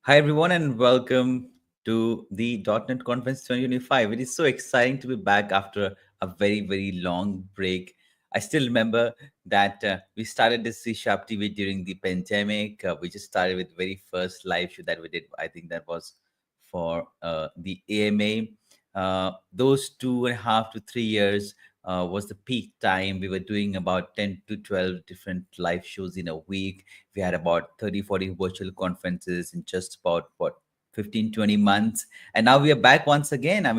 Hi, everyone, and welcome to the .NET Conference 2025. It is so exciting to be back after a very, very long break. I still remember that we started this C Sharp TV during the pandemic. We just started with the very first live show that we did. I think that was for the AMA. Those 2.5 to 3 years was the peak time. We were doing about 10 to 12 different live shows in a week. We had about 30, 40 virtual conferences in just about 15, 20 months. And now we are back once again. I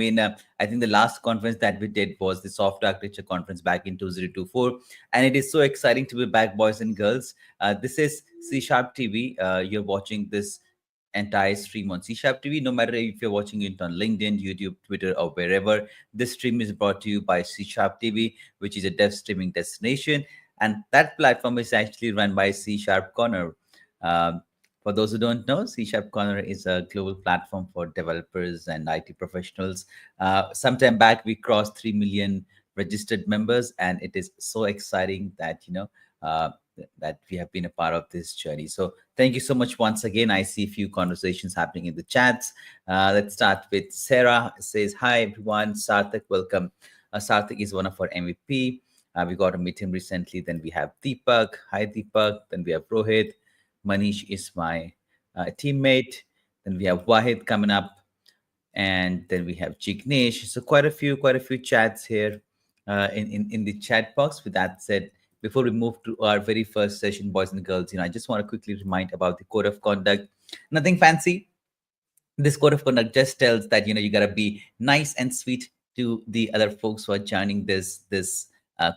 think the last conference that we did was the software architecture conference back in 2024. And it is so exciting to be back, boys and girls. This is C Sharp TV. You're watching this entire stream on C Sharp TV. No matter if you're watching it on LinkedIn, YouTube, Twitter, or wherever, this stream is brought to you by C Sharp TV, which is a dev streaming destination. And that platform is actually run by CSharpCorner. Um, for those who don't know, CSharpCorner is a global platform for developers and IT professionals. Sometime back, we crossed 3 million registered members, and it is so exciting that that we have been a part of this journey. So thank you so much once again. I see a few conversations happening in the chats. Let's start with Sarah. It says, "Hi everyone, Sarthak, welcome." Sarthak is one of our MVP. We got to meet him recently. Then we have Deepak. Hi, Deepak. Then we have Rohit. Manish is my teammate. Then we have Wahid coming up, and then we have Jignesh. So quite a few chats here in the chat box. With that said, before we move to our very first session, boys and girls, I just want to quickly remind about the code of conduct. Nothing fancy. This code of conduct just tells that you gotta be nice and sweet to the other folks who are joining this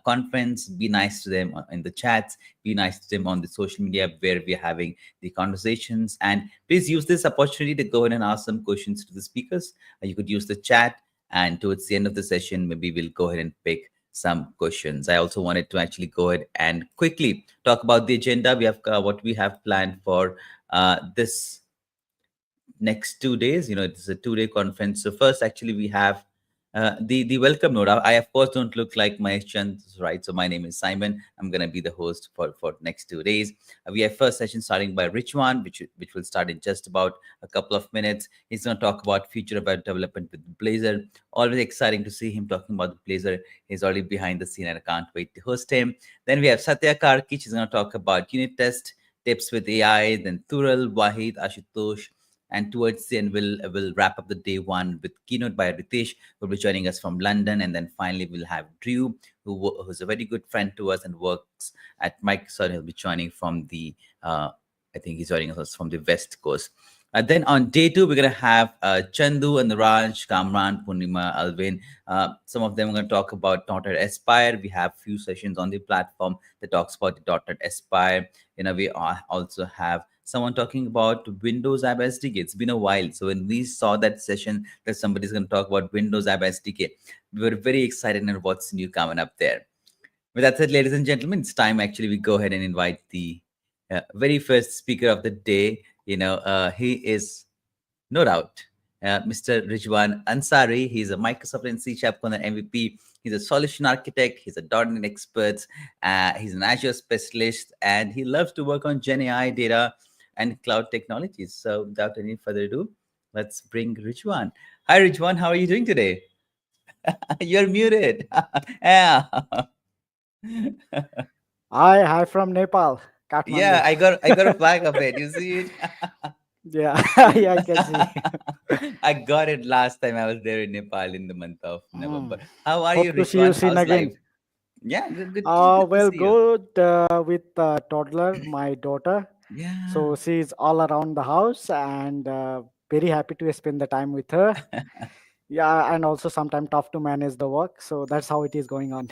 conference. Be nice to them in the chats. Be nice to them on the social media where we're having the conversations. And please use this opportunity to go ahead and ask some questions to the speakers. You could use the chat, and towards the end of the session, maybe we'll go ahead and pick some questions. I also wanted to actually go ahead and quickly talk about the agenda. We have what we have planned for this next 2 days. It's a 2-day conference. So first, actually, we have the welcome note. I of course don't look like my chance, right? So my name is Simon. I'm gonna be the host for next 2 days. We have first session starting by Richwan, which will start in just about a couple of minutes. He's gonna talk about future about development with Blazor. Always exciting to see him talking about the Blazor. He's already behind the scene, and I can't wait to host him. Then we have Satya Karkich. He's gonna talk about unit test tips with AI. Then Tural, Wahid, Ashutosh. And towards the end, we'll wrap up the day one with Keynote by Ritesh, who will be joining us from London. And then finally, we'll have Drew, who's a very good friend to us and works at Microsoft. He'll be joining from I think he's joining us from the West Coast. Then on day two, we're going to have Chandu and Raj, Kamran, Purnima, Alvin. Some of them are going to talk about .NET Aspire. We have few sessions on the platform that talks about the .NET Aspire. We also have someone talking about Windows App SDK. It's been a while. So when we saw that session that somebody's going to talk about Windows App SDK, we were very excited and what's new coming up there. With that said, ladies and gentlemen, it's time actually we go ahead and invite the very first speaker of the day. He is no doubt Mr. Rijwan Ansari. He's a Microsoft and CSharpCorner MVP. He's a solution architect. He's a .NET expert. He's an Azure specialist, and he loves to work on Gen AI data and cloud technologies. So without any further ado, let's bring Rijwan. Hi, Rijwan. How are you doing today? You're muted. Yeah. Hi from Nepal, Yeah, Kathmandu. I got a flag of it. You see it? Yeah, yeah, I can see. I got it last time I was there in Nepal in the month of November. Hmm. How are you, Hope to see you Richwan? soon How's life? again. Yeah, good to Well, see you. good with toddler, my daughter. Yeah. So she's all around the house and very happy to spend the time with her. Yeah, and also sometimes tough to manage the work. So that's how it is going on.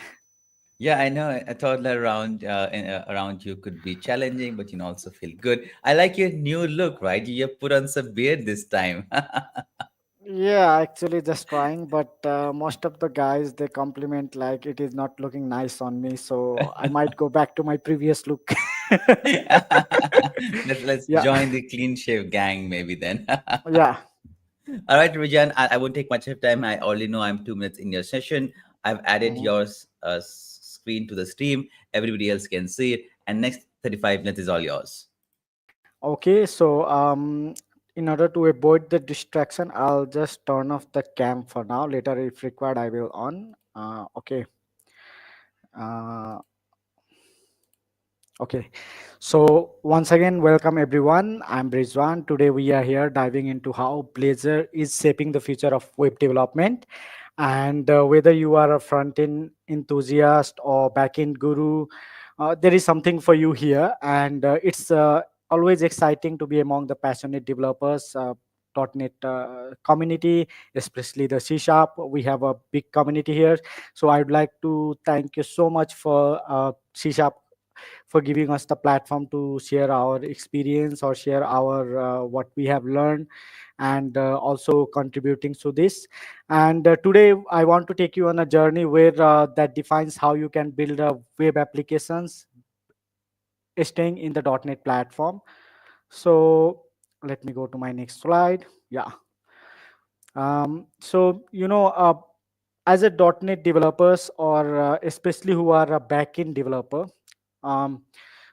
Yeah, I know a toddler around you could be challenging, but also feel good. I like your new look, right? You have put on some beard this time. Yeah, actually just trying, but most of the guys they compliment like it is not looking nice on me, so I might go back to my previous look. Let's Yeah, join the clean shave gang maybe then. yeah. All right, Rajan, I won't take much of time. I already know I'm 2 minutes in your session. I've added Mhm. your screen to the stream. Everybody else can see it. And next 35 minutes is all yours. Okay, so in order to avoid the distraction, I'll just turn off the cam for now. Later, if required, I will on. Okay. Uh, Okay, so once again, welcome everyone. I'm Rizwan. Today we are here diving into how Blazor is shaping the future of web development. And whether you are a front-end enthusiast or back-end guru, there is something for you here. And it's always exciting to be among the passionate developers. .NET community, especially the C Sharp. We have a big community here. So I'd like to thank you so much for C Sharp for giving us the platform to share our experience or share our what we have learned, and also contributing to this. And today I want to take you on a journey where that defines how you can build web applications staying in the .NET platform. So let me go to my next slide. Yeah. So as a .NET developers, or especially who are a backend developer, um,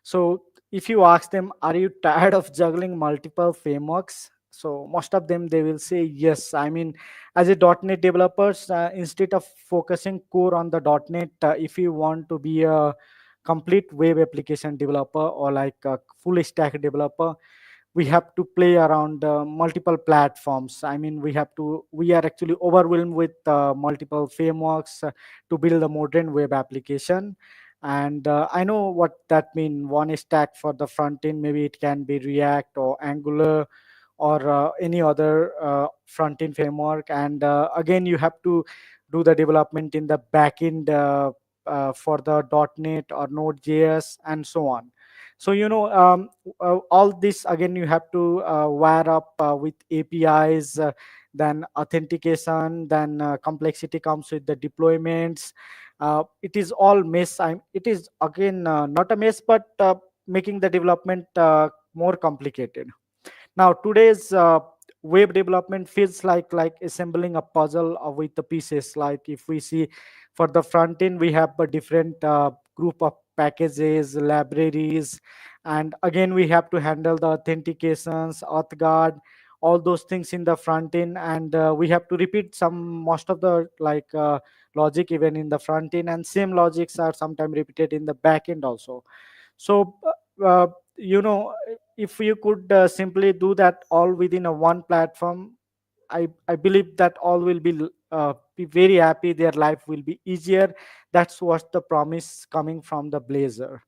so if you ask them, are you tired of juggling multiple frameworks? So most of them, they will say yes. I mean, as a .NET developers, instead of focusing core on the .NET, if you want to be a complete web application developer or like a full stack developer, we have to play around multiple platforms. I mean, we are actually overwhelmed with multiple frameworks to build a modern web application. And I know what that means. One stack for the front end, maybe it can be React or Angular or any other front end framework. And again, you have to do the development in the back end for the .NET or Node.js and so on. So all this, again, you have to wire up with APIs, then authentication, then complexity comes with the deployments. It is all mess. It is again not a mess, but making the development more complicated. Now today's web development feels like assembling a puzzle with the pieces. Like if we see for the front end, we have a different group of packages, libraries, and again we have to handle the authentications, authguard, all those things in the front end. And we have to repeat some most of the logic even in the front end, and same logics are sometimes repeated in the back end also. So if you could simply do that all within a one platform, I believe that all will be very happy. Their life will be easier. That's what the promise coming from the Blazor.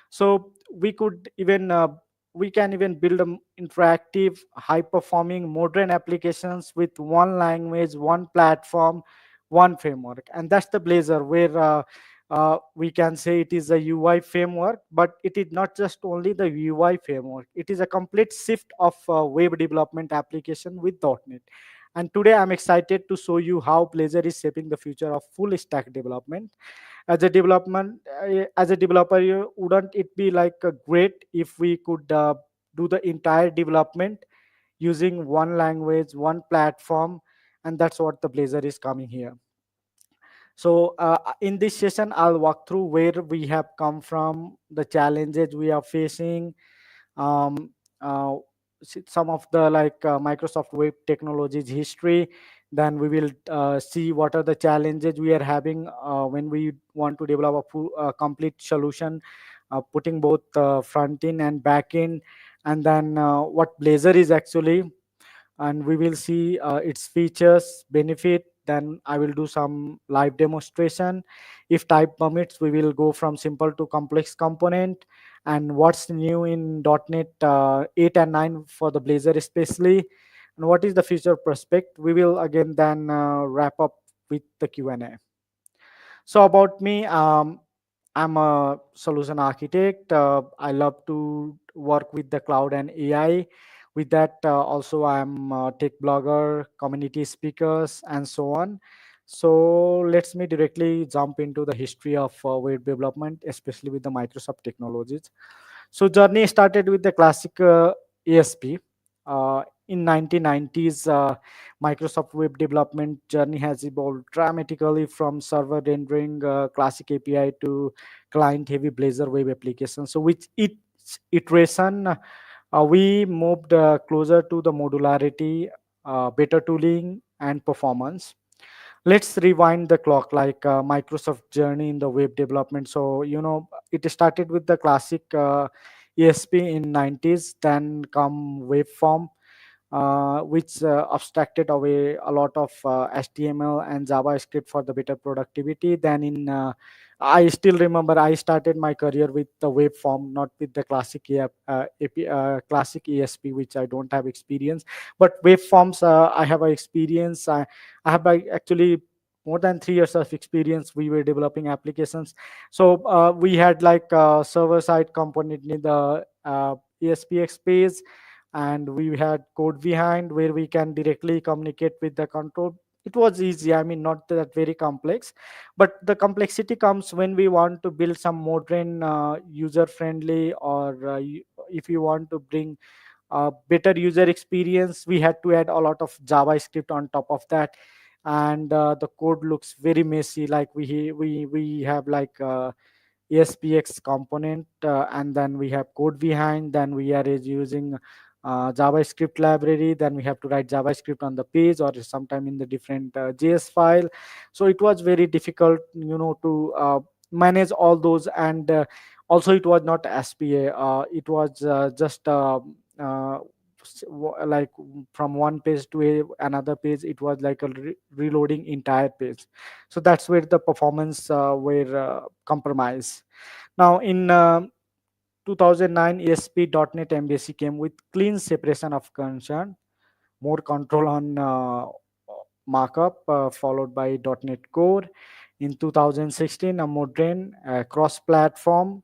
So we can even build interactive, high performing modern applications with one language, one platform, one framework. And that's the Blazor, where we can say it is a UI framework, but it is not just only the UI framework. It is a complete shift of web development application with .NET. And today I'm excited to show you how Blazor is shaping the future of full stack development. As a developer, wouldn't it be like great if we could do the entire development using one language, one platform? And that's what the Blazor is coming here. So in this session, I'll walk through where we have come from, the challenges we are facing, um, uh, some of the Microsoft Web Technologies history. Then we will see what are the challenges we are having when we want to develop a complete solution, putting both front end and back end, and then what Blazor is actually, and we will see its features, benefit. Then I will do some live demonstration. If type permits, we will go from simple to complex component, and what's new in .NET 8 and 9 for the Blazor especially, and what is the future prospect. We will again then wrap up with the Q&A. So about me, I'm a solution architect. I love to work with the cloud and AI. With that, also I'm a tech blogger, community speakers, and so on. So let's me directly jump into the history of web development, especially with the Microsoft technologies. So journey started with the classic ASP. In 1990s, Microsoft web development journey has evolved dramatically from server rendering classic API to client-heavy Blazor web application. So with each iteration, We moved closer to the modularity, better tooling, and performance. Let's rewind the clock, like Microsoft journey in the web development. So it started with the classic ESP in 90s, then come waveform, which abstracted away a lot of HTML and JavaScript for the better productivity. Then I still remember I started my career with the waveform, not with the classic classic ESP, which I don't have experience. But waveforms, I have a experience. I have actually more than 3 years of experience. We were developing applications. So we had like server side component in the ESPX page, and we had code behind where we can directly communicate with the control. It was easy, I mean, not that very complex. But the complexity comes when we want to build some modern user friendly, or if you want to bring better user experience, we had to add a lot of JavaScript on top of that. And the code looks very messy, like we have like ESPX component, and then we have code behind, then we are using JavaScript library, then we have to write JavaScript on the page or sometime in the different JS file. So it was very difficult, to manage all those. And also it was not SPA, it was just uh, like from one page to another page, it was like a reloading entire page. So that's where the performance were compromised. Now in 2009, ASP.NET Embassy came with clean separation of concern, more control on markup, followed by .NET Core. In 2016, a modern cross-platform,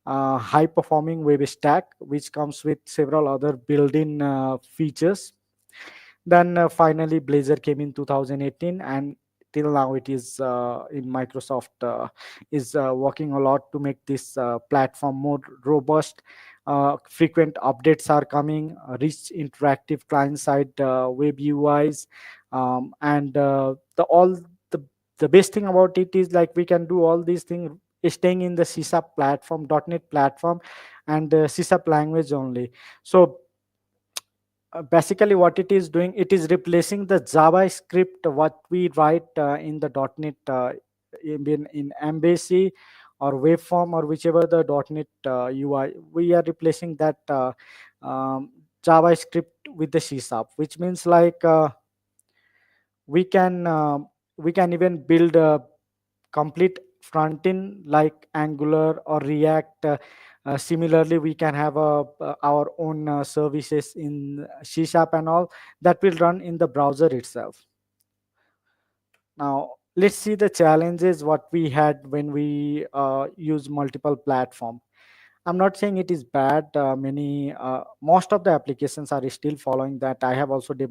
high-performing web stack, which comes with several other built-in features. Then finally, Blazor came in 2018, and till now it is in Microsoft is working a lot to make this platform more robust. Frequent updates are coming, rich interactive client-side web UIs, and the the best thing about it is like we can do all these things staying in the CSharp platform, .NET platform, and CSharp language only. So basically what it is doing, it is replacing the JavaScript what we write in the .NET, in Embassy or waveform or whichever the .NET UI. We are replacing that um, JavaScript with the C sharp, which means like we can uh, we can even build a complete front end like Angular or React. Similarly, we can have our own services in C Sharp and all that will run in the browser itself. Now, let's see the challenges what we had when we use multiple platform. I'm not saying it is bad. Most of the applications are still following that. I have also did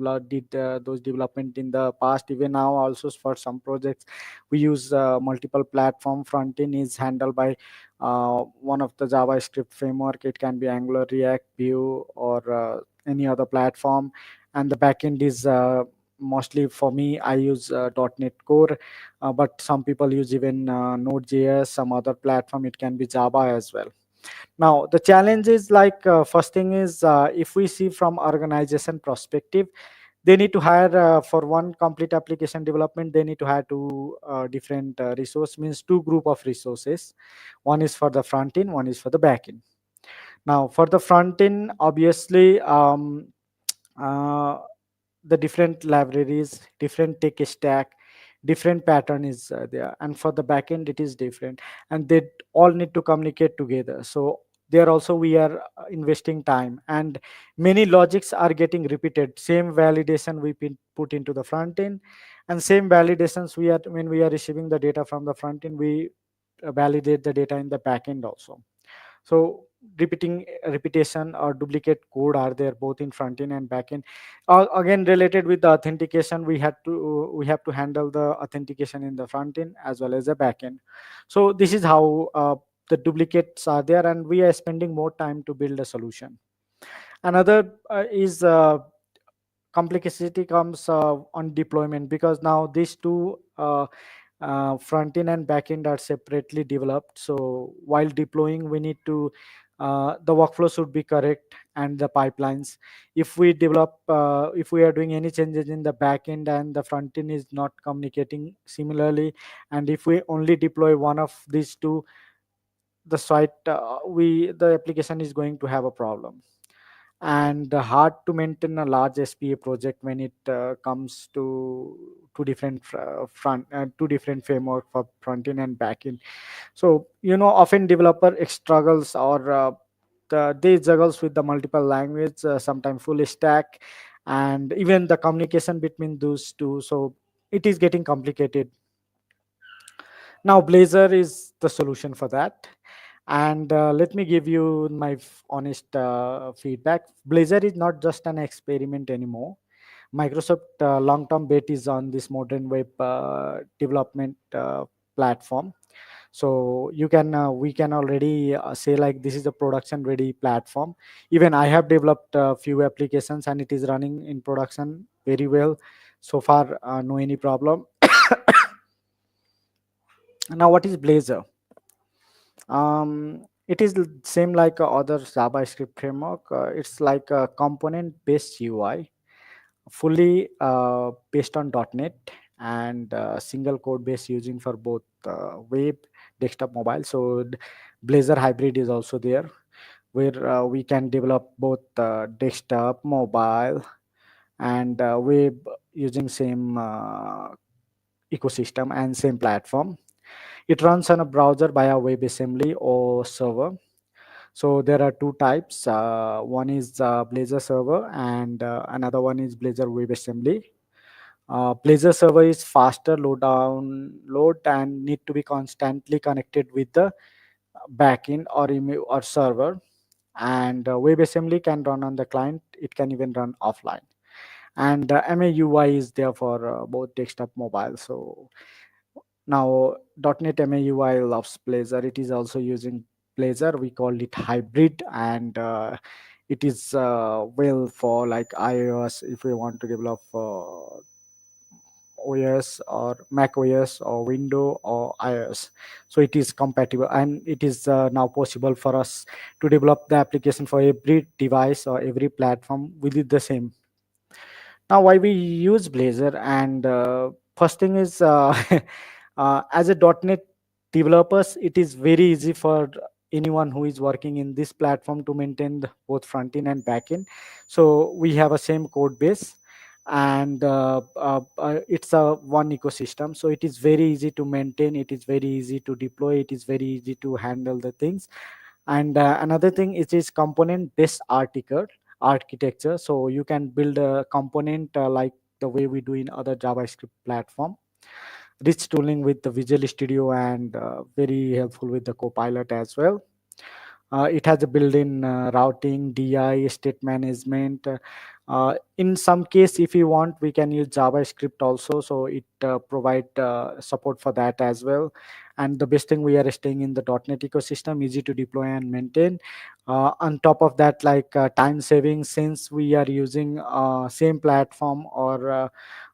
those development in the past. Even now, also for some projects, we use multiple platform. Front end is handled by one of the JavaScript framework. It can be Angular, React, Vue, or any other platform. And the backend is mostly for me. I use .NET Core, but some people use even Node.js, some other platform. It can be Java as well. Now the challenge is like first thing is if we see from organization perspective, they need to hire for one complete application development, they need to hire two different resource, means two group of resources. One is for the front end, one is for the back end. Now for the front end, obviously uh, the different libraries, different tech stack, different pattern is there, and for the backend it is different, and they all need to communicate together. So there also we are investing time, and many logics are getting repeated. Same validation we put into the front end, and same validations we are when we are receiving the data from the front end, we validate the data in the backend also. So repetition or duplicate code are there both in front end and back end. Again, related with the authentication, we have to handle the authentication in the front end as well as the back end. So this is how the duplicates are there, and we are spending more time to build a solution. Another is complexity comes on deployment, because now these two front end and back end are separately developed. So while deploying, we need to the workflow should be correct, and the pipelines. If we develop, if we are doing any changes in the back end and the front end is not communicating similarly, and if we only deploy one of these two, the site, the application is going to have a problem. And hard to maintain a large SPA project when it comes to two different framework for front end and back end. So often developer struggles, or they juggles with the multiple language, sometimes full stack, and even the communication between those two. So it is getting complicated. Now Blazor is the solution for that. And let me give you my honest feedback. Blazor is not just an experiment anymore. Microsoft long-term bet is on this modern web development platform. So we can already say like this is a production ready platform. Even I have developed a few applications and it is running in production very well so far. No any problem. Now what is Blazor? It is same like other JavaScript framework. It's like a component based UI, fully based on .NET, and single code base using for both web, desktop, mobile. So Blazor hybrid is also there, where we can develop both desktop, mobile, and web using same ecosystem and same platform. It runs on a browser via WebAssembly or server. So there are two types. One is Blazor server, and another one is Blazor WebAssembly. Blazor server is faster load and need to be constantly connected with the backend or email or server. And WebAssembly can run on the client. It can even run offline. And MAUI is there for both desktop, mobile. So now .NET MAUI loves Blazor. It is also using Blazor. We call it hybrid, and it is well for like iOS if we want to develop OS or Mac OS or Window or iOS. So it is compatible, and it is now possible for us to develop the application for every device or every platform within the same. Now why we use Blazor? And first thing is as a .NET developers, it is very easy for anyone who is working in this platform to maintain both front end and back end. So we have a same code base, and it's a one ecosystem, so it is very easy to maintain, it is very easy to deploy, it is very easy to handle the things. And another thing, it is component based architecture, so you can build a component like the way we do in other JavaScript platform. Rich tooling with the Visual Studio, and very helpful with the Copilot as well. It has a built-in routing, DI, state management. In some case, if you want, we can use JavaScript also. So it provide support for that as well. And the best thing, we are staying in the .NET ecosystem, easy to deploy and maintain. On top of that, like time saving, since we are using same platform or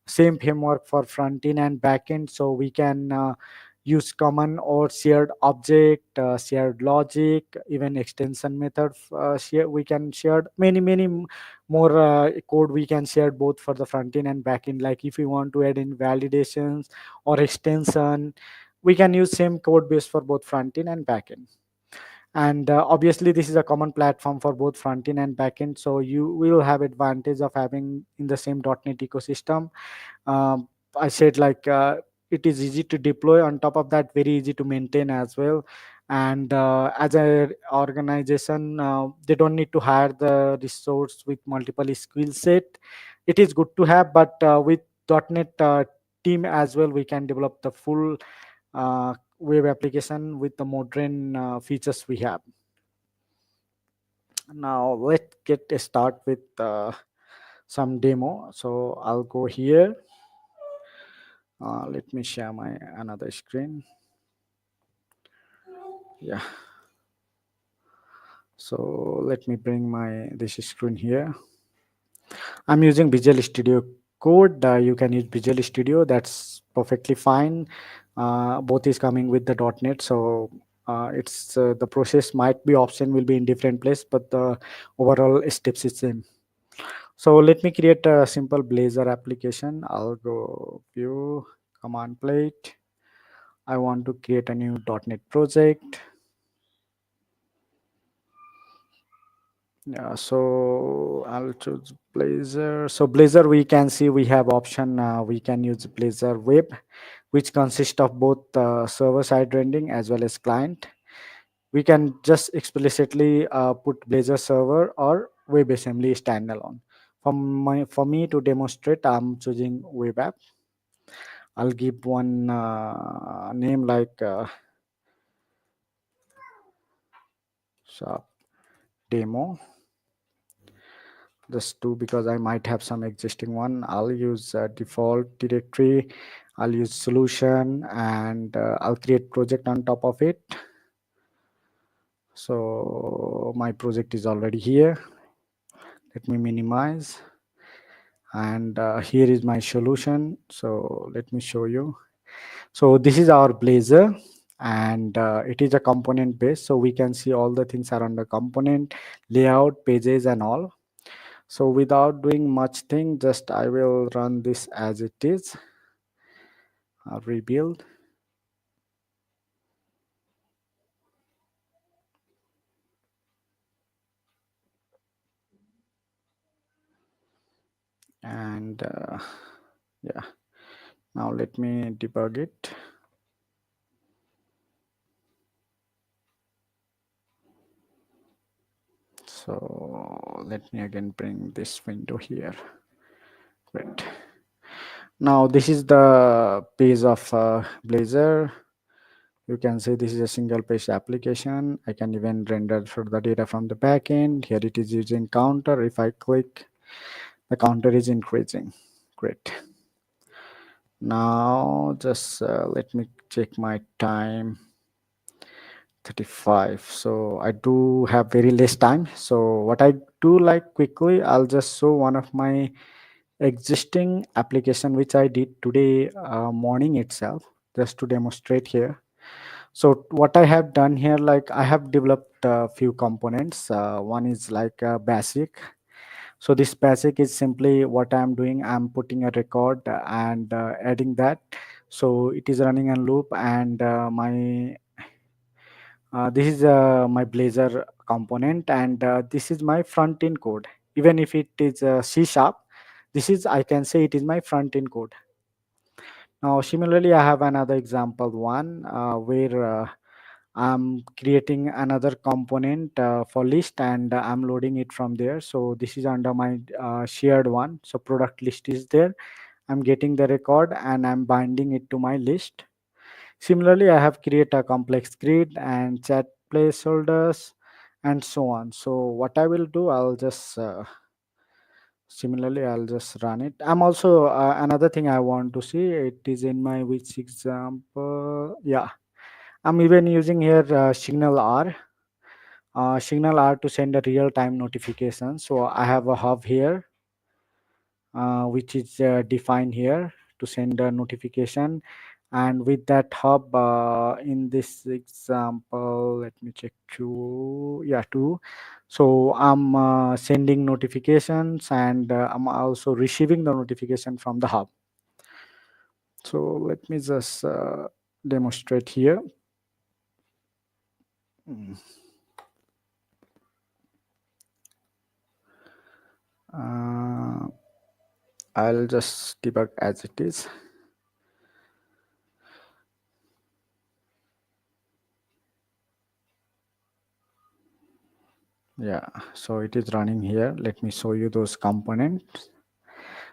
same framework for front end and back end, so we can use common or shared object, shared logic, even extension method. We can share more code we can share both for the front end and back end. Like if we want to add in validations or extension, we can use same code base for both front end and back end. And obviously this is a common platform for both front end and back end, so you will have advantage of having in the same .NET ecosystem. I said like it is easy to deploy, on top of that very easy to maintain as well. And as a organization, they don't need to hire the resource with multiple skill set. It is good to have, but with .NET team as well, we can develop the full web application with the modern features we have. Now let's get a start with some demo. So I'll go here. Let me share my another screen. Yeah. So let me bring my this screen here. I'm using Visual Studio Code. You can use Visual Studio. That's perfectly fine. Both is coming with the .NET. So It's the process might be option will be in different place, but the overall steps is same. So let me create a simple Blazor application. I'll go view command plate. I want to create a new .NET project. Yeah, so I'll choose Blazor. So Blazor, we can see we have option. We can use Blazor Web, which consists of both server-side rendering as well as client. We can just explicitly put Blazor server or WebAssembly standalone. For me to demonstrate, I'm choosing web app. I'll give one name like Sharp demo. Just two because I might have some existing one. I'll use default directory. I'll use solution and I'll create project on top of it. So my project is already here. Let me minimize. And here is my solution. So let me show you. So this is our Blazor, and it is a component base. So we can see all the things are under component, layout, pages and all. So without doing much thing, just I will run this as it is. Rebuild. And yeah, now let me debug it. So let me again bring this window here. Great. Now this is the page of Blazor. You can say this is a single page application. I can even render for the data from the backend. Here it is using counter. If I click, the counter is increasing. Great. Now just let me check my time. 35. So I do have very less time. So what I do like quickly, I'll just show one of my existing application which I did today morning itself, just to demonstrate here. So what I have done here, like I have developed a few components. One is like basic. So this basic is simply what I'm doing. I'm putting a record and adding that. So it is running a loop, and my this is my Blazor component, and this is my front end code. Even if it is C sharp, this is, I can say, it is my front end code. Now similarly, I have another example one where I'm creating another component for list, and I'm loading it from there. So this is under my shared one. So product list is there. I'm getting the record and I'm binding it to my list. Similarly, I have created a complex grid and chat placeholders and so on. So what I will do, I'll just similarly I'll just run it. I'm also another thing I want to see. It is in my which example? Yeah, I'm even using here Signal R. Signal R to send a real-time notification. So I have a hub here, which is defined here to send a notification. And with that hub, in this example, let me check two. Yeah, two. So I'm sending notifications, and I'm also receiving the notification from the hub. So let me just demonstrate here. Mm. Uh, I'll just debug as it is. Yeah, so it is running here. Let me show you those components.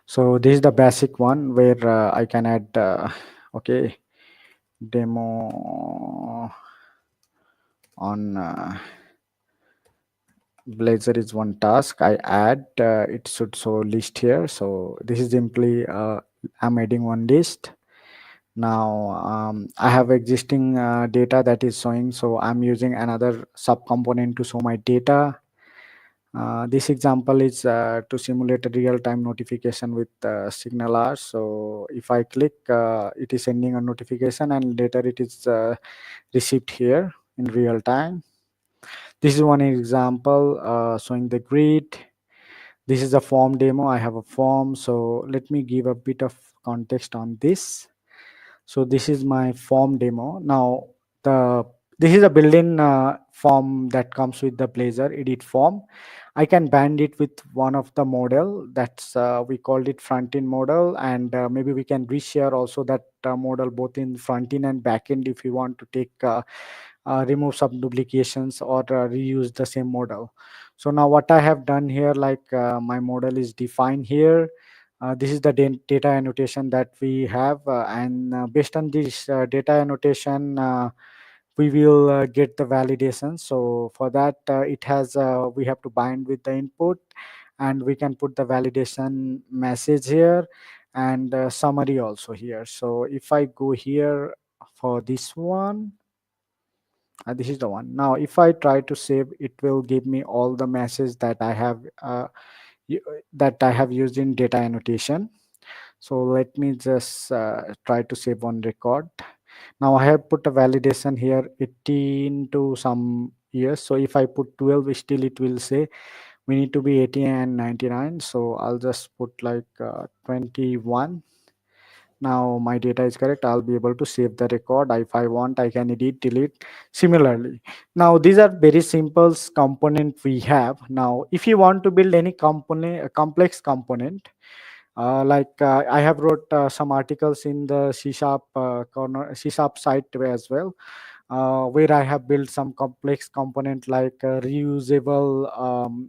So this is the basic one where I can add okay, demo on Blazor is one task. I add it should show list here. So this is simply I'm adding one list. Now I have existing data that is showing, so I'm using another sub component to show my data. This example is to simulate a real-time notification with Signal R. So if I click, it is sending a notification, and later it is received here. in real time. This is one example showing the grid. This is a form demo. I have a form, so let me give a bit of context on this. So this is my form demo. Now the this is a built-in form that comes with the Blazor edit form. I can band it with one of the model that's we called it front end model, and maybe we can reshare also that model both in front end and back end if you want to take remove some duplications or reuse the same model. So now what I have done here, like my model is defined here. This is the data annotation that we have, and based on this data annotation, we will get the validation. So for that, it has we have to bind with the input, and we can put the validation message here and summary also here. So if I go here for this one, this is the one. Now if I try to save, it will give me all the messages that I have that I have used in data annotation. So let me just try to save one record. Now I have put a validation here 18 to some years. So if I put 12, still it will say we need to be 80 and 99. So I'll just put like 21. Now my data is correct. I'll be able to save the record. If I want, I can edit, delete. Similarly, now these are very simple component we have. Now if you want to build any component, a complex component, like I have wrote some articles in the C Sharp corner C Sharp site as well, where I have built some complex component like reusable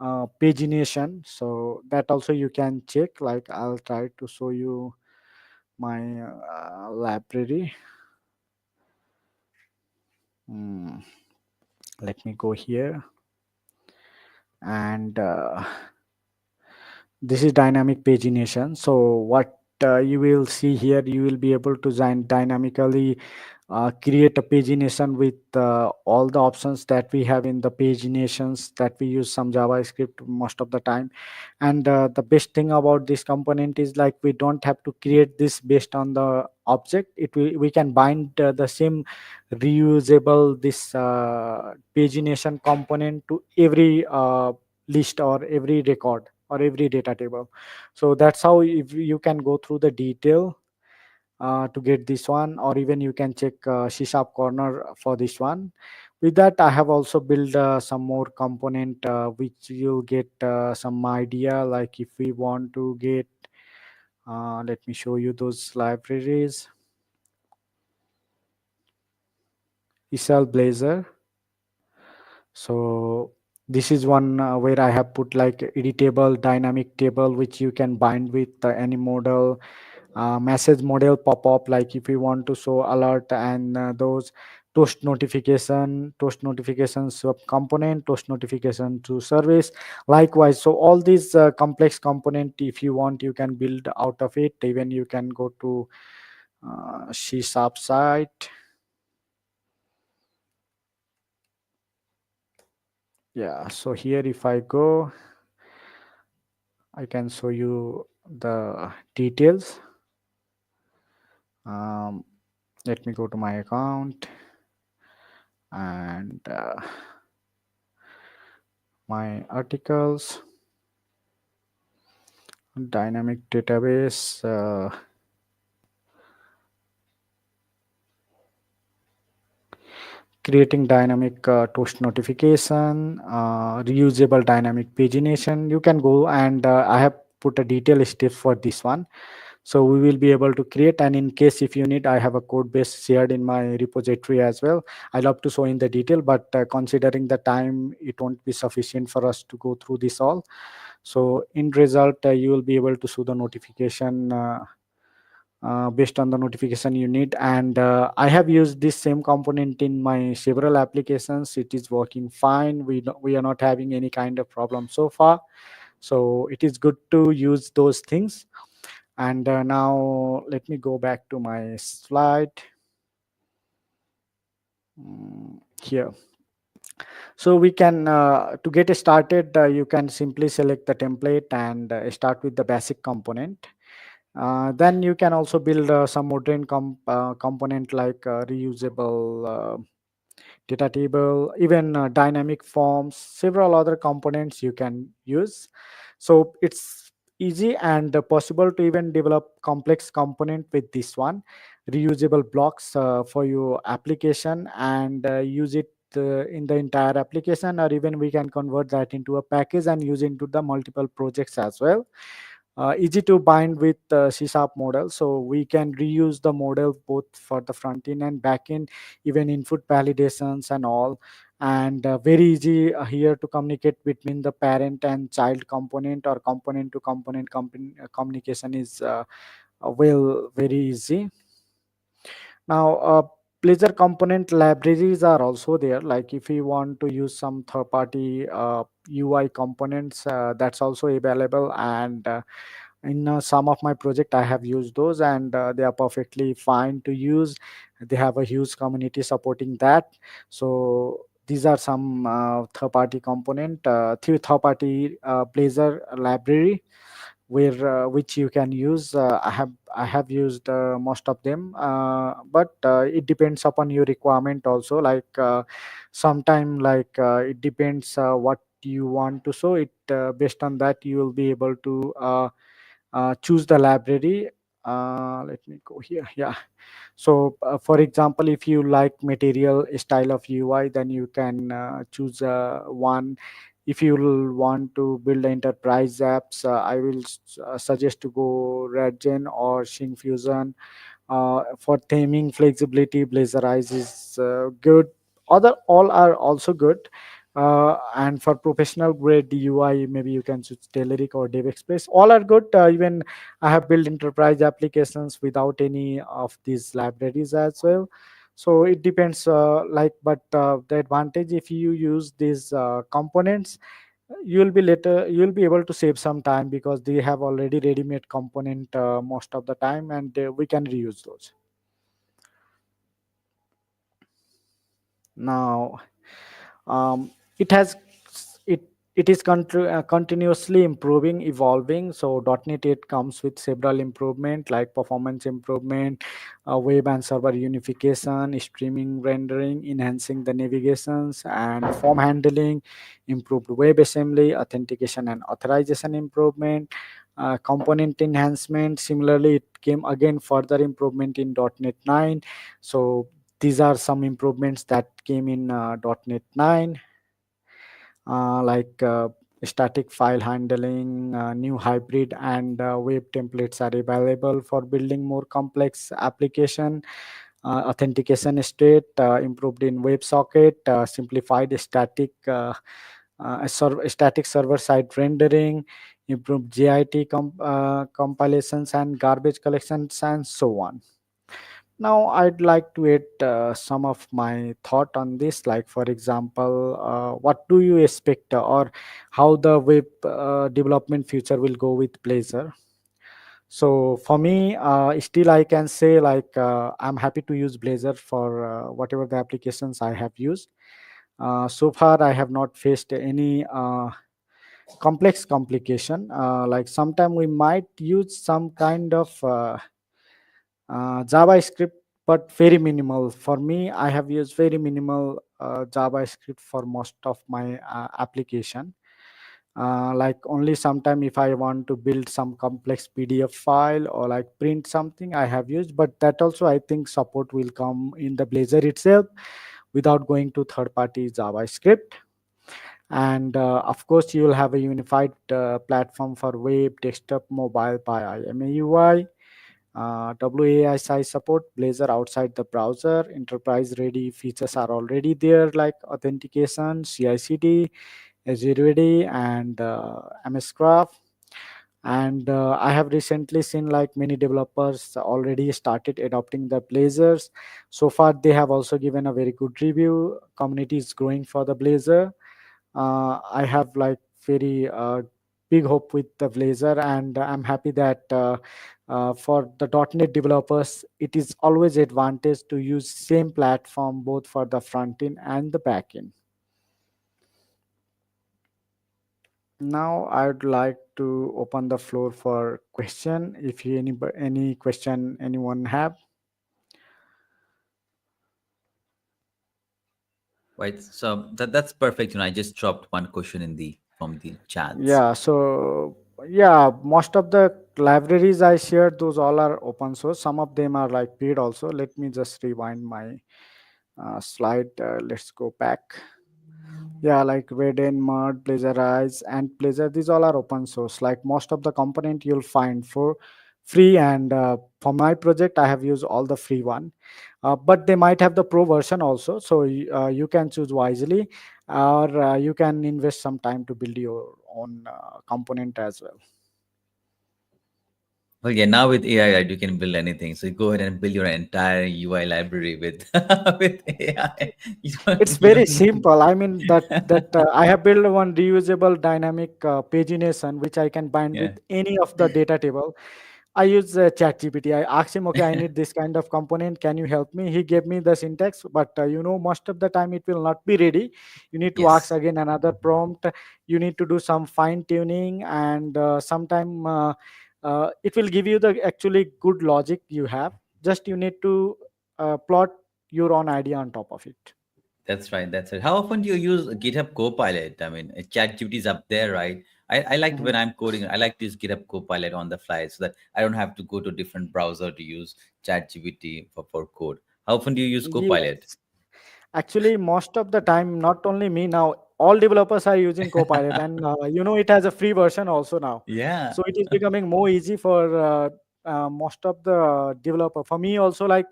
pagination. So that also you can check. Like I'll try to show you my library. Hmm, let me go here, and this is dynamic pagination. So what you will see here, you will be able to dynamically create a pagination with all the options that we have in the paginations that we use some JavaScript most of the time. And the best thing about this component is like we don't have to create this based on the object. We can bind the same reusable this pagination component to every list or every record or every data table. So that's how if you can go through the detail to get this one, or even you can check C Sharp Corner for this one. With that, I have also built some more component which you'll get some idea. Like if we want to get, let me show you those libraries. Isal Blazor. So this is one where I have put like editable dynamic table which you can bind with any model. Message model pop up, like if you want to show alert and those toast notifications sub component, toast notification to service, likewise. So all these complex component, if you want, you can build out of it. Even you can go to C sharp site. Yeah, so here if I go, I can show you the details. um, Let me go to my account and my articles, dynamic database, creating dynamic toast notification, reusable dynamic pagination. You can go and I have put a detailed step for this one. So we will be able to create, and in case if you need, I have a code base shared in my repository as well. I love to show in the detail, but considering the time, it won't be sufficient for us to go through this all. So in result, you will be able to show the notification based on the notification you need. And I have used this same component in my several applications. It is working fine. We are not having any kind of problem so far. So it is good to use those things. And now let me go back to my slide. Here. So we can, to get started, you can simply select the template and start with the basic component. Then you can also build some modern component like reusable data table, even dynamic forms, several other components you can use. So it's easy and possible to even develop complex component with this one. Reusable blocks for your application, and use it in the entire application, or even we can convert that into a package and use into the multiple projects as well. Easy to bind with C-sharp model, so we can reuse the model both for the front end and back end, even input validations and all. And very easy here to communicate between the parent and child component, or component to component communication is well, very easy. Now, Blazor component libraries are also there. Like if you want to use some third-party UI components, that's also available. And in some of my project, I have used those, and they are perfectly fine to use. They have a huge community supporting that. So these are some third-party component, third-party Blazor library where which you can use. I have used most of them, but it depends upon your requirement also. Like sometime, like it depends what you want to. So it based on that you will be able to choose the library. Let me go here. Yeah. So for example, if you like material style of UI, then you can choose one. If you will want to build enterprise apps, I will suggest to go Redgen or Shin Fusion. For theming flexibility, Blazorize is good. Other all are also good. And for professional grade UI, maybe you can choose Telerik or DevExpress. All are good. Even I have built enterprise applications without any of these libraries as well. So it depends. But the advantage, if you use these components, you'll be able to save some time, because they have already ready-made component most of the time, and we can reuse those. Now, um, it has it it is continuously improving, evolving. So .NET 8 comes with several improvement, like performance improvement, web and server unification, streaming rendering, enhancing the navigations and form handling, improved web assembly, authentication and authorization improvement, component enhancement. Similarly, it came again further improvement in .NET 9. So these are some improvements that came in .NET 9, like static file handling, new hybrid and web templates are available for building more complex application. Authentication state improved in WebSocket, simplified static server side rendering, improved JIT compilations and garbage collections, and so on. Now, I'd like to add some of my thought on this. Like, for example, what do you expect, or how the web development future will go with Blazor? So, for me, still I can say, like I'm happy to use Blazor for whatever the applications I have used. So far, I have not faced any complex complication. Like sometime we might use some kind of JavaScript, but very minimal. For me, I have used very minimal JavaScript for most of my application. Like only sometime if I want to build some complex PDF file or like print something, I have used. But that also I think support will come in the Blazor itself without going to third-party JavaScript. And of course, you will have a unified platform for web, desktop, mobile by IMAUI. WAI size support, Blazor outside the browser, enterprise ready features are already there, like authentication, CI/CD, Azure Ready, and MS Graph. And I have recently seen like many developers already started adopting the Blazors. So far, they have also given a very good review. Community is growing for the Blazor. I have like very big hope with the Blazor, and I'm happy that for the .NET developers, it is always advantage to use same platform both for the front end and the back end. Now, I would like to open the floor for question. If you any question anyone have. Right. So that's perfect. I just dropped one question in the from the chats. Yeah, so yeah, most of the libraries I shared, those all are open source. Some of them are like paid also. Let me just rewind my slide. Let's go back. Yeah, like Raiden, Mud, Blazorize, and Blazor, these all are open source. Like most of the component you'll find for free, and for my project, I have used all the free one. But they might have the pro version also, so you can choose wisely, or you can invest some time to build your own component as well. Well, yeah, now with AI, right, you can build anything. So you go ahead and build your entire UI library with with AI. It's You very don't need. simple. I mean that I have built one reusable dynamic pagination which I can bind Yeah. with any of the data table. I use ChatGPT. I asked him, okay, I need this kind of component. Can you help me? He gave me the syntax, but most of the time it will not be ready. You need to ask Yes, again another prompt. You need to do some fine tuning, and sometime it will give you the actually good logic you have. Just you need to plot your own idea on top of it. that's right. That's it. How often do you use GitHub Copilot? I mean, ChatGPT is up there, right? I like when Mhm. I'm coding, I like to use GitHub Copilot on the fly so that I don't have to go to a different browser to use ChatGPT for code. How often do you use Copilot? Yes. Actually, most of the time, not only me now, all developers are using Copilot, and it has a free version also now. Yeah. So it is becoming more easy for most of the developer. For me also, like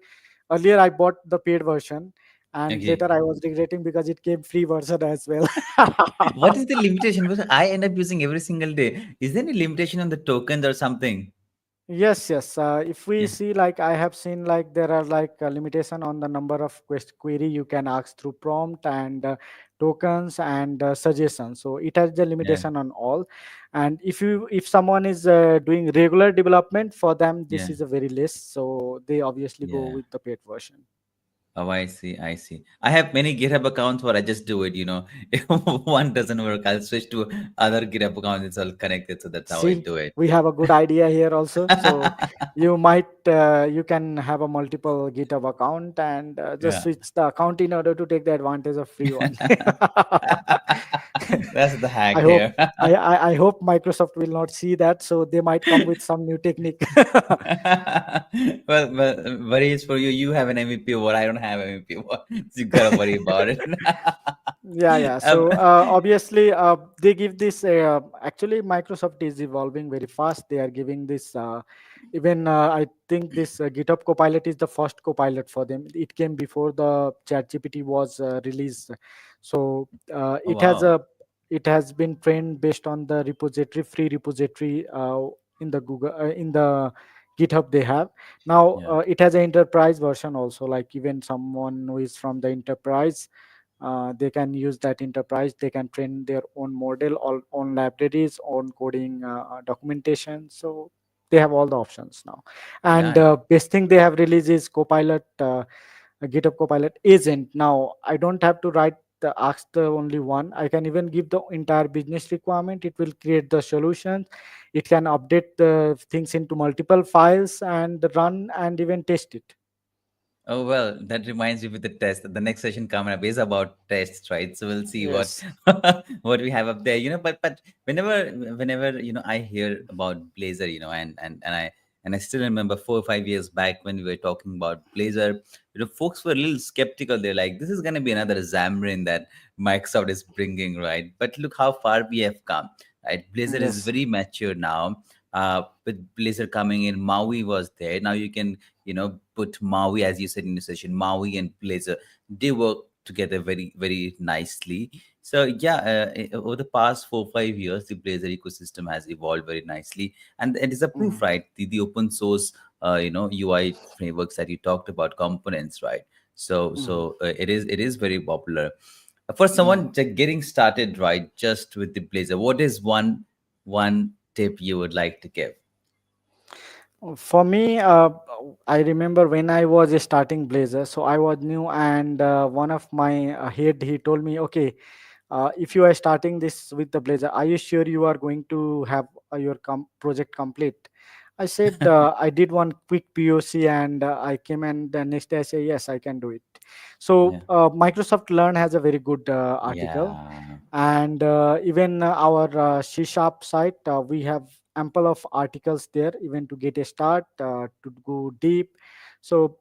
earlier, I bought the paid version, and Okay. later I was regretting because it came free version as well. What is the limitation? Because I end up using every single day. Is there any limitation on the tokens or something? Yes, yes. If we Yeah. see, like I have seen, like there are like a limitation on the number of query you can ask through prompt and tokens and suggestions. So it has the Yeah. limitation on all. And if someone is doing regular development for them, this Yeah. is a very less. So they obviously go Yeah. with the paid version. Oh, I see. I see. I have many GitHub accounts where I just do it. If one doesn't work, I'll switch to other GitHub accounts. It's all connected. So that's how I See, do it. we have a good idea here also. So you can have a multiple GitHub account and just Yeah. switch the account in order to take the advantage of free one. That's the hack I hope here. I hope Microsoft will not see that, so they might come with some new technique. Well, worries for you. You have an MVP war. I don't have MVP war. So you gotta worry about it. Yeah, yeah. um, So obviously, they give this. Actually, Microsoft is evolving very fast. They are giving this. Even I think this GitHub Copilot is the first Copilot for them. It came before the ChatGPT was released. So oh wow. it has been trained based on the repository, free repository in the Google in the GitHub they have. Now Yeah. it has an enterprise version also. Like even someone who is from the enterprise, they can use that enterprise. They can train their own model, all own libraries, own coding documentation. So they have all the options now. And Yeah. best thing they have released is Copilot, GitHub Copilot agent. Now I don't have to write the ask the only one. I can even give the entire business requirement. It will create the solutions. It can update the things into multiple files and run and even test it. Oh well, that reminds me with the test. The next session coming up is about tests, right? So we'll see what Yes. what we have up there. But whenever I hear about Blazor, and I still remember 4 or 5 years back when we were talking about Blazor, folks were a little skeptical. They're like, this is gonna be another Xamarin that Microsoft is bringing, right? But look how far we have come, right? Blazor is Yes. very mature now. With Blazor coming in, Maui was there. Now you can put Maui, as you said in the session, Maui and Blazor, they work together very, very nicely. So yeah, over the past 4 or 5 years, the Blazor ecosystem has evolved very nicely, and it is a proof, Mhm. right? The open source, UI frameworks that you talked about, components, right? So Mhm. it is very popular. For someone Mhm. getting started, right, just with the Blazor, what is one tip you would like to give? For me, I remember when I was starting Blazor, so I was new, and one of my head he told me, okay, if you are starting this with the Blazor, are you sure you are going to have your project complete? I said I did one quick POC and I came and the next day I say yes, I can do it. So Yeah. Microsoft Learn has a very good article, Yeah. and even our C Sharp site, we have ample of articles there, even to get a start, to go deep. So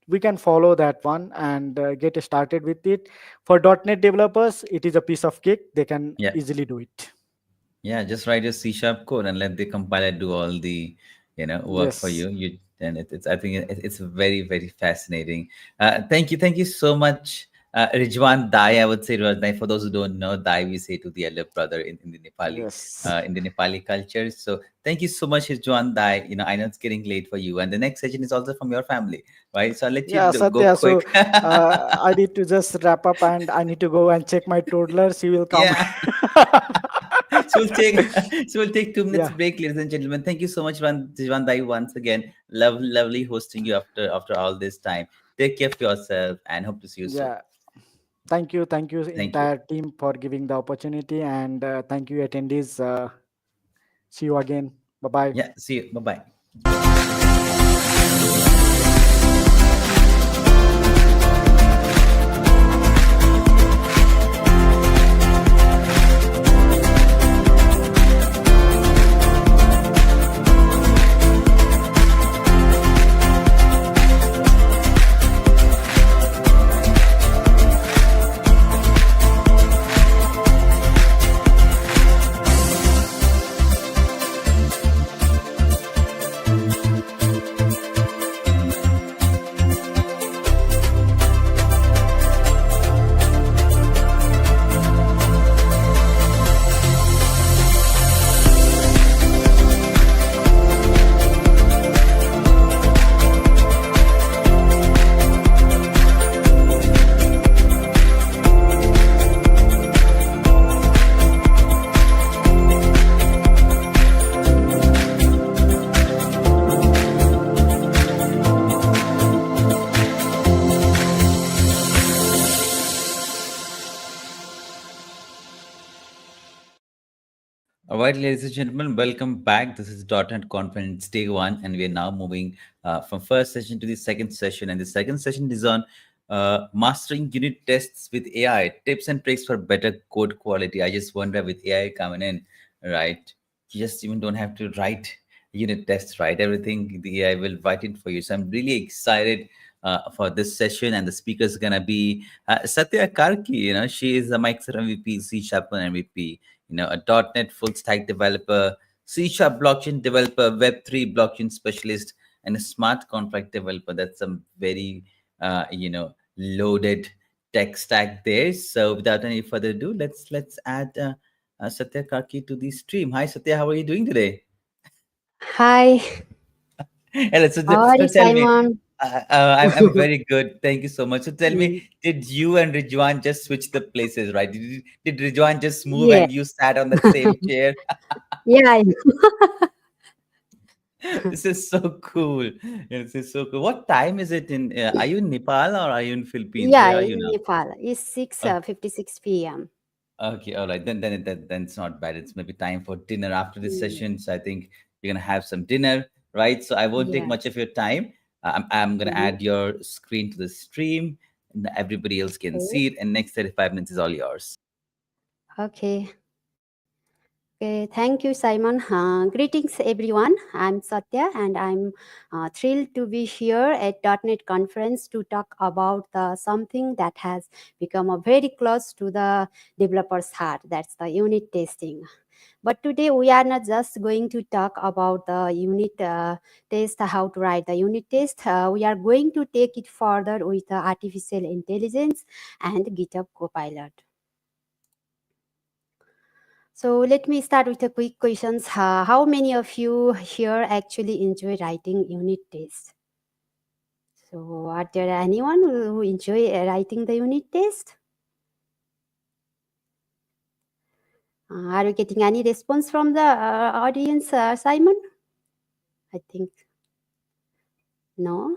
we can follow that one and get started with it. For .NET developers, it is a piece of cake. They can Yeah. easily do it. Yeah, just write your C sharp code and let the compiler do all the, work for Yes, you. And it's I think it's very very fascinating. Thank you so much, Rijwan Dai. I would say Rijwan Dai. For those who don't know, Dai we say to the elder brother yes, In the Nepali culture. So thank you so much, Rijwan Dai. I know it's getting late for you, and the next session is also from your family, right? So I'll let you yeah, go Satya. So quick. I need to just wrap up, and I need to go and check my toddler. She will come. Yeah. So we'll take so we'll take 2 minutes Yeah, break, ladies and gentlemen. Thank you so much, Jivan Dai, once again. Lovely hosting you after all this time. Take care of yourself and hope to see you soon. yeah. Thank you, Thank you. entire team for giving the opportunity, and thank you, attendees. See you again. Bye bye. Yeah, see you. Bye bye. All right, ladies and gentlemen, welcome back. This is .NET Conference Day 1, and we are now moving from first session to the second session. And the second session is on mastering unit tests with AI, tips and tricks for better code quality. I just wonder, with AI coming in, right? You just even don't have to write unit tests, right? Everything the AI will write it for you. So I'm really excited for this session, and the speaker is gonna be Satya Karki. She is a Microsoft MVP, C Sharp MVP, a .NET full stack developer, C Sharp blockchain developer, Web3 blockchain specialist, and a smart contract developer. That's some very, loaded tech stack there. So without any further ado, let's add Satya Karki to the stream. Hi Satya, how are you doing today? Hi, Hello. So, how are so you, tell me, Simon? I'm very good. Thank you so much. So tell me, Mm, did you and Rijwan just switch the places, right? Did Rijwan just move yeah, and you sat on that same chair? yeah, This is so cool. This is so cool. What time is it in? Are you in Nepal or are you in Philippines? yeah. Where are you In now? Nepal, it's six Uh, 56 p.m. okay, all right. Then it's not bad. It's maybe time for dinner after this Mm, session. So I think you're gonna have some dinner, right? So I won't take much yes. of your time. I'm gonna Hmm. add your screen to the stream. And everybody else can Okay. see it, and next 35 minutes is all yours. Okay. Okay. Thank you, Simon. Greetings, everyone. I'm Satya, and I'm thrilled to be here at .NET conference to talk about something that has become very close to the developer's heart. That's the unit testing. But today we are not just going to talk about the unit test, how to write the unit test. We are going to take it further with artificial intelligence and GitHub Copilot. So let me start with a quick questions. How many of you here actually enjoy writing unit tests? So are there anyone who enjoy writing the unit test? Are you getting any response from the audience, Simon? I think no.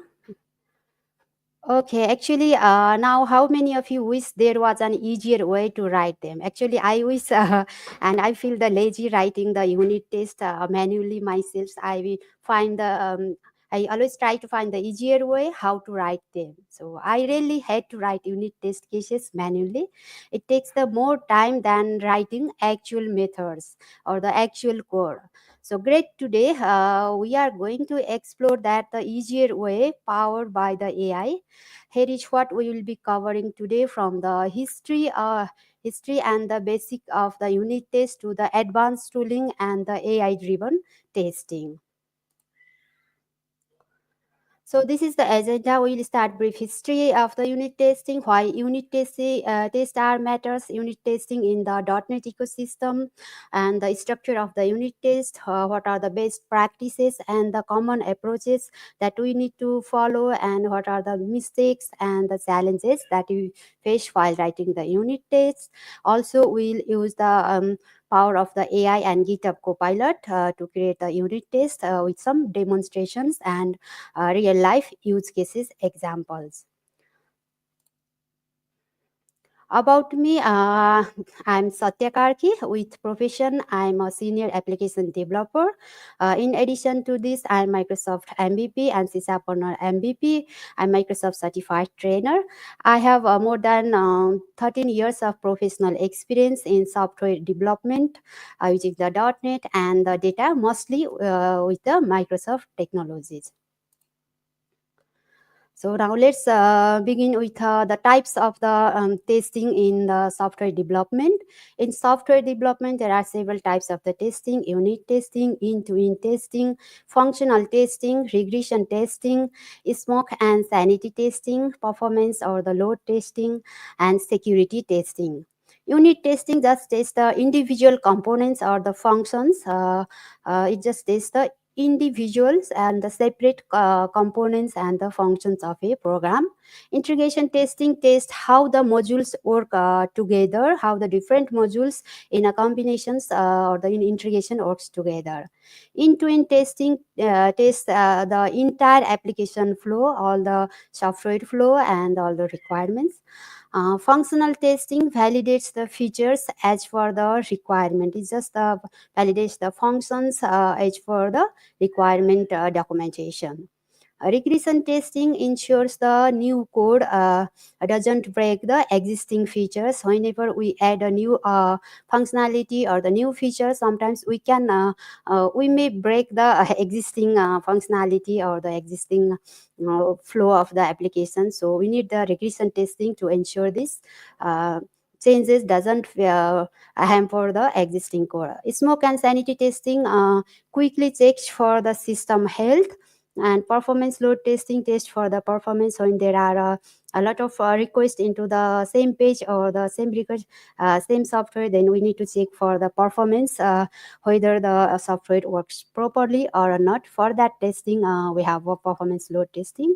Okay, actually, now how many of you wish there was an easier way to write them? Actually, I wish, and I feel the lazy writing the unit test manually myself. I will find the, I always try to find the easier way how to write them. So I really had to write unit test cases manually. It takes the more time than writing actual methods or the actual code. So great, today we are going to explore that the easier way powered by the AI. Here is what we will be covering today, from the history and the basic of the unit test to the advanced tooling and the AI driven testing. So this is the agenda. We will start brief history of the unit testing, why unit test are matters, unit testing in the .NET ecosystem, and the structure of the unit test, what are the best practices and the common approaches that we need to follow, and what are the mistakes and the challenges that we face while writing the unit tests. Also, we'll use the power of the AI and GitHub Copilot to create the unit test with some demonstrations and real life use cases examples. About me, I'm Satya Karki. With profession, I'm a senior application developer. In addition to this, I'm Microsoft MVP and CSharpCorner MVP. I'm Microsoft certified trainer. I have more than 13 years of professional experience in software development using the .NET and the data, mostly with the Microsoft technologies. So now let's begin with the types of the testing in the software development. In software development, there are several types of the testing: unit testing, end-to-end testing, functional testing, regression testing, smoke and sanity testing, performance or the load testing, and security testing. Unit testing just tests the individual components or the functions. It just tests the individuals and the separate components and the functions of a program. Integration testing tests how the modules work together, how the different modules in a combinations or the in integration works together. End-to-end testing tests the entire application flow, all the software flow and all the requirements. Functional testing validates the features as per the requirement. It just validates the functions as per the requirement documentation. Regression testing ensures the new code doesn't break the existing features. Whenever we add a new functionality or the new feature, sometimes we may break the existing functionality or the existing flow of the application. So we need the regression testing to ensure this. Changes doesn't hamper the existing code. Smoke and sanity testing quickly checks for the system health, and performance load testing test for the performance when there are a lot of requests into the same page or the same request, same software. Then we need to check for the performance, whether the software works properly or not. For that testing, we have a performance load testing.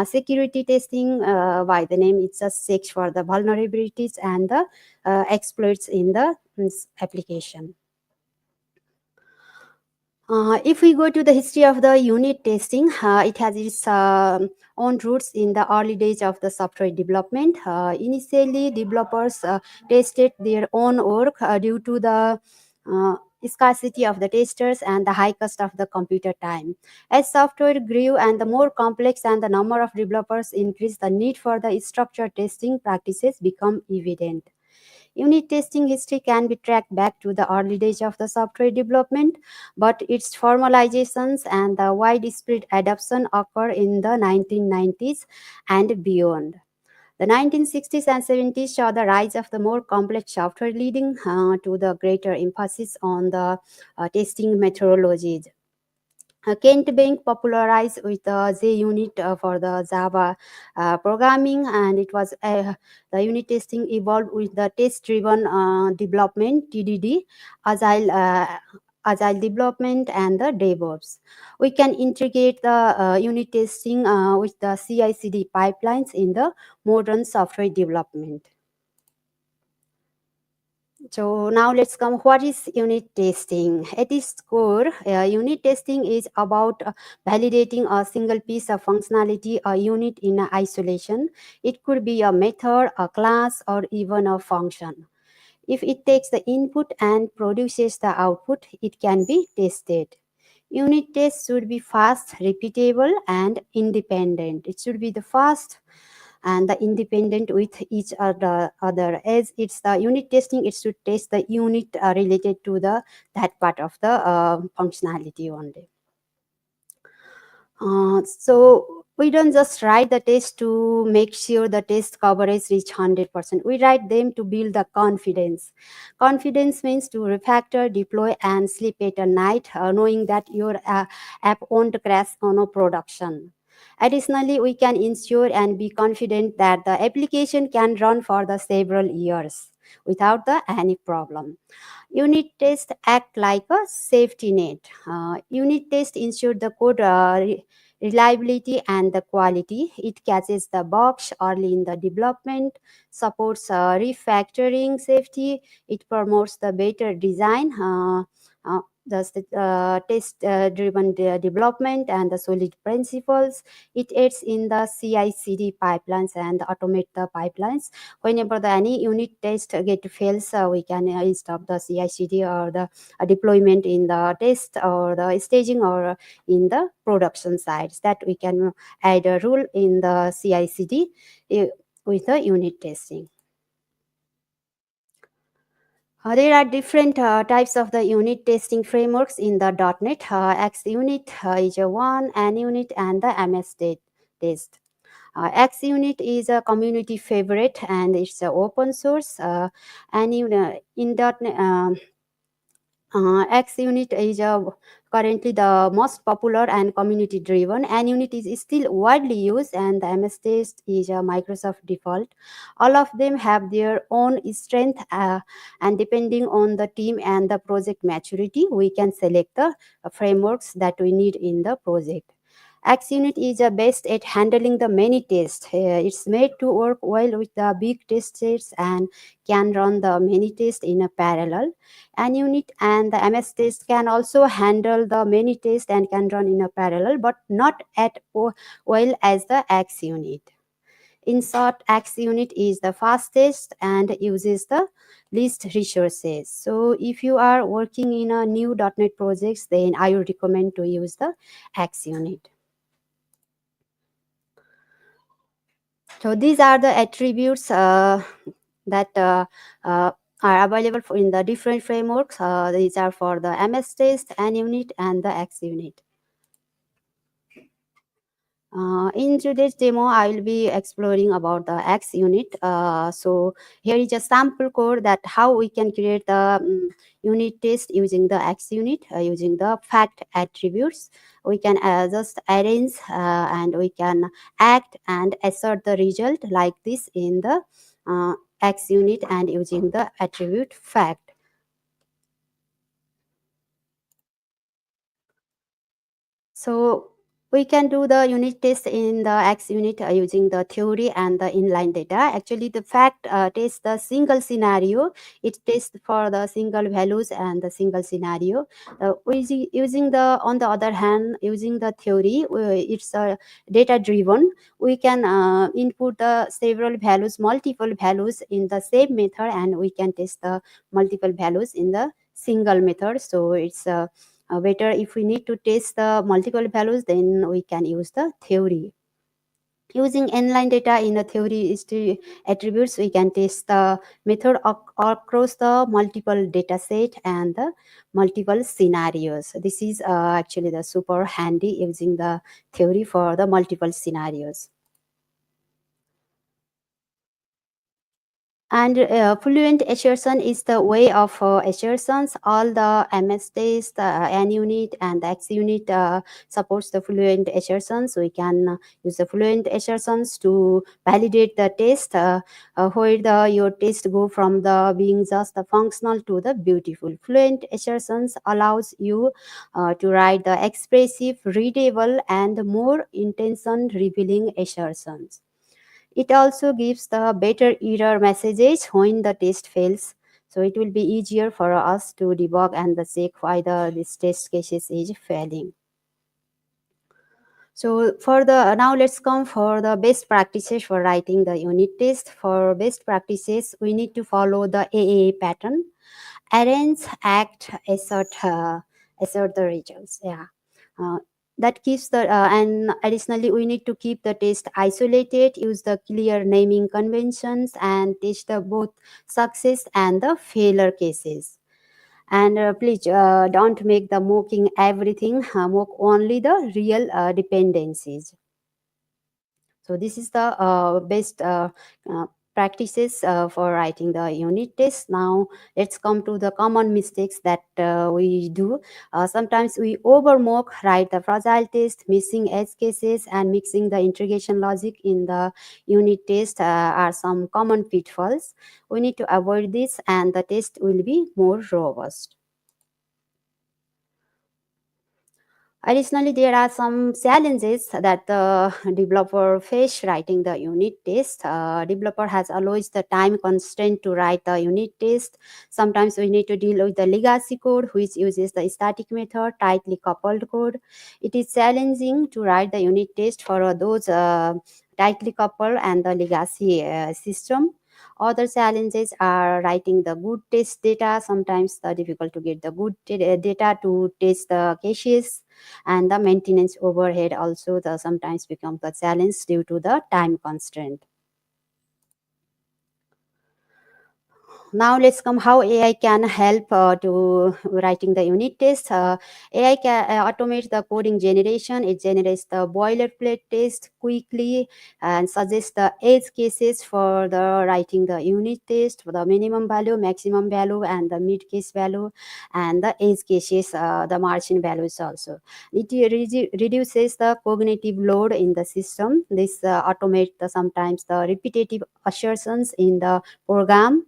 Security testing, by the name, it just checks for the vulnerabilities and the exploits in the application. If we go to the history of the unit testing, it has its own roots in the early days of the software development. Initially, developers tested their own work due to the uh, scarcity of the testers and the high cost of the computer time. As software grew and the more complex and the number of developers increased, the need for the structured testing practices become evident. Unit testing history can be tracked back to the early days of the software development, but its formalizations and the widespread adoption occur in the 1990s and beyond. The 1960s and 70s saw the rise of the more complex software, leading to the greater emphasis on the testing methodologies. Kent Bank popularized with the JUnit for the Java programming, and the unit testing evolved with the test-driven development (TDD), agile agile development, and the DevOps. We can integrate the unit testing with the CI/CD pipelines in the modern software development. So now let's come. What is unit testing? At its core, unit testing is about validating a single piece of functionality, a unit in isolation. It could be a method, a class, or even a function. If it takes the input and produces the output, it can be tested. Unit tests should be fast, repeatable, and independent. It should be the fast and the independent with each other. As it's the unit testing, it should test the unit related to the that part of the functionality only. So we don't just write the test to make sure the test coverage reach 100%. We write them to build the confidence. Confidence means to refactor, deploy, and sleep at a night, knowing that your app won't crash on a production. Additionally, we can ensure and be confident that the application can run for the several years without the any problem. Unit tests act like a safety net. Unit tests ensure the code reliability and the quality. It catches the bugs early in the development, supports refactoring safety. It promotes the better design. The test driven development and the solid principles. It aids in the CI/CD pipelines and automate the pipelines. Whenever the any unit test get fails, we can stop the CI/CD or the deployment in the test or the staging or in the production sides. That we can add a rule in the CI/CD with the unit testing. There are different types of the unit testing frameworks in the .NET. XUnit is a one, NUnit, and the test. XUnit is a community favorite and it's open source. And in .NET, XUnit is currently the most popular and community driven. And unit is still widely used, and the MS Test is a Microsoft default. All of them have their own strength, and depending on the team and the project maturity, we can select the frameworks that we need in the project. XUnit is best at handling the many tests. It's made to work well with the big test sets and can run the many tests in a parallel. NUnit and the MS test can also handle the many tests and can run in a parallel, but not at well as the XUnit. In short, XUnit is the fastest and uses the least resources. So if you are working in a new .NET projects, then I would recommend to use the XUnit. So these are the attributes that are available in the different frameworks. These are for the MS test, NUnit, and the XUnit. In today's demo, I will be exploring about the XUnit. So here is a sample code that how we can create the unit test using the XUnit, using the fact attributes. We can just arrange and we can act and assert the result like this in the XUnit and using the attribute fact. So we can do the unit test in the XUnit using the theory and the inline data. Actually, the fact tests the single scenario. It tests for the single values and the single scenario. Using the, on the other hand, using the theory, it's data driven. We can input the several values, multiple values in the same method, and we can test the multiple values in the single method. So it's better if we need to test the multiple values, then we can use the theory. Using inline data in the theory attributes, we can test the method across the multiple data set and the multiple scenarios. This is actually the super handy using the theory for the multiple scenarios. And fluent assertion is the way of assertions. All the MS test, NUnit and the XUnit supports the fluent assertions. We can use the fluent assertions to validate the test, where your test go from the being just the functional to the beautiful. Fluent assertions allows you to write the expressive, readable, and more intention revealing assertions. It also gives the better error messages when the test fails. So it will be easier for us to debug and check why this test cases is failing. So for the now let's come for the best practices for writing the unit test. For best practices, we need to follow the AAA pattern: arrange, act, assert the results. Yeah. Uh, that keeps the and additionally we need to keep the test isolated, use the clear naming conventions, and test the both success and the failure cases. And please don't make the mocking everything, mock only the real dependencies. So this is the best uh, practices for writing the unit test. Now let's come to the common mistakes that we do. Sometimes we over mock, write the fragile test, missing edge cases, and mixing the integration logic in the unit test are some common pitfalls. We need to avoid this, and the test will be more robust. Additionally, there are some challenges that the developer face writing the unit test. Developer has always the time constraint to write the unit test. Sometimes we need to deal with the legacy code, which uses the static method, tightly coupled code. It is challenging to write the unit test for those tightly coupled and the legacy system. Other challenges are writing the good test data. Sometimes the difficult to get the good data to test the caches, and the maintenance overhead also sometimes becomes a challenge due to the time constraint. Now let's come how AI can help to writing the unit test. AI can automate the coding generation. It generates the boilerplate test quickly and suggests the edge cases for the writing the unit test, for the minimum value, maximum value, and the mid case value, and the edge cases, the margin values also. It reduces the cognitive load in the system. This automate sometimes the repetitive assertions in the program.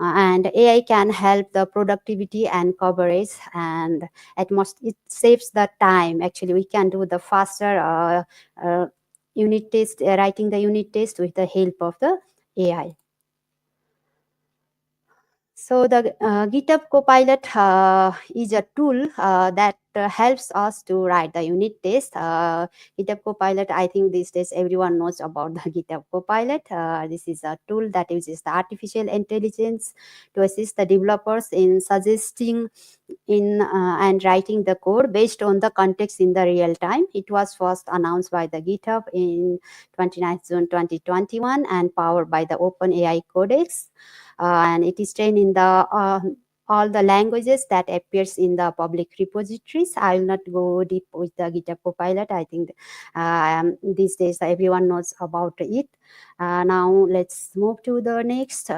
And AI can help the productivity and coverage, and at most it saves the time. Actually, we can do the faster unit test, writing the unit test with the help of the AI. So the GitHub Copilot is a tool that helps us to write the unit test. GitHub Copilot, I think these days everyone knows about the GitHub Copilot. This is a tool that uses the artificial intelligence to assist the developers in suggesting in and writing the code based on the context in the real time. It was first announced by the GitHub in 29th June 2021 and powered by the OpenAI Codex. And it is trained in the all the languages that appears in the public repositories. I will not go deep with the GitHub Copilot. I think these days everyone knows about it. Now let's move to the next.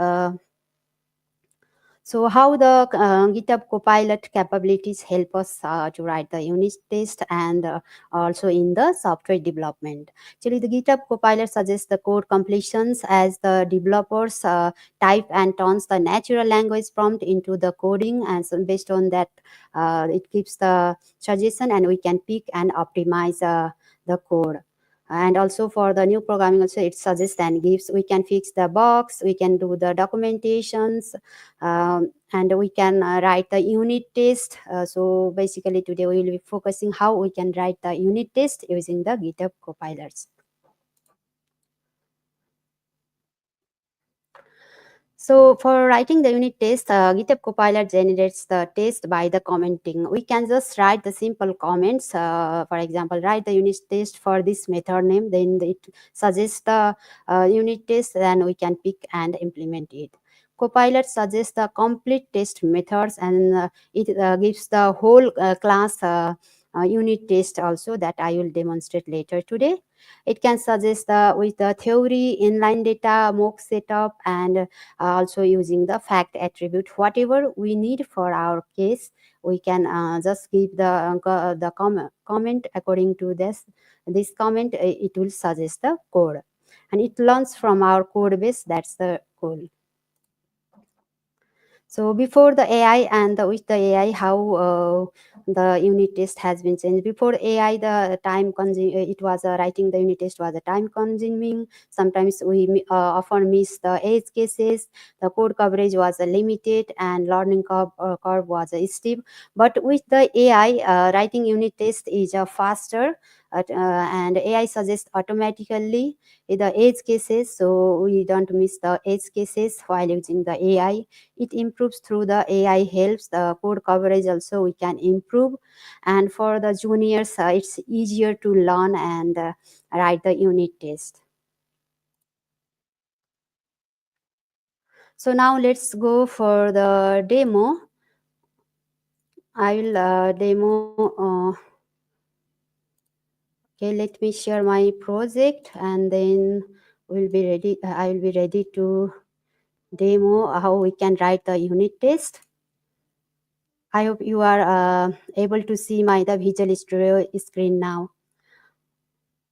So how the GitHub Copilot capabilities help us to write the unit test and also in the software development. Actually, the GitHub Copilot suggests the code completions as the developers type and turns the natural language prompt into the coding, and so based on that, it gives the suggestion and we can pick and optimize the code. And also for the new programming also it suggests and gives, we can fix the bugs, we can do the documentations, and we can write the unit test. So basically today we will be focusing how we can write the unit test using the GitHub Copilots. So for writing the unit test, GitHub Copilot generates the test by the commenting. We can just write the simple comments. For example, write the unit test for this method name. Then it suggests the unit test. Then we can pick and implement it. Copilot suggests the complete test methods, and it gives the whole class unit test also that I will demonstrate later today. It can suggest with the theory, inline data, mock setup, and also using the fact attribute. Whatever we need for our case, we can just give the comment according to this comment. It will suggest the code, and it learns from our code base. That's the goal. So before the AI and with the AI, how the unit test has been changed. Before AI, the time it was writing the unit test was a time consuming. Sometimes we often miss the edge cases. The code coverage was limited and learning curve was steep. But with the AI, writing unit test is faster. And AI suggests automatically the edge cases, so we don't miss the edge cases while using the AI. It improves through the AI helps. The code coverage also we can improve. And for the juniors, it's easier to learn and write the unit test. So now let's go for the demo. I will demo. Okay, let me share my project and then we'll be ready. I will be ready to demo how we can write the unit test. I hope you are able to see my the Visual Studio screen now.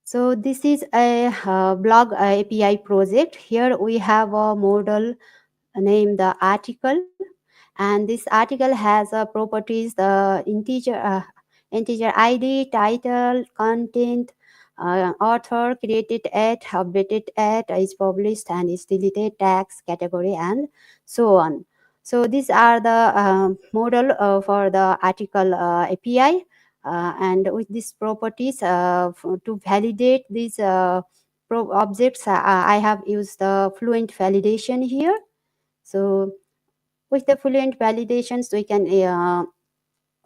So this is a blog API project. Here we have a model named the article, and this article has properties the integer ID, title, content, author, created at, updated at, is published and is deleted, tags, category, and so on. So these are the model for the article API. And with these properties, to validate these objects, I have used the Fluent validation here. So with the Fluent validations, we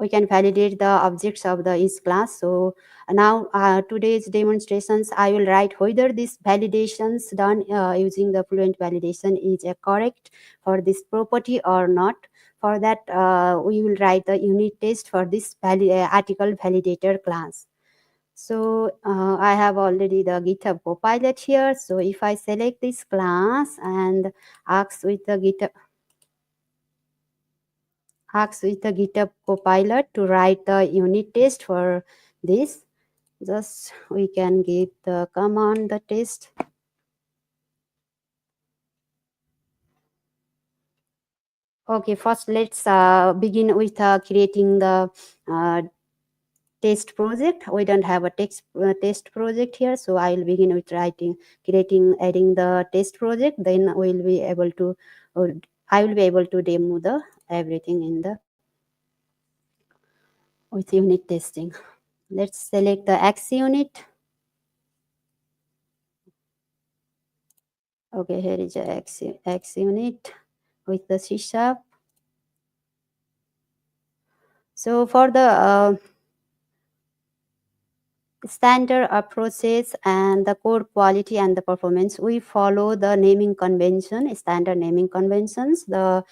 can validate the objects of the each class. So now today's demonstrations, I will write whether these validations done using the Fluent validation is correct for this property or not. For that, we will write the unit test for this article validator class. So I have already the GitHub Copilot here. So if I select this class and ask with the GitHub Copilot to write the unit test for this, just we can give the command the test. Okay, first let's begin with creating the test project. We don't have a test project here, so I will begin with adding the test project. Then we'll be able to, I will be able to demo the everything in the with unit testing. Let's select the X unit. Okay, here is a X unit with the CSharp. So for the standard process and the code quality and the performance, we follow the naming convention, standard naming conventions. The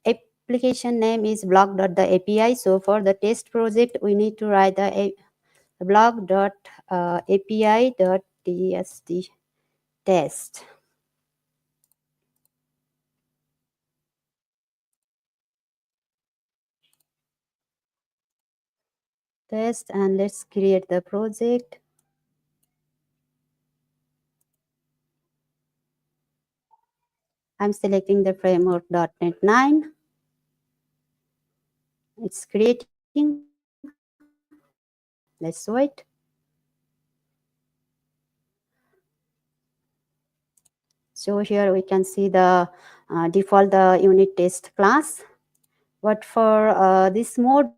application name is blog.the-API. So for the test project, we need to write the blog.api.tst test. Test, and let's create the project. I'm selecting the framework .NET 9. It's creating. Let's wait. So here we can see the default the unit test class. But for this model,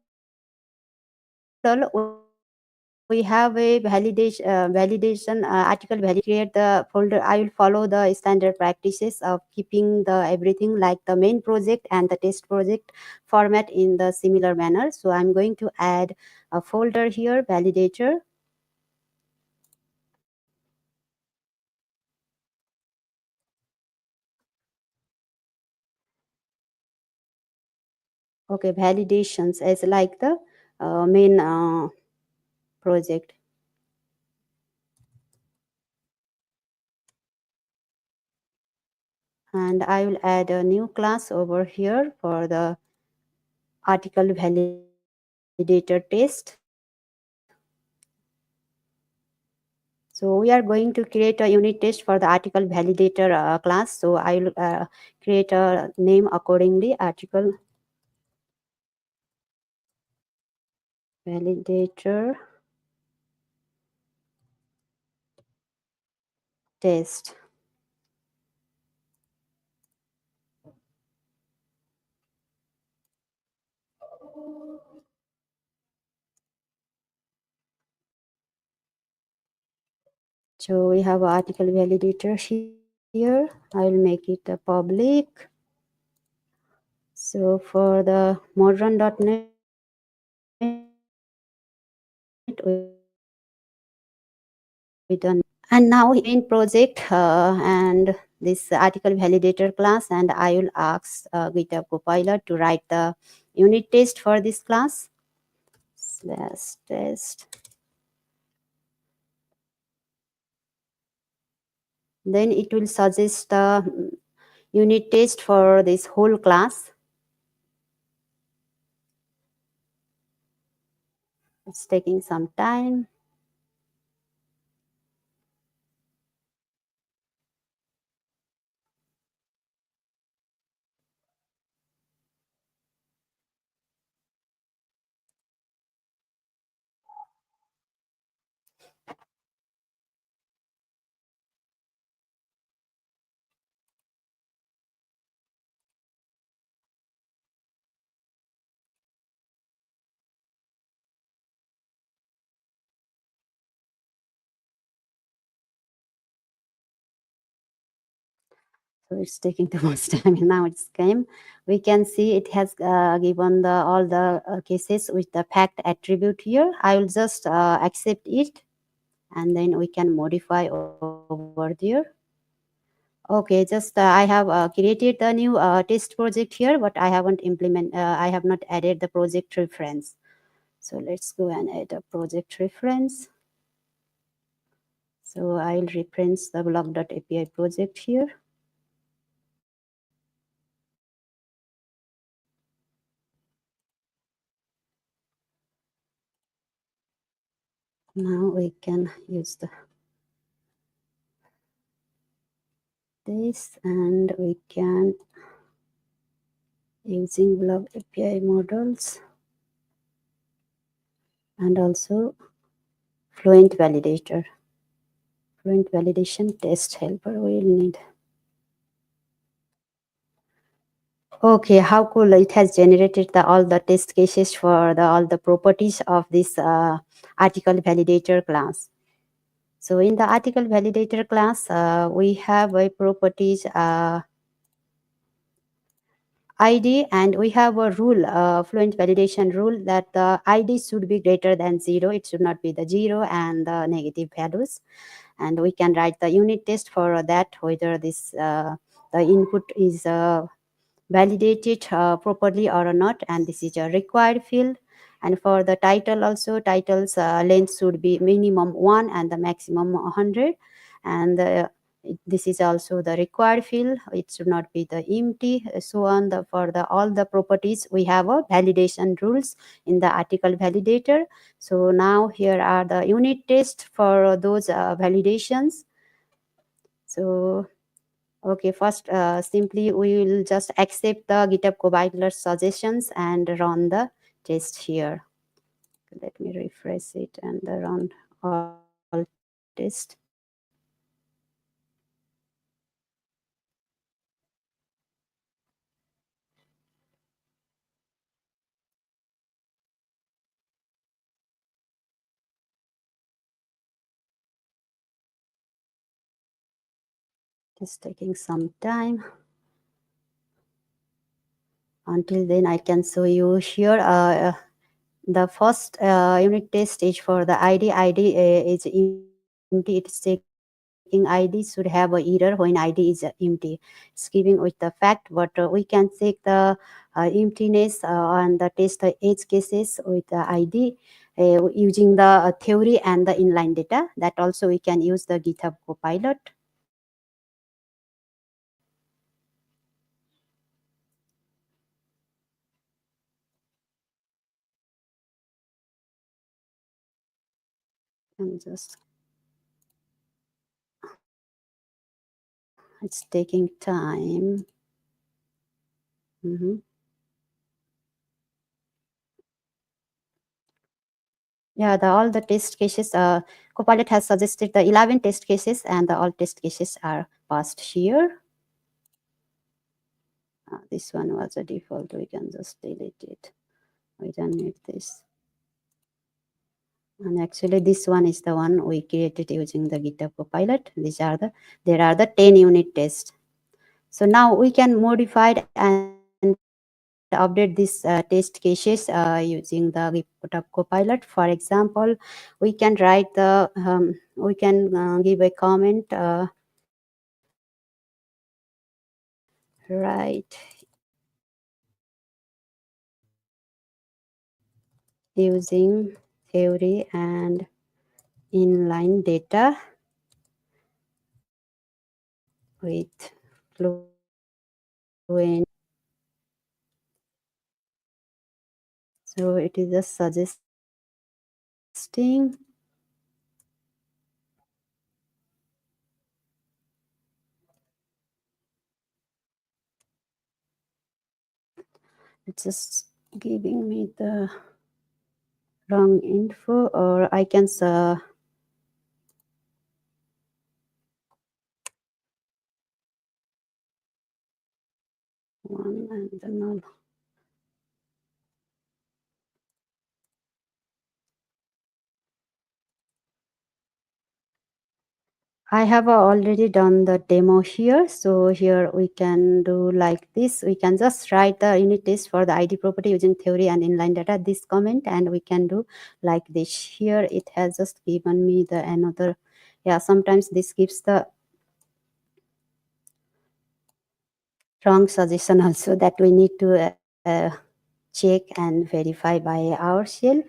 we have a validation article validation. Create the folder. I will follow the standard practices of keeping the everything like the main project and the test project format in the similar manner. So I'm going to add a folder here, validator. Okay, validations as like the main project. And I will add a new class over here for the article validator test. So here we can see the article validator test. So this is the article validator test. So let's run it. Okay, here we can see the article validator test. So here we can see the article validator test. So So we are going to create a unit test for the article validator class. So I will create a name accordingly, article validator test. So we have article validator here. I'll make it a public. So for the modern.NET, we don't need any public. And now main project and this article validator class, and I will ask GitHub Copilot to write the unit test for this class. Slash test. Then it will suggest the unit test for this whole class. It's taking some time. So it's taking too much time. Now it's came. We can see it has given the all the cases with the fact attribute here. I will just accept it, and then we can modify over there. Okay, just I have created the new test project here, but I haven't I have not added the project reference. So let's go and add a project reference. So I'll reference the blog.api project here. Now we can use this, and we can using blog API models and also Fluent validator. Fluent validation test helper we'll need. Okay, how cool. It has generated all the test cases for all the properties of this article validator class. So in the article validator class, we have a properties ID, and we have a rule, Fluent validation rule, that the ID should be greater than 0. It should not be the 0 and the negative values. And we can write the unit test for that, whether this the input is validated properly or not, and this is a required field. And for the title also, titles length should be minimum 1 and the maximum 100. And this is also the required field. It should not be the empty. So on for all the properties, we have a validation rules in the article validator. So now here are the unit tests for those validations. So okay, first simply we will just accept the GitHub Copilot suggestions and run the test here. Let me refresh it and run all test. It's taking some time. Until then, I can show you here. The first unit test is for the ID. ID is empty. It's checking ID should have an error when ID is empty. It's giving with the fact, but we can check the emptiness on the test edge cases with the ID using the theory and the inline data. That also we can use the GitHub Copilot. I'm just It's taking time. Mhm. Yeah, all the test cases, Copilot has suggested the 11 test cases, and all test cases are passed here. This one was a default. We can just delete it. We don't need this. And actually, this one is the one we created using the GitHub Copilot. There are the 10 unit tests. So now we can modify and update these test cases using the GitHub Copilot. For example, we can write we can give a comment, write using theory and inline data with fluent. So it is just suggesting it's just giving me the wrong info, or I can one and the null. I have already done the demo here. So here we can do like this. We can just write the unit test for the ID property using theory and inline data, this comment, and we can do like this. Here it has just given me the another. Yeah, sometimes this gives the wrong suggestion also that we need to check and verify by ourselves.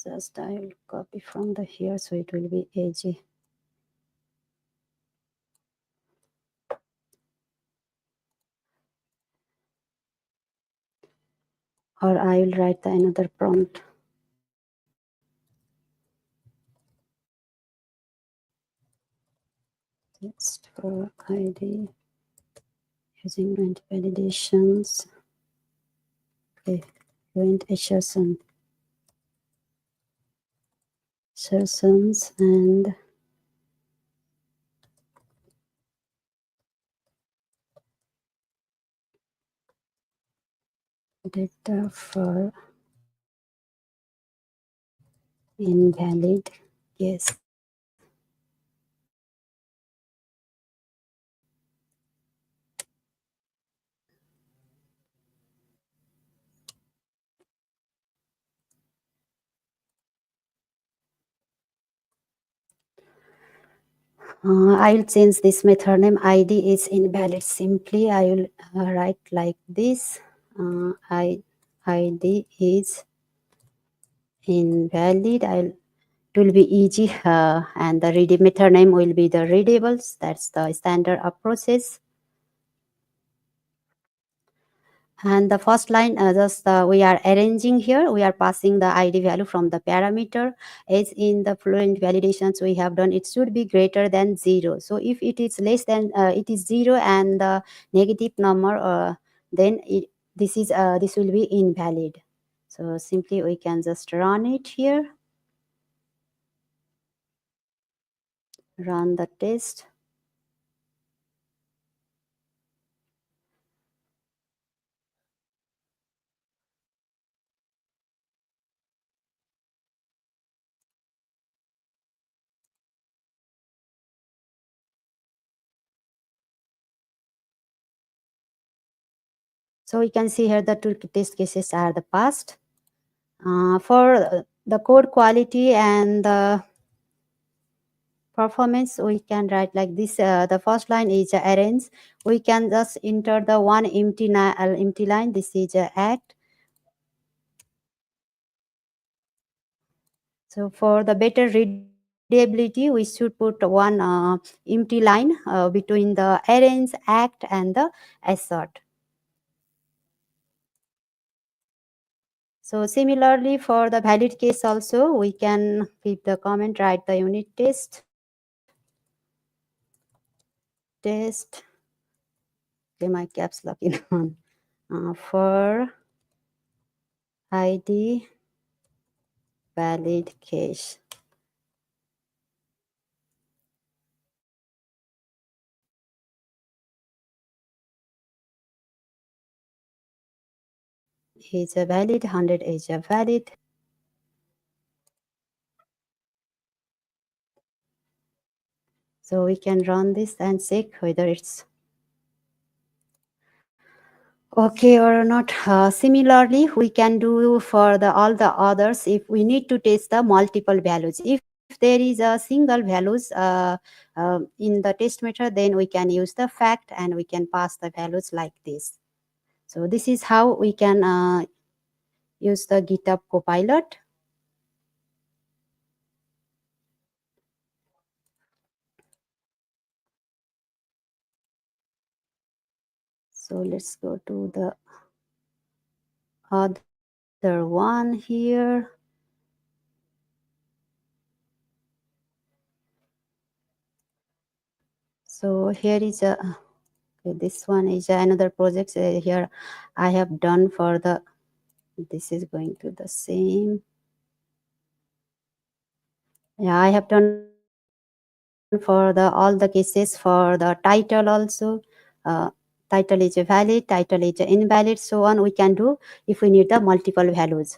Just I will copy from the here, so it will be easy. Or I will write the another prompt. Text for ID using fluent validations. Okay, fluent assertions and data for invalid guess. I will change this method name. ID is invalid. Simply, I will write like this. ID is invalid. It will be easy, and the read method name will be the readables. That's the standard approaches. And the first line, we are arranging here. We are passing the ID value from the parameter. As in the fluent validations we have done, it should be greater than 0. So if it is less than, it is 0 and the negative number, then this will be invalid. So simply we can just run it here. Run the test. So we can see here the two test cases are the passed. For the code quality and the performance, we can write like this. The first line is arrange. We can just enter the one empty line. This is act. So for the better readability, we should put one empty line between the arrange, act, and the assert. So similarly for the valid case also, we can give the comment, write the unit test, okay, my caps lock in on, for ID valid case. Is a valid, 100 is a valid. So we can run this and check whether it's okay or not. Similarly, we can do for all the others if we need to test the multiple values. If there is a single values in the test method, then we can use the fact and we can pass the values like this. So this is how we can use the GitHub Copilot. So let's go to the other one here. So here is a, okay, this one is another project here I have done for the, this is going to the same. Yeah, I have done for all the cases for the title also. Title is valid, title is invalid, so on we can do if we need the multiple values.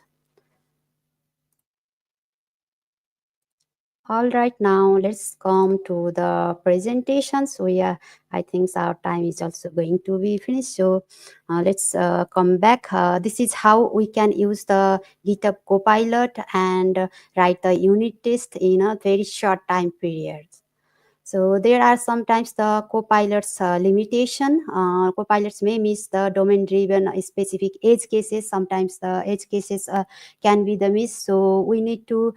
All right, now let's come to the presentations. I think our time is also going to be finished. So let's come back. This is how we can use the GitHub Copilot and write the unit test in a very short time period. So there are sometimes the copilots limitation. Copilots may miss the domain-driven specific edge cases. Sometimes the edge cases can be the miss. So we need to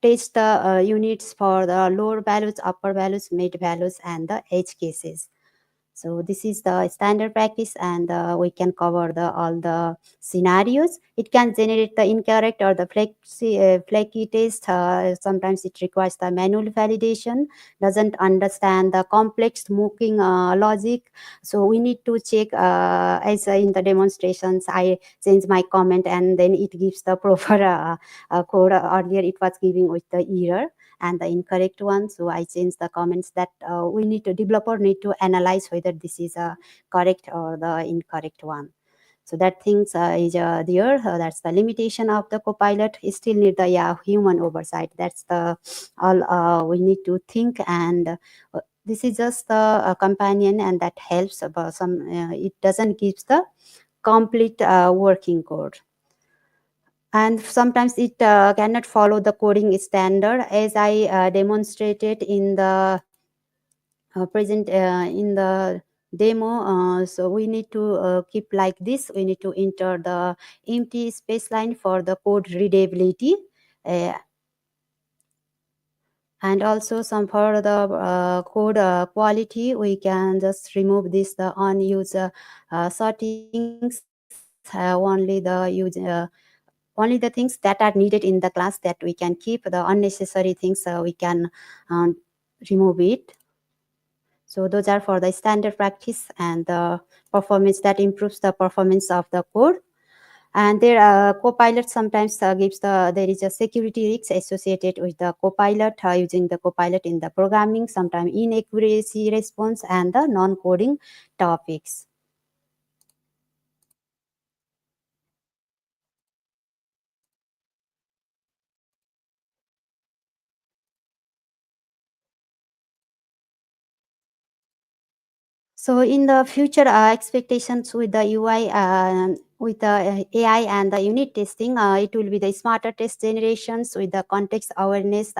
test the units for the lower values, upper values, mid values, and the edge cases. So this is the standard practice, and we can cover all the scenarios. It can generate the incorrect or the flaky test. Sometimes it requires the manual validation, doesn't understand the complex smoking logic. So we need to check, as in the demonstrations, I change my comment and then it gives the proper code. Earlier it was giving with the error and the incorrect one. So I changed the comments that developer need to analyze whether this is a correct or the incorrect one. So that things is there. That's the limitation of the copilot. You still need the human oversight. That's the all we need to think, and this is just the companion, and that helps. But it doesn't give the complete working code. And sometimes it cannot follow the coding standard, as I demonstrated in the present in the demo. So we need to keep like this. We need to enter the empty space line for the code readability. Uh, and also some for the code quality, we can just remove this the unused settings, only the things that are needed in the class that we can keep. The unnecessary things we can remove it. So those are for the standard practice and the performance that improves the performance of the code. And there Copilot sometimes gives there is a security risk associated with the Copilot, using the Copilot in the programming, sometimes inaccuracy response and the non-coding topics. So in the future expectations with the UI, with the AI and the unit testing, it will be the smarter test generations with the context awareness.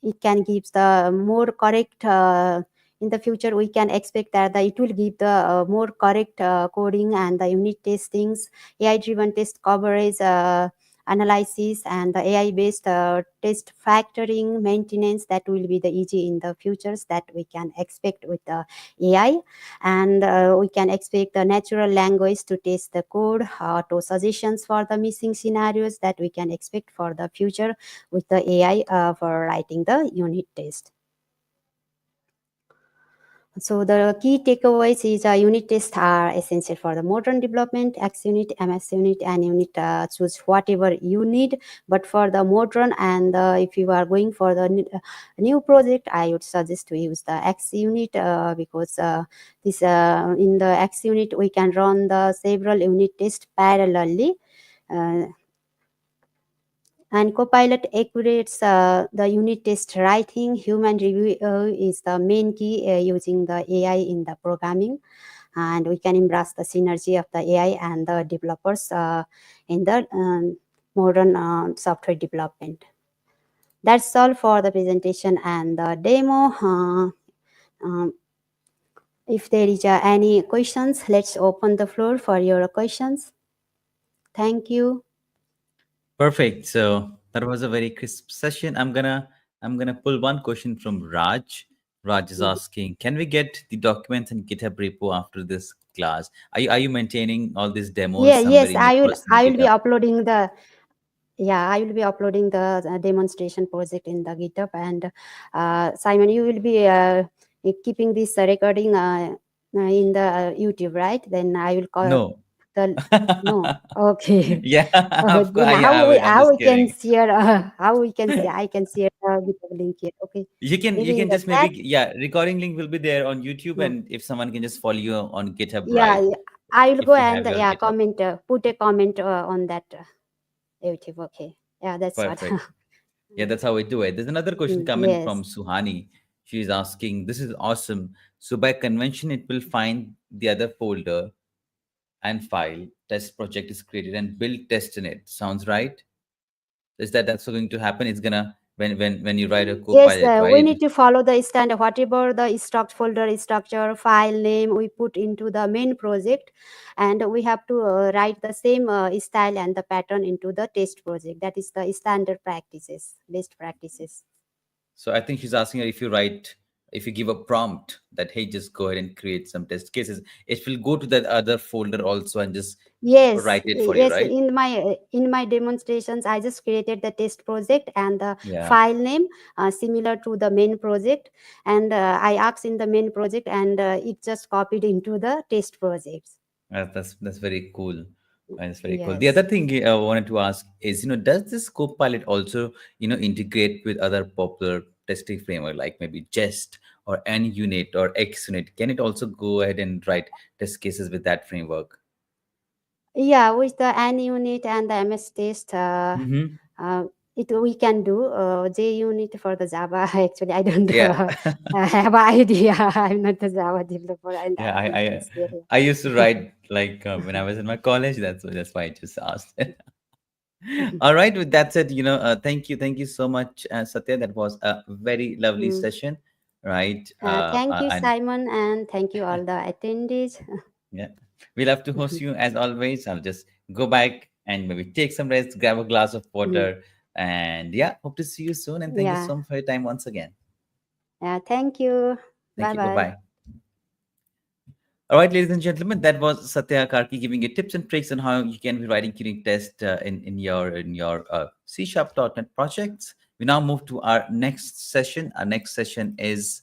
It can give the more correct, in the future we can expect that it will give the more correct coding and the unit testings, AI driven test coverage, analysis and the AI-based test factoring maintenance that will be the easy in the futures that we can expect with the AI. And we can expect the natural language to test the code, to suggestions for the missing scenarios that we can expect for the future with the AI for writing the unit test. So the key takeaways is unit tests are essential for the modern development. X unit, MS unit, and unit choose whatever you need. But for the modern and if you are going for the new project, I would suggest to use the X unit because this in the X unit we can run the several unit tests parallelly. And Copilot accurates the unit test writing. Human review is the main key using the AI in the programming. And we can embrace the synergy of the AI and the developers in the modern software development. That's all for the presentation and the demo. If there is any questions, let's open the floor for your questions. Thank you. Perfect. So that was a very crisp session. I'm gonna pull one question from Raj. Raj is asking, can we get the documents and GitHub repo after this class? Are you maintaining all these demos somewhere Yes, in your personal I will be GitHub? uploading the I will be uploading the demonstration project in the GitHub. And Simon, you will be keeping this recording in the YouTube, right? Then I will call No. the no. Okay. Yeah, of course. Then Yeah, I will. I'm how just we can kidding. share how we can see I can share the GitHub link here. Okay, You maybe in can the just chat. maybe, yeah, recording link will be there on YouTube, No. and if someone can just follow you on GitHub, Yeah, right? I will go If you and have your GitHub. comment put a comment on that YouTube. Okay. Yeah, that's what. Perfect. Yeah, that's how we do it. There's another question coming from Yes. Suhani. She's asking, this is awesome. So by convention, it will find the other folder and file, test project is created and build test in it. Sounds right? Is that's going to happen? It's gonna when you write a Yes, copilot, we right? need to follow the standard. Whatever the struct folder structure, file name we put into the main project, and we have to write the same style and the pattern into the test project. That is the standard practices, best practices. So I think she's asking her, if you give a prompt that, hey, just go ahead and create some test cases, it will go to that other folder also and just Yes, write it for you, yes. right? In my demonstrations, I just created the test project and the Yeah. file name similar to the main project, and I asked in the main project, and it just copied into the test projects. That's very cool. That's very cool. The other Yes. thing I wanted to ask is, does this Copilot also, integrate with other popular testing framework like maybe Jest or NUnit or XUnit? Can it also go ahead and write test cases with that framework? Yeah, with the N unit and the MS test, Mm-hmm. it we can do J unit for the Java. Actually, I don't Yeah. have an idea. I'm not a Java developer, and Yeah, I I can I share I used to write like when I was in my college. That's why I just asked. here. All right, with that said, thank you so much, Satya. That was a very lovely Mm. session, right? Thank you, And Simon, and thank you all the attendees. yeah, we love to host you as always. I'll just go back and maybe take some rest, grab a glass of Mm. water, and yeah, hope to see you soon. And thank you Yeah, so much for your time once again. thank you. Thank Bye you. Bye bye. bye. All right, ladies and gentlemen, that was Satya Karki giving you tips and tricks on how you can be writing Turing test in your C#.NET projects. We now move to our next session. Our next session is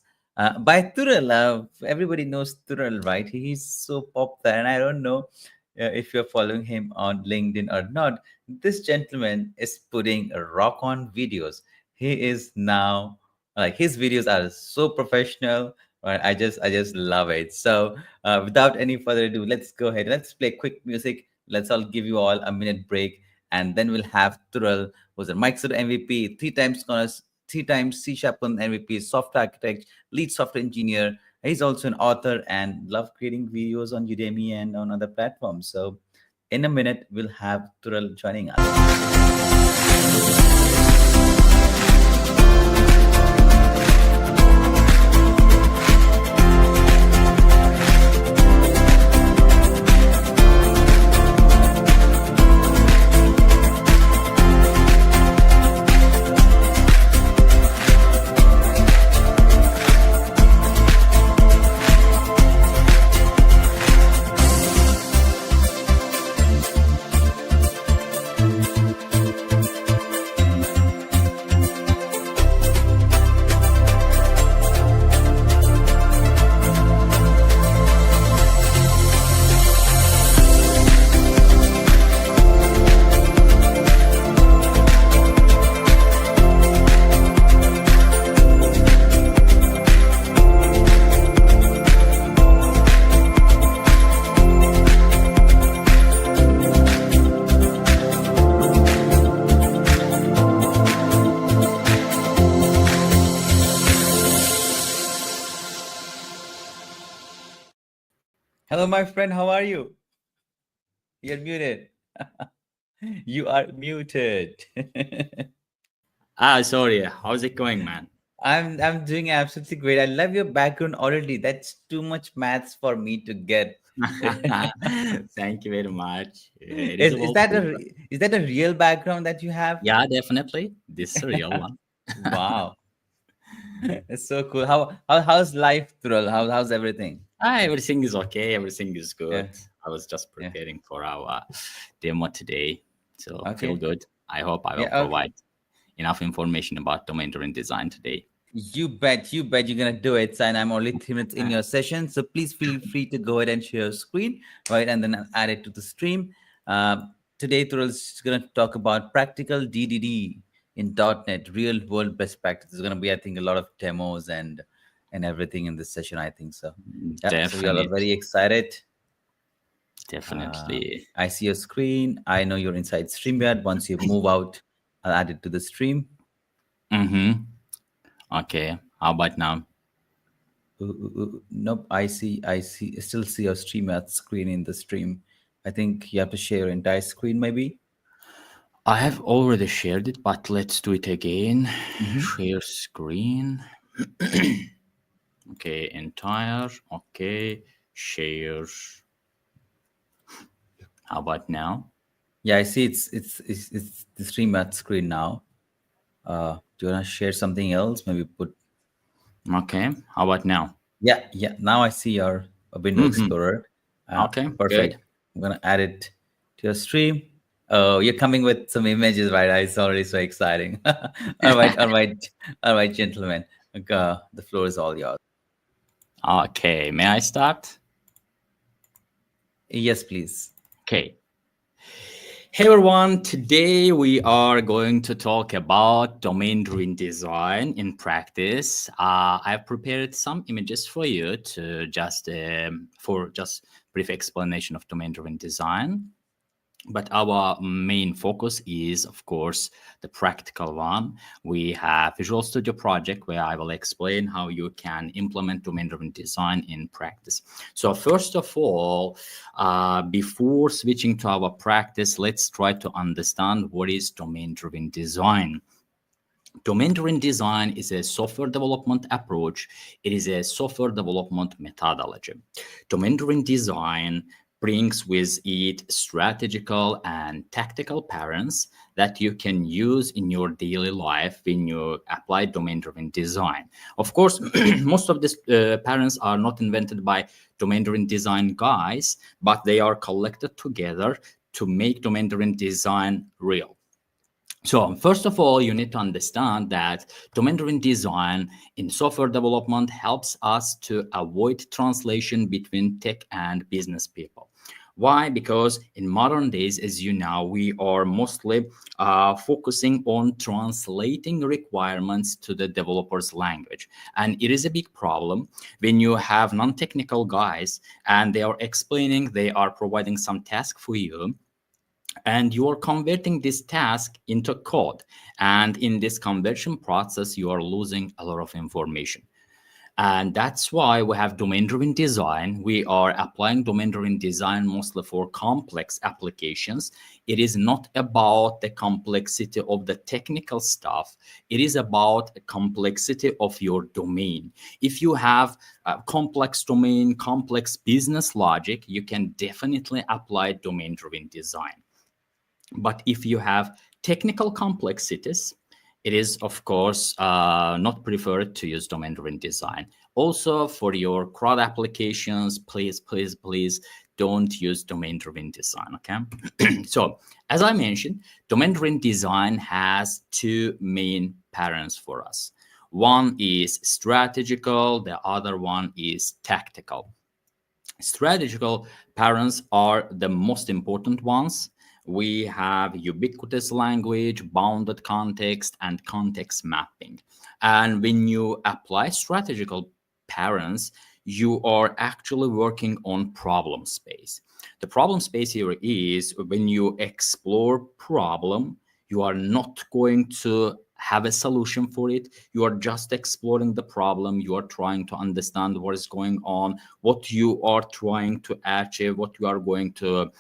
by Tural. Everybody knows Tural, right? He's so popular, and I don't know if you're following him on LinkedIn or not. This gentleman is putting a rock on videos. He is now like his videos are so professional. Right? I just love it. So without any further ado, let's go ahead. Let's play quick music. Let's all give you all a minute break, and then we'll have Tural, who's a Microsoft MVP, three times scholars, three times C# MVP, software architect, lead software engineer. He's also an author and love creating videos on Udemy and on other platforms. So in a minute, we'll have Tural joining us. Hello, my friend. How are you? You're muted. You are muted. Ah, sorry. How's it going, man? I'm doing absolutely great. I love your background already. That's too much maths for me to get. Thank you very much. It is Is a is well that pleasure. a real background that you have? Yeah, definitely. This is a real one. Wow, it's so cool. How's life, Thurl? How's everything? Everything is okay. Everything is Yeah, good. I was just yeah. preparing for our demo today. So feel Okay. good. I hope I will Yeah. Okay. provide enough information about domain-driven design today. You bet you're gonna do it. And I'm only 3 minutes in your session, so please feel free to go ahead and share your screen, right, and then I'll add it to the stream. Today, Thurl is gonna talk about practical DDD in .NET, real world best practice. There's gonna be, I think, a lot of demos and everything in this session. I think so. Yeah. So we all are Definitely. very excited. Uh, Definitely. I see your screen. I know you're inside StreamYard. Once you move out, I'll add it to the stream. Mm-hmm. Okay. How about now? Nope, I still see your stream at screen in the stream. I think you have to share your entire screen, maybe. I have already shared it, but let's do it again. Mm-hmm. Share screen. Okay, entire. Okay, share. How about now? Yeah, I see it's the stream at screen now. Do you wanna share something else? Maybe put Okay, how about now? yeah. Now I see your Window Mm-hmm. Explorer. Okay, good. Perfect. I'm gonna add it to your stream. Oh, you're coming with some images, right? It's already so exciting. All right, gentlemen. The floor is all yours. Okay, may I start? Yes, please. Okay. Hey everyone, today we are going to talk about domain-driven design in practice. I've prepared some images for you to just brief explanation of domain-driven design. But our main focus is, of course, the practical one. We have Visual Studio project where I will explain how you can implement domain-driven design in practice. So first of all, before switching to our practice, let's try to understand what is domain-driven design. Domain-driven design is a software development approach. It is a software development methodology. Domain-driven design brings with it strategical and tactical patterns that you can use in your daily life when you apply domain-driven design. Of course, most of these patterns are not invented by domain-driven design guys, but they are collected together to make domain-driven design real. So first of all, you need to understand that domain-driven design in software development helps us to avoid translation between tech and business people. Why? Because in modern days, as you know, we are mostly focusing on translating requirements to the developer's language. And it is a big problem when you have non-technical guys and they are explaining, they are providing some task for you, and you are converting this task into code. And in this conversion process, you are losing a lot of information. And that's why we have domain-driven design. We are applying domain-driven design mostly for complex applications. It is not about the complexity of the technical stuff. It is about the complexity of your domain. If you have a complex domain, complex business logic, you can definitely apply domain-driven design. But if you have technical complexities, it is, of course, not preferred to use domain-driven design. Also, for your CRUD applications, please don't use domain-driven design, okay? So, as I mentioned, domain-driven design has two main patterns for us. One is strategical, the other one is tactical. Strategical patterns are the most important ones. We have ubiquitous language, bounded context, and context mapping. And when you apply strategical patterns, you are actually working on problem space. The problem space here is when you explore problem, you are not going to have a solution for it. You are just exploring the problem. You are trying to understand what is going on, what you are trying to achieve, what you are going to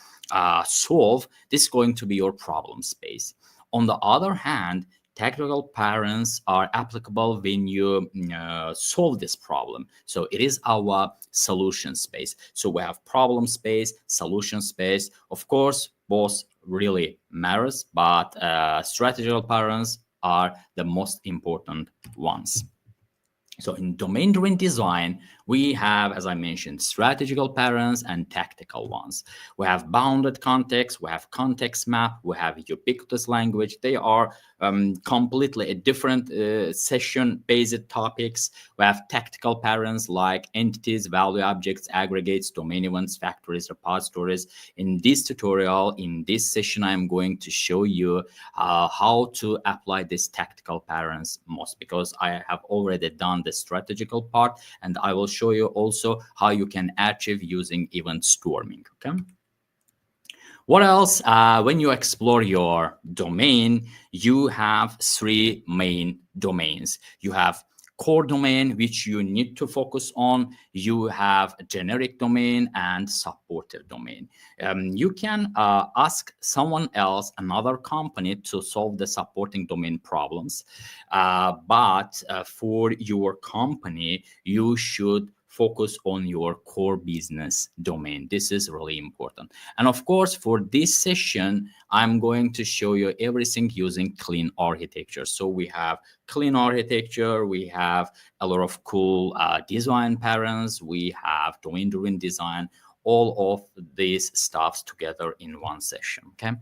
solve. This is going to be your problem space. On the other hand, technical patterns are applicable when you solve this problem. So it is our solution space. So we have problem space, solution space. Of course, both really matters, but strategical patterns are the most important ones. So in domain-driven design, we have, as I mentioned, strategical patterns and tactical ones. We have bounded context, we have context map, we have ubiquitous language. They are completely a different session-based topics. We have tactical patterns like entities, value objects, aggregates, domain events, factories, repositories. In this tutorial, in this session, I'm going to show you how to apply these tactical patterns most, because I have already done the strategical part, and I will show you also how you can achieve using event storming. Okay. What else? When you explore your domain, you have three main domains. You have core domain, which you need to focus on. You have a generic domain and supported domain. You can ask someone else, another company, to solve the supporting domain problems. But for your company, you should focus on your core business domain. This is really important. And of course, for this session, I'm going to show you everything using clean architecture. So we have clean architecture, we have a lot of cool design patterns, we have domain-driven design, all of these stuffs together in one session. Okay,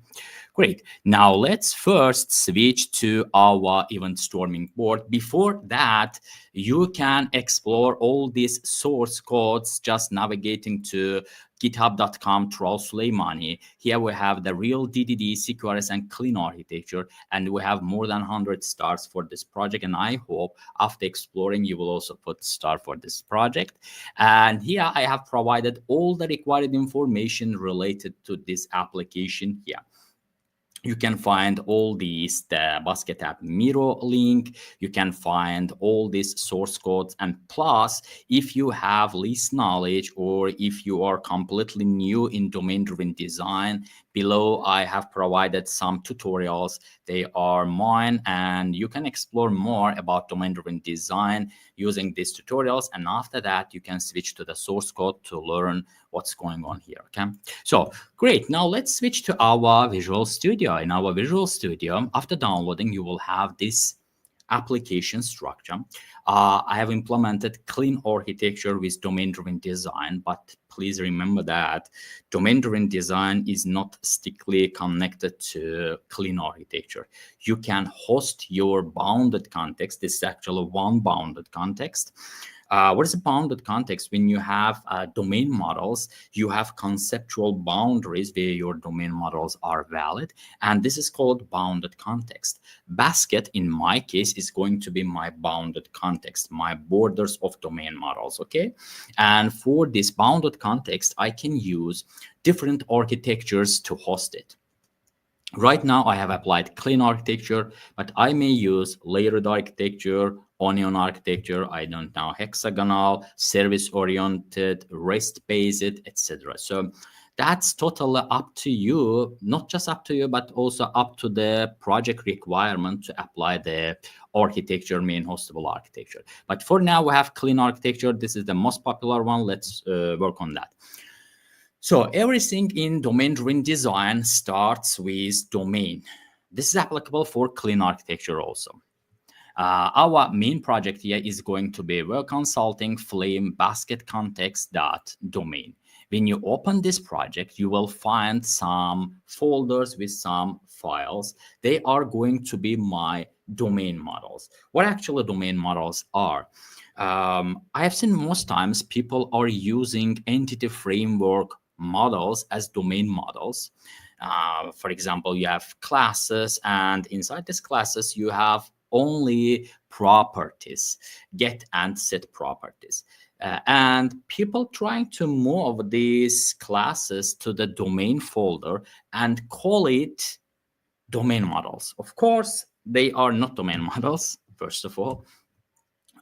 great. Now let's first switch to our event storming board. Before that, you can explore all these source codes just navigating to github.com/Suleimani. Here we have the real DDD, CQRS, and clean architecture, and we have more than 100 stars for this project. And I hope after exploring, you will also put star for this project. And here I have provided all the required information related to this application here. You can find all these, the basket app Miro link. You can find all these source codes. And plus, if you have least knowledge or if you are completely new in domain-driven design, below I have provided some tutorials. They are mine, and you can explore more about domain-driven design using these tutorials. And after that, you can switch to the source code to learn what's going on here. Okay, so great. Now let's switch to our Visual Studio. In our Visual Studio, after downloading, you will have this application structure. I have implemented clean architecture with domain-driven design, but please remember that domain-driven design is not strictly connected to clean architecture. You can host your bounded context. This is actually one bounded context. What is a bounded context? When you have domain models, you have conceptual boundaries where your domain models are valid, and this is called bounded context. Basket, in my case, is going to be my bounded context, my borders of domain models, okay? And for this bounded context, I can use different architectures to host it. Right now, I have applied clean architecture, but I may use layered architecture, onion architecture, I don't know, hexagonal, service-oriented, REST-based, etc. So that's totally up to you, not just up to you, but also up to the project requirement to apply the architecture, main hostable architecture. But for now, we have clean architecture. This is the most popular one. Let's work on that. So everything in domain-driven design starts with domain. This is applicable for clean architecture also. Our main project here is going to be Web Consulting Flame Basket Context domain. When you open this project, you will find some folders with some files. They are going to be my domain models. What actually domain models are? I have seen most times people are using entity framework models as domain models. For example, you have classes, and inside these classes, you have only properties, get and set properties. And people trying to move these classes to the domain folder and call it domain models. Of course, they are not domain models, first of all.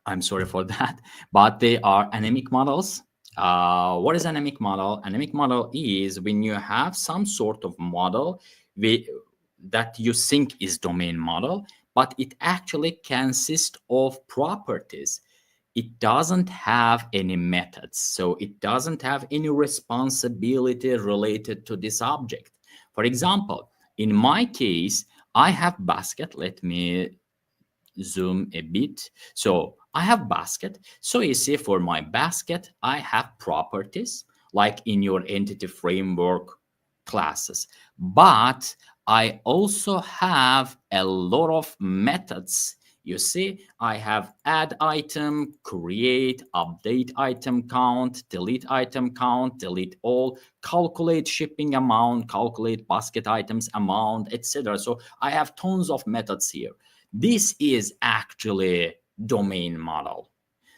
I'm sorry for that, but they are anemic models. What is anemic model? Anemic model is when you have some sort of model that you think is domain model, but it actually consists of properties. It doesn't have any methods, so it doesn't have any responsibility related to this object. For example, in my case, I have basket. Let me zoom a bit. So I have basket. So you see, for my basket, I have properties like in your entity framework classes. But I also have a lot of methods. You see, I have add item, create, update item count, delete item count, delete all, calculate shipping amount, calculate basket items amount, etc. So I have tons of methods here. This is actually domain model.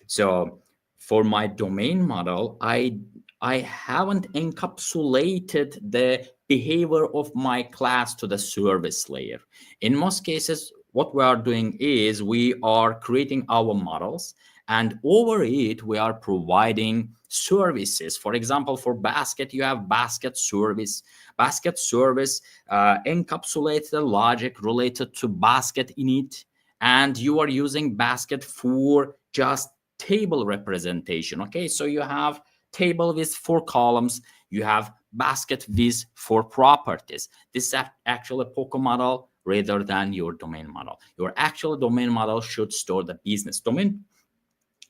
So for my domain model, I haven't encapsulated the behavior of my class to the service layer. In most cases, what we are doing is we are creating our models, and over it, we are providing services. For example, for basket, you have basket service. Basket service encapsulates the logic related to basket init, and you are using basket for just table representation. Okay, so you have table with 4 columns, you have basket with 4 properties. This is actually a POCO model rather than your domain model. Your actual domain model should store the business. Domain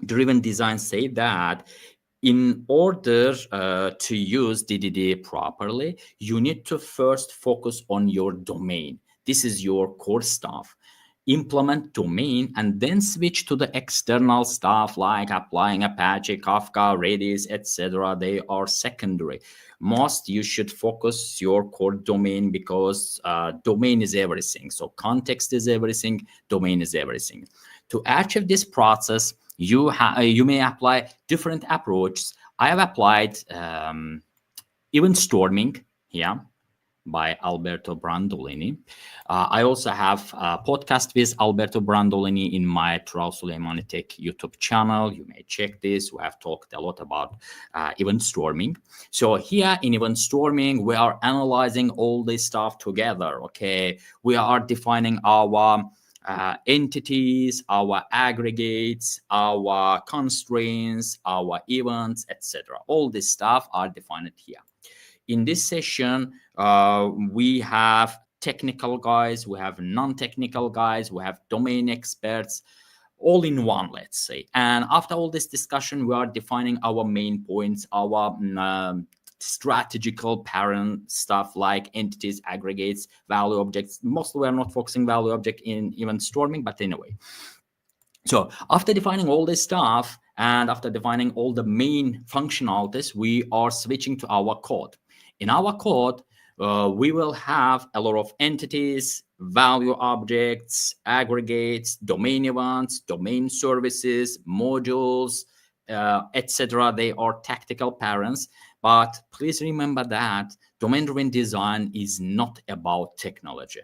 driven design say that in order to use DDD properly, you need to first focus on your domain. This is your core stuff. Implement domain and then switch to the external stuff like applying Apache, Kafka, Redis, etc. They are secondary. Most you should focus your core domain, because domain is everything. So context is everything, domain is everything. To achieve this process, you may apply different approaches. I have applied event storming here by Alberto Brandolini. I also have a podcast with Alberto Brandolini in my Tural Suleimani Tech YouTube channel. You may check this. We have talked a lot about event storming. So here in event storming, we are analyzing all this stuff together. Okay, we are defining our entities, our aggregates, our constraints, our events, etc. All this stuff are defined here. In this session, we have technical guys, we have non-technical guys, we have domain experts, all in one, let's say. And after all this discussion, we are defining our main points, our strategical parent stuff like entities, aggregates, value objects. Mostly we are not focusing value object in event storming, but anyway. So after defining all this stuff and after defining all the main functionalities, we are switching to our code. In our code, we will have a lot of entities, value objects, aggregates, domain events, domain services, modules, etc. They are tactical parents. But please remember that domain-driven design is not about technology.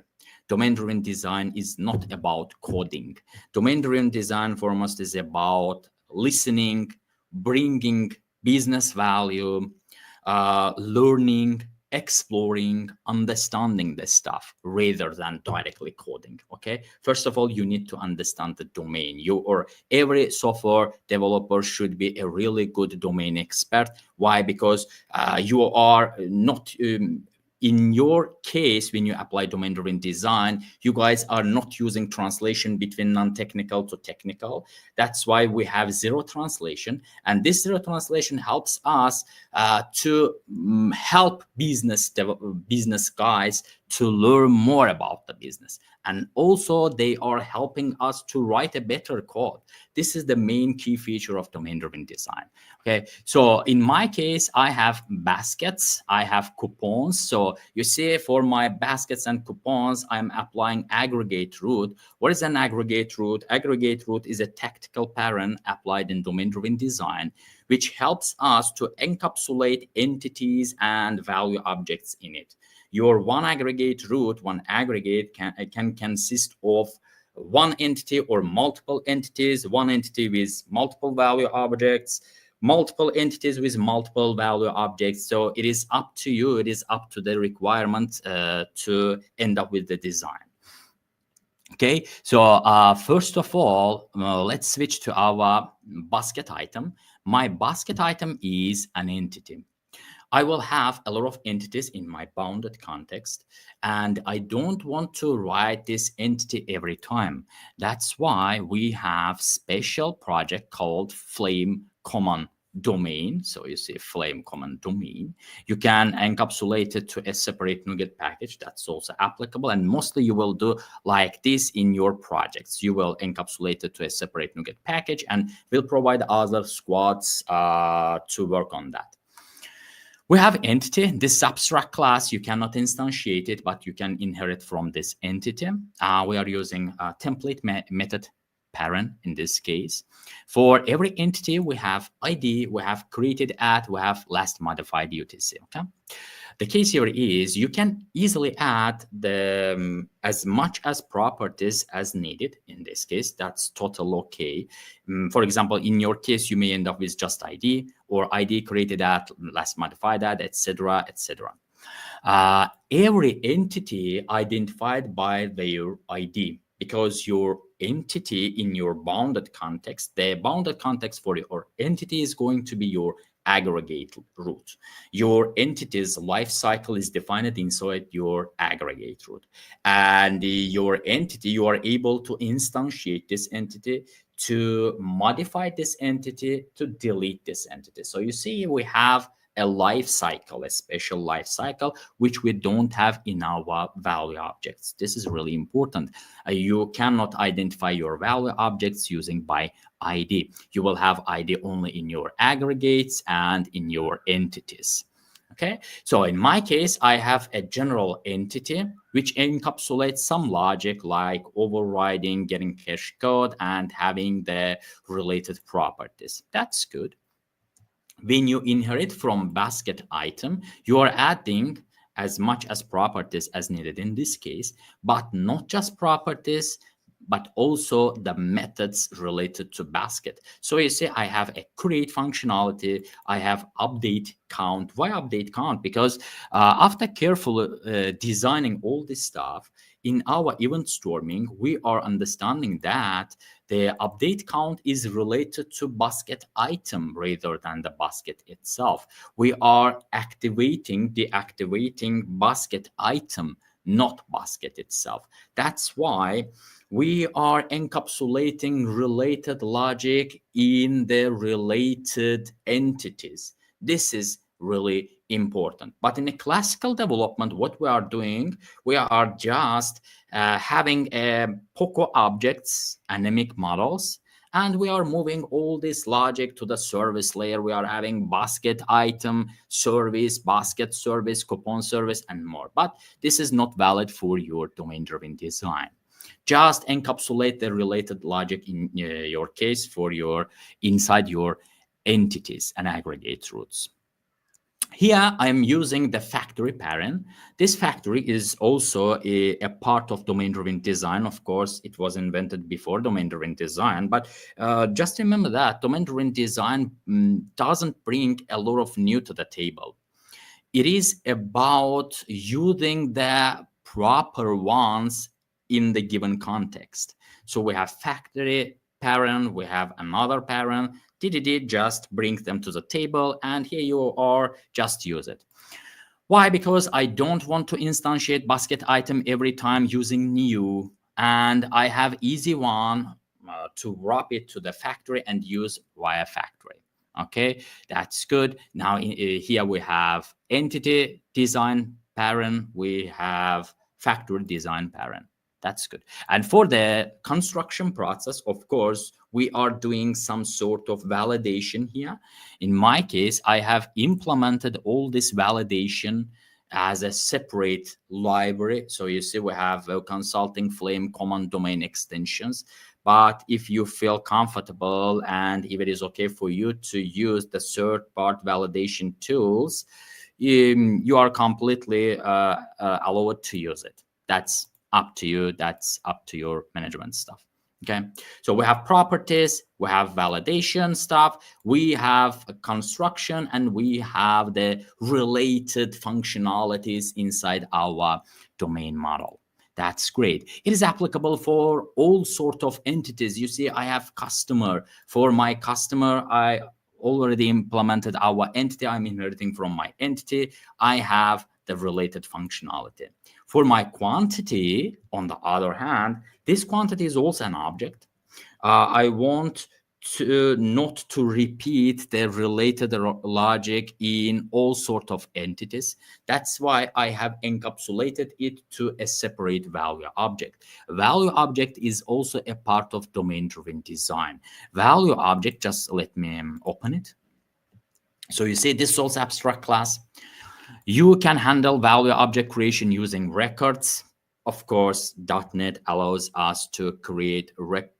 Domain-driven design is not about coding. Domain-driven design foremost is about listening, bringing business value, learning, exploring, understanding the stuff rather than directly coding. Okay, first of all, you need to understand the domain. You or every software developer should be a really good domain expert. Why? Because you are not in your case, when you apply domain-driven design, you guys are not using translation between non-technical to technical. That's why we have zero translation. And this zero translation helps us to help business guys to learn more about the business. And also they are helping us to write a better code. This is the main key feature of domain-driven design. Okay, so in my case, I have baskets, I have coupons. So you see, for my baskets and coupons, I'm applying aggregate root. What is an aggregate root? Aggregate root is a tactical parent applied in domain-driven design, which helps us to encapsulate entities and value objects in it. Your one aggregate root, one aggregate can consist of one entity or multiple entities, one entity with multiple value objects, multiple entities with multiple value objects. So it is up to you, it is up to the requirement to end up with the design. Okay, so first of all, let's switch to our basket item. My basket item is an entity. I will have a lot of entities in my bounded context, and I don't want to write this entity every time. That's why we have special project called Flame Common Domain. So you see Flame Common Domain. You can encapsulate it to a separate NuGet package. That's also applicable. And mostly you will do like this in your projects. You will encapsulate it to a separate NuGet package, and we'll provide other squads to work on that. We have entity. This abstract class, you cannot instantiate it, but you can inherit from this entity. We are using a template method parent in this case. For every entity, we have ID, we have created at, we have last modified UTC. Okay. The case here is you can easily add the as much as properties as needed. In this case, that's total okay. For example, in your case, you may end up with just ID or ID created at, last modified at, etc., etc. Every entity identified by their ID, because your entity in your bounded context, the bounded context for your entity is going to be your aggregate root. Your entity's life cycle is defined inside your aggregate root. And your entity, you are able to instantiate this entity, to modify this entity, to delete this entity. So you see, we have a life cycle, a special life cycle, which we don't have in our value objects. This is really important. You cannot identify your value objects using by ID. You will have ID only in your aggregates and in your entities. Okay, so in my case, I have a general entity which encapsulates some logic like overriding, getting cache code, and having the related properties. That's good. When you inherit from basket item, you are adding as much as properties as needed in this case, but not just properties, but also the methods related to basket. So you say I have a create functionality, I have update count. Why update count? Because after carefully designing all this stuff, in our event storming, we are understanding that the update count is related to basket item rather than the basket itself. We are deactivating basket item, not basket itself. That's why we are encapsulating related logic in the related entities. This is really important. But in a classical development, what we are doing, we are just having POCO objects, anemic models, and we are moving all this logic to the service layer. We are having basket item service, basket service, coupon service, and more. But this is not valid for your domain-driven design. Just encapsulate the related logic in your case for your inside your entities and aggregate roots. Here I'm using the factory parent. This factory is also a part of domain-driven design. Of course, it was invented before domain-driven design, but just remember that domain-driven design doesn't bring a lot of new to the table. It is about using the proper ones in the given context. So we have factory parent, we have another parent, just bring them to the table, and here you are, just use it. Why? Because I don't want to instantiate basket item every time using new, and I have easy one to wrap it to the factory and use via factory. Okay, that's good. Now here we have entity design parent, we have factory design parent. That's good. And for the construction process, of course, we are doing some sort of validation here. In my case, I have implemented all this validation as a separate library. So you see, we have consulting flame common domain extensions. But if you feel comfortable and if it is okay for you to use the third-part validation tools, you are completely allowed to use it. That's up to you. That's up to your management stuff. Okay, so we have properties, we have validation stuff, we have a construction, and we have the related functionalities inside our domain model. That's great. It is applicable for all sort of entities. You see, I have customer. For my customer, I already implemented our entity. I'm inheriting from my entity. I have the related functionality. For my quantity, on the other hand, this quantity is also an object. I want to not to repeat the related logic in all sort of entities. That's why I have encapsulated it to a separate value object. Value object is also a part of domain-driven design. Value object, just let me open it. So you see this source abstract class. You can handle value object creation using records. Of course, .NET allows us to create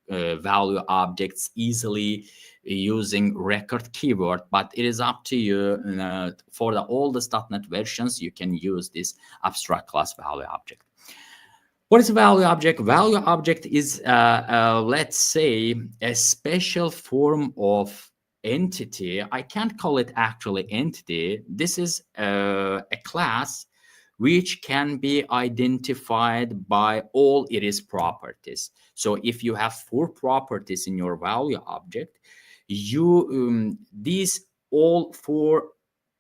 value objects easily using record keyword, but it is up to you. For the oldest .NET versions, you can use this abstract class value object. What is a value object? Value object is, let's say, a special form of entity. I can't call it actually entity. This is a class which can be identified by all its properties. So if you have 4 properties in your value object, you these all 4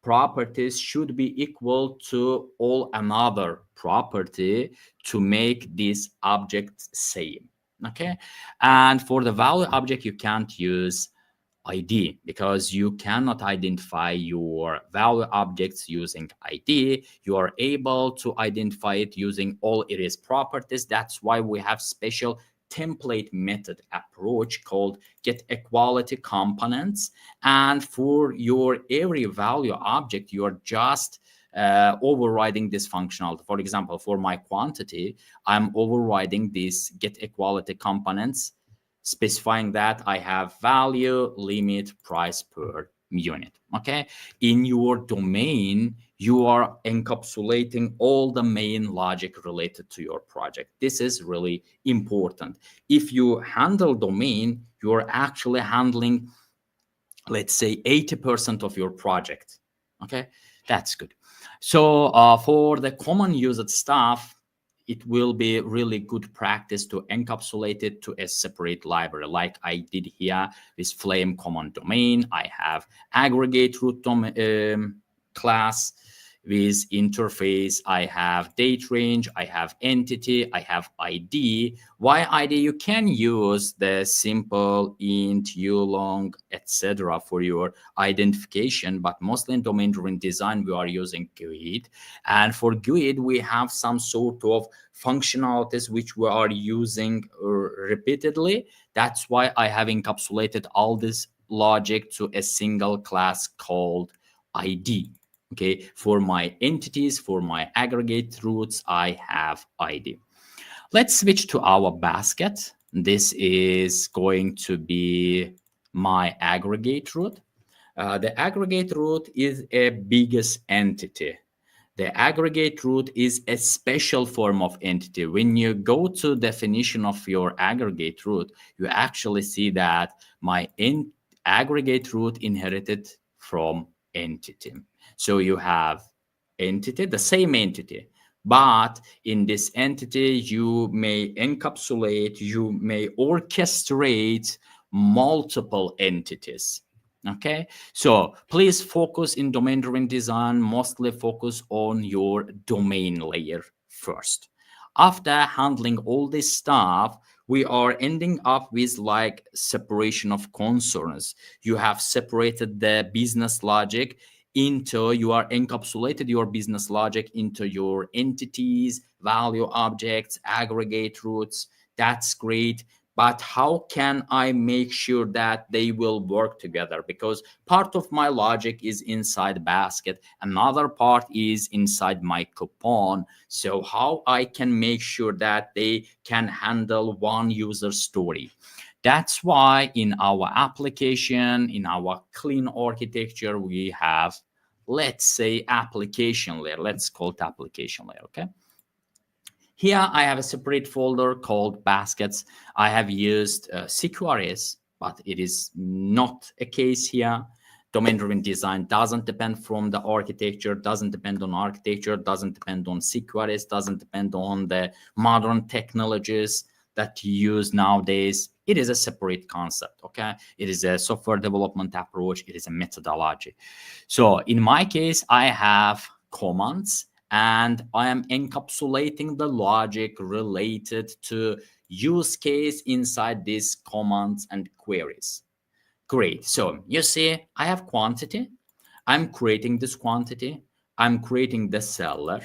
properties should be equal to all another property to make this object same. Okay, and for the value object, you can't use ID because you cannot identify your value objects using ID. You are able to identify it using all its properties. That's why we have special template method approach called get equality components. And for your every value object, you are just overriding this functionality. For example, for my quantity, I'm overriding this get equality components, specifying that I have value, limit, price per unit. Okay, in your domain, you are encapsulating all the main logic related to your project. This is really important. If you handle domain, you're actually handling, let's say, 80% of your project. Okay, that's good. So for the common used stuff, it will be really good practice to encapsulate it to a separate library, like I did here with Flame Common Domain. I have aggregate root class with interface. I have date range, I have entity, I have ID. Why ID? You can use the simple int, ulong, etc. for your identification, but mostly in domain-driven design, we are using GUID. And for GUID, we have some sort of functionalities which we are using repeatedly. That's why I have encapsulated all this logic to a single class called ID. Okay, for my entities, for my aggregate roots, I have ID. Let's switch to our basket. This is going to be my aggregate root. The aggregate root is a biggest entity. The aggregate root is a special form of entity. When you go to definition of your aggregate root, you actually see that my aggregate root inherited from entity. So you have entity, the same entity, but in this entity, you may encapsulate, you may orchestrate multiple entities. Okay, so please focus in domain-driven design, mostly focus on your domain layer first. After handling all this stuff, we are ending up with like separation of concerns. You have separated the business logic into, you are encapsulated your business logic into your entities, value objects, aggregate roots. That's great. But how can I make sure that they will work together? Because part of my logic is inside basket, another part is inside my coupon. So how I can make sure that they can handle one user story? That's why in our application, in our clean architecture, we have, let's say, application layer. Let's call it application layer, okay? Here I have a separate folder called baskets. I have used CQRS, but it is not a case here. Domain-driven design doesn't depend from the architecture, doesn't depend on architecture, doesn't depend on CQRS, doesn't depend on the modern technologies that you use nowadays. It is a separate concept, okay? It is a software development approach. It is a methodology. So in my case, I have commands, and I am encapsulating the logic related to use case inside these commands and queries. Great. So you see, I have quantity. I'm creating this quantity. I'm creating the seller.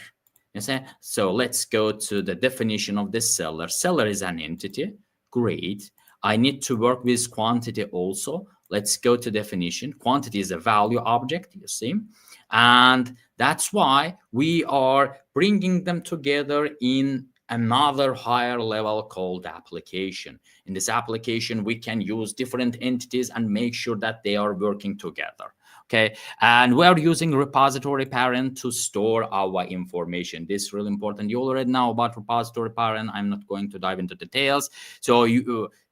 You see? So let's go to the definition of this seller. Seller is an entity. Great. I need to work with quantity also. Let's go to definition. Quantity is a value object, you see. And that's why we are bringing them together in another higher level called application. In this application, we can use different entities and make sure that they are working together. Okay, and we are using repository parent to store our information. This is really important. You already know about repository parent. I'm not going to dive into details. So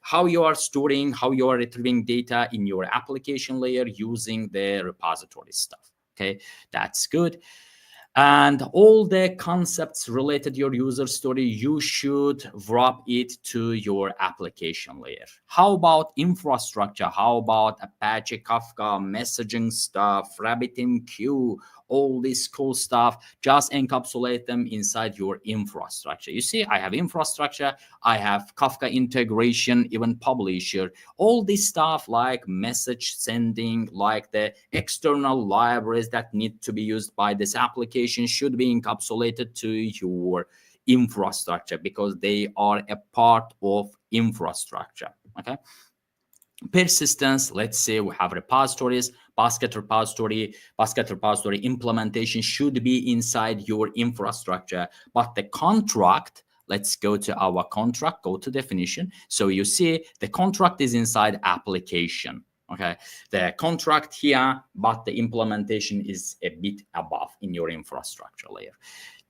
how you are storing, how you are retrieving data in your application layer using the repository stuff. Okay, that's good. And all the concepts related to your user story, you should wrap it to your application layer. How about infrastructure? How about Apache Kafka, messaging stuff, RabbitMQ, all this cool stuff? Just encapsulate them inside your infrastructure. You see, I have infrastructure, I have Kafka integration, even publisher, all this stuff like message sending, like the external libraries that need to be used by this application should be encapsulated to your infrastructure because they are a part of infrastructure. Okay. Persistence, let's say we have repositories, basket repository implementation should be inside your infrastructure, but the contract, let's go to our contract, go to definition. So you see the contract is inside application. Okay, the contract here, but the implementation is a bit above in your infrastructure layer.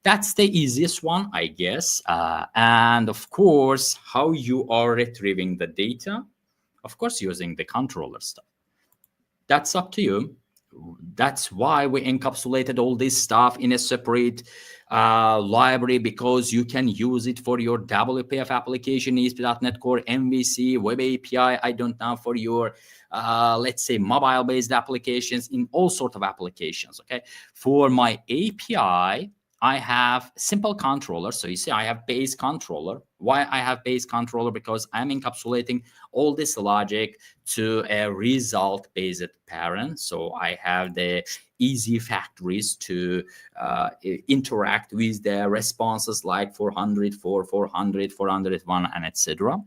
That's the easiest one, I guess. And of course, how you are retrieving the data, of course, using the controller stuff. That's up to you. That's why we encapsulated all this stuff in a separate library, because you can use it for your WPF application, ASP.NET Core, MVC, Web API, I don't know, for your, let's say, mobile-based applications, in all sorts of applications, okay? For my API, I have simple controller. So you see, I have base controller. Why I have base controller? Because I'm encapsulating all this logic to a result-based parent. So I have the easy factories to interact with the responses like 404, 400, 401, and etc.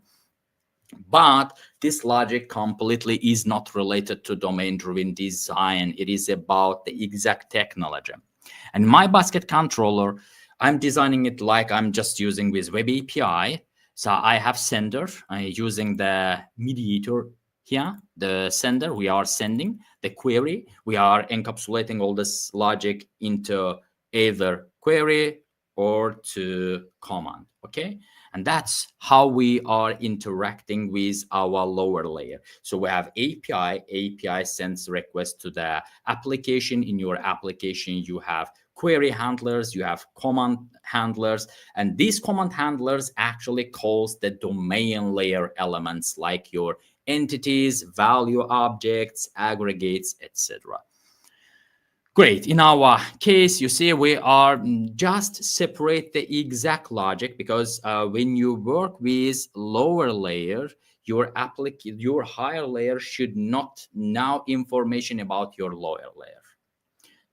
But this logic completely is not related to domain-driven design. It is about the exact technology. And my basket controller, I'm designing it like I'm just using with Web API. So I have sender using the mediator here, the sender, we are sending the query. We are encapsulating all this logic into either query or to command, okay? And that's how we are interacting with our lower layer. So we have API sends request to the application. In your application, you have query handlers, you have command handlers, and these command handlers actually calls the domain layer elements like your entities, value objects, aggregates, etc. Great. In our case, you see, we are just separate the exact logic, because when you work with lower layer, your higher layer should not know information about your lower layer.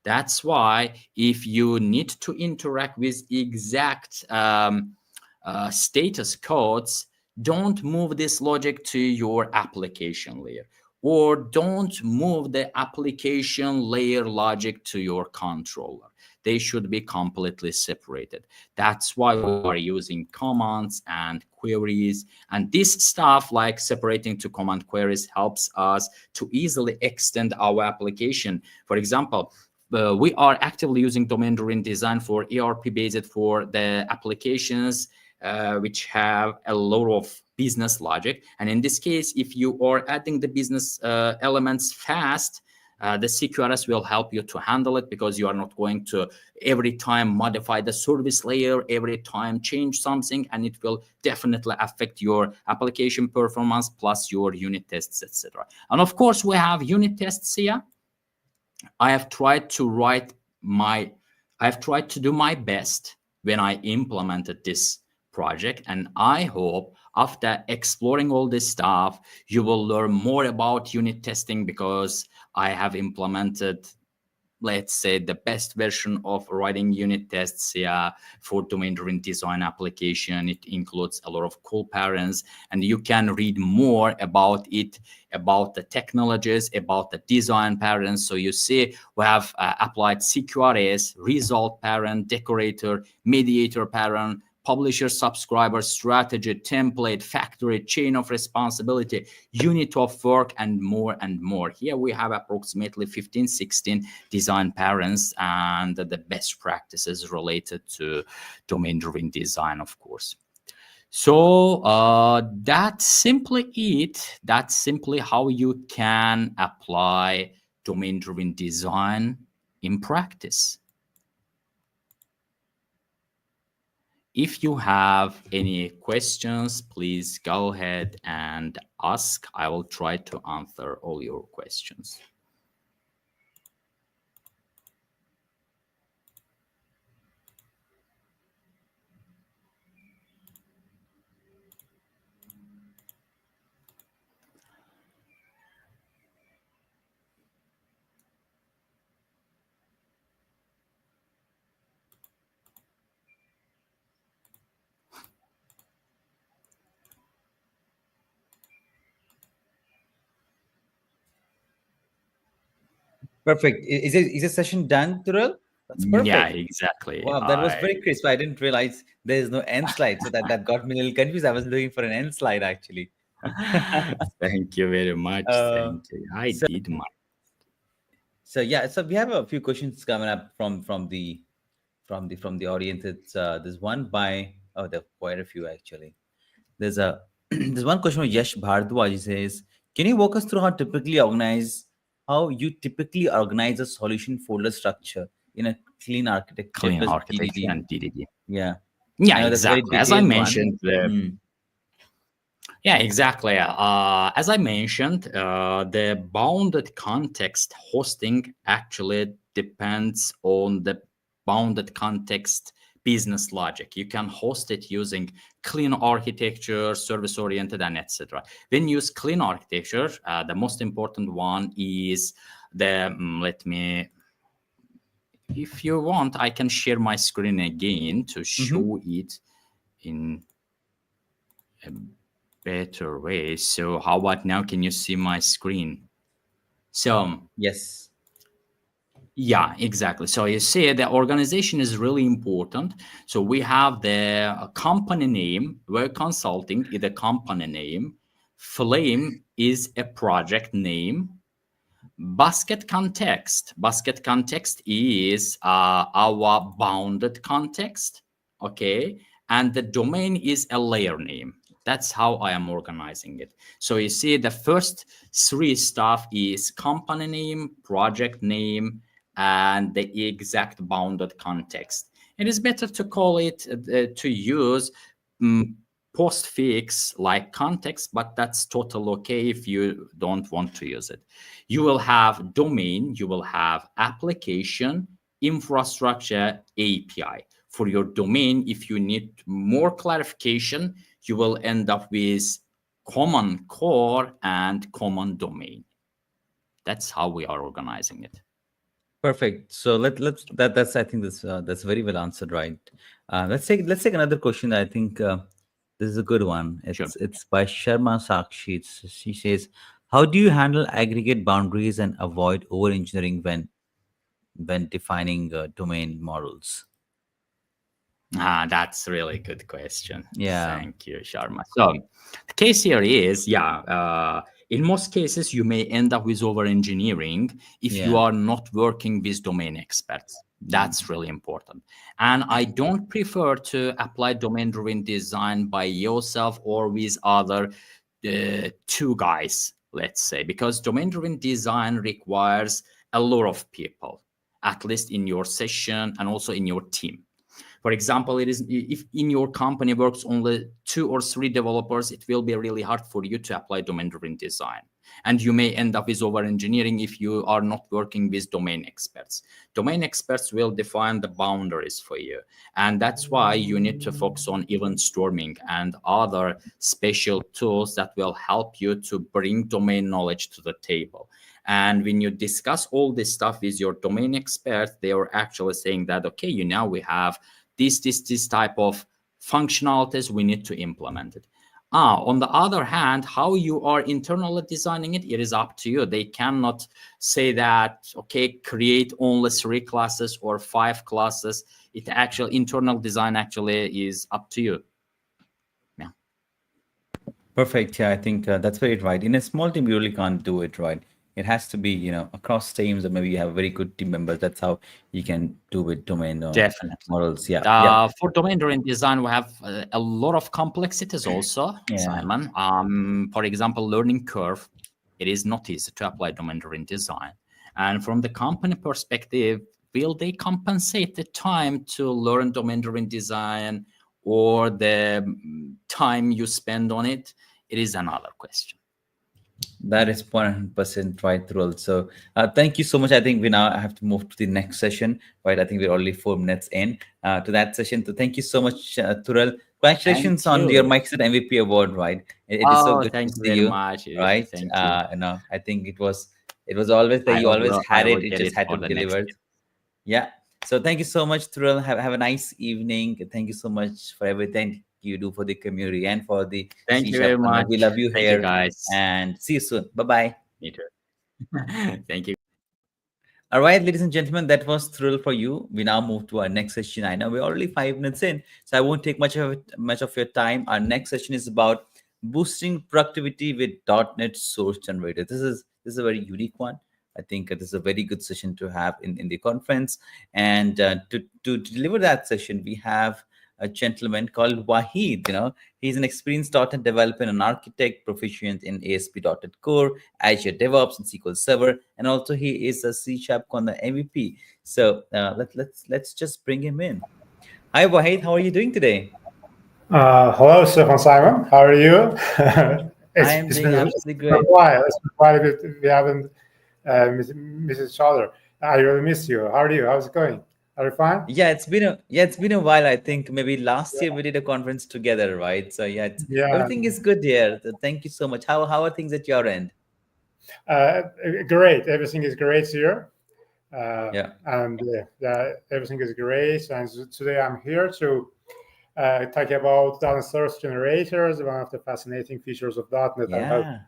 That's why if you need to interact with exact status codes, don't move this logic to your application layer, or don't move the application layer logic to your controller. They should be completely separated. That's why we are using commands and queries. And this stuff like separating to command queries helps us to easily extend our application. For example, we are actively using domain-driven design for ERP-based for the applications which have a lot of business logic. And in this case, if you are adding the business elements fast, the CQRS will help you to handle it, because you are not going to every time modify the service layer, every time change something, and it will definitely affect your application performance plus your unit tests, etc. And of course, we have unit tests here. I have tried to do my best when I implemented this project, and I hope after exploring all this stuff, you will learn more about unit testing, because I have implemented, let's say, the best version of writing unit tests for domain-driven design application. It includes a lot of cool patterns, and you can read more about it, about the technologies, about the design patterns. So you see, we have applied CQRS, result pattern, decorator, mediator pattern, publisher subscriber strategy, template, factory, chain of responsibility, unit of work, and more and more. Here we have approximately 15, 16 design patterns and the best practices related to domain-driven design, of course. So that's simply it. That's simply how you can apply domain-driven design in practice. If you have any questions, please go ahead and ask. I will try to answer all your questions. Perfect. Is a session done, Turul? That's Yeah, perfect. exactly. Wow, that was very crisp. I didn't realize there is no end slide, so that got me a little confused. I was looking for an end slide actually. Thank you very much. uh, Thank you. I so did my. so yeah, so we have a few questions coming up from the audience. It's there's one by there are quite a few actually. There's a there's one question from Yash Bhardwaj. He says, "Can you walk us through how you typically organize a solution folder structure in a clean architecture Clean plus architecture DDD?" and DDD. Yeah, I Yeah, know that's a very exactly. As I detailed one. mentioned, Hmm. yeah, exactly. As I mentioned, the bounded context hosting actually depends on the bounded context business logic. You can host it using clean architecture, service oriented, and etc. When you use clean architecture, the most important one is let me, if you want, I can share my screen again to Mm-hmm. show it in a better way. So how about now? Can you see my screen? So Yes. yeah, exactly. So you see the organization is really important. So we have the company name. We're consulting is a company name. Flame is a project name. Basket context is our bounded context, okay, and the domain is a layer name. That's how I am organizing it. So you see the first three stuff is company name, project name, and the exact bounded context. It is better to call it to use postfix like context, but that's totally okay if you don't want to use it. You will have domain, you will have application, infrastructure, API. For your domain, if you need more clarification, you will end up with common core and common domain. That's how we are organizing it. Perfect. So let's that's I think that's very well answered, right? Let's take another question. I think this is a good one. Sure. It's by Sharma Sakshi. She says, "How do you handle aggregate boundaries and avoid over engineering when defining domain models?" That's really good question. Yeah. Thank you, Sharma. So the case here is, In most cases, you may end up with over engineering if you are not working with domain experts. That's really important. And I don't prefer to apply domain-driven design by yourself or with other two guys, let's say, because domain-driven design requires a lot of people, at least in your session and also in your team. For example, it is if in your company works only 2 or 3 developers, it will be really hard for you to apply domain-driven design. And you may end up with over-engineering if you are not working with domain experts. Domain experts will define the boundaries for you. And that's why you need to focus on event storming and other special tools that will help you to bring domain knowledge to the table. And when you discuss all this stuff with your domain experts, they are actually saying that, okay, now we have this type of functionalities, we need to implement it. On the other hand, how you are internally designing it, it is up to you. They cannot say that, okay, create only 3 classes or 5 classes. It actually, internal design actually is up to you. Yeah. Perfect. Yeah, I think that's very right. In a small team, you really can't do it, right? It has to be, across teams, or maybe you have very good team members. That's how you can do with domain Definitely. models. Yeah. Yeah. For domain-driven design, we have a lot of complexities also, Yeah. Simon. For example, learning curve. It is not easy to apply domain-driven design. And from the company perspective, will they compensate the time to learn domain-driven design or the time you spend on it? It is another question. That is 100% right, Thurul. So thank you so much. I think we now have to move to the next session, right? I think we're only 4 minutes in to that session. So thank you so much, Thurul. Congratulations Thank on your you. Microsoft MVP award, right? It is so good to Thank you see very you, much. right? Thank you. I think it was always there. You always I had will it. It get just it had to for be the next delivered. year. Yeah. So thank you so much, Thurul. Have a nice evening. Thank you so much for everything you do for the community and for the Thank C you Sharp very Corner. much. We love you Thank you, here, guys. and see you soon. Bye bye. Me too. Thank you. All right, ladies and gentlemen, that was Thrill for you. We now move to our next session. I know we're already 5 minutes in, so I won't take much of your time. Our next session is about boosting productivity with .NET Source Generator. This is a very unique one. I think this is a very good session to have in the conference. And to deliver that session, we have a gentleman called Wahid. He's an experienced .NET developer and an architect, proficient in ASP.NET Core, Azure DevOps, and SQL Server, and also he is a CSharpCorner MVP. So let's just bring him in. Hi, Wahid. How are you doing today? Hello, Stefan Simon. How are you? I am doing absolutely been a great. while. It's been quite a bit. We haven't missed each other. I really miss you. How are you? How's it going? Are you fine? Yeah, it's been a while. I think maybe last year we did a conference together, right? So yeah, Yeah. everything is good here. So thank you so much. How are things at your end? Great. Everything is great here. Yeah. And yeah, everything is great. And today I'm here to talk about .NET Source Generators, one of the fascinating features of .NET. I hope. Yeah.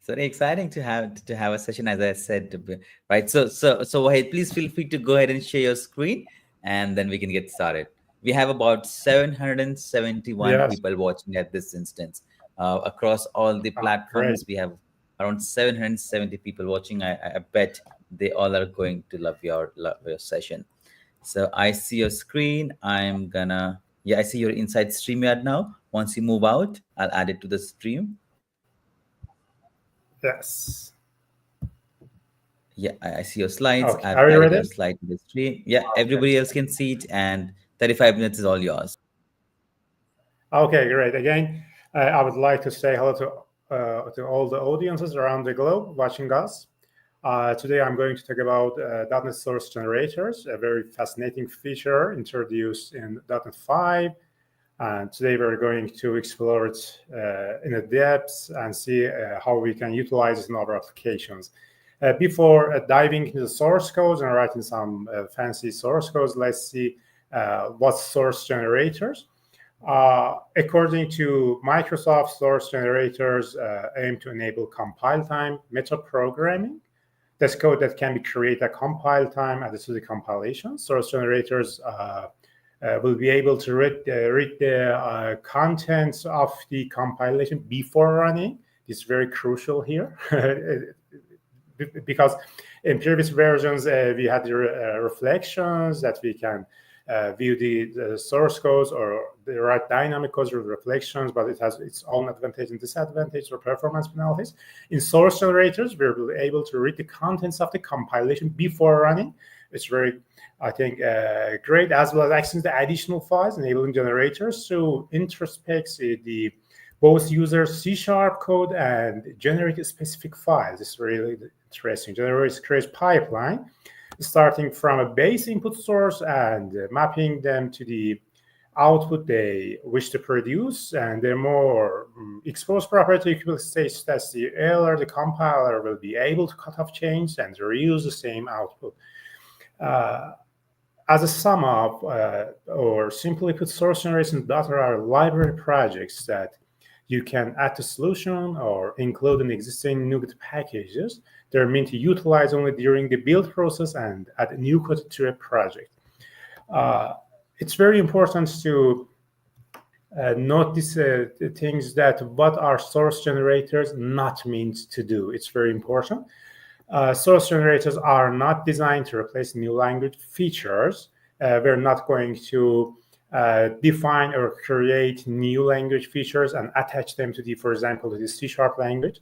It's very exciting to have a session, as I said, right? So Wahid, please feel free to go ahead and share your screen, and then we can get started. We have about 771 Yes. people watching at this instance across all the Great. platforms. We have around 770 people watching. I bet they all are going to love your session. So I see your screen. I see your inside StreamYard now. Once you move out, I'll add it to the stream. Yes. Yeah, I see your slides. Okay. I've Are you added ready? your slide to the stream. Yeah, Okay. everybody else can see it, and 35 minutes is all yours. Okay, great. Again, I would like to say hello to all the audiences around the globe watching us. Today, I'm going to talk about .NET Source Generators, a very fascinating feature introduced in .NET 5. And today, we're going to explore it in a depth and see how we can utilize it in our applications. Before diving into the source codes and writing some fancy source codes, let's see what's source generators. According to Microsoft, source generators aim to enable compile time metaprogramming. That's code that can be created at compile time and to the compilation. Source generators will be able to read the contents of the compilation before running is very crucial here. Because in previous versions, we had the reflections that we can view the source codes or the right dynamic codes with reflections, but it has its own advantage and disadvantage or performance penalties. In source generators, we're able to read the contents of the compilation before running. It's very, I think, great, as well as accessing the additional files, enabling generators to introspect the both user C# code and generate specific files. It's really interesting. Generators create pipeline starting from a base input source and mapping them to the output they wish to produce. And the more exposed property states that the earlier the compiler will be able to cut off change and reuse the same output. As a sum up, or simply put, source generation data are library projects that you can add to solution or include in existing NuGet packages. They're meant to utilize only during the build process and add new code to a project. It's very important to notice the things that what are source generators not meant to do. It's very important. Source generators are not designed to replace new language features. We're not going to define or create new language features and attach them to for example, to the C# language,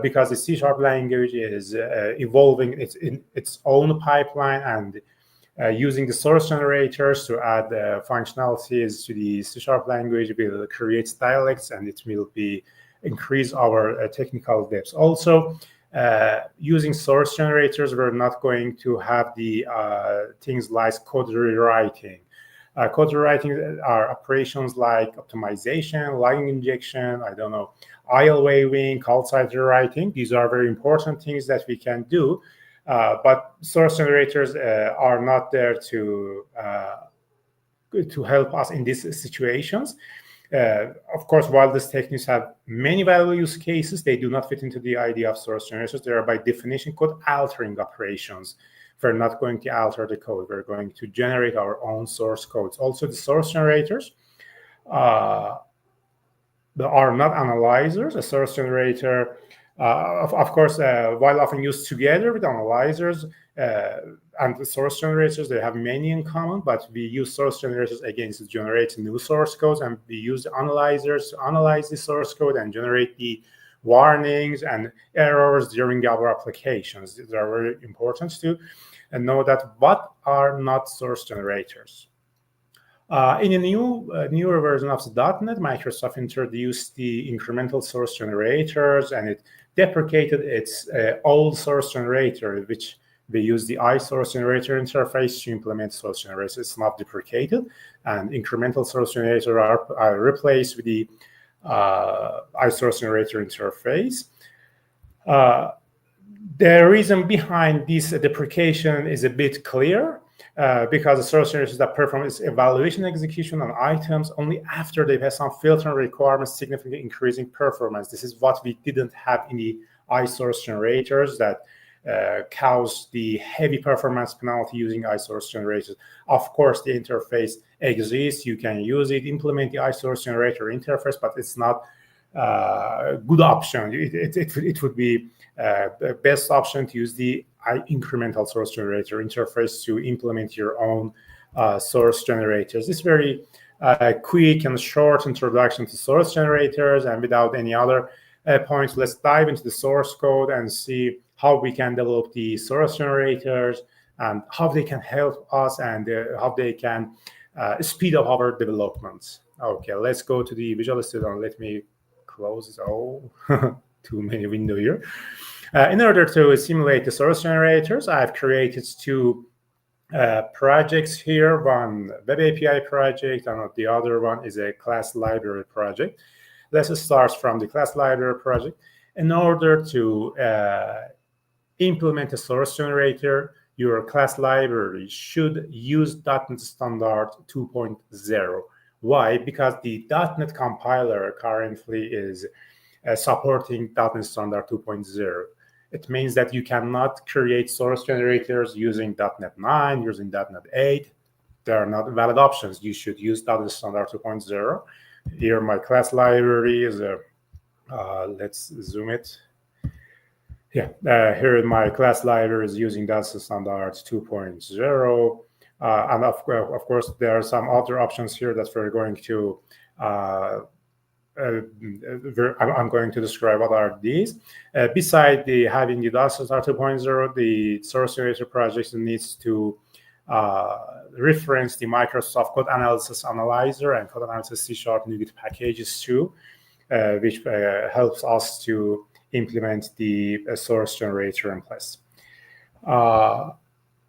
because the C# language is evolving its own pipeline, and using the source generators to add functionalities to the C# language will create dialects, and it will increase our technical depth. Also, using source generators, we're not going to have the things like code rewriting. Code rewriting are operations like optimization, line injection, IL waiving, call side rewriting. These are very important things that we can do, but source generators are not there to help us in these situations. Of course, while these techniques have many valuable use cases, they do not fit into the idea of source generators. They are by definition code altering operations. We're not going to alter the code. We're going to generate our own source codes. Also, the source generators are not analyzers. A source generator, of course, while often used together with analyzers and the source generators, they have many in common, but we use source generators again to generate new source codes, and we use the analyzers to analyze the source code and generate the warnings and errors during our applications. These are very important to know that what are not source generators. In a newer version of the .NET, Microsoft introduced the incremental source generators, and it deprecated its old source generator, which they use the iSource generator interface to implement source generators. It's not deprecated, and incremental source generators are replaced with the iSource generator interface. The reason behind this deprecation is a bit clear, because the source generators that perform its evaluation execution on items only after they pass some filtering requirements, significantly increasing performance. This is what we didn't have in the iSource generators that cause the heavy performance penalty using iSource generators. Of course, the interface exists. You can use it, implement the iSource generator interface, but it's not a good option. It would be the best option to use the incremental source generator interface to implement your own source generators. This is very quick and short introduction to source generators, and without any other points, let's dive into the source code and see how we can develop the source generators and how they can help us, and how they can speed up our developments. Okay, let's go to the Visual Studio. Let me close this. Oh, too many windows here. In order to simulate the source generators, I've created two projects here. One web API project, and the other one is a class library project. Let's start from the class library project. In order to implement a source generator, your class library should use .NET Standard 2.0. Why? Because the .NET compiler currently is supporting .NET Standard 2.0. It means that you cannot create source generators using .NET 9, using .NET 8. They are not valid options. You should use .NET Standard 2.0. Here, my class library is Let's zoom it. Yeah, here in my class library is using DAS standards 2.0. And of course, there are some other options here that we're going to I'm going to describe what are these. Beside having the DAS Star 2.0, the source generator project needs to reference the Microsoft Code Analysis Analyzer and Code Analysis C# NuGet packages too, which helps us to implement the source generator in place.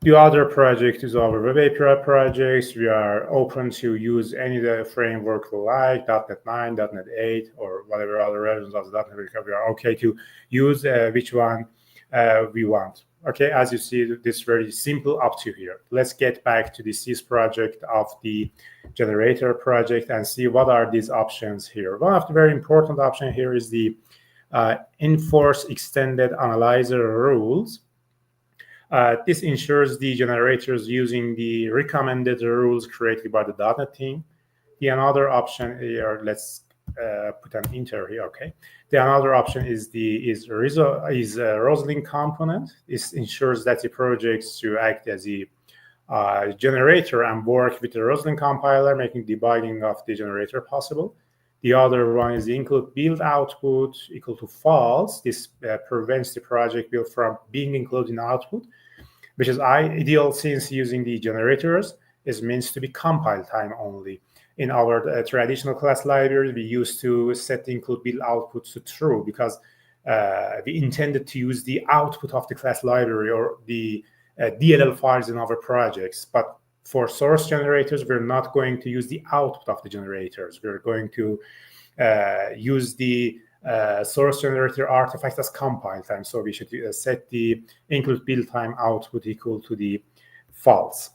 The other project is our Web API projects. We are open to use any framework we like, .NET 9, .NET 8, or whatever other versions of .NET we are okay to use which one we want. Okay, as you see, this is very simple up to here. Let's get back to the CS project of the generator project and see what are these options here. One of the very important options here is the enforce extended analyzer rules. This ensures the generators using the recommended rules created by the .NET team. The another option here, let's put an enter here. Okay. The another option is Roslyn component. This ensures that the projects to act as a generator and work with the Roslyn compiler, making debugging of the generator possible. The other one is the include build output equal to false. This prevents the project build from being included in output, which is ideal since using the generators is meant to be compile time only. In our traditional class library, we used to set the include build output to true because we intended to use the output of the class library or the DLL files in our projects. But for source generators, we're not going to use the output of the generators. We're going to use the source generator artifact as compile time. So we should set the include build time output equal to the false.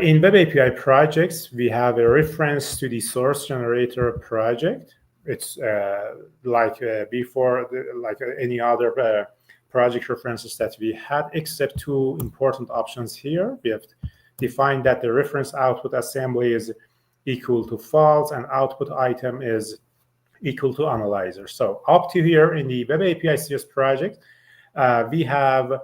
In Web API projects, we have a reference to the source generator project. It's like before, like any other project references that we had, except two important options here. We have defined that the reference output assembly is equal to false and output item is equal to analyzer. So up to here in the Web API CS project, we have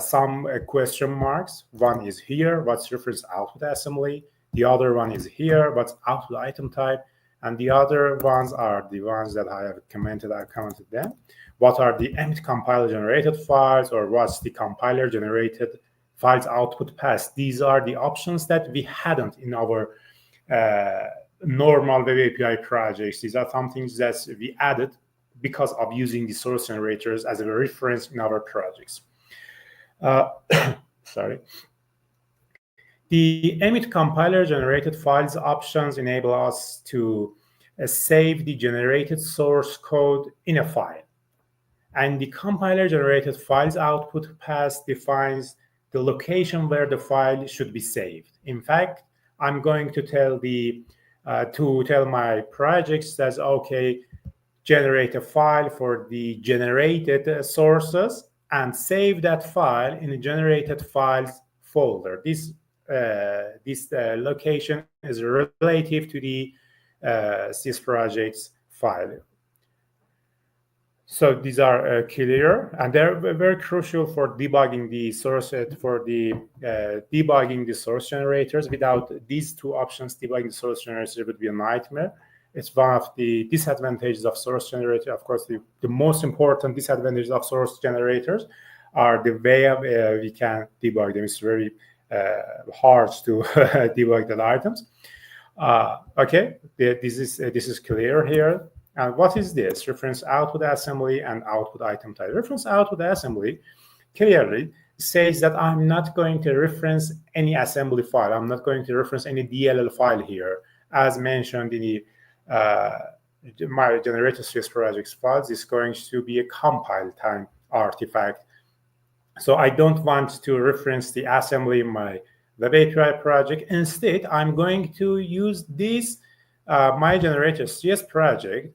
some question marks. One is here, what's reference output assembly. The other one is here, what's output item type. And the other ones are the ones that I have commented, I commented them. What are the empty compiler generated files, or what's the compiler generated files output path? These are the options that we hadn't in our normal Web API projects. These are some things that we added because of using the source generators as a reference in our projects. Sorry. The emit compiler generated files options enable us to save the generated source code in a file. And the compiler generated files output path defines the location where the file should be saved. In fact, I'm going to tell my projects that, okay, generate a file for the generated sources and save that file in the generated files folder. This location is relative to the CS projects file. So these are clear, and they're very crucial for debugging the source debugging the source generators. Without these two options, debugging the source generator would be a nightmare. It's one of the disadvantages of source generator. Of course, the most important disadvantages of source generators are the way we can debug them. It's very hard to debug the items. Okay, this is clear here. And what is this? Reference output assembly and output item type. Reference output assembly clearly says that I'm not going to reference any assembly file. I'm not going to reference any DLL file here. As mentioned in the my generator CS projects files, is going to be a compile time artifact. So I don't want to reference the assembly in my Web API project. Instead, I'm going to use this my generator CS project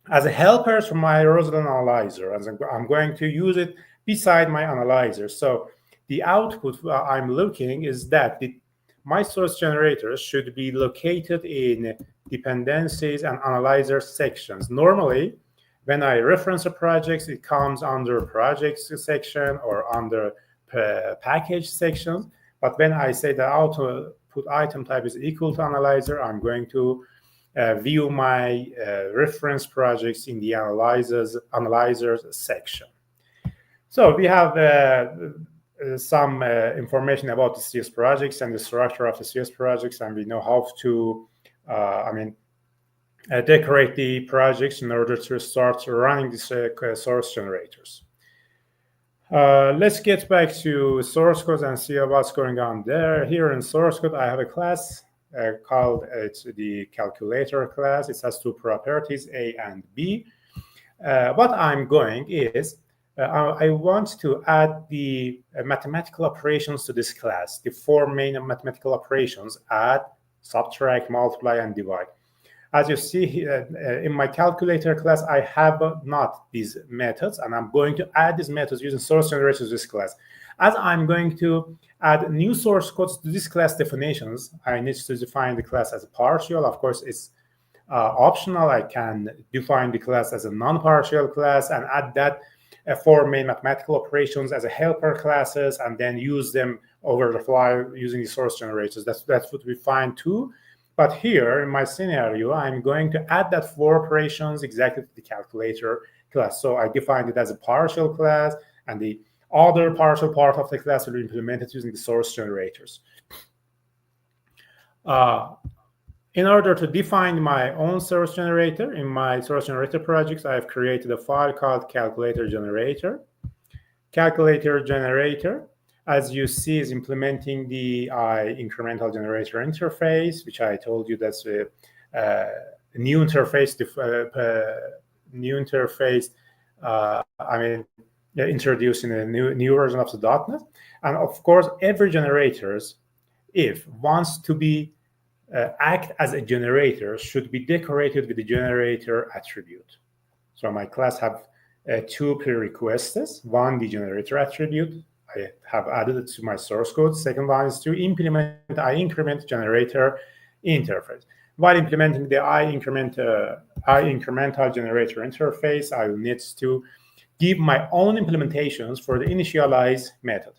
as a helper for my Roslyn analyzer, and I'm going to use it beside my analyzer. So the output I'm looking is that my source generators should be located in dependencies, and analyzer sections. Normally, when I reference a project, it comes under projects section or under package section. But when I say the output item type is equal to analyzer, I'm going to view my reference projects in the analyzers section. So we have some information about the CS projects and the structure of the CS projects, and we know how to, decorate the projects in order to start running these source generators. Let's get back to source code and see what's going on there. Here in source code, I have a class called it's the calculator class. It has two properties, A and B. What I'm going is I want to add the mathematical operations to this class, the four main mathematical operations: add, subtract, multiply, and divide. As you see here, in my calculator class, I have not these methods, and I'm going to add these methods using source generators to this class. As I'm going to add new source codes to this class definitions, I need to define the class as a partial. Of course, it's optional. I can define the class as a non-partial class and add that four main mathematical operations as a helper classes, and then use them over the fly using the source generators. That's what we find too. But here in my scenario, I'm going to add that four operations exactly to the calculator class. So I defined it as a partial class, and the other partial part of the class will be implemented using the source generators. In order to define my own source generator, in my source generator projects, I have created a file called calculator generator. Calculator generator, as you see, is implementing the incremental generator interface, which I told you that's a new interface. Introducing a new version of the .NET. And of course, every generators, if wants to be act as a generator, should be decorated with the generator attribute. So my class have two prerequisites. One, the generator attribute. I have added it to my source code. Second one is to implement the increment generator interface. While implementing the incremental generator interface, I will need to give my own implementations for the initialize method.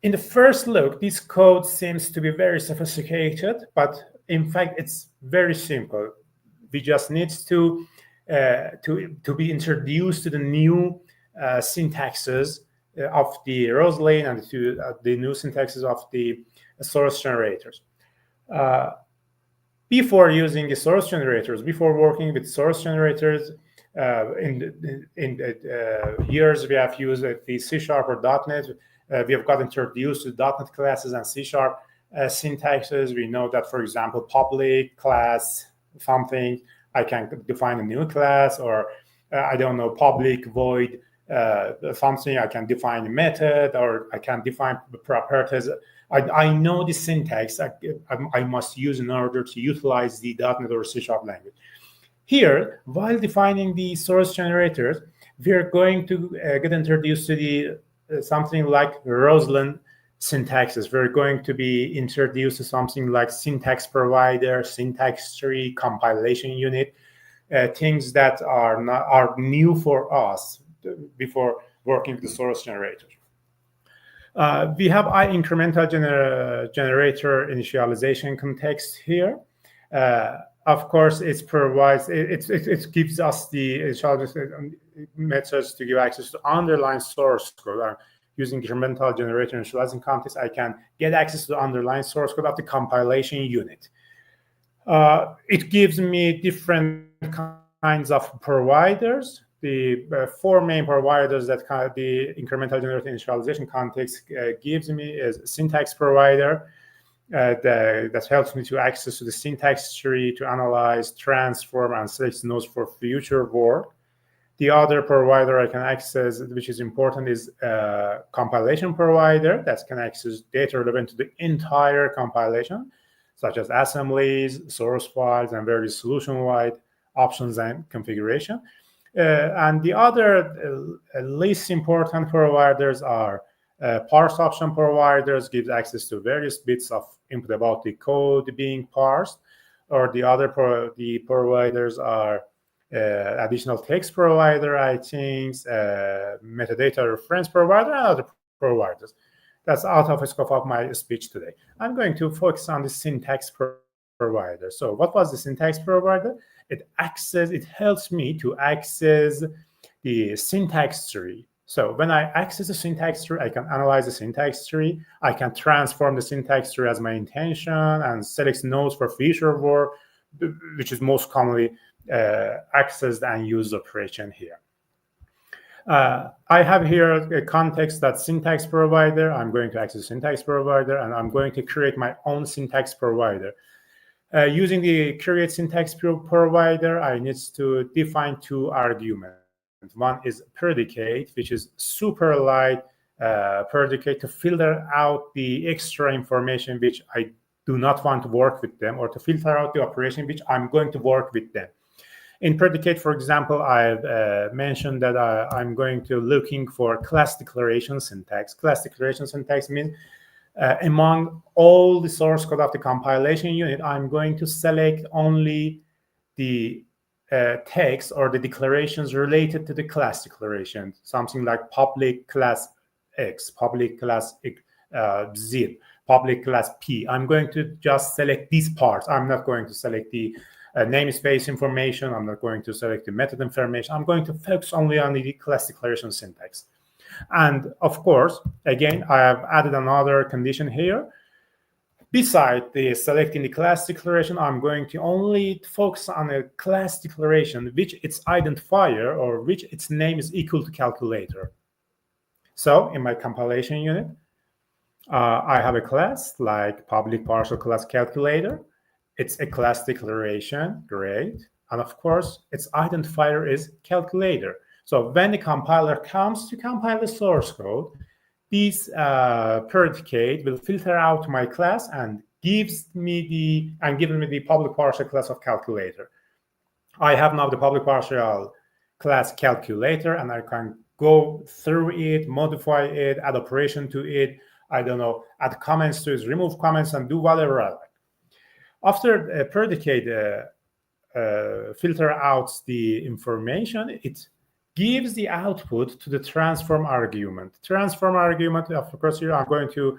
In the first look, this code seems to be very sophisticated, but in fact, it's very simple. We just need to be introduced to the new syntaxes of the Roslyn and to the new syntaxes of the source generators. Before using the source generators, before working with source generators, in years we have used the C# or .NET. We have got introduced to .NET classes and C# syntaxes. We know that, for example, public class something, I can define a new class, or I don't know, public void something, I can define a method, or I can define properties. I know the syntax I must use in order to utilize the .NET or C# language. Here, while defining the source generators, we are going to get introduced to the something like Roslyn syntaxes. We're going to be introduced to something like syntax provider, syntax tree, compilation unit, things that are new for us before working with the source generator. We have incremental generator initialization context here. Of course, it provides, it gives us the methods to give access to underlying source code. Using incremental generator initializing context, I can get access to the underlying source code of the compilation unit. It gives me different kinds of providers. The four main providers that the incremental generator initialization context gives me is syntax provider, that helps me to access to the syntax tree to analyze, transform, and select nodes for future work. The other provider I can access, which is important, is compilation provider that can access data relevant to the entire compilation, such as assemblies, source files, and various solution-wide options and configuration. And the other least important providers are Parse option providers gives access to various bits of input about the code being parsed, or the other the providers are additional text provider, I think, metadata reference provider, and other providers. That's out of the scope of my speech today. I'm going to focus on the syntax provider. So what was the syntax provider? It helps me to access the syntax tree. So when I access the syntax tree, I can analyze the syntax tree. I can transform the syntax tree as my intention and select nodes for feature work, which is most commonly accessed and used operation here. I have here a context that syntax provider. I'm going to access syntax provider, and I'm going to create my own syntax provider. Using the create syntax provider, I need to define two arguments. One is predicate, which is super light predicate to filter out the extra information which I do not want to work with them, or to filter out the operation which I'm going to work with them. In predicate, for example, I've mentioned that I'm going to looking for class declaration syntax. Class declaration syntax means among all the source code of the compilation unit, I'm going to select only the text or the declarations related to the class declaration, something like public class X, public class Z, public class P. I'm going to just select these parts. I'm not going to select the namespace information. I'm not going to select the method information. I'm going to focus only on the class declaration syntax. And of course, again, I have added another condition here. Beside the selecting the class declaration, I'm going to only focus on a class declaration which its identifier or which its name is equal to calculator. So in my compilation unit, I have a class like public partial class calculator. It's a class declaration, great. And of course, its identifier is calculator. So when the compiler comes to compile the source code, this predicate will filter out my class and gives me the public partial class of calculator. I have now the public partial class calculator, and I can go through it, modify it, add operation to it. I don't know, add comments to it, remove comments, and do whatever I like. After a predicate filter out the information, it gives the output to the transform argument. Transform argument, of course, here I'm going to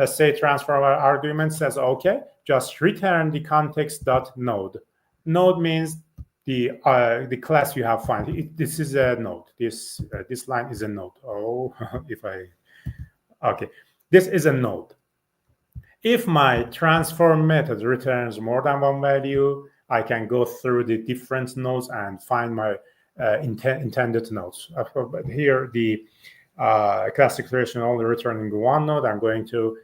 say transform argument says, okay, just return the context.node. Node means the class you have found. This is a node. This line is a node. Oh, okay, this is a node. If my transform method returns more than one value, I can go through the different nodes and find my intended nodes. But here, the class declaration only returning one node. I'm going to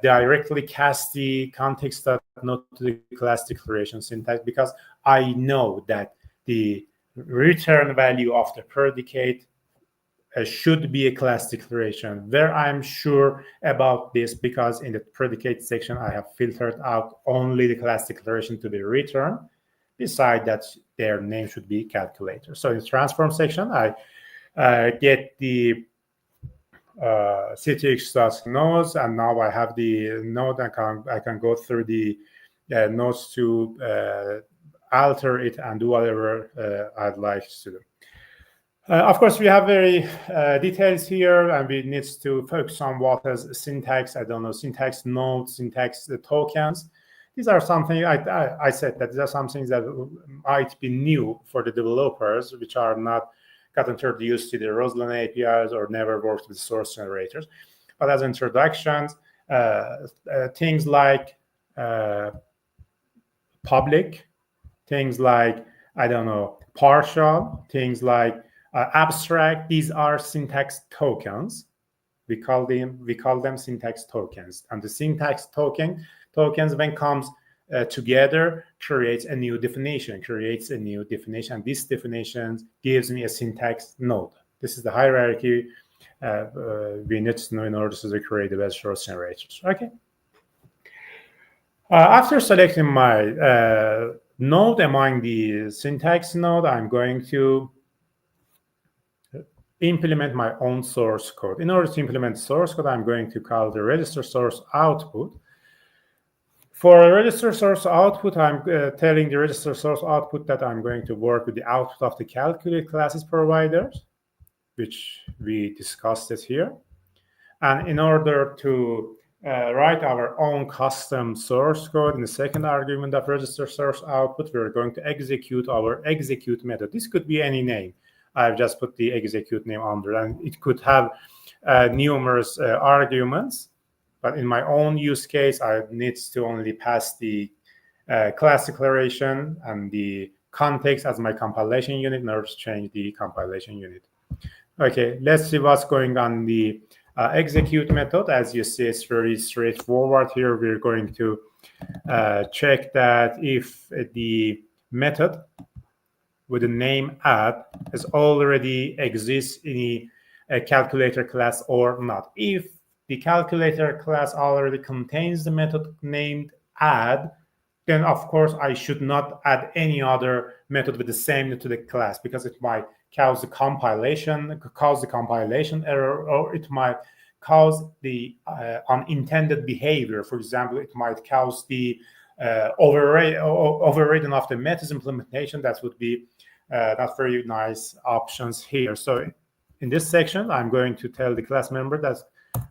directly cast the context node to the class declaration syntax, because I know that the return value of the predicate should be a class declaration. Where I'm sure about this, because in the predicate section, I have filtered out only the class declaration to be returned. Beside that, their name should be calculator. So in the transform section, I get the ctx nodes, and now I have the node. I can go through the nodes to alter it and do whatever I'd like to do. Of course, we have very details here, and we need to focus on what is syntax. I don't know, syntax nodes, syntax tokens. These are something I said that these are some things that might be new for the developers, which are not gotten introduced to the Roslyn APIs or never worked with source generators. But as introductions, things like public, things like, I don't know, partial, things like abstract, these are syntax tokens. We call them syntax tokens. And the syntax tokens, when comes together, creates a new definition. And this definition gives me a syntax node. This is the hierarchy we need to know in order to create the best source generators. Okay. After selecting my node among the syntax node, I'm going to implement my own source code. In order to implement source code, I'm going to call the register source output. For a register source output, I'm telling the register source output that I'm going to work with the output of the calculate classes providers, which we discussed it here. And in order to write our own custom source code in the second argument of register source output, we're going to execute our execute method. This could be any name. I've just put the execute name under, and it could have numerous arguments. But in my own use case, I need to only pass the class declaration and the context as my compilation unit in order to change the compilation unit. Okay, let's see what's going on the execute method. As you see, it's very straightforward here. We're going to check that if the method with the name add is already exists in a calculator class or not. If the calculator class already contains the method named add, then of course I should not add any other method with the same name to the class, because it might cause the compilation error, or it might cause the unintended behavior. For example, it might cause the overridden of the methods implementation. That would be not very nice options here. So in this section, I'm going to tell the class member that,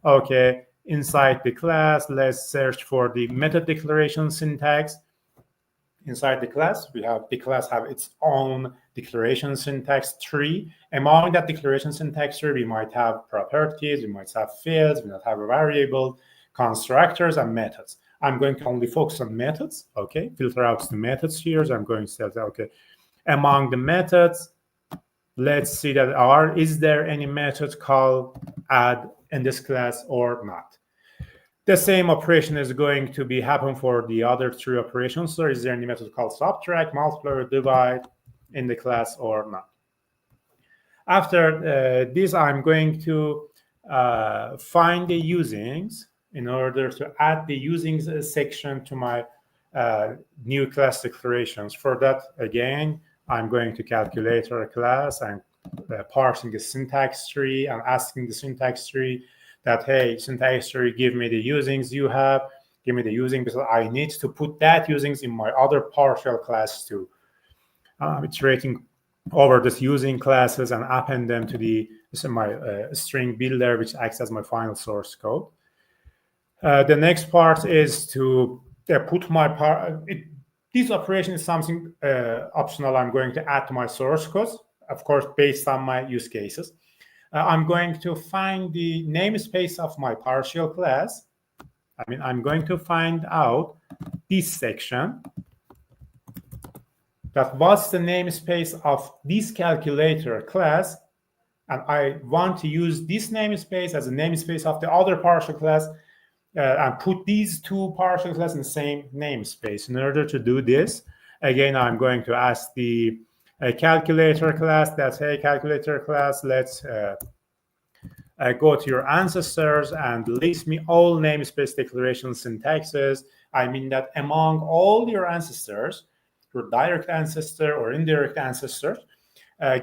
okay, inside the class, let's search for the method declaration syntax. Inside the class, the class have its own declaration syntax tree. Among that declaration syntax tree, we might have properties, we might have fields, we might have a variable, constructors, and methods. I'm going to only focus on methods, okay? Filter out the methods here. So I'm going to say, okay, among the methods, let's see that is there any method called add in this class or not? The same operation is going to be happen for the other three operations. So is there any method called subtract, multiply, or divide in the class or not? After this, I'm going to find the usings in order to add the usings section to my new class declarations. For that, again, I'm going to calculator class and parsing the syntax tree and asking the syntax tree that, hey, syntax tree, give me the usings you have, give me the using, because I need to put that usings in my other partial class too. Iterating over this using classes and append them to my string builder, which acts as my final source code. The next part is to put my part. This operation is something optional I'm going to add to my source code, of course, based on my use cases. I'm going to find the namespace of my partial class. I'm going to find out this section, that what's the namespace of this calculator class, and I want to use this namespace as a namespace of the other partial class, and put these two partial classes in the same namespace. In order to do this, again, I'm going to ask the calculator class that, hey, calculator class, let's go to your ancestors and list me all namespace declaration syntaxes. I mean that among all your ancestors, your direct ancestor or indirect ancestors,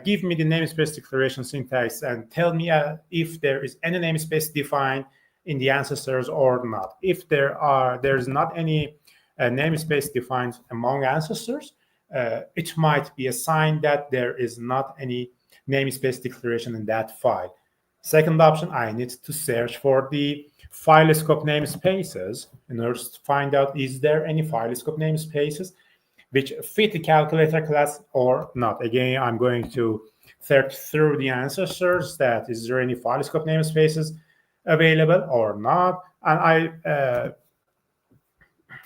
give me the namespace declaration syntax and tell me if there is any namespace defined in the ancestors or not. If there's not any namespace defined among ancestors, it might be a sign that there is not any namespace declaration in that file. Second option, I need to search for the file scope namespaces in order to find out, is there any file scope namespaces which fit the calculator class or not. Again, I'm going to search through the ancestors that is there any file scope namespaces available or not. And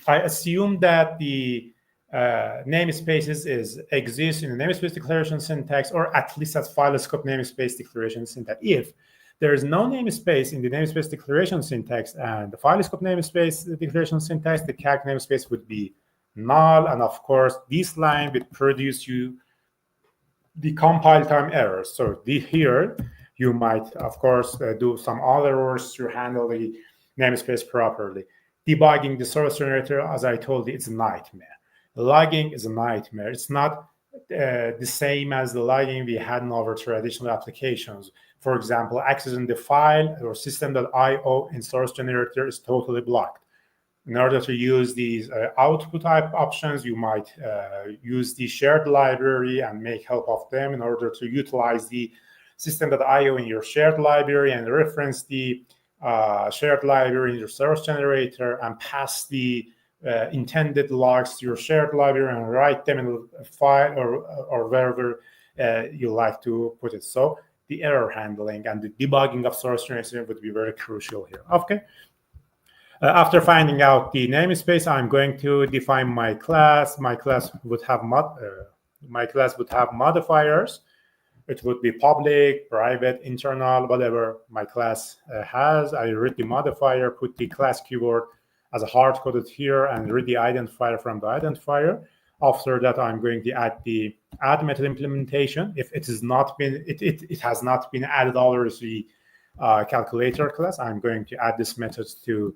I assume that the namespaces exist in the namespace declaration syntax, or at least as file scope namespace declaration syntax. If there is no namespace in the namespace declaration syntax and the file scope namespace declaration syntax, the calc namespace would be null, and of course this line would produce you the compile time errors. So here you might, of course, do some other errors to handle the namespace properly. Debugging the source generator, as I told you, it's a nightmare. Logging is a nightmare. It's not the same as the logging we had in our traditional applications. For example, accessing the file or system.io in source generator is totally blocked. In order to use these output type options, you might use the shared library and make help of them in order to utilize the system.io in your shared library and reference the shared library in your source generator and pass the intended logs to your shared library and write them in a file or wherever you like to put it. So the error handling and the debugging of source generation would be very crucial here. Okay. After finding out the namespace, I'm going to define my class. My class would have modifiers. It would be public, private, internal, whatever my class has. I read the modifier, put the class keyword as a hard-coded here, and read the identifier from the identifier. After that, I'm going to add the add method implementation. If it has not been added already to the calculator class, I'm going to add this method to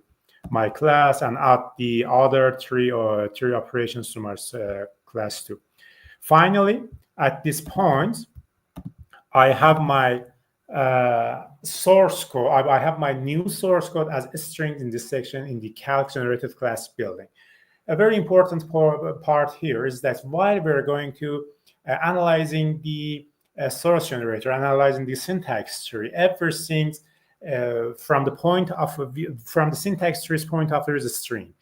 my class and add the other three operations to my class too. Finally, at this point, I have my source code. I have my new source code as a string in this section in the calc generated class building. A very important part here is that while we're going to analyzing the source generator, analyzing the syntax tree, everything from the syntax tree's point of view is a string.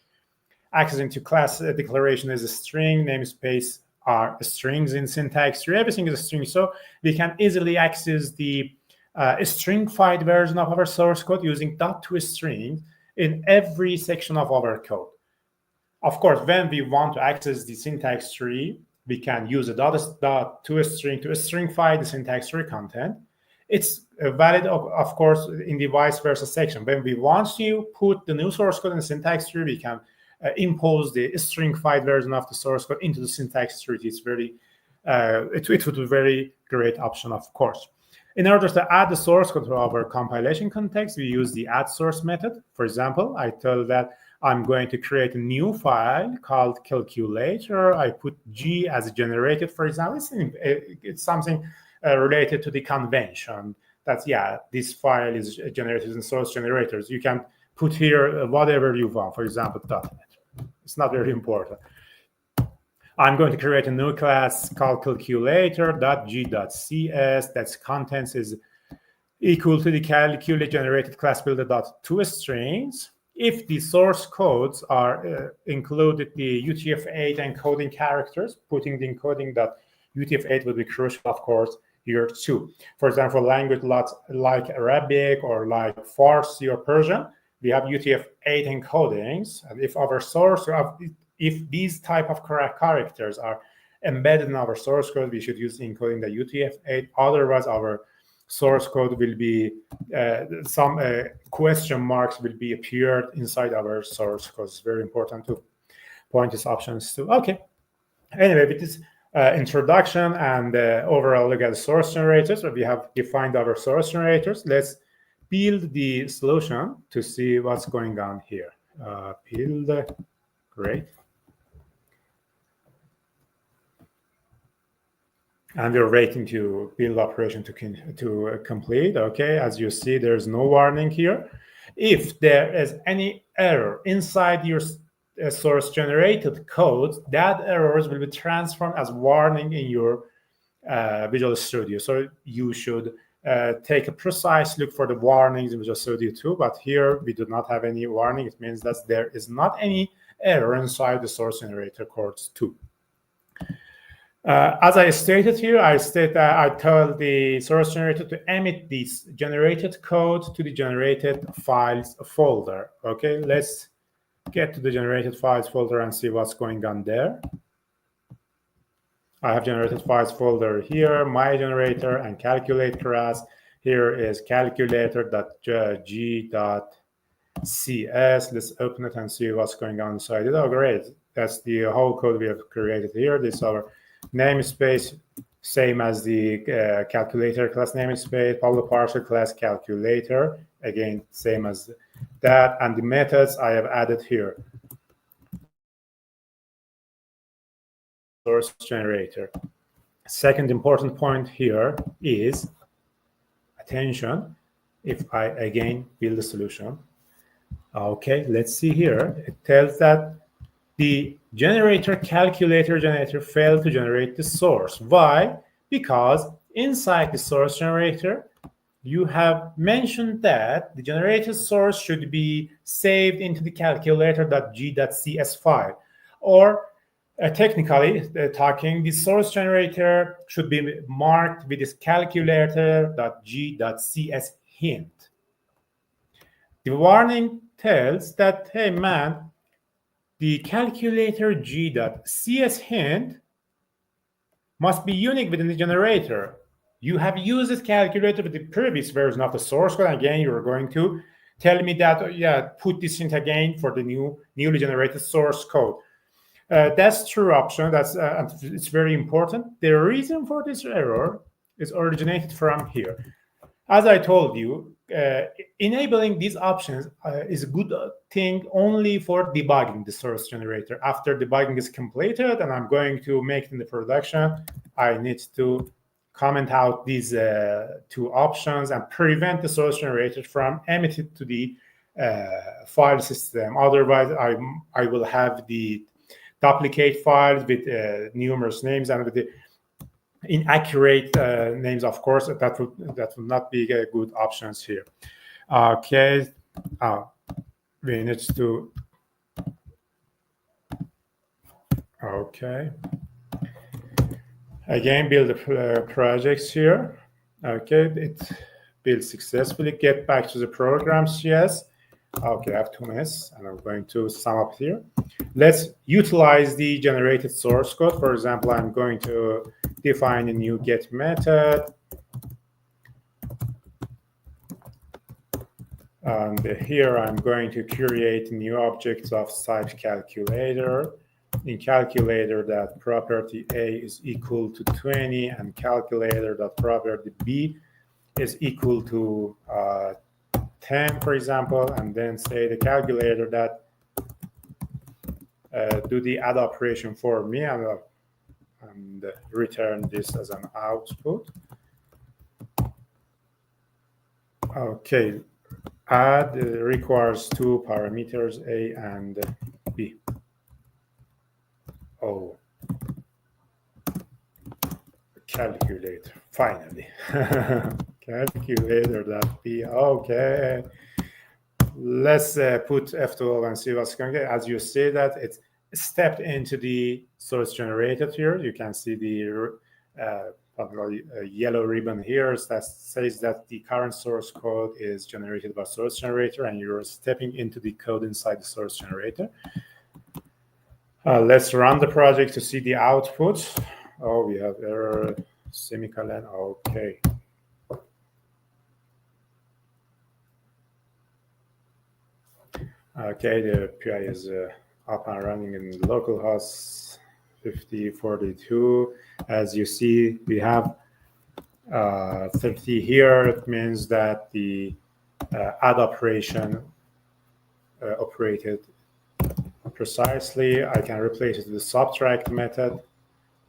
Accessing to class declaration is a string, namespace are strings in syntax tree, everything is a string. So we can easily access the stringified version of our source code using .toString in every section of our code. Of course, when we want to access the syntax tree, we can use a .toString to stringify the syntax tree content. It's valid, of course, in the vice versa section. When we want to put the new source code in the syntax tree, we can impose the stringified version of the source code into the syntax tree. It's very, it would be a very great option, of course. In order to add the source code to our compilation context, we use the add source method. For example, I tell that I'm going to create a new file called calculator. I put G as generated, for example. It's something related to the convention that, yeah, this file is generated in source generators. You can put here whatever you want, for example, .NET. It's not very important. I'm going to create a new class called calculator.g.cs. That's contents is equal to the calculate generated class builder.toStrings. If the source codes are included the UTF-8 encoding characters, putting the encoding UTF-8 will be crucial, of course, here too. For example, language like Arabic or like Farsi or Persian, we have UTF-8 encodings. And if our source, if these type of characters are embedded in our source code, we should use encoding the UTF-8. Otherwise, our source code will be, some question marks will be appeared inside our source code. It's very important to point these options to. Okay. Anyway, with this introduction and overall look at the source generators, so we have defined our source generators. Let's build the solution to see what's going on here. Build, great. And we're waiting to build operation to complete. Okay, as you see, there's no warning here. If there is any error inside your source generated code, that errors will be transformed as warning in your Visual Studio. So you should take a precise look for the warnings in Visual Studio too. But here we do not have any warning. It means that there is not any error inside the source generator codes too. As I stated here, I tell the source generator to emit this generated code to the generated files folder. Okay, let's get to the generated files folder and see what's going on there. I have generated files folder here, my generator and calculate class. Here is calculator.g.cs. Let's open it and see what's going on inside it. Oh, great. That's the whole code we have created here. This is our namespace, same as the calculator class namespace, public partial class calculator. Again, same as that. And the methods I have added here. Source generator. Second important point here is attention if I again build a solution. Okay, let's see here. It tells that the calculator generator failed to generate the source. Why? Because inside the source generator, you have mentioned that the generated source should be saved into the calculator.g.cs file. Or technically talking, the source generator should be marked with this calculator.g.cs hint. The warning tells that, hey man, the calculator g.cs hint must be unique within the generator. You have used this calculator with the previous version of the source code. Again, you're going to tell me that, yeah, put this hint again for the newly generated source code. That's true option. That's it's very important. The reason for this error is originated from here. As I told you, enabling these options is a good thing only for debugging the source generator. After debugging is completed and I'm going to make it in the production, I need to comment out these two options and prevent the source generator from emitting to the file system. Otherwise, I will have the duplicate files with numerous names and with the inaccurate names, of course. That would not be good options here. Okay, we need to. Okay. Again, build the projects here. Okay, it built successfully. Get back to the programs. Yes. Okay, I have 2 minutes, and I'm going to sum up here. Let's utilize the generated source code. For example, I'm going to define a new get method. And here I'm going to create new objects of type calculator. In calculator, that property A is equal to 20, and calculator that property B is equal to 10, for example, and then say the calculator that do the add operation for me and return this as an output. Okay, add requires 2 parameters, A and B. Oh, calculator, finally. Calculator.b. Okay, let's put F12 and see what's going on. As you see that it's stepped into the source generator here. You can see the yellow ribbon here that says that the current source code is generated by source generator, and you're stepping into the code inside the source generator. Let's run the project to see the output. Oh, we have error, semicolon. Okay. Okay, the API is up and running in localhost 5042. As you see, we have 30 here. It means that the add operation operated precisely. I can replace it with the subtract method.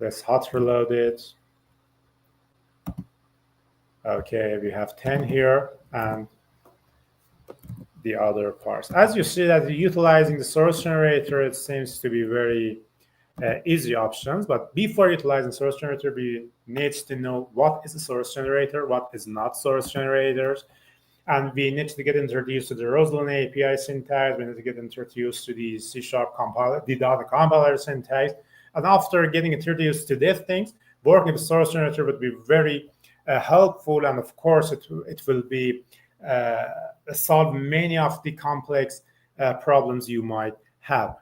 Let's hot reload it. Okay, we have 10 here and the other parts. As you see that utilizing the source generator, it seems to be very easy options. But before utilizing source generator, we need to know what is a source generator, what is not source generators. And we need to get introduced to the Roslyn API syntax. We need to get introduced to the C# compiler, the data compiler syntax. And after getting introduced to these things, working with source generator would be very helpful. And of course, it will be solve many of the complex problems you might have.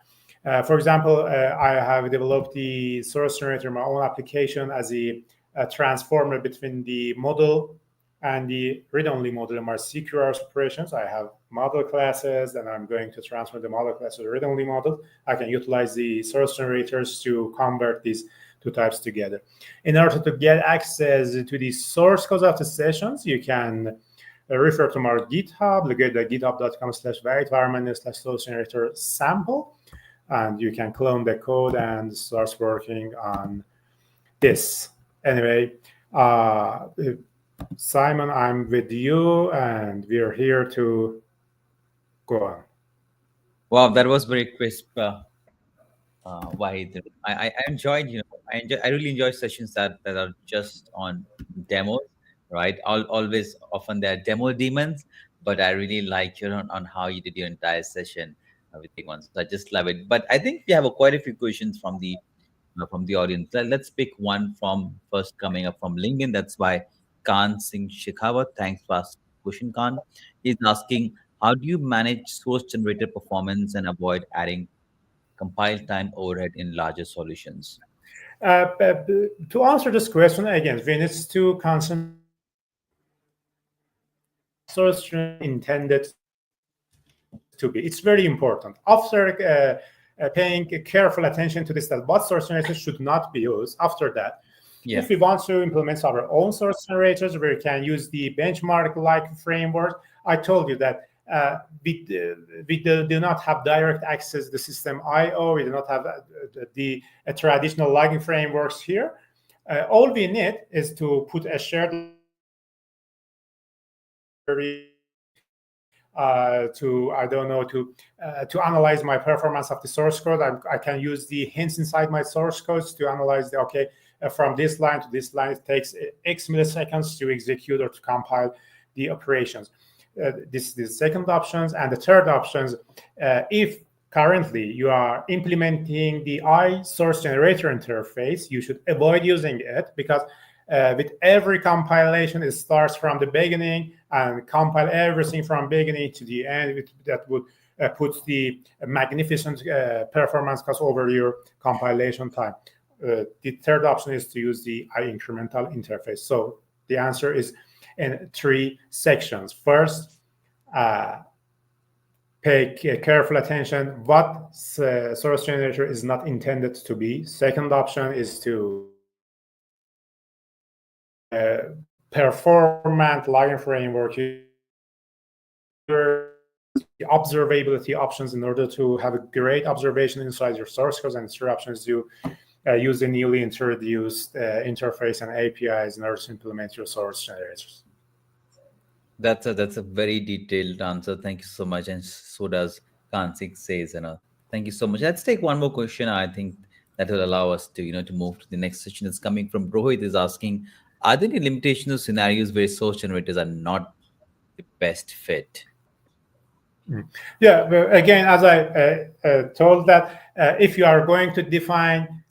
For example, I have developed the source generator, my own application, as a transformer between the model and the read-only model in my CQRS operations. I have model classes, and I'm going to transfer the model class to the read-only model. I can utilize the source generators to convert these two types together. In order to get access to the source code of the sessions, you can refer to our GitHub, locate at github.com/variant/source generator sample, and you can clone the code and start working on this. Anyway, Simon, I'm with you, and we are here to go on. Wow, that was very crisp. Wahid. I enjoyed, I really enjoy sessions that are just on demos, right? Always, often they're demo demons, but I really like, on how you did your entire session with the ones. So I just love it. But I think we have quite a few questions from the audience. Let's pick one from first coming up from LinkedIn. That's by Khan Singh Shekhawat. Thanks for asking the question, Khan. He's asking, how do you manage source generated performance and avoid adding compile time overhead in larger solutions? To answer this question, again, we need to concentrate source intended to be. It's very important. After paying careful attention to this, that what source generators should not be used. After that, Yeah. if we want to implement our own source generators, we can use the benchmark-like framework. I told you that we do not have direct access to the system I/O. We do not have the traditional logging frameworks here. All we need is to put a shared to analyze my performance of the source code. I can use the hints inside my source codes to analyze from this line to this line, it takes X milliseconds to execute or to compile the operations. This is the second options. And the third options, if currently you are implementing the I source generator interface, you should avoid using it, because with every compilation, it starts from the beginning and compile everything from beginning to the end. That would put the magnificent performance cost over your compilation time. The third option is to use the I incremental interface. So the answer is in three sections. First, pay careful attention what source generator is not intended to be. Second option is to performant logging framework, the observability options in order to have a great observation inside your source code, and third option is to use the newly introduced interface and APIs in order to implement your source generators. That's a very detailed answer. Thank you so much. And so does Kansik says, thank you so much. Let's take one more question. I think that will allow us to, to move to the next session. It's coming from Rohit is asking, are there any limitations or scenarios where source generators are not the best fit? Yeah, again, as I told that if you are going to define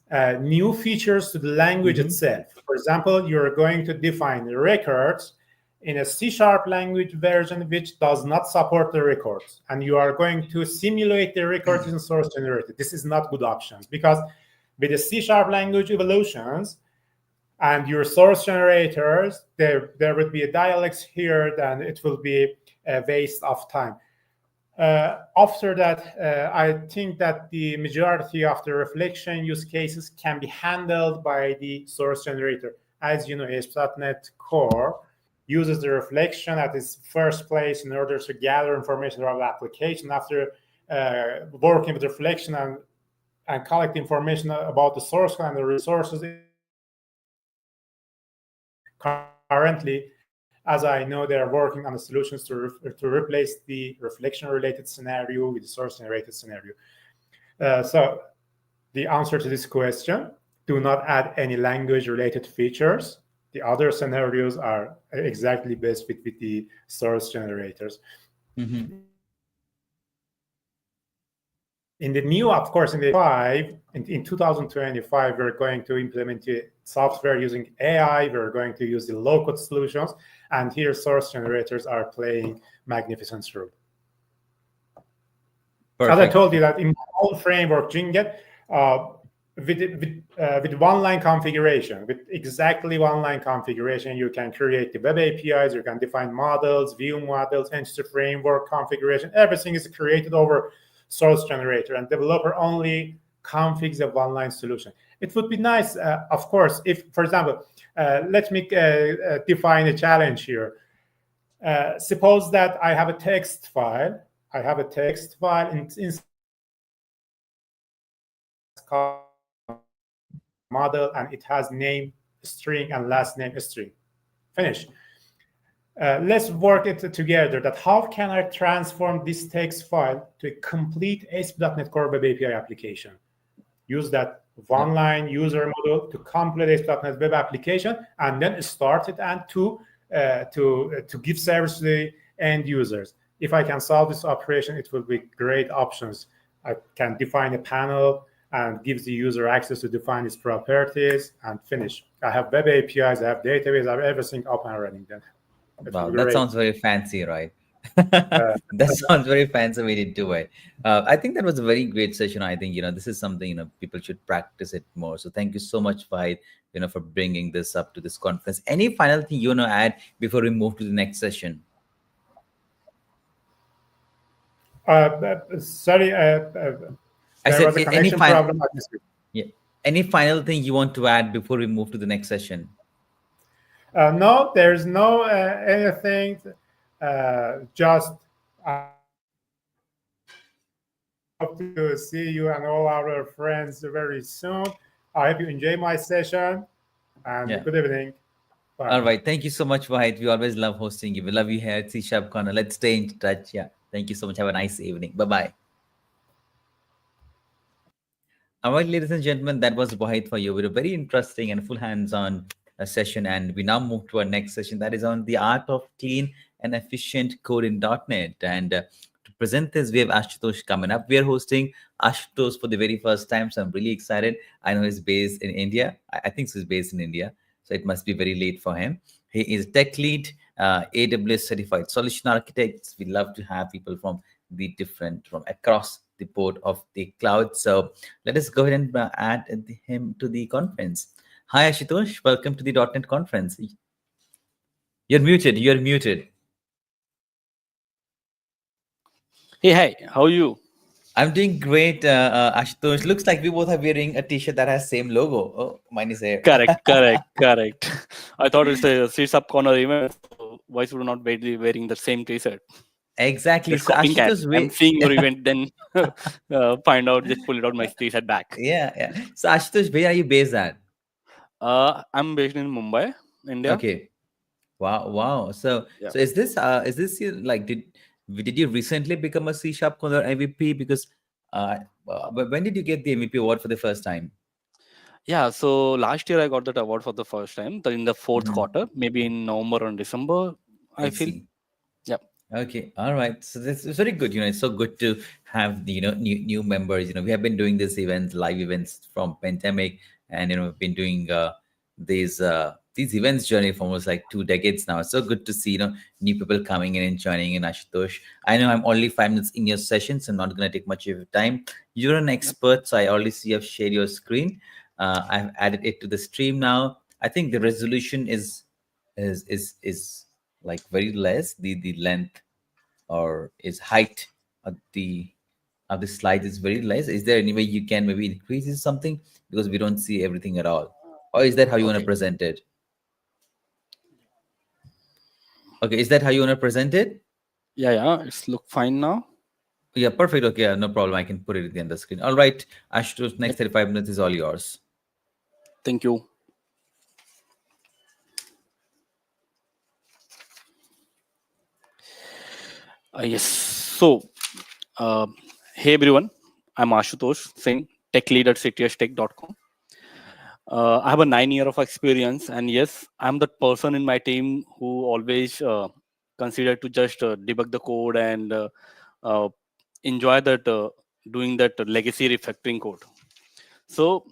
new features to the language itself, for example, you're going to define records in a C# language version which does not support the records, and you are going to simulate the records in source generator. This is not good options, because with the C# language evolutions and your source generators, there would be a dialects here, then it will be a waste of time. After that, I think that the majority of the reflection use cases can be handled by the source generator. As you know, ASP.NET Core uses the reflection at its first place in order to gather information about the application. After working with reflection and collect information about the source code and the resources, currently, as I know, they're working on the solutions to replace the reflection-related scenario with the source-generated scenario. So the answer to this question, do not add any language-related features. The other scenarios are exactly best fit with the source generators. In the new, of course, in 2025, we're going to implement the software using AI. We're going to use the low-code solutions, and here source generators are playing magnificent role. As I told you that in my own framework, Jinget, with one-line configuration, with exactly one-line configuration, you can create the web APIs, you can define models, view models, entity framework configuration. Everything is created over source generator, and developer only configs a one-line solution. It would be nice, of course, if, for example, let me define a challenge here. Suppose that I have a text file. In model, and it has name string and last name string. Finish. let's work it together. That how can I transform this text file to a complete ASP.NET Core Web API application? Use that one-line user model to complete ASP.NET Web application, and then start it and to give service to the end users. If I can solve this operation, it will be great options. I can define a panel and gives the user access to define its properties and finish. I have web APIs, I have database, I have everything up and running. Then it will Wow, be that great. sounds very fancy, right? That sounds very fancy way to do it. I think that was a very great session. I think this is something people should practice it more. So thank you so much, Vahid, for bringing this up to this conference. Any final thing you want to add before we move to the next session? Sorry, I there said was a any connection final, problem. I missed it. yeah, any final thing you want to add before we move to the next session? No, there's no anything. Just I hope to see you and all our friends very soon. I hope you enjoy my session, and Yeah. good evening. Bye. All right. Thank you so much, Vahid. We always love hosting you. We love you here at CSharpCorner. Let's stay in touch. Yeah. Thank you so much. Have a nice evening. Bye bye. All right, ladies and gentlemen, that was Wahid for you with a very interesting and full hands-on session. And we now move to our next session that is on the art of clean and efficient code in .NET. And to present this, we have Ashutosh coming up. We are hosting Ashutosh for the very first time, so I'm really excited. I know he's based in India. I think he's based in India, so it must be very late for him. He is tech lead, AWS certified solution architects. We love to have people from across the board of the cloud. So let us go ahead and add him to the conference. Hi, Ashutosh. Welcome to the .NET conference. You're muted. You're muted. Hey, hi. How are you? I'm doing great, Ashutosh. Looks like we both are wearing a T-shirt that has same logo. Oh, mine is here. Correct. I thought it's a CSharpCorner event. So why should we not be wearing the same T-shirt? Exactly. That's So copycat. Ashutosh, I'm seeing your event, then find out. Just pull it out my T-shirt back. yeah. So Ashutosh, where are you based at? I'm based in Mumbai, India. Okay. Wow. So Yeah. so is this your, like did you recently become a C Sharp Corner MVP? Because when did you get the MVP award for the first time? Yeah. So last year I got that award for the first time in the fourth Mhm. quarter, maybe in November or December. I feel. see. Yeah. Okay, all right. So this is very good. It's so good to have the new members. We have been doing these events, live events from pandemic, and we've been doing these events journey for almost like 2 decades now. It's so good to see new people coming in and joining in. Ashutosh, I know I'm only 5 minutes in your session, so I'm not going to take much of your time. You're an expert, so I already see you've shared your screen. I've added it to the stream now. I think the resolution is like very less. The length or is height of the slide is very less. Is there any way you can maybe increase it something, because we don't see everything at all? Or is that how you want to Okay. present it? Okay, is that how you want to present it? Yeah. It's look fine now. Yeah, perfect. Okay, no problem. I can put it at the end of the screen. All right, Ashutosh, next 35 minutes is all yours. Thank you. Yes. So, uh, hey everyone, I'm Ashutosh Singh, tech lead at ctstech.com. I have a 9 year of experience, and yes, I'm that person in my team who always consider to just debug the code and uh, enjoy that doing that legacy refactoring code. So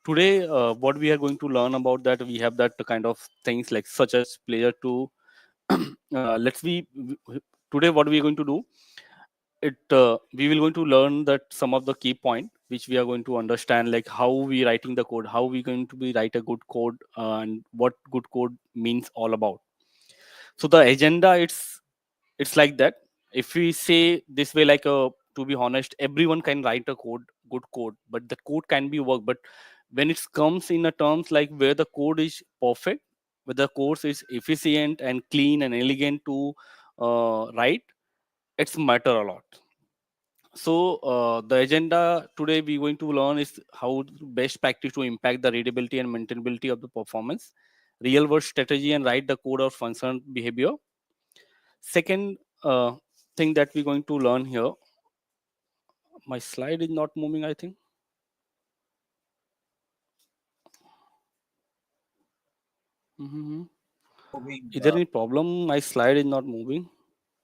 today, what we are going to learn about that, we have that kind of things like such as Blazor 2. Today what we are going to do, we will going to learn that some of the key point which we are going to understand, like how we writing the code, how we going to be write a good code, and what good code means all about. So the agenda, it's like that. If we say this way, like to be honest, everyone can write a good code, but the code can be work. But when it comes in a terms like where the code is perfect, where the code is efficient and clean and elegant to write, it's matter a lot. So the agenda today we're going to learn is how best practice to impact the readability and maintainability of the performance, real world strategy and write the code of function behavior. Second thing that we're going to learn here, my slide is not moving, I think. Moving, Is there any problem? My slide is not moving.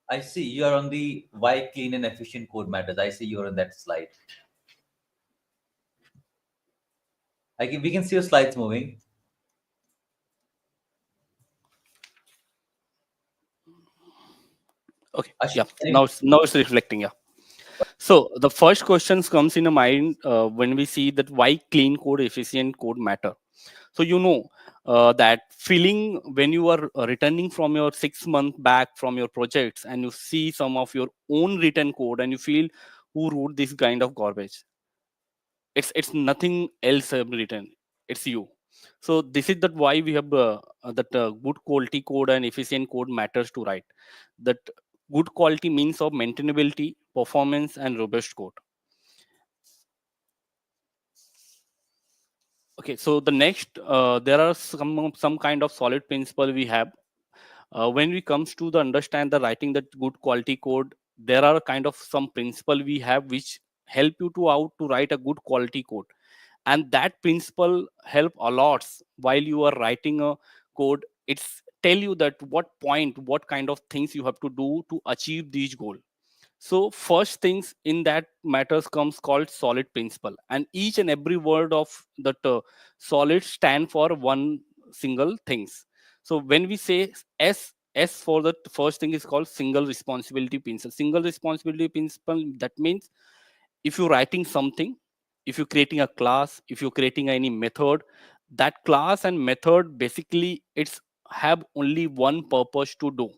I see you are on the why clean and efficient code matters. I see you are on that slide. We can see your slides moving. Okay, Ashish, yeah, can now you- it's reflecting. Yeah. So the first questions comes in a mind when we see that why clean code, efficient code matter. So that feeling when you are returning from your 6 month back from your projects and you see some of your own written code and you feel, who wrote this kind of garbage? It's nothing else have written. It's you. So this is that why we have that good quality code and efficient code matters to write. That good quality means of maintainability, performance, and robust code. Okay, so the next there are some kind of solid principle we have when we comes to the understand the writing that good quality code. There are kind of some principle we have which help you to out to write a good quality code, and that principle help a lot while you are writing a code. It's tell you that what kind of things you have to do to achieve these goal. So first things in that matters comes called solid principle, and each and every word of that solid stand for one single things. So when we say S for the first thing is called single responsibility principle. Single responsibility principle, that means if you're writing something, if you're creating a class, if you're creating any method, that class and method basically it's have only one purpose to do.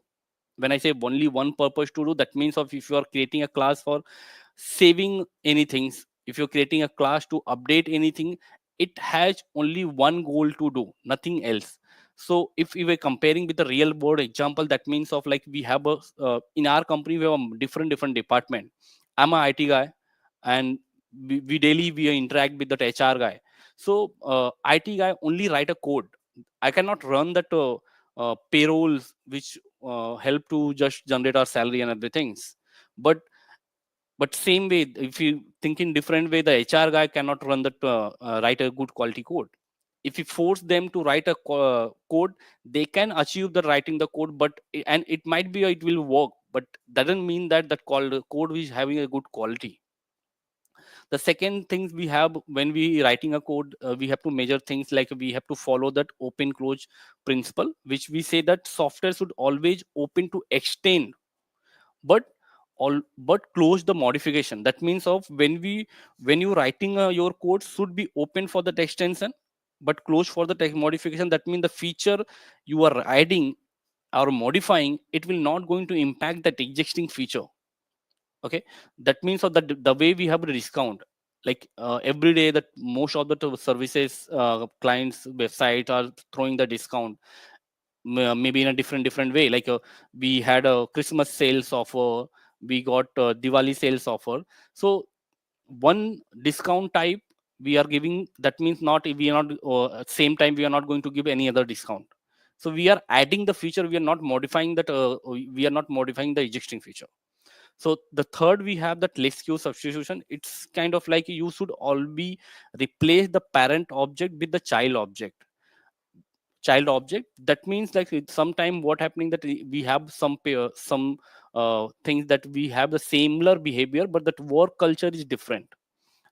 When I say only one purpose to do, that means of if you are creating a class for saving anything, if you're creating a class to update anything, it has only one goal to do, nothing else. So if we were comparing with the real world example, that means of like we have a in our company we have a different department. I'm a IT guy, and we daily we interact with that HR guy. So IT guy only write a code. I cannot run that payrolls which help to just generate our salary and other things. But same way, if you think in different way, the HR guy cannot run that write a good quality code. If you force them to write a code, they can achieve the writing the code, but and it might be it will work, but doesn't mean that that called code is having a good quality. The second things we have when we writing a code, we have to measure things like we have to follow that open close principle, which we say that software should always open to extend, but but close the modification. That means of when you writing your code should be open for the extension but close for the text modification. That means the feature you are adding or modifying, it will not going to impact that existing feature. Okay, that means of the way we have a discount, like every day that most of the services clients websites are throwing the discount, maybe in a different way, like we had a Christmas sales offer, we got Diwali sales offer. So one discount type we are giving, that means not we are not at same time we are not going to give any other discount. So we are adding the feature, we are not modifying that we are not modifying the existing feature. So the third we have that list queue substitution. It's kind of like you should all be replace the parent object with the child object. That means like sometime what happening that we have some things that we have the similar behavior, but that work culture is different.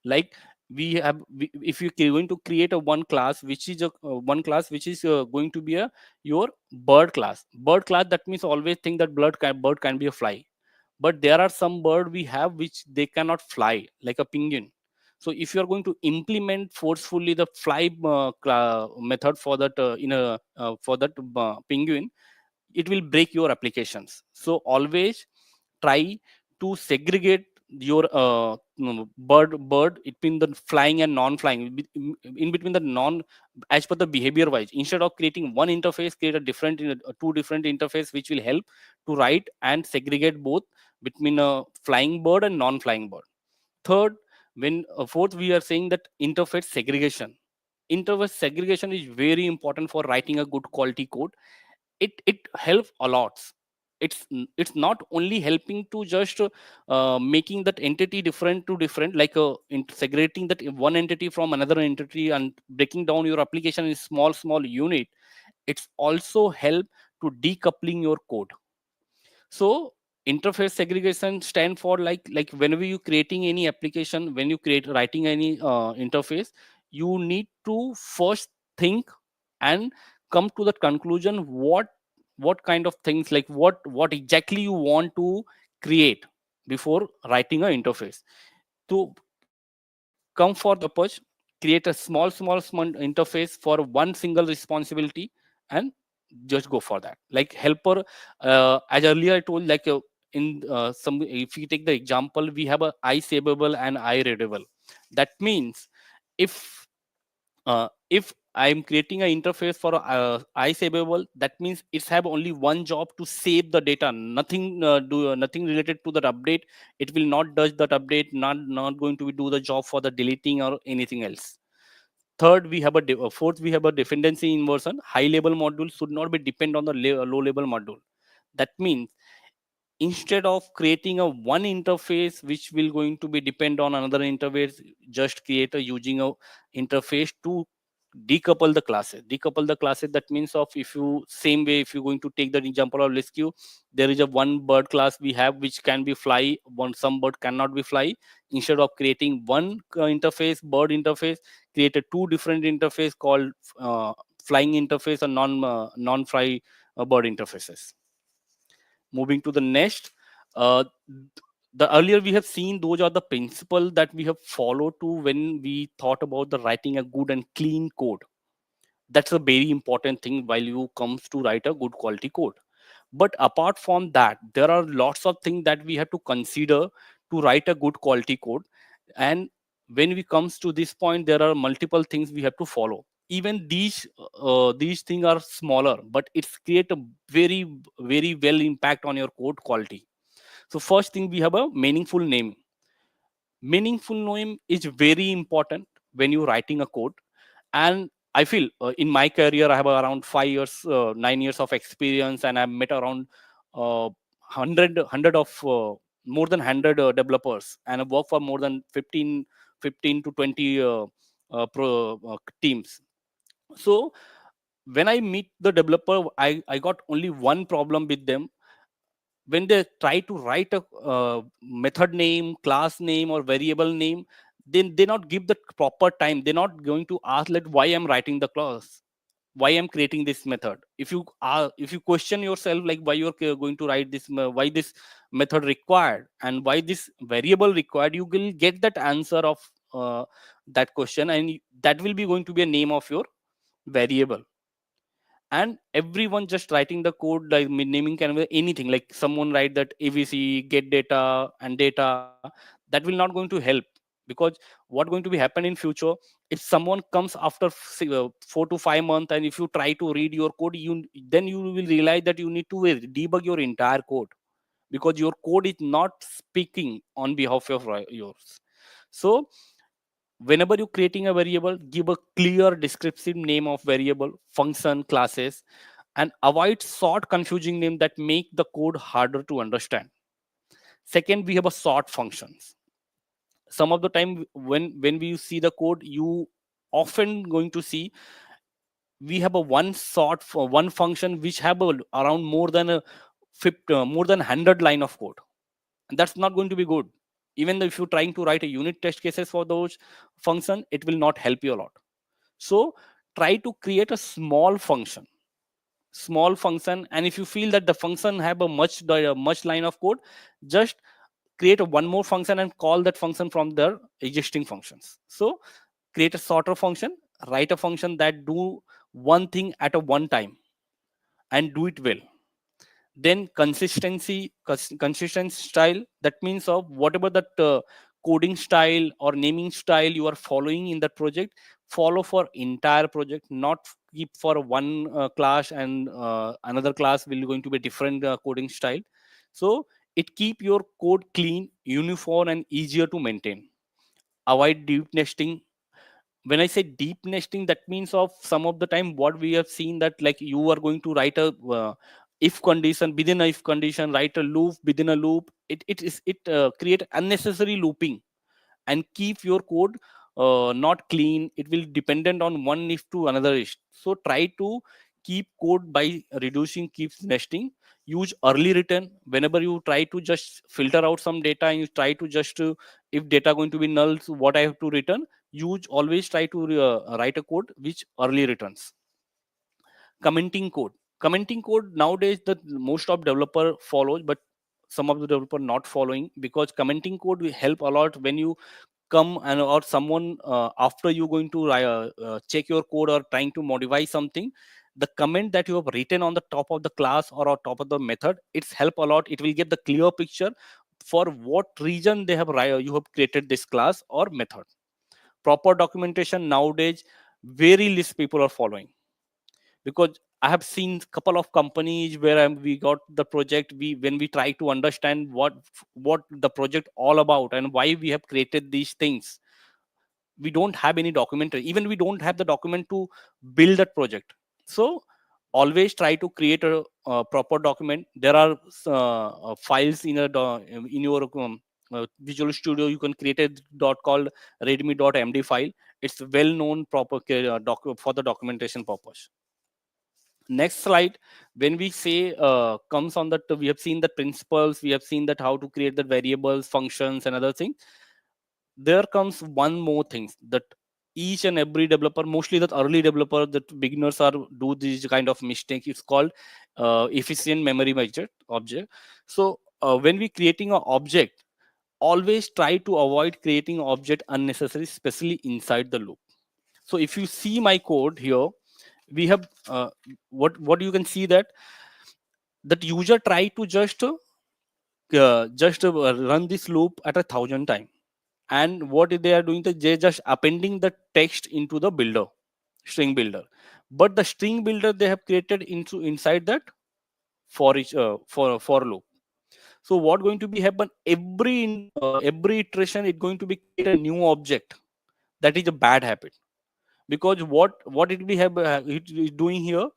Like if you're going to create a one class which is going to be a your bird class, that means always think that bird can be a fly. But there are some bird we have which they cannot fly, like a penguin. So if you are going to implement forcefully the fly method for that in a for that penguin, it will break your applications. So always try to segregate your bird between the flying and non-flying, in between the non, as per the behavior wise. Instead of creating one interface, create a two different interface which will help to write and segregate both between a flying bird and non-flying bird. Third, when fourth we are saying that interface segregation. interface segregation is very important for writing a good quality code. It helps a lot. It's not only helping to just making that entity different to different, like segregating that one entity from another entity and breaking down your application in small unit. It's also help to decoupling your code. So interface segregation stand for like whenever you creating any application, when you create writing any interface, you need to first think and come to the conclusion what kind of things, like what exactly you want to create before writing an interface. To come for the purpose, create a small interface for one single responsibility and just go for that. Like helper, as earlier I told, like in some, if you take the example, we have a eye saveable and eye readable. That means if I'm creating an interface for eye saveable, that means it's have only one job to save the data, nothing nothing related to that update. It will not touch that update, not going to do the job for the deleting or anything else. Third, we have fourth, we have a dependency inversion. High level module should not be depend on the low level module. That means instead of creating a one interface which will going to be depend on another interface, just create a using a interface to decouple the classes. That means of, if you same way, if you're going to take the example of rescue, there is a one bird class we have which can be fly, one some bird cannot be fly. Instead of creating one interface, bird interface, create a two different interface called flying interface and non fly bird interfaces. Moving to the next, uh, the earlier we have seen, those are the principle that we have followed to when we thought about the writing a good and clean code. That's a very important thing while you comes to write a good quality code. But apart from that, there are lots of things that we have to consider to write a good quality code. And when we comes to this point, there are multiple things we have to follow. Even these things are smaller, but it's create a very well impact on your code quality. So first thing, we have a meaningful name. Meaningful name is very important when you're writing a code. And I feel in my career I have around 5 years 9 years of experience, and I've met around 100 of more than 100 developers, and I've worked for more than 15 to 20 teams. So when I meet the developer, I got only one problem with them. When they try to write a method name, class name, or variable name, then they not give the proper time. They're not going to ask like why I'm writing the class, why I'm creating this method. If you question yourself like why you're going to write this, why this method required and why this variable required, you will get that answer of that question, and that will be going to be a name of your variable. And everyone just writing the code, like naming can be anything, like someone write that abc get data and data, that will not going to help. Because what going to be happen in future, if someone comes after 4 to 5 months, and if you try to read your code, then you will realize that you need to debug your entire code, because your code is not speaking on behalf of yours. So whenever you're creating a variable, give a clear descriptive name of variable, function, classes, and avoid short confusing name that make the code harder to understand. Second, we have a sort functions. Some of the time when we see the code, you often going to see we have a one sort for one function which have around more than more than 100 line of code, and that's not going to be good. Even though if you're trying to write a unit test cases for those function, it will not help you a lot. So try to create a small function, and if you feel that the function have a much line of code, just create a one more function and call that function from their existing functions. So create a sorter function, write a function that do one thing at a one time and do it well. Then consistent style, that means of whatever that coding style or naming style you are following in that project, follow for entire project, not keep for one class, and another class will going to be different coding style. So it keep your code clean, uniform, and easier to maintain. Avoid deep nesting. when I say deep nesting, that means of some of the time what we have seen that like you are going to write a if condition within a if condition, write a loop within a loop. It create unnecessary looping and keep your code not clean. It will dependent on one if to another if. So try to keep code by reducing keeps nesting. Use early return whenever you try to just filter out some data and you try to just if data going to be null, so what I have to return, use always try to write a code which early returns. Commenting code nowadays that most of developer follows, but some of the developer not following, because commenting code will help a lot when you come and or someone after you going to check your code or trying to modify something, the comment that you have written on the top of the class or on top of the method, it's help a lot. It will get the clear picture for what reason they have you have created this class or method. Proper documentation nowadays very least people are following, because I have seen couple of companies where we got the project, we when we try to understand what the project all about and why we have created these things, we don't have any document, even we don't have the document to build that project. So always try to create a proper document. There are files in in your Visual Studio. You can create a dot called readme.md file. It's well known proper for the documentation purpose. Next slide, when we say comes on that, we have seen the principles, we have seen that how to create the variables, functions and other things. There comes one more thing that each and every developer, mostly that early developer, that beginners are do this kind of mistake. It's called efficient memory object. So when we creating an object, always try to avoid creating object unnecessary, especially inside the loop. So if you see my code here, we have what you can see that user try to just run this loop at 1,000 times, and what they are doing, they just appending the text into the builder, string builder. But the string builder they have created into inside that for each for loop. So what going to be happen, every iteration it going to be create a new object. That is a bad habit, because what it we have it is doing here,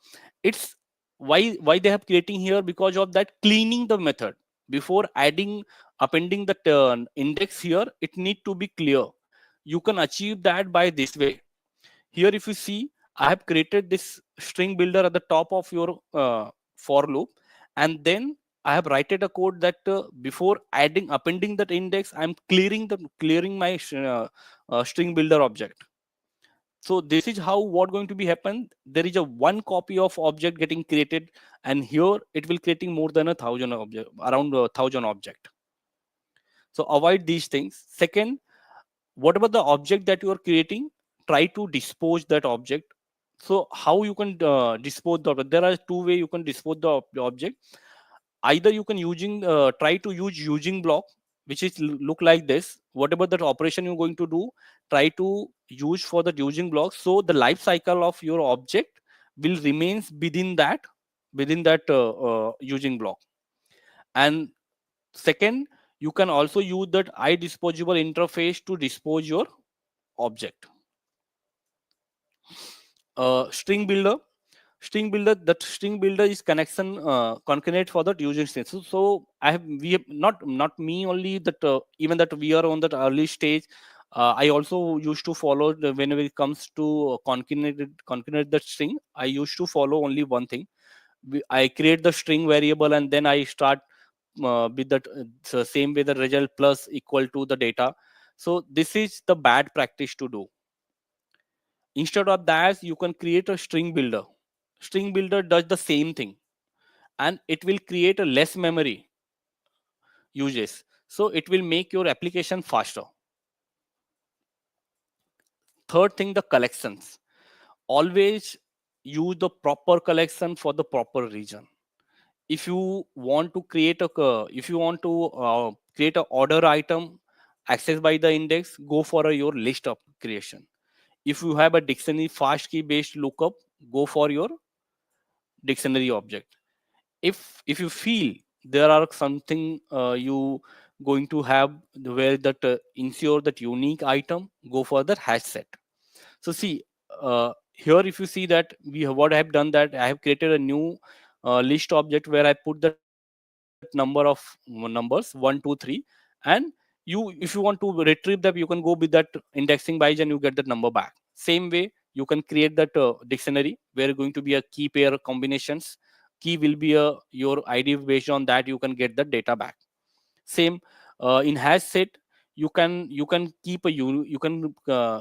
it's why they have creating here, because of that cleaning the method before adding appending the index here, it need to be clear. You can achieve that by this way. Here if you see, I have created this string builder at the top of your for loop, and then I have written a code that before adding appending that index, I'm clearing my string builder object. So this is how what going to be happen. There is a one copy of object getting created, and here it will creating more than 1,000 object, around 1,000 object. So avoid these things. Second, whatever the object that you are creating, try to dispose that object. So how you can dispose the object? There are two way you can dispose the object. Either you can try to use using block, which is look like this. Whatever that operation you're going to do, try to use for the using block, so the life cycle of your object will remains within that using block. And second, you can also use that iDisposable interface to dispose your object. String builder is connection concurrent for that using string. So we have not me only, that even that we are on that early stage. I also used to follow whenever it comes to concurrent that string, I used to follow only one thing. I create the string variable, and then I start with that same way the result plus equal to the data. So this is the bad practice to do. Instead of that, you can create a string builder. String builder does the same thing, and it will create a less memory uses. So it will make your application faster. Third thing, the collections. Always use the proper collection for the proper region. If you want to create create a order item accessed by the index, go for your list of creation. If you have a dictionary fast key based lookup, go for your dictionary object. If you feel there are something you going to have where that ensure that unique item, go for the hash set. So see, here if you see that what I have done, that I have created a new list object where I put that number of numbers 1, 2, 3, and if you want to retrieve that, you can go with that indexing by and you get that number back. Same way you can create that dictionary where going to be a key pair combinations. Key will be your ID. Based on that, you can get the data back. Same in hash set, you can keep you can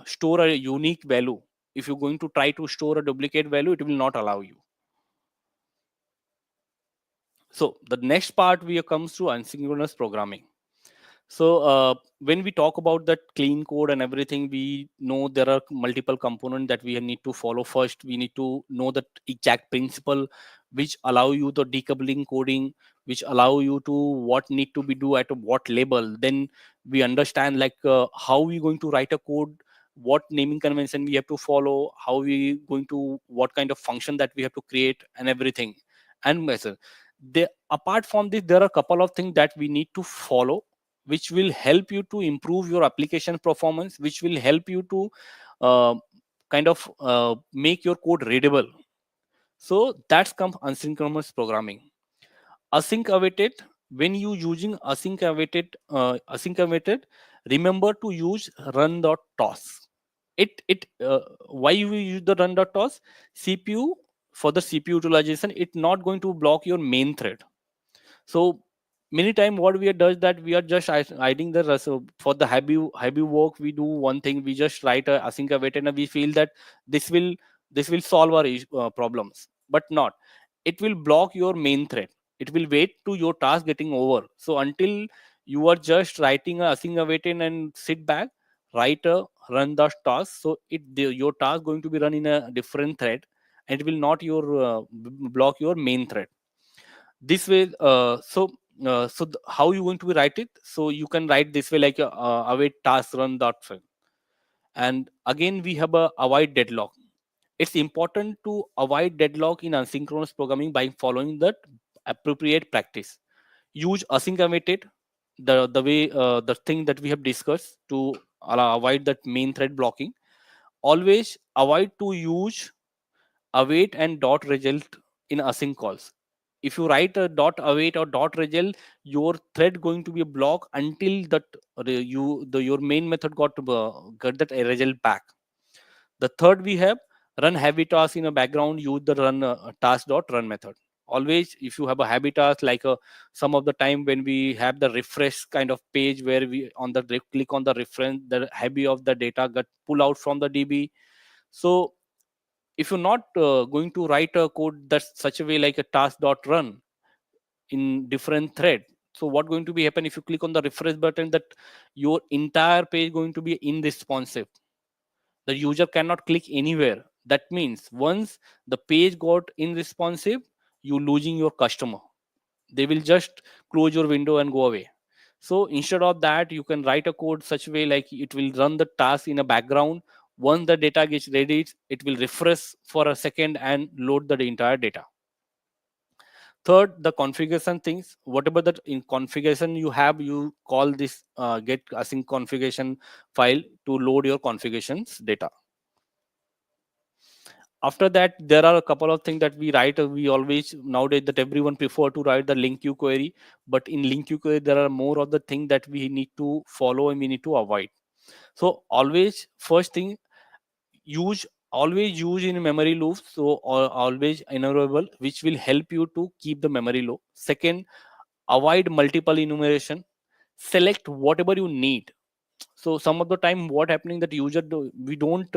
store a unique value. If you're going to try to store a duplicate value, it will not allow you. So the next part we comes to asynchronous programming. So when we talk about that clean code and everything, we know there are multiple components that we need to follow. First, we need to know that exact principle which allow you the decoupling coding, which allow you to what need to be do at what level. Then we understand like how we going to write a code, what naming convention we have to follow, how we going to what kind of function that we have to create and everything. And measure. Apart from this, there are a couple of things that we need to follow, which will help you to improve your application performance, which will help you to uh, make your code readable. So that's come asynchronous programming. Async awaited. When you using async awaited, remember to use run.toss. Why we use the run.toss? CPU, for the CPU utilization, it not going to block your main thread. So many time what we are does that we are just hiding the for the heavy work. We do one thing, we just write a async await and we feel that this will solve our problems, but not. It will block your main thread. It will wait to your task getting over. So until you are just writing a async await and sit back, write a run the task, so your task going to be run in a different thread, and it will not block your main thread. This way how you going to write it? So you can write this way like await task run dot file. And again we have a avoid deadlock. It's important to avoid deadlock in asynchronous programming by following that appropriate practice. Use async awaited, the way the thing that we have discussed to avoid that main thread blocking. Always avoid to use await and dot result in async calls. If you write a dot await or dot result, your thread going to be a block until that your main method got that result back. The third we have run heavy task in a background. Use the run task dot run method. Always, if you have a heavy task like some of the time when we have the refresh kind of page where we on the click on the reference, the heavy of the data got pull out from the DB. So if you're not going to write a code that's such a way like a task dot run in different thread, so what going to be happen if you click on the refresh button, that your entire page going to be unresponsive. The user cannot click anywhere. That means once the page got unresponsive, you losing your customer. They will just close your window and go away. So instead of that, you can write a code such a way like it will run the task in a background. Once the data gets ready, it will refresh for a second and load the entire data. Third, the configuration things. Whatever that in configuration you have, you call this get async configuration file to load your configurations data. After that, there are a couple of things that we write. We always nowadays that everyone prefer to write the link queue query, but in link queue query there are more of the thing that we need to follow and we need to avoid. So always first thing, always use in memory loops, so always enumerable, which will help you to keep the memory low. Second, avoid multiple enumeration. Select whatever you need. So some of the time what happening that we don't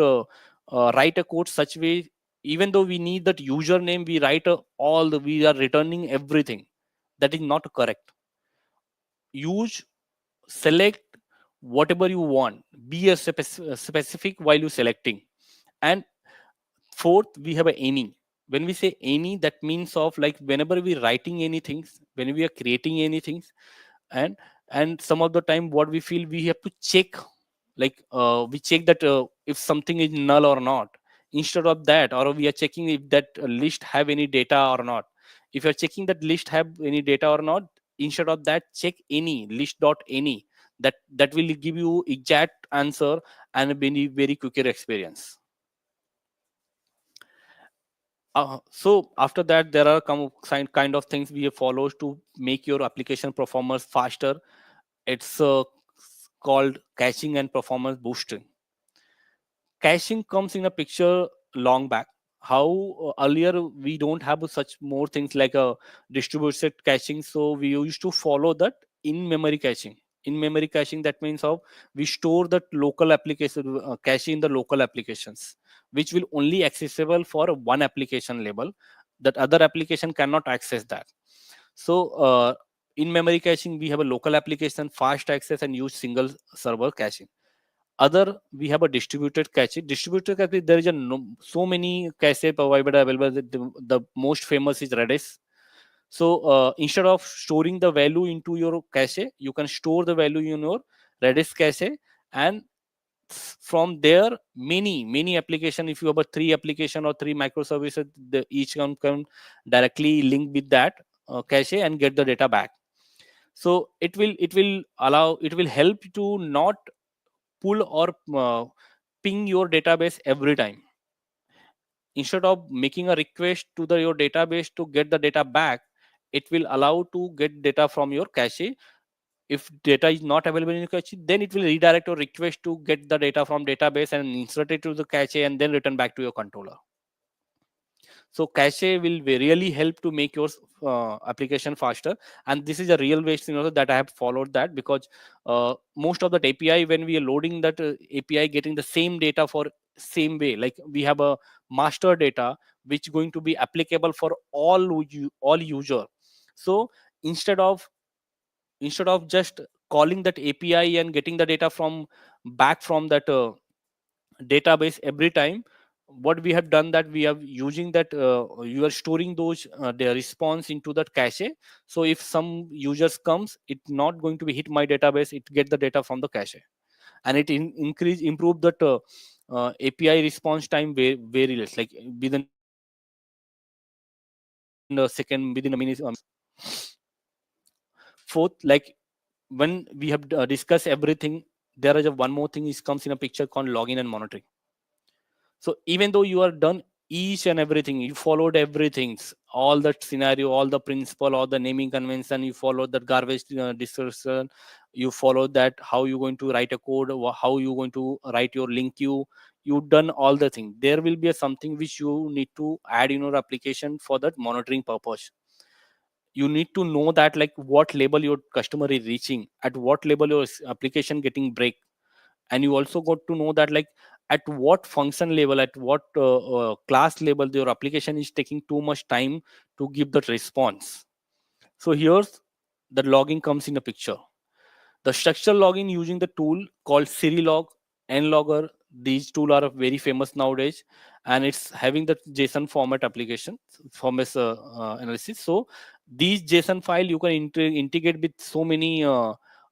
write a code such way, even though we need that username, we write we are returning everything. That is not correct. Use, select whatever you want, be a specific while you selecting. And fourth, we have a any. When we say any, that means of like whenever we writing anything, when we are creating anything, and some of the time what we feel we have to check, like we check that if something is null or not. Instead of that, or we are checking if that list have any data or not. If you're checking that list have any data or not, instead of that, check any list dot any. That will give you exact answer and a very very quicker experience. So after that, there are kind of things we follow to make your application performance faster. It's called caching and performance boosting. Caching comes in a picture long back. How earlier we don't have such more things like a distributed caching, so we used to follow that in memory caching. In memory caching, that means how we store that local application cache in the local applications, which will only accessible for one application label. That other application cannot access that. So in memory caching, we have a local application, fast access, and use single server caching. Other, we have a distributed cache. Distributed cache, there is so many cache provided available. The most famous is Redis. So instead of storing the value into your cache, you can store the value in your Redis cache, and from there many application, if you have a 3 application or 3 microservices, each can directly link with that cache and get the data back. So it will help to not pull or ping your database every time. Instead of making a request to your database to get the data back, it will allow to get data from your cache. If data is not available in your cache, then it will redirect your request to get the data from database and insert it to the cache and then return back to your controller. So cache will really help to make your application faster. And this is a real way that I have followed that, because most of that API, when we are loading that API, getting the same data for same way, like we have a master data which going to be applicable for all user. So instead of just calling that API and getting the data from back from that database every time, what we have done that we are using that you are storing those their response into that cache. So if some users comes, it's not going to be hit my database, it get the data from the cache, and it improve that API response time very less, like within a second, within a minute. Fourth, like when we have discussed everything, there is one more thing is comes in a picture called login and monitoring. So even though you are done each and everything, you followed everything, all that scenario, all the principle, all the naming convention, you followed that garbage discussion, you followed that how you going to write a code, how you going to write your link queue, you've done all the thing. There will be something which you need to add in your application for that monitoring purpose. You need to know that like what label your customer is reaching, at what label your application getting break, and you also got to know that like at what function level, at what class level your application is taking too much time to give that response. So here's the logging comes in a picture. The structural logging using the tool called Serilog, Nlogger. These tools are very famous nowadays, and it's having the JSON format application format analysis. So these JSON file you can integrate with so many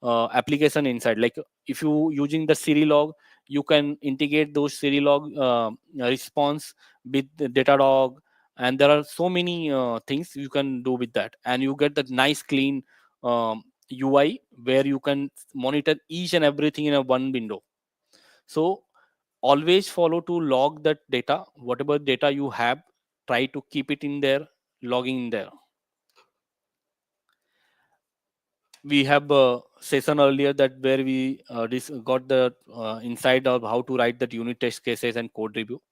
application inside. Like if you using the Serilog, you can integrate those Serilog response with the Datadog, and there are so many things you can do with that, and you get that nice clean UI where you can monitor each and everything in a one window. So always follow to log that data, whatever data you have, try to keep it in there, logging in there. We have a session earlier that where we got the insight of how to write that unit test cases and code review.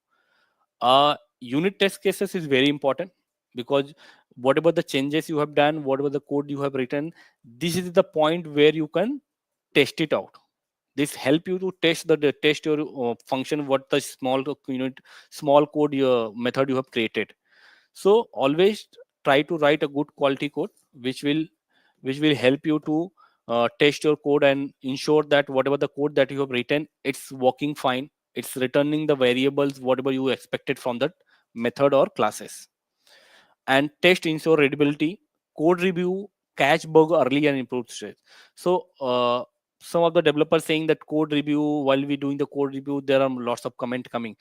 Unit test cases is very important, because whatever the changes you have done, whatever the code you have written, this is the point where you can test it out. This help you to test your function, what the small code your method you have created. So always try to write a good quality code which will help you to test your code and ensure that whatever the code that you have written, it's working fine, it's returning the variables whatever you expected from that method or classes. And test ensure readability, code review, catch bug early and improve state. So some of the developers saying that code review, while we doing the code review there are lots of comment coming.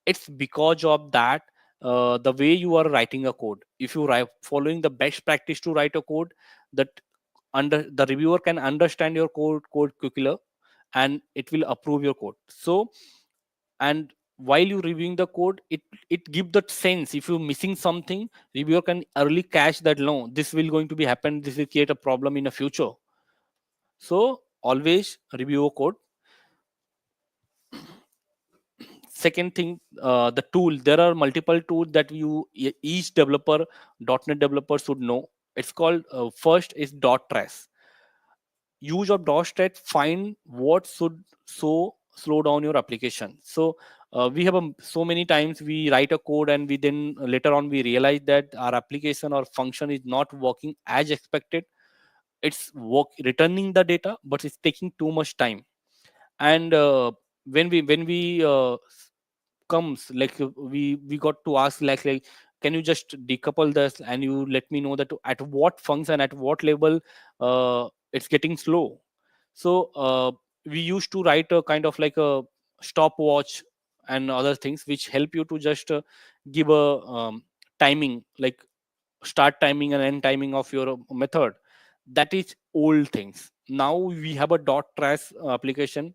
It's because of that the way you are writing a code. If you write following the best practice to write a code, that under the reviewer can understand your code quickly, and it will approve your code. So and while you reviewing the code, it give that sense. If you're missing something, reviewer can early catch that, no, this will going to be happen, this will create a problem in the future. So always review a code. Second thing, the tool. There are multiple tools that each developer, .NET developer should know. It's called, first is .trace. Use of .trace, find what should slow down your application. So we have so many times we write a code and we then later on we realize that our application or function is not working as expected. It's returning the data, but it's taking too much time. And when we comes, like, we got to ask, like, can you just decouple this and you let me know that at what function, at what level it's getting slow. So we used to write a kind of like a stopwatch and other things which help you to just give a timing, like start timing and end timing of your method. That is old things. Now we have a .trace application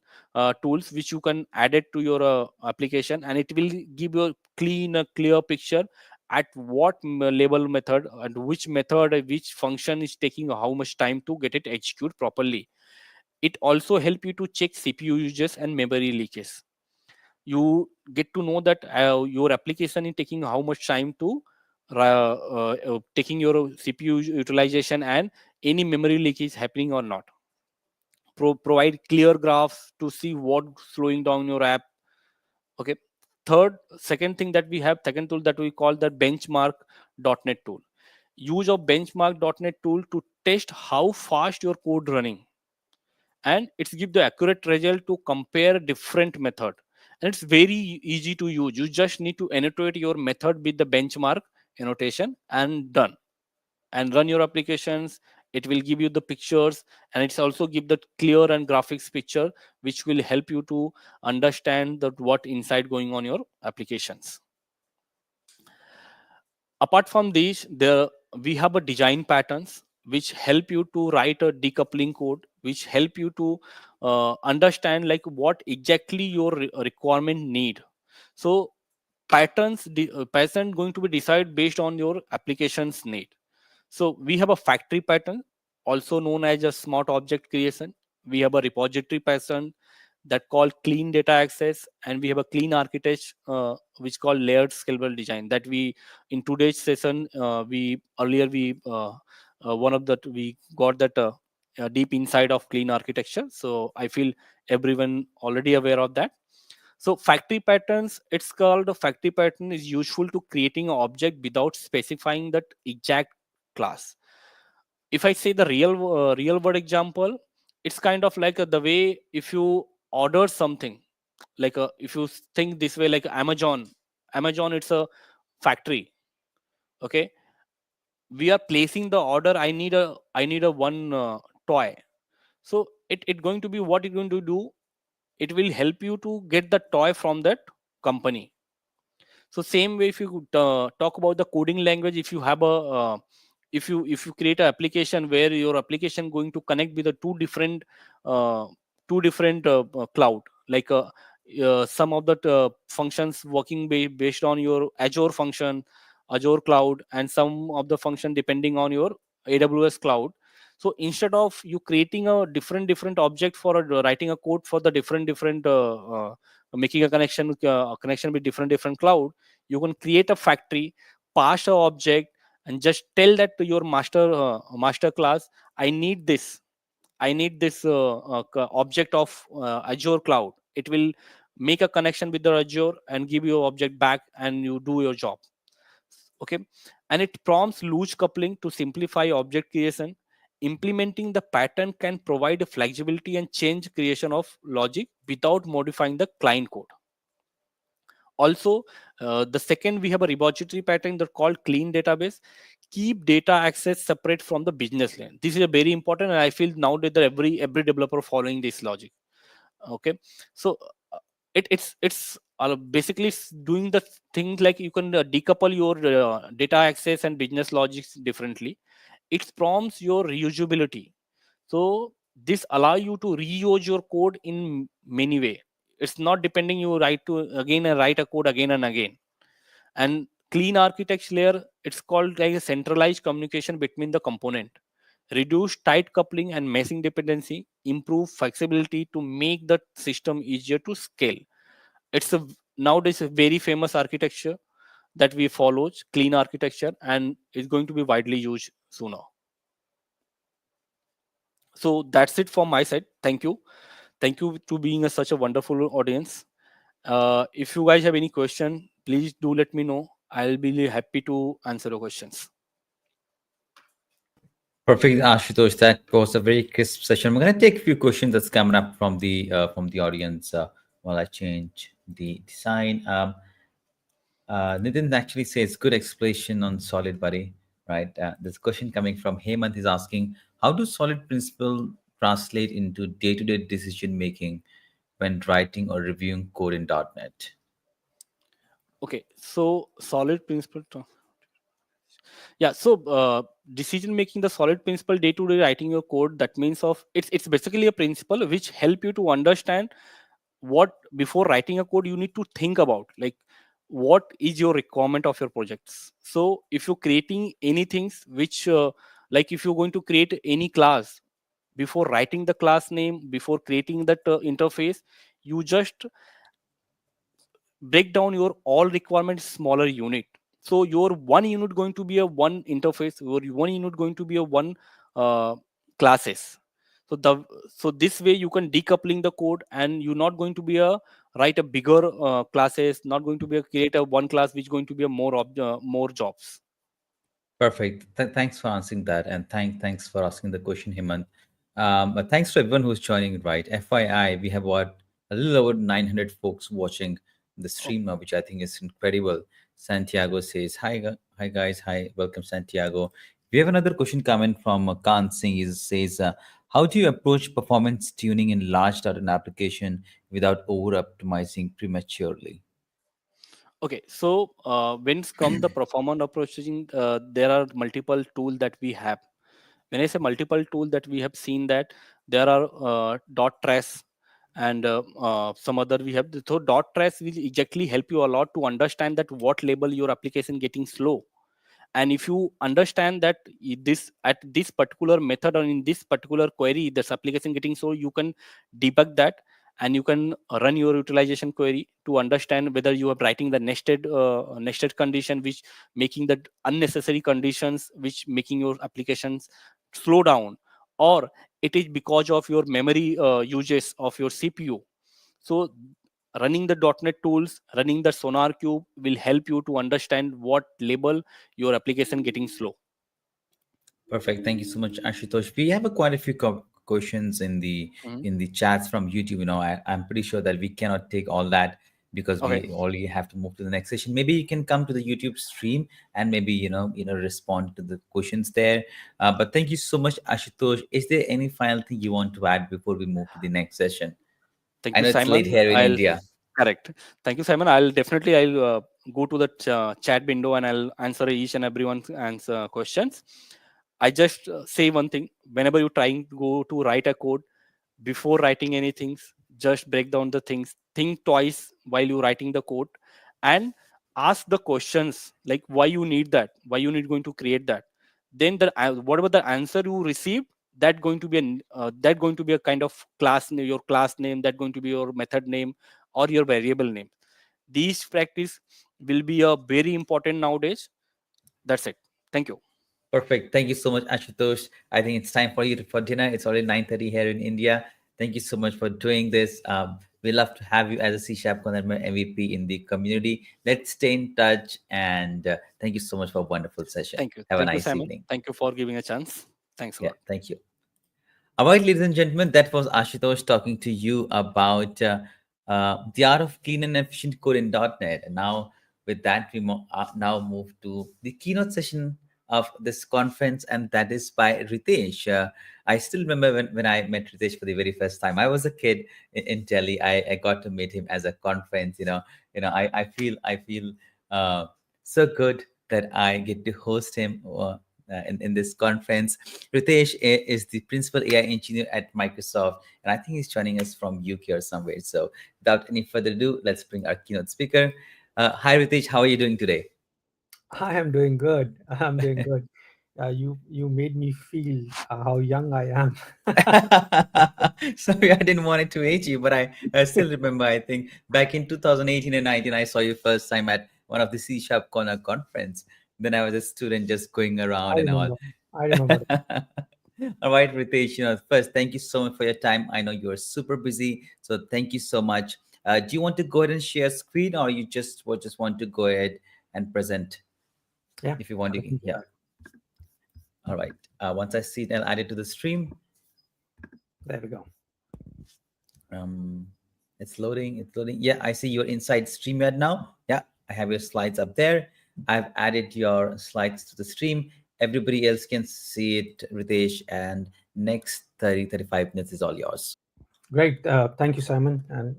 tools which you can add it to your application, and it will give you a clear picture at what label method and which method, which function is taking how much time to get it execute properly. It also help you to check CPU uses and memory leakage. You get to know that your application is taking how much time to taking your CPU utilization and any memory leakage happening or not. Provide clear graphs to see what slowing down your app. Okay. Second thing that we have, second tool that we call the benchmark.net tool. Use of benchmark.net tool to test how fast your code running, and it's give the accurate result to compare different method. And it's very easy to use. You just need to annotate your method with the benchmark annotation and done, and run your applications. It will give you the pictures, and it's also give the clear and graphics picture which will help you to understand that what inside going on your applications. Apart from these, we have a design patterns which help you to write a decoupling code, which help you to understand like what exactly your requirement need. So pattern going to be decided based on your application's need. So we have a factory pattern, also known as a smart object creation. We have a repository pattern that called clean data access, and we have a clean architecture which called layered scalable design. That we in today's session we earlier we one of that we got that deep inside of clean architecture. So I feel everyone already aware of that. So factory patterns, it's called a factory pattern, is useful to creating an object without specifying that exact class. If I say the real world example, it's kind of like the way if you order something, like if you think this way, like Amazon, it's a factory. Okay, we are placing the order. I need a one toy. So it going to be, what it going to do, it will help you to get the toy from that company. So same way, if you talk about the coding language, if you have a if you create an application where your application going to connect with the uh, two different cloud, like some of the functions working based on your Azure function, Azure cloud, and some of the function depending on your AWS cloud. So instead of you creating a different object for writing a code for the different making a connection with different cloud, you can create a factory, pass a object, and just tell that to your master class, I need this object of Azure cloud. It will make a connection with the Azure and give you object back, and you do your job. Okay. And it prompts loose coupling to simplify object creation. Implementing the pattern can provide a flexibility and change creation of logic without modifying the client code. Also, the second, we have a repository pattern that called clean database. Keep data access separate from the business layer. This is a very important, and I feel nowadays that every developer following this logic. Okay. So it's basically doing the things like you can decouple your data access and business logics differently. It prompts your reusability. So this allow you to reuse your code in many way. It's not depending you write to again and write a code again and again. And clean architecture layer, it's called like a centralized communication between the component, reduce tight coupling and meshing dependency, improve flexibility to make the system easier to scale. It's a nowadays a very famous architecture that we follow, clean architecture, and it's going to be widely used sooner. So that's it from my side. Thank you to being such a wonderful audience. If you guys have any question, please do let me know. I'll be really happy to answer your questions. Perfect, Ashutosh. That was a very crisp session. We're going to take a few questions that's coming up from the audience while I change the design. Nitin actually says good explanation on solid, buddy. Right. This question coming from Hemant is asking, how do solid principle translate into day-to-day decision making when writing or reviewing code in .NET? Okay, so solid principle. Yeah, so decision making the solid principle day to day writing your code. That means of it's basically a principle which help you to understand what before writing a code you need to think about, like what is your requirement of your projects. So if you're creating anything which like if you're going to create any class, before writing the class name, before creating that interface, you just break down your all requirements smaller unit. So your one unit going to be a one interface, your one unit going to be a one uh, classes. So the so this way you can decoupling the code, and you're not going to be a write a bigger classes, not going to be a create a one class which going to be a more jobs. Perfect. Thanks for answering that, and thanks for asking the question, Hemant. But thanks to everyone who's joining. Right, FYI, we have what a little over 900 folks watching the Oh, stream now, which I think is incredible. Santiago says, "Hi, hi guys, hi, welcome, Santiago." We have another question coming from Khan Singh. He says, "How do you approach performance tuning in large data application without over optimizing prematurely?" okay, so when it's come the performance approaching, there are multiple tools that we have. When I say multiple tool that we have seen that there are dot trace and some other we have. So dot trace will exactly help you a lot to understand that what label your application getting slow. And if you understand that this at this particular method or in this particular query this application getting slow, you can debug that, and you can run your utilization query to understand whether you are writing the nested condition which making that unnecessary conditions which making your applications slow down, or it is because of your memory uses of your CPU. So running the .NET tools, running the Sonar Cube will help you to understand what label your application getting slow. Perfect. Thank you so much, Ashutosh. We have quite a few questions Mhm. in the chats from YouTube. I'm pretty sure that we cannot take all that because Okay. we only have to move to the next session. Maybe you can come to the YouTube stream and maybe respond to the questions there. But thank you so much, Ashutosh. Is there any final thing you want to add before we move to the next session? Thank I you, know it's late Simon. here in I'll India. correct. Thank you, Simon. I'll go to the chat window and I'll answer each and everyone's answer questions. I just say one thing: whenever you're trying to go to write a code, before writing anything, just break down the things, think twice while you're writing the code, and ask the questions like why you need that, why you need going to create that. Then the whatever the answer you receive, that going to be that going to be a kind of class name, your class name, that going to be your method name or your variable name. These practice will be a very important nowadays. That's it. Thank you. Perfect. Thank you so much, Ashutosh. I think it's time for you for dinner. It's already 9:30 here in India. Thank you so much for doing this. We love to have you as a C Sharp Corner MVP in the community. Let's stay in touch, and thank you so much for a wonderful session. Have a Thank you, nice Simon. evening. Thank you for giving a chance. Thanks a Yeah, lot. thank you. All right, ladies and gentlemen, that was Ashutosh talking to you about the art of clean and efficient code in .NET. And now, with that, we now move to the keynote session of this conference, and that is by Ritesh. I still remember when I met Ritesh for the very first time. I was a kid in Delhi. I got to meet him as a conference. I feel so good that I get to host him in this conference. Ritesh is the principal AI engineer at Microsoft, and I think he's joining us from UK or somewhere. So without any further ado, let's bring our keynote speaker. Hi, Ritesh. How are you doing today? I am doing good. I'm doing good. You made me feel how young I am. Sorry, I didn't want it to age you, but I still remember. I think back in 2018 and 19, I saw you first time at one of the CSharpCorner conference. Then I was a student just going I around and all. remember. I remember. All right, Ritesh. First, thank you so much for your time. I know you're super busy, so thank you so much. Do you want to go ahead and share screen, or you just want to go ahead and present? Yeah, If you want to, I can do yeah. that. All right. Once I see it, I'll add it to the stream. There we go. Um, it's loading. It's loading. Yeah, I see you're inside StreamYard now. Yeah, I have your slides up there. I've added your slides to the stream. Everybody else can see it, Ritesh, and next 30-35 minutes is all yours. Great. Thank you, Simon. And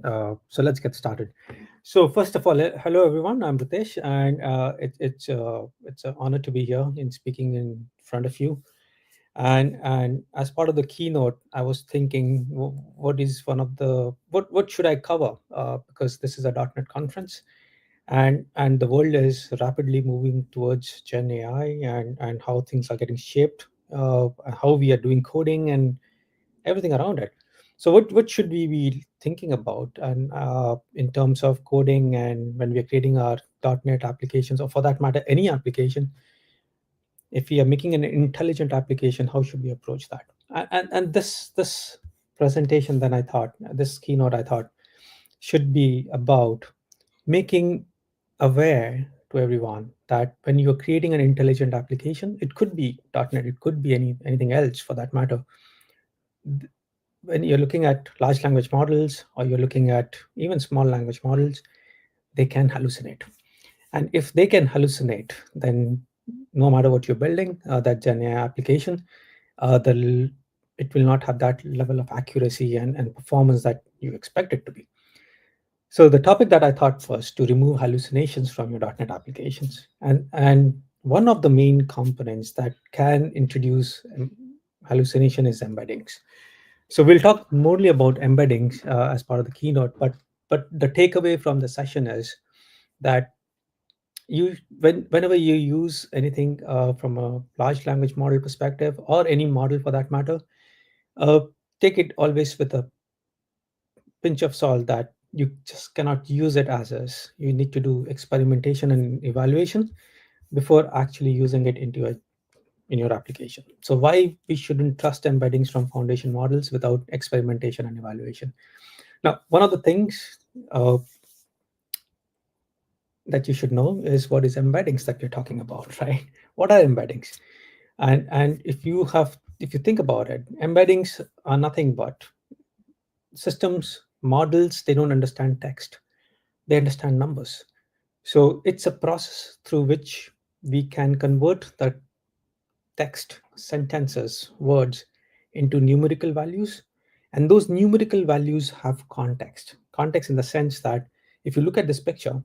so let's get started. So first of all, hello everyone. I'm Ritesh, and it's an honor to be here in speaking in front of you. And as part of the keynote, I was thinking, what is one of the what should I cover? Because this is a .NET conference, and the world is rapidly moving towards Gen AI, and how things are getting shaped, how we are doing coding and everything around it. So what should we be thinking about, and in terms of coding, and when we are creating our .NET applications, or for that matter any application, if we are making an intelligent application, how should we approach that? And this presentation, then I thought, this keynote, I thought, should be about making aware to everyone that when you're creating an intelligent application, it could be .NET, it could be anything else for that matter. When you're looking at large language models, or you're looking at even small language models, they can hallucinate. And if they can hallucinate, then no matter what you're building, that Gen AI application, it will not have that level of accuracy and performance that you expect it to be. So the topic that I thought was to remove hallucinations from your .NET applications. And one of the main components that can introduce hallucination is embeddings. So we'll talk morely about embeddings as part of the keynote, but the takeaway from the session is that whenever you use anything from a large language model perspective, or any model for that matter, uh, take it always with a pinch of salt, that you just cannot use it as is. You need to do experimentation and evaluation before actually using it in your application. So why we shouldn't trust embeddings from foundation models without experimentation and evaluation? Now, one of the things uh, that you should know is what is embeddings that you're talking about, right? What are embeddings? And if you think about it, embeddings are nothing but systems, models. They don't understand text, they understand numbers. So it's a process through which we can convert the text, sentences, words into numerical values. And those numerical values have context. Context in the sense that if you look at this picture,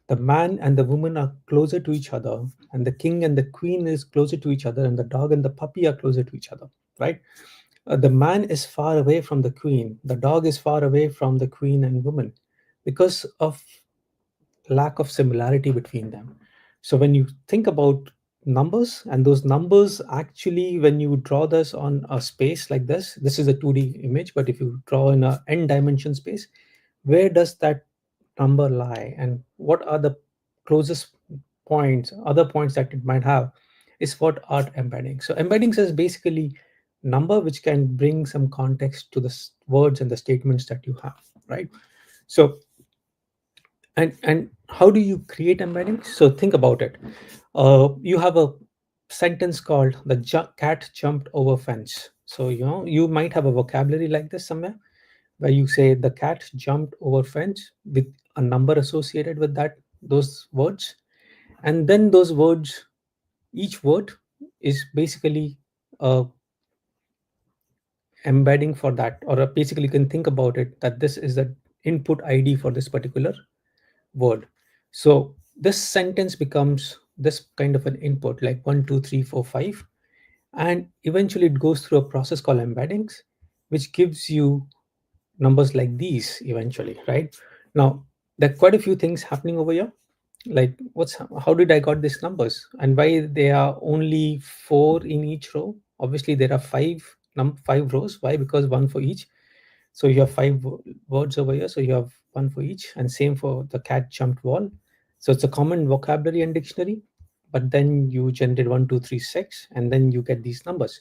the man and the woman are closer to each other, and the king and the queen is closer to each other, and the dog and the puppy are closer to each other, right? The man is far away from the queen, the dog is far away from the queen and woman, because of lack of similarity between them. So when you think about numbers, and those numbers actually, when you draw this on a space like this is a 2D image, but if you draw in a n dimension space, where does that number lie, and what are the closest points, other points that it might have, is what are embeddings. So embeddings is basically number which can bring some context to the words and the statements that you have, right? So and how do you create embeddings? So think about it. You have a sentence called the cat jumped over fence. So you might have a vocabulary like this somewhere, where you say the cat jumped over fence with a number associated with those words. And then those words, each word is basically a embedding for that, or basically you can think about it that this is the input ID for this particular word. So this sentence becomes this kind of an input, like 1 2 3 4 5, and eventually it goes through a process called embeddings, which gives you numbers like these eventually, right? Now, there are quite a few things happening over here. Like, how did I got these numbers, and why they are only 4 in each row? Obviously, there are five rows. Why? Because one for each. So you have five words over here. So you have one for each, and same for the cat jumped wall. So it's a common vocabulary and dictionary, but then you generate 1, 2, 3, 6, and then you get these numbers.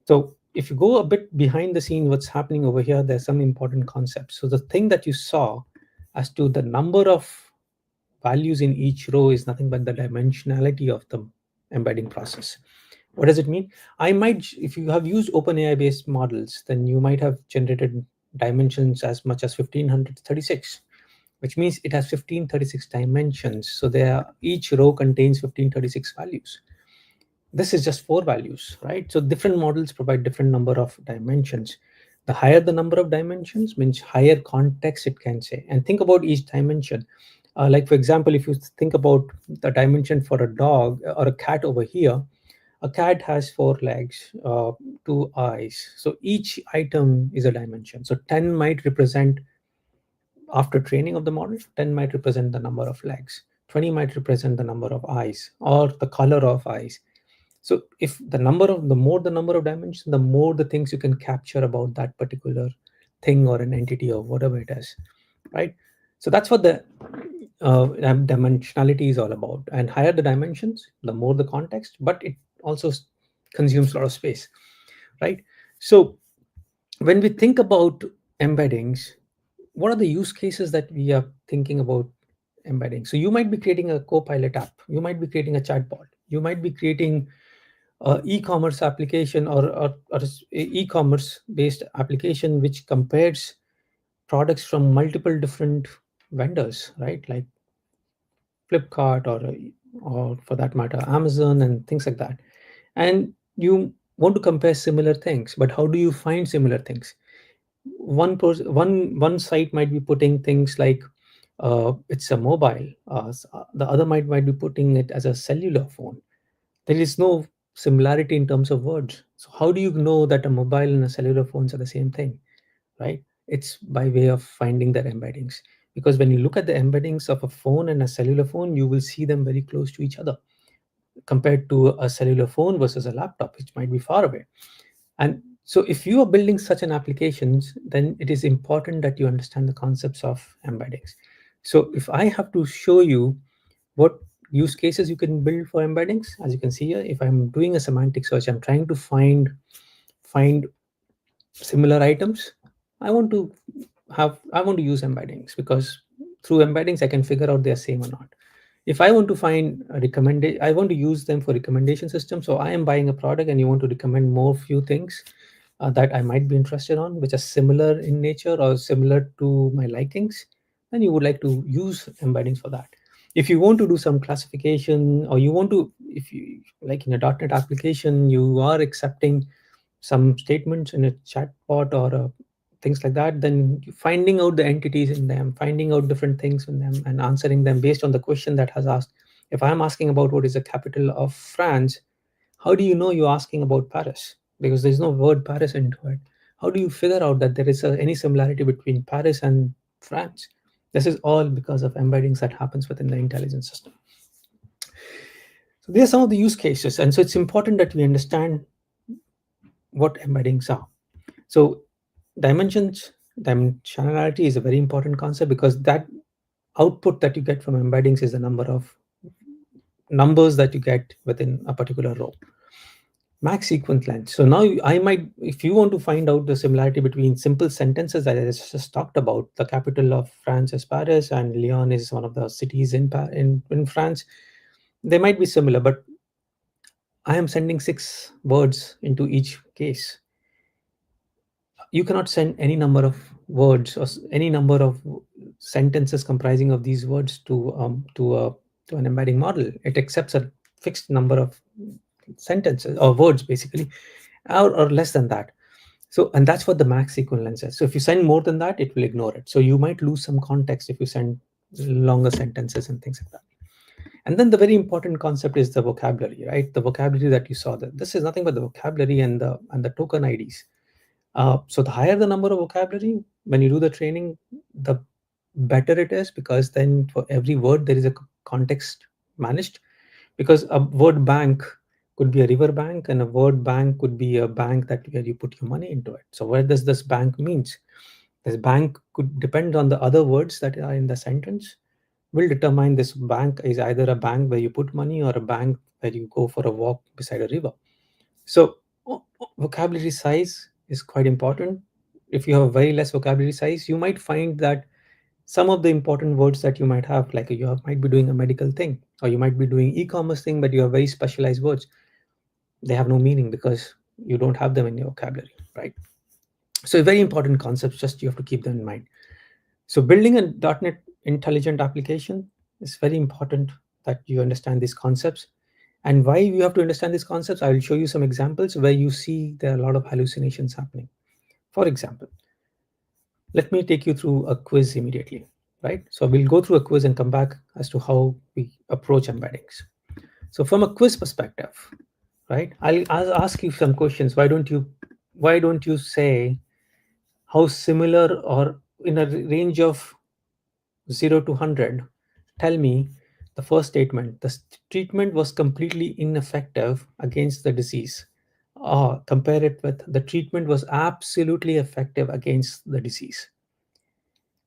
So if you go a bit behind the scene, what's happening over here, there's some important concepts. So the thing that you saw as to the number of values in each row is nothing but the dimensionality of the embedding process. What does it mean? If you have used OpenAI based models, then you might have generated dimensions as much as 1536, which means it has 1536 dimensions. So each row contains 1536 values. This is just 4 values, right? So different models provide different number of dimensions. The higher the number of dimensions means higher context it can say. And think about each dimension. Like for example, if you think about the dimension for a dog or a cat over here, a cat has 4 legs, 2 eyes. So each item is a dimension. So 10 might represent, after training of the model, 10 might represent the number of legs, 20 might represent the number of eyes or the color of eyes. So if the number of dimensions, the more the things you can capture about that particular thing or an entity or whatever it is, right? So that's what the dimensionality is all about. And higher the dimensions, the more the context, but it also consumes a lot of space, right? So when we think about embeddings, what are the use cases that we are thinking about embedding? So you might be creating a Copilot app, you might be creating a chatbot, you might be creating e-commerce application or e-commerce based application which compares products from multiple different vendors, right? Like Flipkart or for that matter Amazon and things like that. And you want to compare similar things, but how do you find similar things? One site might be putting things like it's a mobile, the other might be putting it as a cellular phone. There is no similarity in terms of words. So how do you know that a mobile and a cellular phones are the same thing, right? It's by way of finding their embeddings. Because when you look at the embeddings of a phone and a cellular phone, you will see them very close to each other compared to a cellular phone versus a laptop, which might be far away. And so if you are building such an applications, then it is important that you understand the concepts of embeddings. So if I have to show you what use cases you can build for embeddings, as you can see here, if I'm doing a semantic search, I'm trying to find similar items. I want to use embeddings, because through embeddings I can figure out they're same or not. If I want to find I want to use them for recommendation system. So I am buying a product and you want to recommend more few things that I might be interested on, which are similar in nature or similar to my likings, then you would like to use embeddings for that. If you want to do some classification, or you want to, if you like in a .NET application, you are accepting some statements in a chatbot or things like that, then finding out the entities in them, finding out different things in them and answering them based on the question that has asked. If I'm asking about what is the capital of France, how do you know you're asking about Paris? Because there's no word Paris into it. How do you figure out that there is any similarity between Paris and France? This is all because of embeddings that happens within the intelligence system. So these are some of the use cases. And so it's important that we understand what embeddings are. So dimensionality is a very important concept, because that output that you get from embeddings is the number of numbers that you get within a particular row. Max sequence length. So now if you want to find out the similarity between simple sentences that I just talked about, the capital of France is Paris and Lyon is one of the cities in France, they might be similar, but I am sending 6 words into each case. You cannot send any number of words or any number of sentences comprising of these words to an embedding model. It accepts a fixed number of sentences or words, basically, or less than that. So, and that's what the max equivalence is. So if you send more than that, it will ignore it. So you might lose some context if you send longer sentences and things like that. And then the very important concept is the vocabulary, right? The vocabulary that you saw there. This is nothing but the vocabulary and the token IDs. So the higher the number of vocabulary, when you do the training, the better it is, because then for every word there is a context managed. Because a word bank could be a river bank, and a word bank could be a bank that where you put your money into it. So what does this bank means? This bank could depend on the other words that are in the sentence, will determine this bank is either a bank where you put money or a bank where you go for a walk beside a river. So vocabulary size is quite important. If you have very less vocabulary size, you might find that some of the important words that you might have, like might be doing a medical thing, or you might be doing e-commerce thing, but you have very specialized words. They have no meaning because you don't have them in your vocabulary, right? So very important concepts, just you have to keep them in mind. So building a .NET intelligent application is very important that you understand these concepts. And why you have to understand these concepts, I will show you some examples where you see there are a lot of hallucinations happening. For example, let me take you through a quiz immediately, right? So we'll go through a quiz and come back as to how we approach embeddings. So from a quiz perspective, right, I'll ask you some questions. Why don't you say how similar, or in a range of 0 to 100, tell me the first statement: the treatment was completely ineffective against the disease. Or compare it with the treatment was absolutely effective against the disease.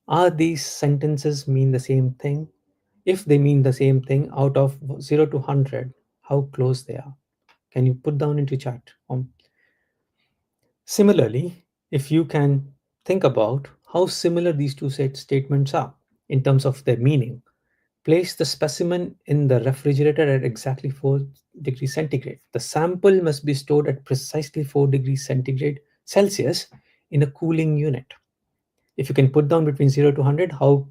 Are these sentences mean the same thing? If they mean the same thing, out of 0 to 100, how close they are? Can you put down into chat? Similarly, if you can think about how similar these two statements are in terms of their meaning, place the specimen in the refrigerator at exactly 4 degrees centigrade. The sample must be stored at precisely 4 degrees centigrade Celsius in a cooling unit. If you can put down between 0 to 100, how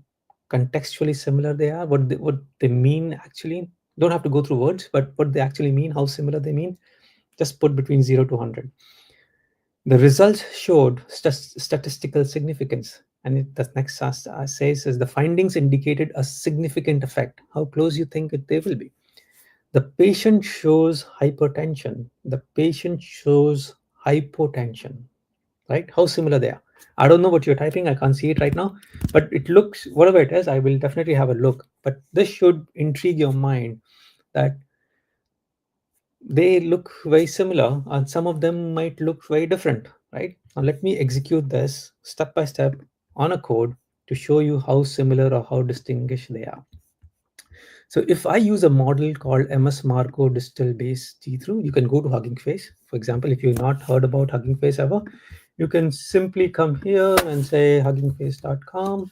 contextually similar they are, what they mean actually. Don't have to go through words, but what they actually mean, how similar they mean. Just put between 0 to 100. The results showed statistical significance. And the next says is the findings indicated a significant effect. How close you think they will be? The patient shows hypertension. The patient shows hypotension. Right? How similar they are. I don't know what you're typing. I can't see it right now, but it looks, whatever it is, I will definitely have a look. But this should intrigue your mind that they look very similar and some of them might look very different, right? Now let me execute this step by step on a code to show you how similar or how distinguished they are. So if I use a model called MS Marco Distill Base T-through, you can go to Hugging Face. For example, if you've not heard about Hugging Face ever, you can simply come here and say huggingface.com.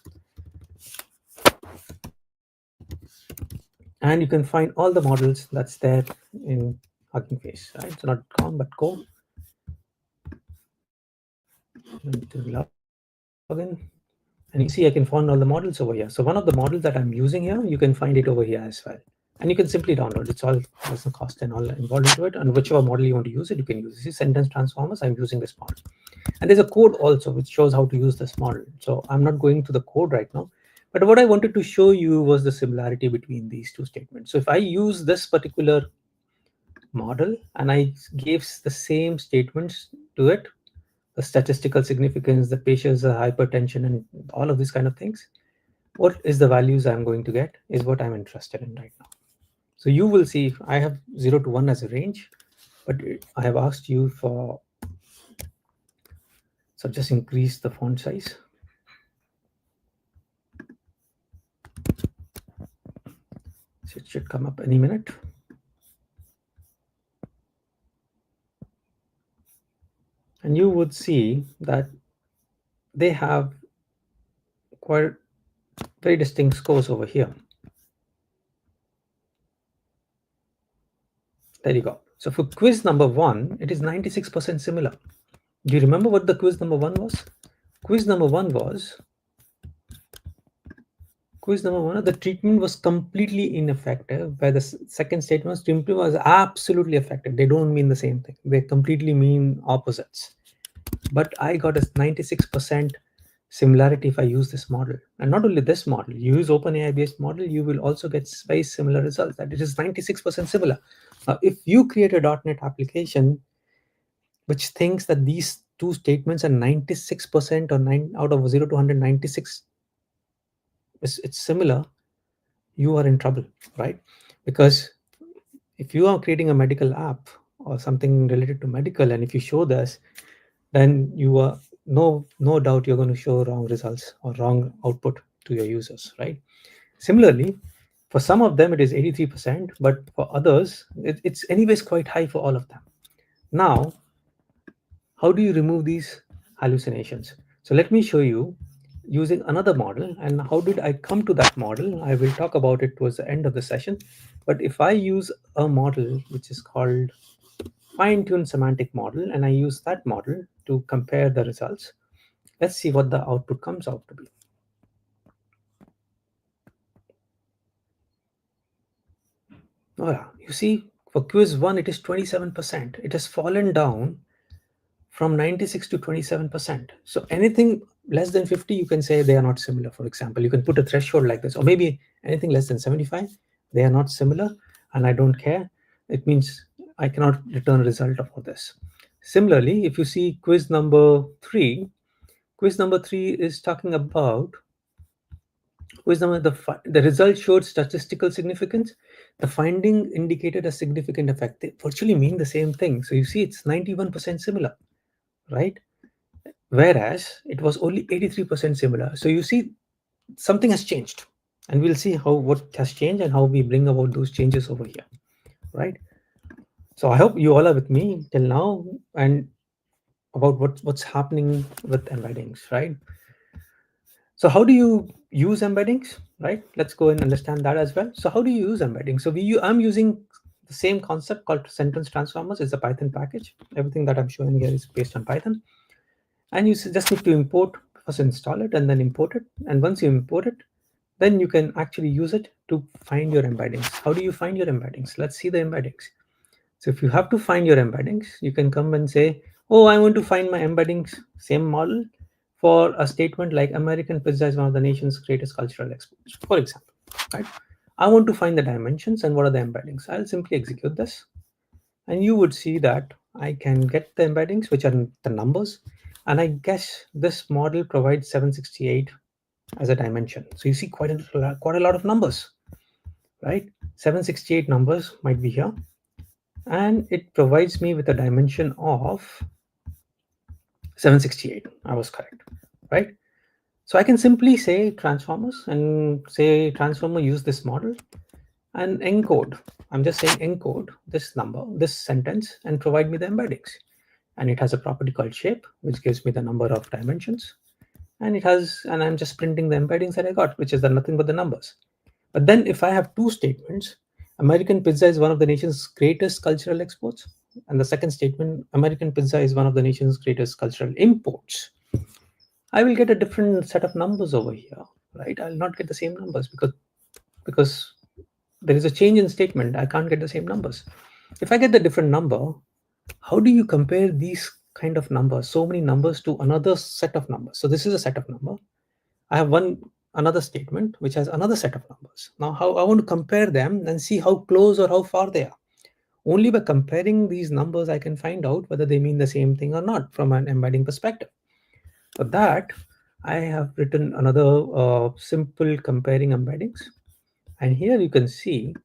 And you can find all the models that's there in Hugging Face, right? So not com, but co. To log in. And you see I can find all the models over here. So one of the models that I'm using here, you can find it over here as well. And you can simply download. It's all, there's no cost and all involved into it. And whichever model you want to use it, you can use. This is sentence transformers. I'm using this model. And there's a code also which shows how to use this model. So I'm not going to the code right now. But what I wanted to show you was the similarity between these two statements. So if I use this particular model and I gave the same statements to it, the statistical significance, the patient's hypertension, and all of these kind of things, what is the values I'm going to get is what I'm interested in right now. So you will see I have 0 to 1 as a range, but I have asked you for, so just increase the font size. So it should come up any minute. And you would see that they have quite very distinct scores over here. There you go. So for quiz number 1, it is 96% similar. Do you remember what the quiz number 1 was? Quiz number 1 was, the treatment was completely ineffective, where the second statement was treatment was absolutely effective. They don't mean the same thing. They completely mean opposites. But I got a 96% similarity if I use this model. And not only this model, you use OpenAI based model, you will also get very similar results, that it is 96% similar. Now, if you create a .NET application which thinks that these two statements are 96% or 9 out of 0 to 196, it's similar, you are in trouble, right? Because if you are creating a medical app or something related to medical, and if you show this, then you are no doubt you're going to show wrong results or wrong output to your users, right? Similarly, for some of them it is 83%, but for others it's anyways quite high for all of them. Now, how do you remove these hallucinations? So let me show you using another model. And how did I come to that model? I will talk about it towards the end of the session. But if I use a model which is called fine-tuned semantic model, and I use that model to compare the results, let's see what the output comes out to be. Oh yeah, you see, for quiz 1 it is 27%. It has fallen down from 96 to 27%. So anything less than 50, you can say they are not similar. For example, you can put a threshold like this, or maybe anything less than 75, they are not similar, and I don't care. It means I cannot return a result of this. Similarly, if you see quiz number 3 is talking about the result showed statistical significance. The finding indicated a significant effect. They virtually mean the same thing. So you see, it's 91% similar, right? Whereas it was only 83% similar. So you see, something has changed, and we'll see what has changed and how we bring about those changes over here, right? So I hope you all are with me till now, and about what's happening with embeddings, right? So how do you use embeddings, right? Let's go and understand that as well. So how do you use embeddings? So I'm using the same concept called sentence transformers. It's a Python package. Everything that I'm showing here is based on Python. And you just need to import, first install it and then import it. And once you import it, then you can actually use it to find your embeddings. How do you find your embeddings? Let's see the embeddings. So if you have to find your embeddings, you can come and say, oh, I want to find my embeddings, same model, for a statement like American pizza is one of the nation's greatest cultural exports, for example, right? I want to find the dimensions and what are the embeddings. I'll simply execute this, and you would see that I can get the embeddings, which are the numbers, and I guess this model provides 768 as a dimension. So you see quite a lot of numbers, right? 768 numbers might be here, and it provides me with a dimension of 768. I was correct, right? So I can simply say transformers and say transformer use this model and encode. I'm just saying encode this number, this sentence, and provide me the embeddings. And it has a property called shape, which gives me the number of dimensions. And I'm just printing the embeddings that I got, which is nothing but the numbers. But then if I have two statements, American pizza is one of the nation's greatest cultural exports, and the second statement, American pizza is one of the nation's greatest cultural imports, I will get a different set of numbers over here, right? I'll not get the same numbers because there is a change in statement. I can't get the same numbers. If I get the different number, how do you compare these kind of numbers, so many numbers, to another set of numbers? So this is a set of number. I have another statement which has another set of numbers. Now, how I want to compare them and see how close or how far they are. Only by comparing these numbers, I can find out whether they mean the same thing or not from an embedding perspective. For that, I have written another simple comparing embeddings. And here you can see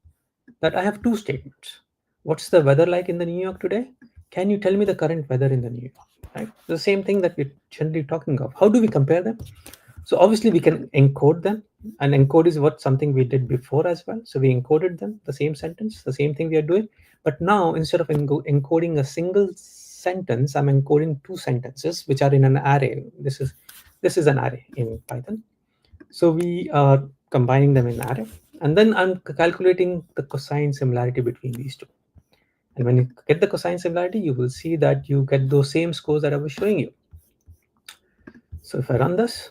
that I have two statements. What's the weather like in the New York today? Can you tell me the current weather in the New York? Right? The same thing that we're generally talking of. How do we compare them? So obviously we can encode them, and encode is something we did before as well. So we encoded them, the same sentence, the same thing we are doing. But now instead of encoding a single sentence, I'm encoding two sentences which are in an array. This is an array in Python. So we are combining them in an array, and then I'm calculating the cosine similarity between these two. And when you get the cosine similarity, you will see that you get those same scores that I was showing you. So if I run this,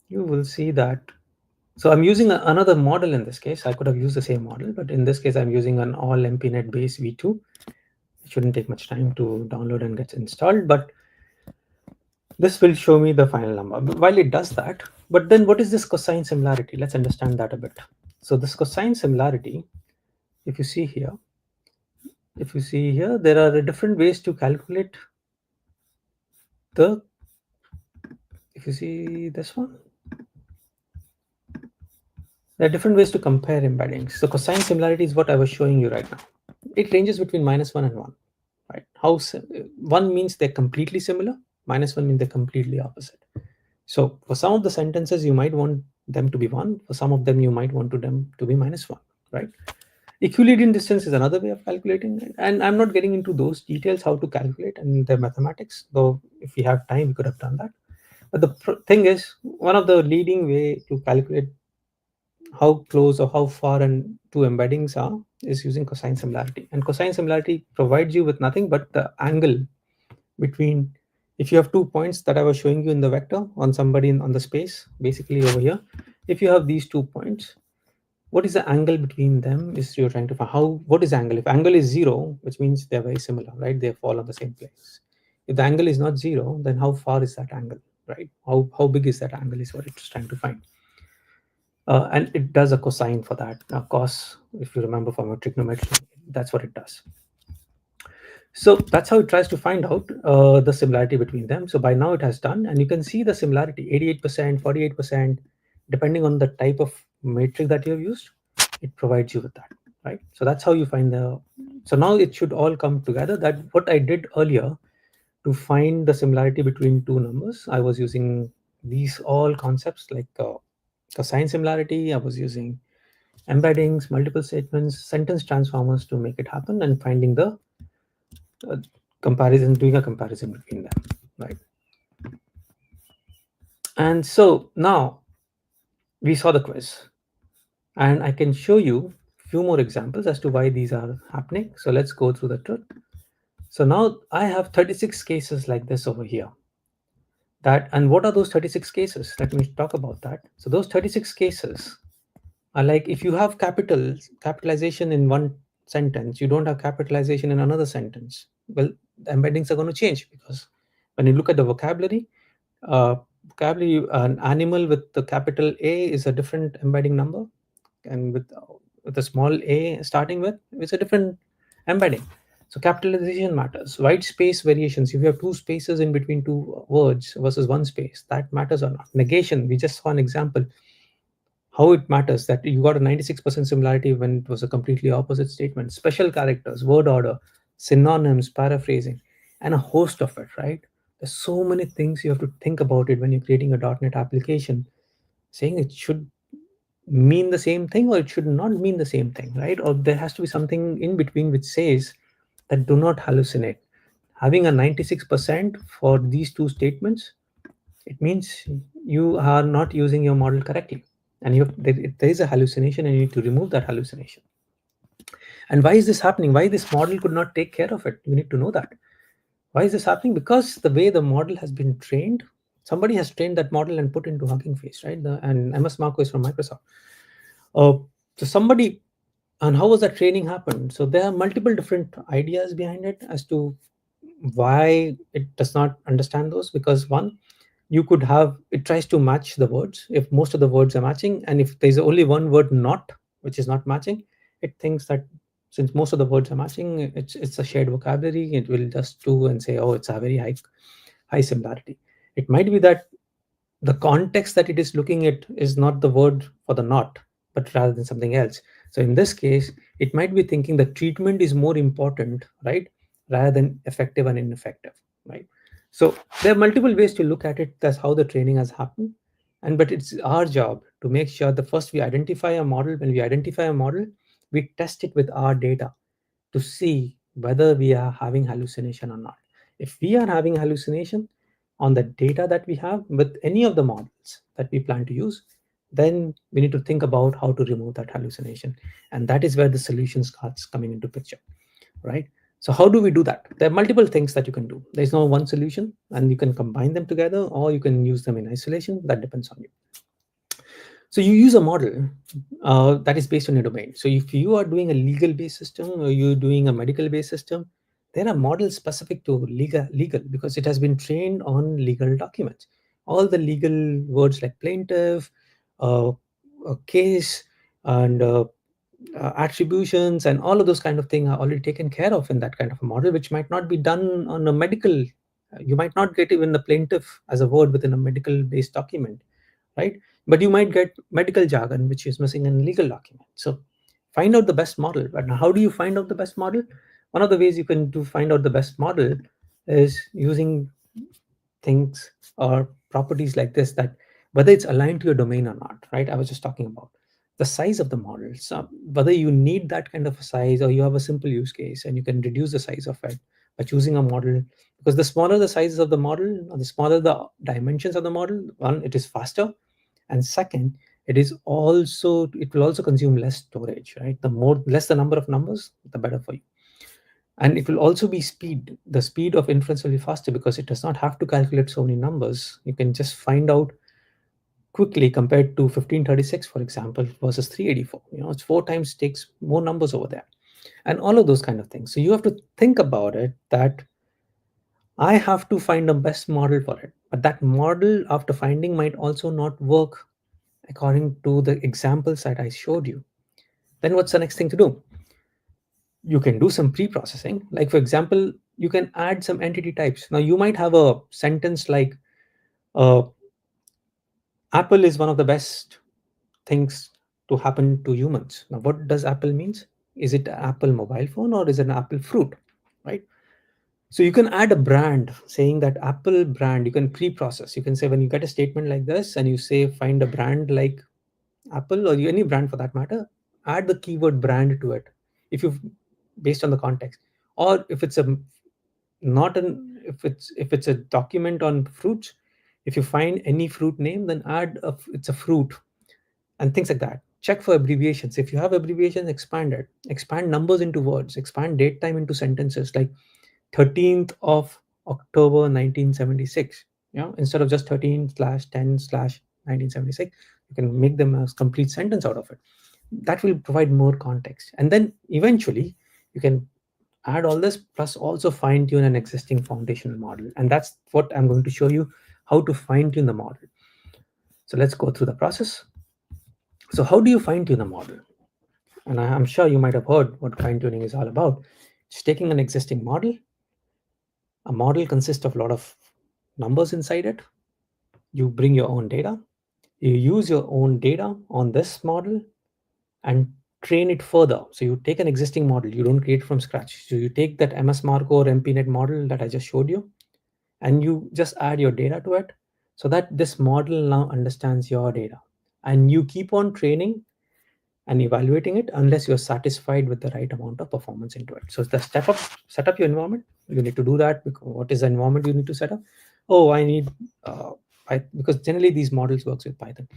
you will see that. So I'm using another model in this case. I could have used the same model, but in this case, I'm using an all MPNet base V2, shouldn't take much time to download and get installed, but this will show me the final number while it does that. But then what is this cosine similarity? Let's understand that a bit. So this cosine similarity, if you see here, there are different ways to calculate the, if you see this one, there are different ways to compare embeddings. So cosine similarity is what I was showing you right now. It ranges between -1 and 1, right? How 1 means they're completely similar, -1 means they're completely opposite. So for some of the sentences, you might want them to be 1. For some of them, you might want them to be -1, right? Euclidean distance is another way of calculating it. And I'm not getting into those details, how to calculate and the mathematics, though if we have time, we could have done that. But the thing is, one of the leading way to calculate how close or how far and two embeddings are is using cosine similarity. And cosine similarity provides you with nothing but the angle between, if you have 2 points that I was showing you in the vector on somebody on the space, basically over here, if you have these 2 points, what is the angle between them is you're trying to find what is angle. If angle is 0, which means they're very similar, right? They fall on the same place. If the angle is not 0, then how far is that angle, right? How big is that angle is what it's trying to find. And it does a cosine for that. Cos, if you remember from a trigonometry, that's what it does. So that's how it tries to find out the similarity between them. So by now it has done, and you can see the similarity, 88%, 48%, depending on the type of matrix that you have used, it provides you with that, right? So that's how you find so now it should all come together. That what I did earlier to find the similarity between two numbers, I was using these all concepts like cosine similarity, I was using embeddings, multiple statements, sentence transformers to make it happen, and finding the comparison, doing a comparison between them, right? And so now we saw the quiz, and I can show you a few more examples as to why these are happening. So let's go through the truth. So now I have 36 cases like this over here. And what are those 36 cases? Let me talk about that. So those 36 cases are like, if you have capitalization in one sentence, you don't have capitalization in another sentence. Well, the embeddings are going to change, because when you look at the vocabulary, an animal with the capital A is a different embedding number, and with the small a starting with, it's a different embedding. So capitalization matters. White space variations, if you have 2 spaces in between 2 words versus 1 space, that matters or not. Negation, we just saw an example how it matters, that you got a 96% similarity when it was a completely opposite statement. Special characters, word order, synonyms, paraphrasing, and a host of it, right? There's so many things you have to think about it when you're creating a .NET application, saying it should mean the same thing or it should not mean the same thing, right? Or there has to be something in between which says that do not hallucinate. Having a 96% for these 2 statements, it means you are not using your model correctly, and there is a hallucination, and you need to remove that hallucination. And why is this happening? Why this model could not take care of it? You need to know that. Why is this happening? Because the way the model has been trained, somebody has trained that model and put into Hugging Face, right? And MS Marco is from Microsoft. So somebody, and how was that training happened? So there are multiple different ideas behind it as to why it does not understand those. Because one, you could have, it tries to match the words. If most of the words are matching, and if there's only one word not, which is not matching, it thinks that since most of the words are matching, it's a shared vocabulary. It will just do and say, oh, it's a very high similarity. It might be that the context that it is looking at is not the word for the not, but rather than something else. So in this case, it might be thinking the treatment is more important, right, rather than effective and ineffective, right? So there are multiple ways to look at it. That's how the training has happened. But it's our job to make sure that first we identify a model. When we identify a model, we test it with our data to see whether we are having hallucination or not. If we are having hallucination on the data that we have with any of the models that we plan to use, then we need to think about how to remove that hallucination. And that is where the solution starts coming into picture, right? So how do we do that? There are multiple things that you can do. There's no one solution, and you can combine them together, or you can use them in isolation. That depends on you. So you use a model that is based on your domain. So if you are doing a legal-based system, or you're doing a medical-based system, there are models specific to legal because it has been trained on legal documents. All the legal words like plaintiff, a case, and attributions, and all of those kind of things are already taken care of in that kind of a model, which might not be done on a medical. You might not get even the plaintiff as a word within a medical based document, right? But you might get medical jargon which is missing in legal document. So find out the best model. But how do you find out the best model? One of the ways you can do find out the best model is using things or properties like this, that whether it's aligned to your domain or not, right? I was just talking about the size of the model. So whether you need that kind of a size or you have a simple use case and you can reduce the size of it by choosing a model, because the smaller the sizes of the model or the smaller the dimensions of the model, one, it is faster, and second, it will also consume less storage, right? Less the number of numbers, the better for you. And it will also be speed. The speed of inference will be faster because it does not have to calculate so many numbers. You can just find out quickly compared to 1536, for example, versus 384. It's 4 times takes more numbers over there, and all of those kind of things. So you have to think about it that I have to find the best model for it. But that model, after finding, might also not work according to the examples that I showed you. Then what's the next thing to do? You can do some pre-processing. Like, for example, you can add some entity types. Now, you might have a sentence like, Apple is one of the best things to happen to humans. Now, what does Apple means? Is it an Apple mobile phone or is it an Apple fruit, right? So you can add a brand saying that Apple brand, you can pre-process. You can say when you get a statement like this and you say find a brand like Apple or any brand for that matter, add the keyword brand to it if you've based on the context. Or if it's a not an if it's a document on fruits, if you find any fruit name, then add it's a fruit and things like that. Check for abbreviations. If you have abbreviations, expand it. Expand numbers into words. Expand date time into sentences like 13th of October 1976. Instead of just 13/10/1976, you can make them a complete sentence out of it. That will provide more context. And then eventually you can add all this plus also fine tune an existing foundational model. And that's what I'm going to show you, how to fine tune the model. So let's go through the process. So how do you fine tune a model? And I'm sure you might have heard what fine tuning is all about. It's taking an existing model. A model consists of a lot of numbers inside it. You bring your own data. You use your own data on this model and train it further. So you take an existing model. You don't create from scratch. So you take that MS Marco or MPNet model that I just showed you, and you just add your data to it so that this model now understands your data. And you keep on training and evaluating it unless you're satisfied with the right amount of performance into it. So the set up your environment. You need to do that. Because what is the environment you need to set up? Oh, I need because generally these models works with Python.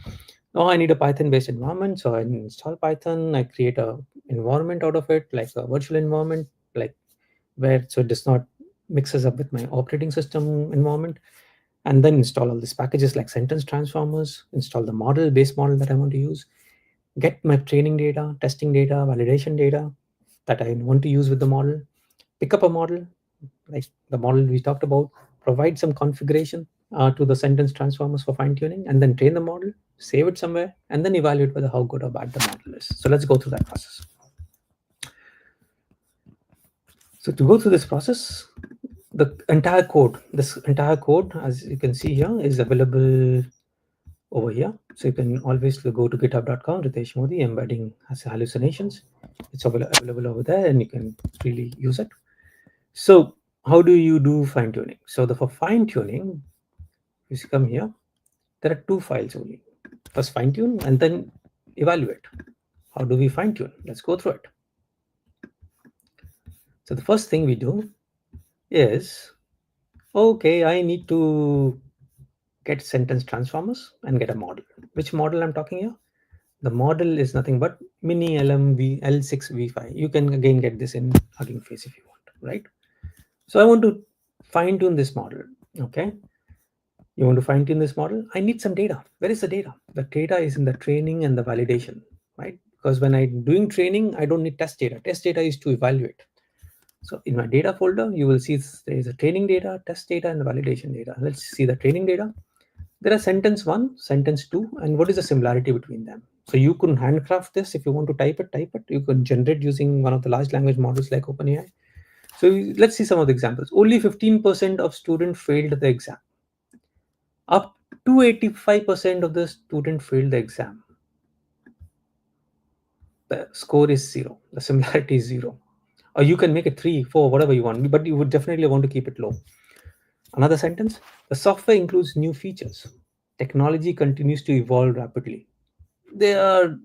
Oh, I need a Python-based environment, so I install Python. I create a environment out of it, like a virtual environment, like where so it does not mixes up with my operating system environment, and then install all these packages like sentence transformers. Install the base model that I want to use. Get my training data, testing data, validation data that I want to use with the model. Pick up a model, like the model we talked about. Provide some configuration to the sentence transformers for fine tuning, and then train the model, save it somewhere, and then evaluate whether how good or bad the model is. So let's go through that process. So to go through this process, this entire code, as you can see here, is available over here. So you can always go to github.com, Ritesh Modi, embedding has hallucinations. It's available over there, and you can really use it. So how do you do fine tuning? So for fine tuning, if you come here, there are 2 files only. First fine tune and then evaluate. How do we fine tune? Let's go through it. So the first thing we do is, okay, I need to get sentence transformers and get a model. Which model I'm talking here? The model is nothing but mini LM L6v5. You can again get this in Hugging Face if you want, right? So I want to fine tune this model. Okay. You want to fine tune this model? I need some data. Where is the data? The data is in the training and the validation, right? Because when I'm doing training, I don't need test data. Test data is to evaluate. So in my data folder, you will see there is a training data, test data, and the validation data. Let's see the training data. There are sentence 1, sentence 2, and what is the similarity between them? So you can handcraft this. If you want to type it. You can generate using one of the large language models like OpenAI. So let's see some of the examples. Only 15% of students failed the exam. Up to 85% of the students failed the exam. The score is 0. The similarity is 0. Or you can make it 3, 4, whatever you want, but you would definitely want to keep it low. Another sentence, the software includes new features. Technology continues to evolve rapidly. They are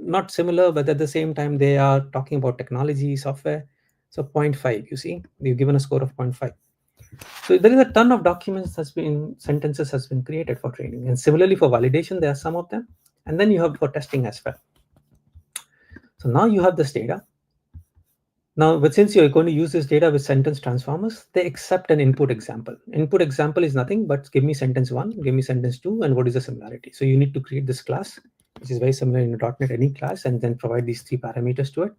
not similar, but at the same time, they are talking about technology, software. So 0.5, you see, they've given a score of 0.5. So there is a ton of documents sentences has been created for training. And similarly for validation, there are some of them. And then you have for testing as well. So now you have this data. Now, but since you're going to use this data with sentence transformers, they accept an input example. Input example is nothing but give me sentence 1, give me sentence 2, and what is the similarity. So you need to create this class, which is very similar in .NET, any class, and then provide these 3 parameters to it.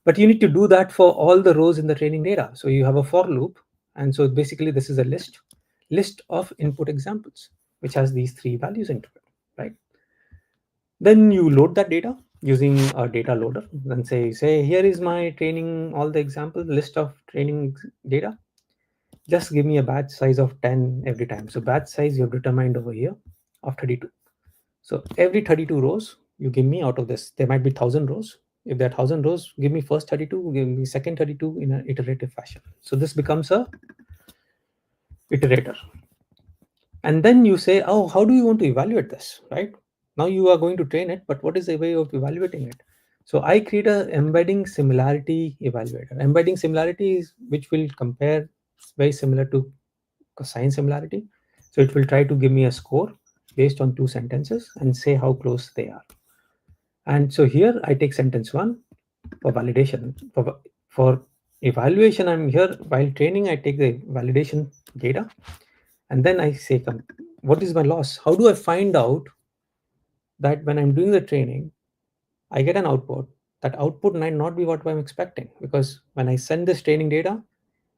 But you need to do that for all the rows in the training data. So you have a for loop. And so basically this is a list of input examples, which has these 3 values into it, right? Then you load that data using a data loader and say here is my training, all the example list of training data. Just give me a batch size of 10 every time. So batch size you have determined over here of 32. So every 32 rows you give me out of this. There might be 1,000 rows. If there are 1,000 rows, give me first 32, give me second 32 in an iterative fashion. So this becomes a iterator. And then you say, oh, how do you want to evaluate this, right? Now you are going to train it, but what is the way of evaluating it? So I create a embedding similarity evaluator. Embedding similarity is which will compare very similar to cosine similarity. So it will try to give me a score based on 2 sentences and say how close they are. And so here I take sentence 1 for validation. For evaluation, I'm here while training, I take the validation data. And then I say, what is my loss? How do I find out that when I'm doing the training, I get an output? That output might not be what I'm expecting, because when I send this training data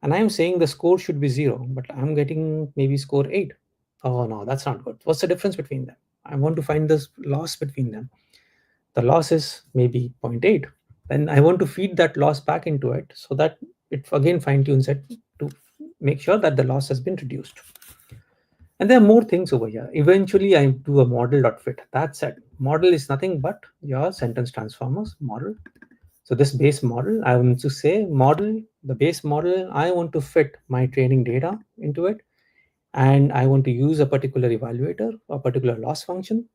and I'm saying the score should be 0, but I'm getting maybe score 8. Oh no, that's not good. What's the difference between them? I want to find this loss between them. The loss is maybe 0.8. Then I want to feed that loss back into it so that it again fine-tunes it to make sure that the loss has been reduced. And there are more things over here. Eventually, I do a model.fit. That's it. Model is nothing but your sentence transformers model. So this base model, I want to say model, the base model, I want to fit my training data into it. And I want to use a particular evaluator, a particular loss function.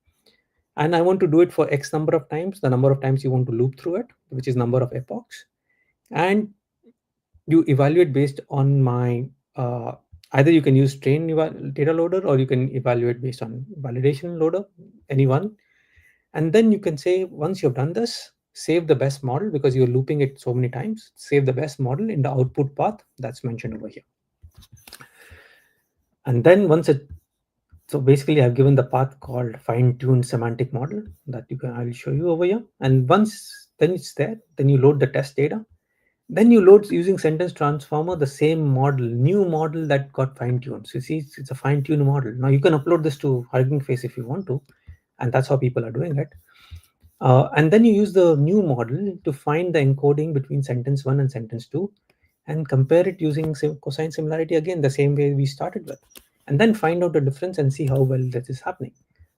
And I want to do it for X number of times, the number of times you want to loop through it, which is number of epochs. And you evaluate based on my either you can use train data loader, or you can evaluate based on validation loader, any one. And then you can say, once you've done this, save the best model, because you're looping it so many times. Save the best model in the output path that's mentioned over here. And then so basically I've given the path called fine-tuned semantic model that I'll show you over here. And then it's there, then you load the test data. Then you load using sentence transformer the same model, new model that got fine-tuned. So you see, it's a fine-tuned model. Now you can upload this to Hugging Face if you want to, and that's how people are doing it. And then you use the new model to find the encoding between sentence 1 and sentence 2 and compare it using cosine similarity again, the same way we started with, and then find out the difference and see how well that is happening.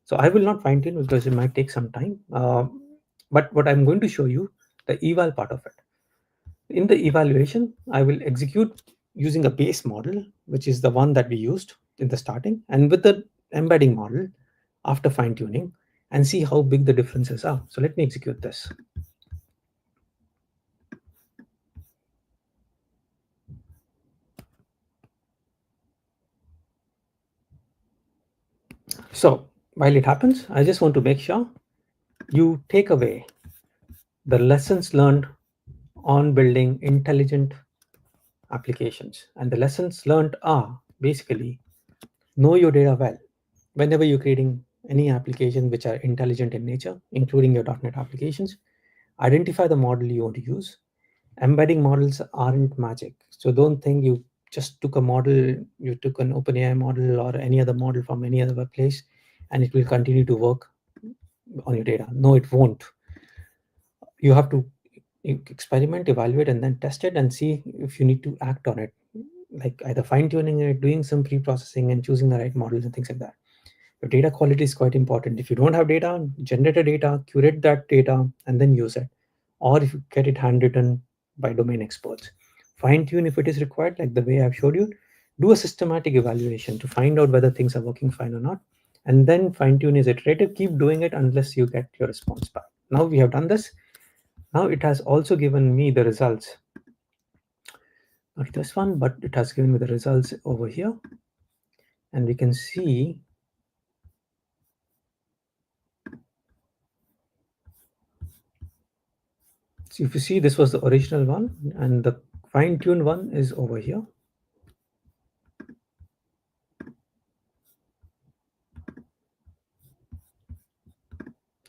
So I will not fine-tune because it might take some time. But what I'm going to show you, the eval part of it. In the evaluation, I will execute using a base model, which is the one that we used in the starting, and with the embedding model after fine-tuning, and see how big the differences are. So let me execute this. So while it happens, I just want to make sure you take away the lessons learned on building intelligent applications. And the lessons learned are basically know your data well. Whenever you're creating any applications which are intelligent in nature, including your .NET applications, identify the model you want to use Embedding models aren't magic. So don't think you just took a model, you took an OpenAI model or any other model from any other place, and it will continue to work on your data. No, it won't. You have to experiment, evaluate, and then test it and see if you need to act on it, like either fine tuning it, doing some pre processing, and choosing the right models and things like that. Your data quality is quite important. If you don't have data, generate a data, curate that data, and then use it. Or if you get it handwritten by domain experts, fine tune if it is required, like the way I've showed you. Do a systematic evaluation to find out whether things are working fine or not, and then fine tune is iterative. Keep doing it unless you get your response back. Now we have done this. Now it has also given me the results. Not this one, but it has given me the results over here. And we can see so if you see, this was the original one, and the fine-tuned one is over here.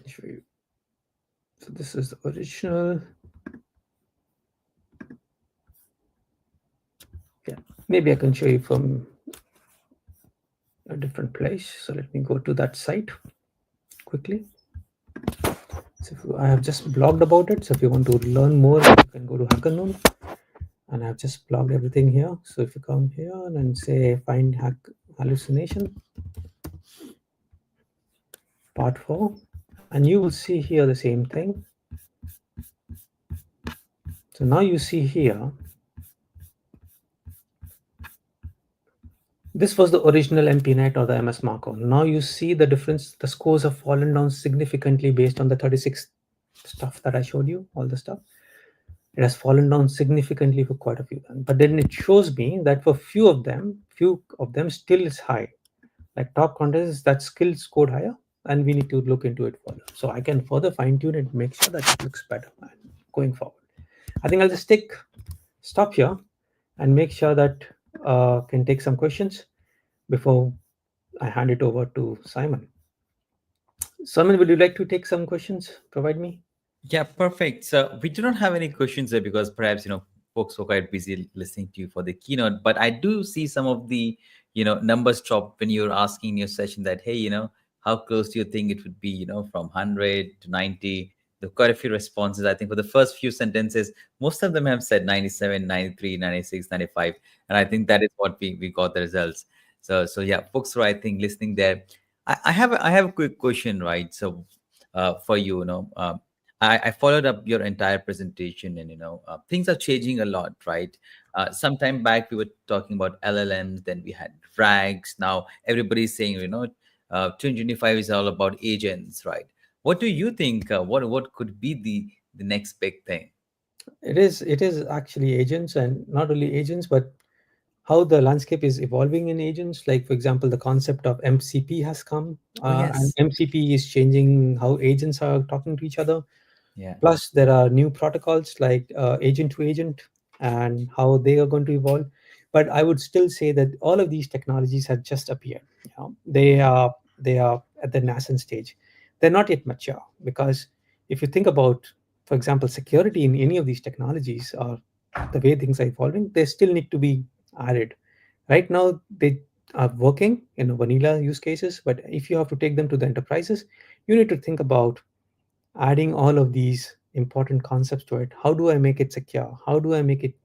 Show you. So this is the original. Yeah, maybe I can show you from a different place. So let me go to that site quickly. So I have just blogged about it. So if you want to learn more, you can go to Hackernoon. And I've just blogged everything here. So if you come here and say find hack hallucination, part 4, and you will see here the same thing. So now you see here, this was the original MPNet or the MS Marco. Now you see the difference. The scores have fallen down significantly based on the 36 stuff that I showed you, all the stuff. It has fallen down significantly for quite a few of them. But then it shows me that for few of them still is high. Like top contests, that skill scored higher, and we need to look into it further. So I can further fine tune it, make sure that it looks better going forward. I think I'll just stop here and make sure that can take some questions before I hand it over to Simon. Simon, would you like to take some questions? Provide me. Yeah, perfect. So we do not have any questions there because perhaps folks were quite busy listening to you for the keynote. But I do see some of the numbers drop when you're asking in your session that, hey, how close do you think it would be, from 100 to 90? There are quite a few responses. I think for the first few sentences, most of them have said 97, 93, 96, 95, and I think that is what we got the results. So yeah, folks were, I think, listening there. I have a quick question, right? So for you, I followed up your entire presentation, and things are changing a lot, right? Some time back we were talking about LLMs, then we had RAGs. Now everybody's saying 2025 is all about agents, right? What do you think? What could be the next big thing? It is actually agents, and not only agents, but how the landscape is evolving in agents. Like for example, the concept of MCP has come, Oh and yes, MCP is changing how agents are talking to each other. yeah, Plus, there are new protocols like agent to agent and how they are going to evolve. But I would still say that all of these technologies have just appeared. They are at the nascent stage. They're not yet mature, because if you think about, for example, security in any of these technologies or the way things are evolving, they still need to be added. Right now, they are working in vanilla use cases, but if you have to take them to the enterprises, you need to think about adding all of these important concepts to it. How do I make it secure? How do I make it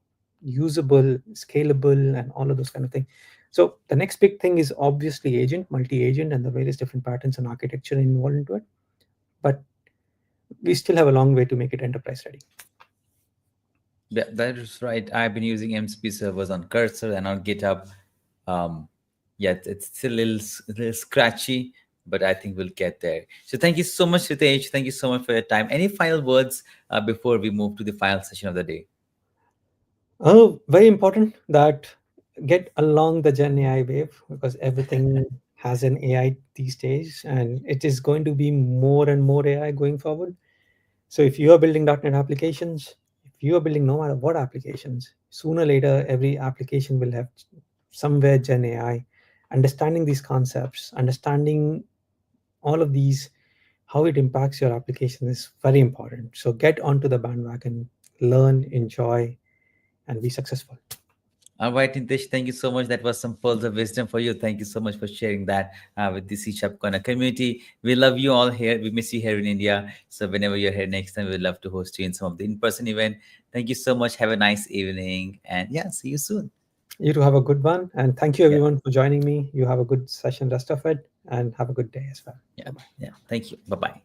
usable, scalable, and all of those kind of things? So the next big thing is obviously agent, multi-agent, and the various different patterns and architecture involved into it. But we still have a long way to make it enterprise ready. that is right. I've been using MCP servers on Cursor and on GitHub. Yeah, it's still a little scratchy, but I think we'll get there. So thank you so much, Ritesh. Thank you so much for your time. Any final words before we move to the final session of the day? Oh, very important that get along the Gen AI wave, because everything has an AI these days, and it is going to be more and more AI going forward. So if you are building .NET applications, if you are building no matter what applications, sooner or later every application will have somewhere Gen AI. Understanding these concepts, understanding all of these, how it impacts your application is very important. So get onto the bandwagon, learn, enjoy, and be successful. All right, Nitish, thank you so much. That was some pearls of wisdom for you. Thank you so much for sharing that with the CSharpCorner community. We love you all here. We miss you here in India. So whenever you're here next time, we'd love to host you in some of the in-person event. Thank you so much. Have a nice evening. And yeah, see you soon. You two have a good one, and thank you Yeah, everyone for joining me. You have a good session, rest of it, and have a good day as well. yeah, Bye-bye. yeah. Thank you. Bye-bye.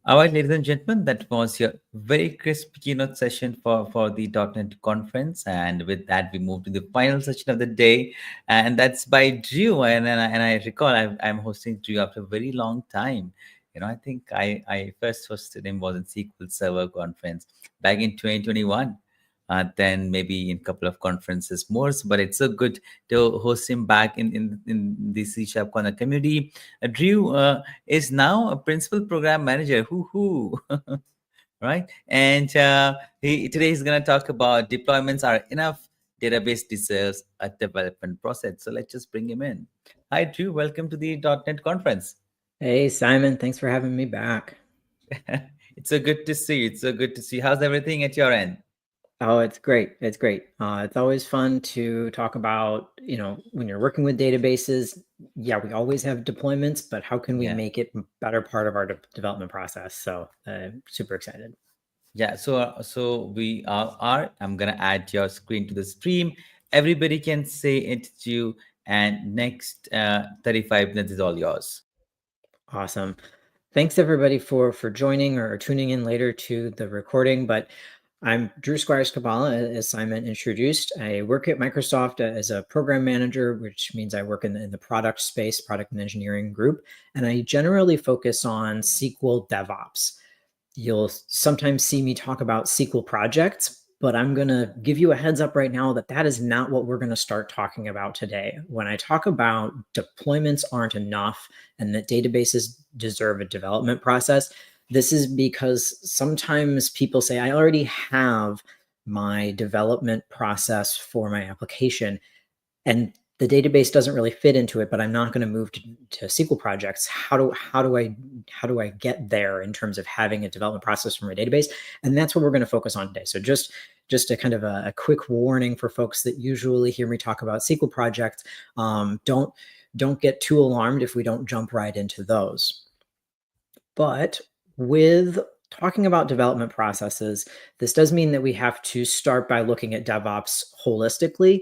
All right, ladies and gentlemen, that was your very crisp keynote session for the .NET conference. And with that, we move to the final session of the day. And that's by Drew. And I recall I'm hosting Drew after a very long time. I think I first hosted him was in SQL Server conference back in 2021. Then maybe in a couple of conferences more. But it's so good to host him back in the C Sharp Corner community. Drew is now a principal program manager. Hoo right? And today he's going to talk about deployments are enough. Database deserves a development process. So let's just bring him in. Hi, Drew. Welcome to the .NET conference. Hey, Simon. Thanks for having me back. It's so good to see you. It's so good to see you. How's everything at your end? Oh, it's great. It's great. It's always fun to talk about, when you're working with databases, yeah, we always have deployments, but how can we make it a better part of our development process? So super excited. Yeah, so we are, I'm going to add your screen to the stream. Everybody can say it to you, and next 35 minutes is all yours. Awesome. Thanks everybody for joining or tuning in later to the recording, but I'm Drew Squires-Kabbalah, as Simon introduced. I work at Microsoft as a program manager, which means I work in the product space, product and engineering group, and I generally focus on SQL DevOps. You'll sometimes see me talk about SQL projects, but I'm going to give you a heads up right now that is not what we're going to start talking about today. When I talk about deployments aren't enough and that databases deserve a development process, this is because sometimes people say, I already have my development process for my application, and the database doesn't really fit into it, but I'm not going to move to SQL projects. How do I get there in terms of having a development process for my database? And that's what we're going to focus on today. So just a kind of a quick warning for folks that usually hear me talk about SQL projects. Don't get too alarmed if we don't jump right into those. But with talking about development processes, this does mean that we have to start by looking at DevOps holistically,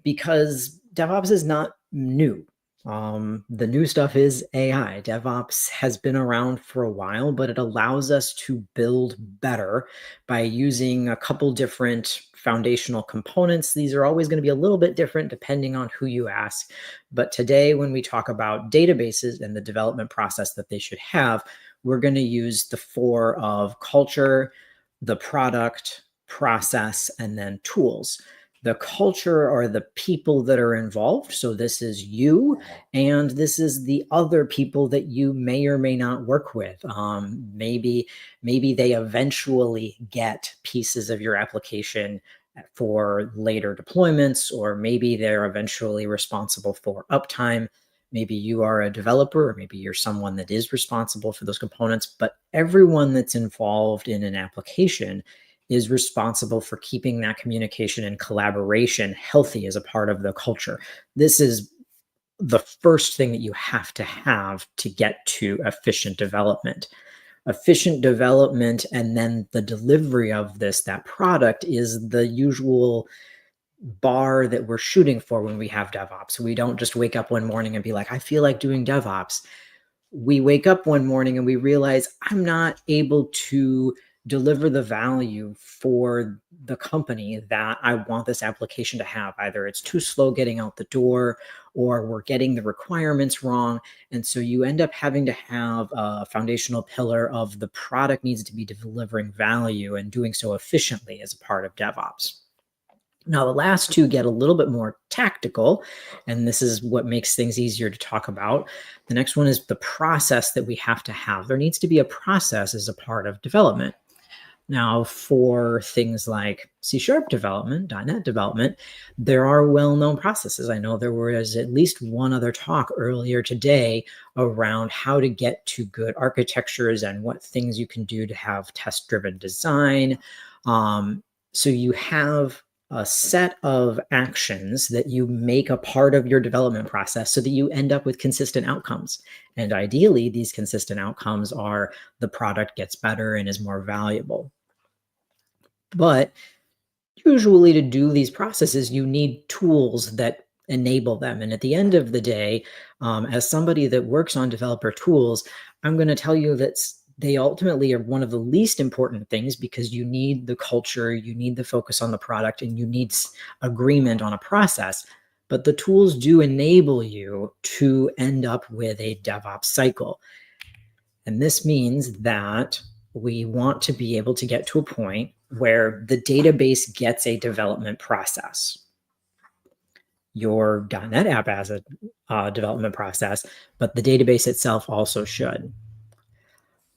because DevOps is not new. The new stuff is AI. DevOps has been around for a while, but it allows us to build better by using a couple different foundational components. These are always going to be a little bit different depending on who you ask. But today, when we talk about databases and the development process that they should have, we're going to use the four of culture, the product, process, and then tools. The culture are the people that are involved. So this is you, and this is the other people that you may or may not work with. Maybe they eventually get pieces of your application for later deployments, or maybe they're eventually responsible for uptime. Maybe you are a developer, or maybe you're someone that is responsible for those components, but everyone that's involved in an application is responsible for keeping that communication and collaboration healthy as a part of the culture. This is the first thing that you have to get to efficient development. Efficient development and then the delivery of that product is the usual bar that we're shooting for when we have DevOps. We don't just wake up one morning and be like, I feel like doing DevOps. We wake up one morning and we realize I'm not able to deliver the value for the company that I want this application to have. Either it's too slow getting out the door, or we're getting the requirements wrong. And so you end up having to have a foundational pillar of the product needs to be delivering value and doing so efficiently as a part of DevOps. Now, the last two get a little bit more tactical, and this is what makes things easier to talk about. The next one is the process that we have to have. There needs to be a process as a part of development. Now, for things like C# development, .NET development, there are well-known processes. I know there was at least one other talk earlier today around how to get to good architectures and what things you can do to have test-driven design. So you have a set of actions that you make a part of your development process so that you end up with consistent outcomes. And ideally, these consistent outcomes are the product gets better and is more valuable. But usually to do these processes, you need tools that enable them. And at the end of the day, as somebody that works on developer tools, I'm going to tell you that they ultimately are one of the least important things, because you need the culture, you need the focus on the product, and you need agreement on a process. But the tools do enable you to end up with a DevOps cycle. And this means that we want to be able to get to a point where the database gets a development process. Your .NET app has a development process, but the database itself also should.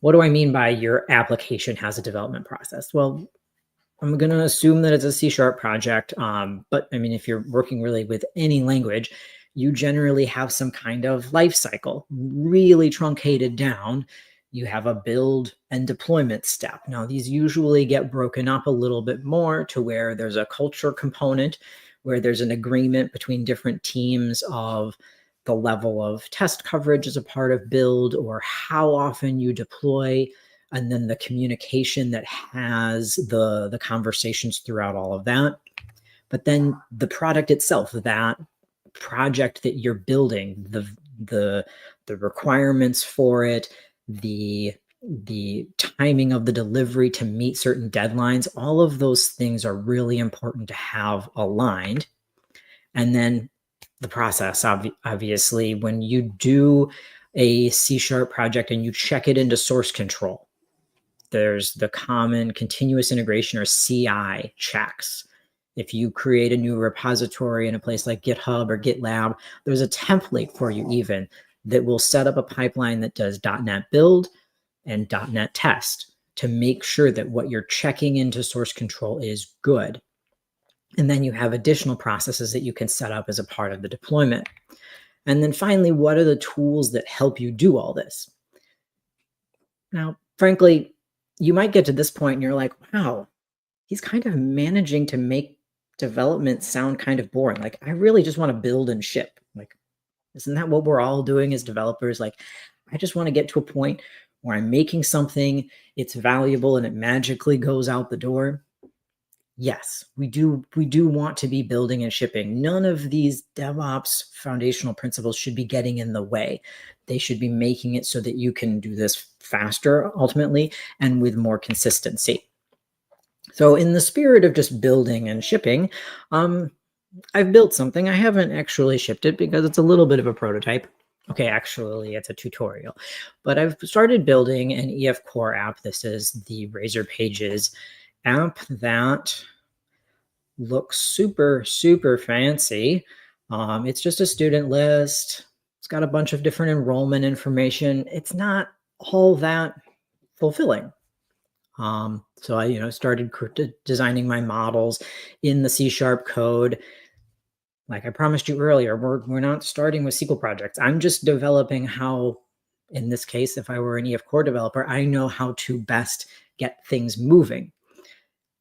What do I mean by your application has a development process? Well, I'm going to assume that it's a C# project, but I mean, if you're working really with any language, you generally have some kind of life cycle, really truncated down. You have a build and deployment step. Now, these usually get broken up a little bit more to where there's a culture component, where there's an agreement between different teams of the level of test coverage as a part of build, or how often you deploy, and then the communication that has the conversations throughout all of that. But then the product itself, that project that you're building, the requirements for it, the timing of the delivery to meet certain deadlines, all of those things are really important to have aligned. And then the process, obviously, when you do a C# project and you check it into source control, there's the common continuous integration, or CI, checks. If you create a new repository in a place like GitHub or GitLab, there's a template for you even that will set up a pipeline that does .NET build and .NET test to make sure that what you're checking into source control is good. And then you have additional processes that you can set up as a part of the deployment. And then finally, what are the tools that help you do all this? Now, frankly, you might get to this point and you're like, wow, he's kind of managing to make development sound kind of boring. Like, I really just want to build and ship. Like, isn't that what we're all doing as developers? Like, I just want to get to a point where I'm making something, it's valuable, and it magically goes out the door. Yes, we do want to be building and shipping. None of these DevOps foundational principles should be getting in the way. They should be making it so that you can do this faster, ultimately, and with more consistency. So in the spirit of just building and shipping, I've built something. I haven't actually shipped it because it's a little bit of a prototype. Okay, actually, it's a tutorial. But I've started building an EF Core app. This is the Razor Pages app that looks super, super fancy. It's just a student list. It's got a bunch of different enrollment information. It's not all that fulfilling. So I, started designing my models in the C# code. Like I promised you earlier, we're not starting with SQL projects. I'm just developing how, in this case, if I were an EF Core developer, I know how to best get things moving.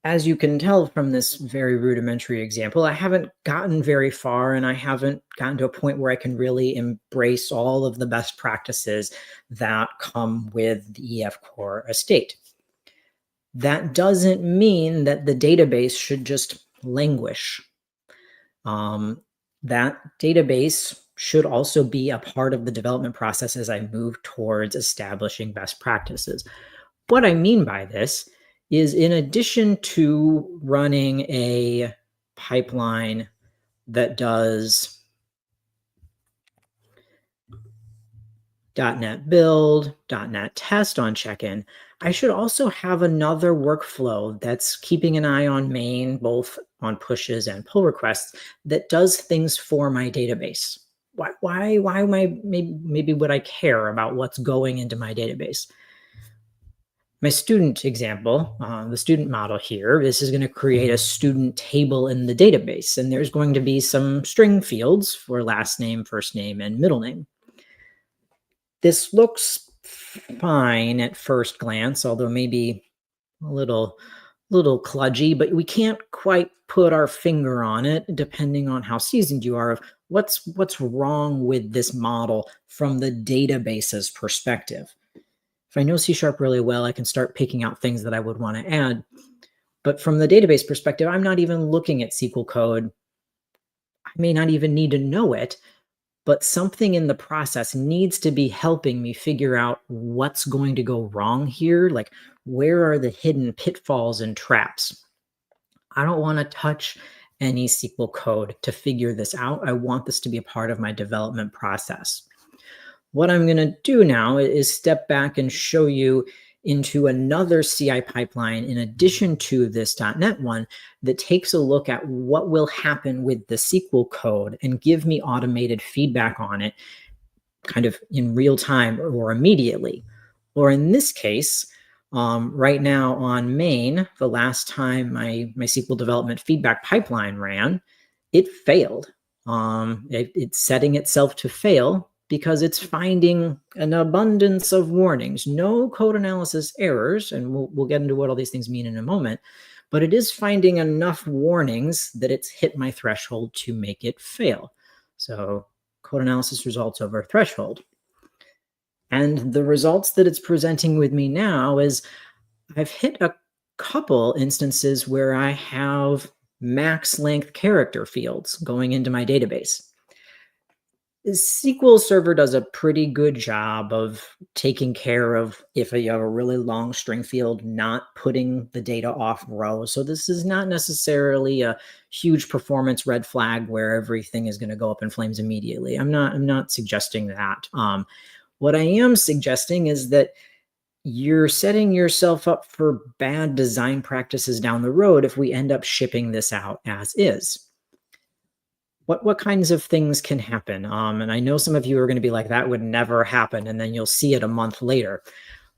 As you can tell from this very rudimentary example, I haven't gotten very far, and I haven't gotten to a point where I can really embrace all of the best practices that come with the EF Core estate. That doesn't mean that the database should just languish. That database should also be a part of the development process as I move towards establishing best practices. What I mean by this is, in addition to running a pipeline that does .NET build, .NET test on check-in, I should also have another workflow that's keeping an eye on main, both on pushes and pull requests, that does things for my database. Why am I, maybe would I care about what's going into my database? My student example, the student model here, this is going to create a student table in the database, and there's going to be some string fields for last name, first name, and middle name. This looks fine at first glance, although maybe a little little kludgy, but we can't quite put our finger on it, depending on how seasoned you are, of what's wrong with this model from the database's perspective. If I know C# really well, I can start picking out things that I would want to add. But from the database perspective, I'm not even looking at SQL code. I may not even need to know it, but something in the process needs to be helping me figure out what's going to go wrong here. Like, where are the hidden pitfalls and traps? I don't want to touch any SQL code to figure this out. I want this to be a part of my development process. What I'm going to do now is step back and show you into another CI pipeline in addition to this .NET one that takes a look at what will happen with the SQL code and give me automated feedback on it kind of in real time or immediately. Or in this case, right now on main, the last time my SQL development feedback pipeline ran, it failed. It's setting itself to fail because it's finding an abundance of warnings, no code analysis errors, and we'll get into what all these things mean in a moment, but it is finding enough warnings that it's hit my threshold to make it fail. So code analysis results over threshold. And the results that it's presenting with me now is I've hit a couple instances where I have max length character fields going into my database. SQL Server does a pretty good job of taking care of, if you have a really long string field, not putting the data off row. So this is not necessarily a huge performance red flag where everything is going to go up in flames immediately. I'm not suggesting that. What I am suggesting is that you're setting yourself up for bad design practices down the road if we end up shipping this out as is. What kinds of things can happen? And I know some of you are going to be like, that would never happen, and then you'll see it a month later.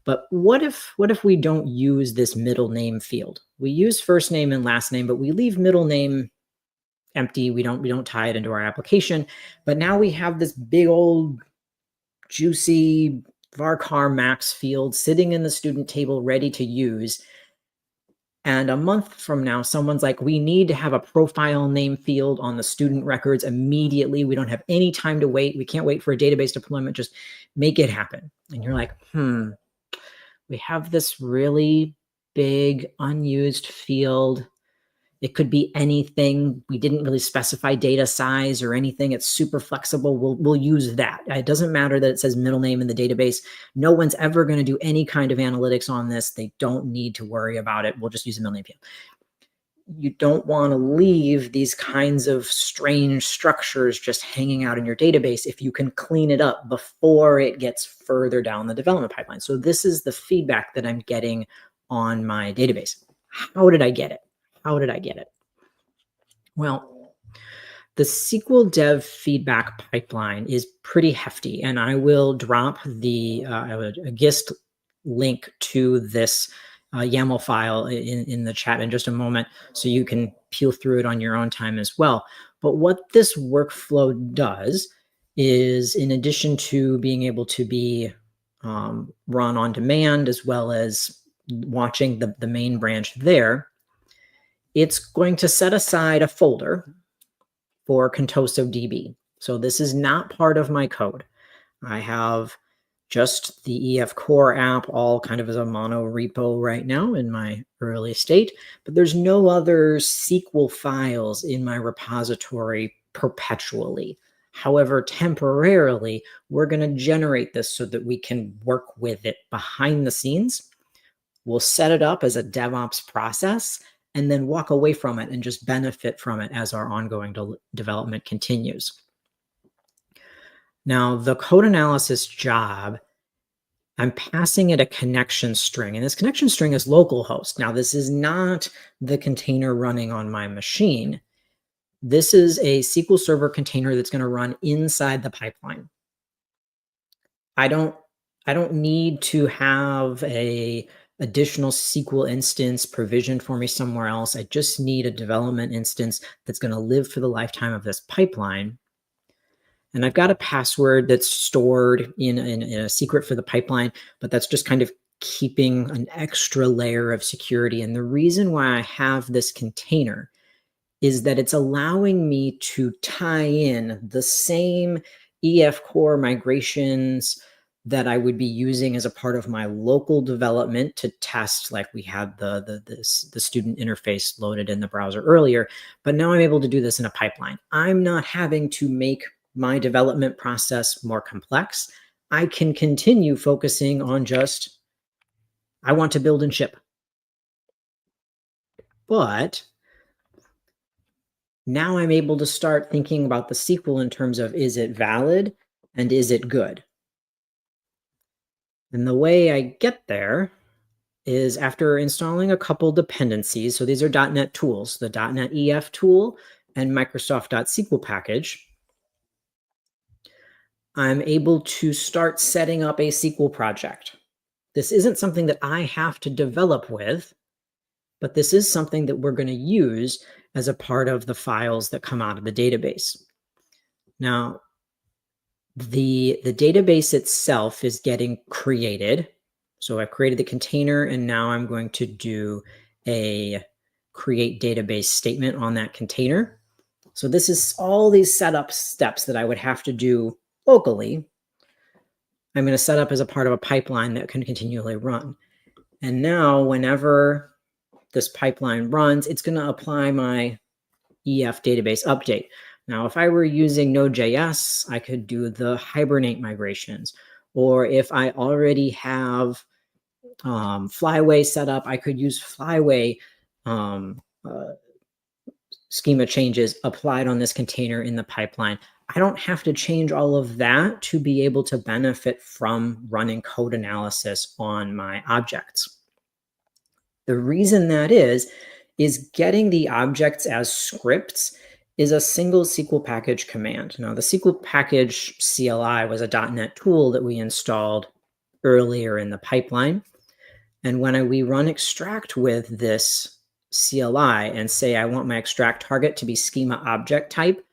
But what if we don't use this middle name field? We use first name and last name, but we leave middle name empty. We don't tie it into our application. But now we have this big old juicy varchar max field sitting in the student table ready to use. And a month from now, someone's like, we need to have a profile name field on the student records immediately. We don't have any time to wait. We can't wait for a database deployment. Just make it happen. And you're like, we have this really big unused field. It could be anything. We didn't really specify data size or anything. It's super flexible. We'll use that. It doesn't matter that it says middle name in the database. No one's ever going to do any kind of analytics on this. They don't need to worry about it. We'll just use the middle name field. You don't want to leave these kinds of strange structures just hanging out in your database if you can clean it up before it gets further down the development pipeline. So this is the feedback that I'm getting on my database. How did I get it? How did I get it? Well, the SQL Dev feedback pipeline is pretty hefty, and I will drop a GIST link to this YAML file in the chat in just a moment, so you can peel through it on your own time as well. But what this workflow does is, in addition to being able to be run on demand as well as watching the main branch there, it's going to set aside a folder for Contoso DB. So this is not part of my code. I have just the EF Core app all kind of as a mono repo right now in my early state, but there's no other SQL files in my repository perpetually. However, temporarily, we're going to generate this so that we can work with it behind the scenes. We'll set it up as a DevOps process and then walk away from it and just benefit from it as our ongoing development continues. Now, the code analysis job, I'm passing it a connection string, and this connection string is localhost. Now, this is not the container running on my machine. This is a SQL Server container that's going to run inside the pipeline. I don't need to have a additional SQL instance provisioned for me somewhere else. I just need a development instance that's going to live for the lifetime of this pipeline. And I've got a password that's stored in a secret for the pipeline, but that's just kind of keeping an extra layer of security. And the reason why I have this container is that it's allowing me to tie in the same EF core migrations that I would be using as a part of my local development to test, like we had the student interface loaded in the browser earlier, but now I'm able to do this in a pipeline. I'm not having to make my development process more complex. I can continue focusing on just, I want to build and ship. But now I'm able to start thinking about the SQL in terms of, is it valid and is it good? And the way I get there is after installing a couple dependencies. So these are .NET tools, the .NET EF tool and Microsoft.SQL package. I'm able to start setting up a SQL project. This isn't something that I have to develop with, but this is something that we're going to use as a part of the files that come out of the database. Now, the database itself is getting created. So I've created the container, and now I'm going to do a create database statement on that container. So this is all these setup steps that I would have to do locally. I'm going to set up as a part of a pipeline that can continually run. And now whenever this pipeline runs, it's going to apply my EF database update. Now, if I were using Node.js, I could do the Hibernate migrations. Or if I already have Flyway set up, I could use Flyway schema changes applied on this container in the pipeline. I don't have to change all of that to be able to benefit from running code analysis on my objects. The reason that is getting the objects as scripts is a single SQL package command. Now, the SQL package CLI was a .NET tool that we installed earlier in the pipeline. And when we run extract with this CLI and say I want my extract target to be schema object type,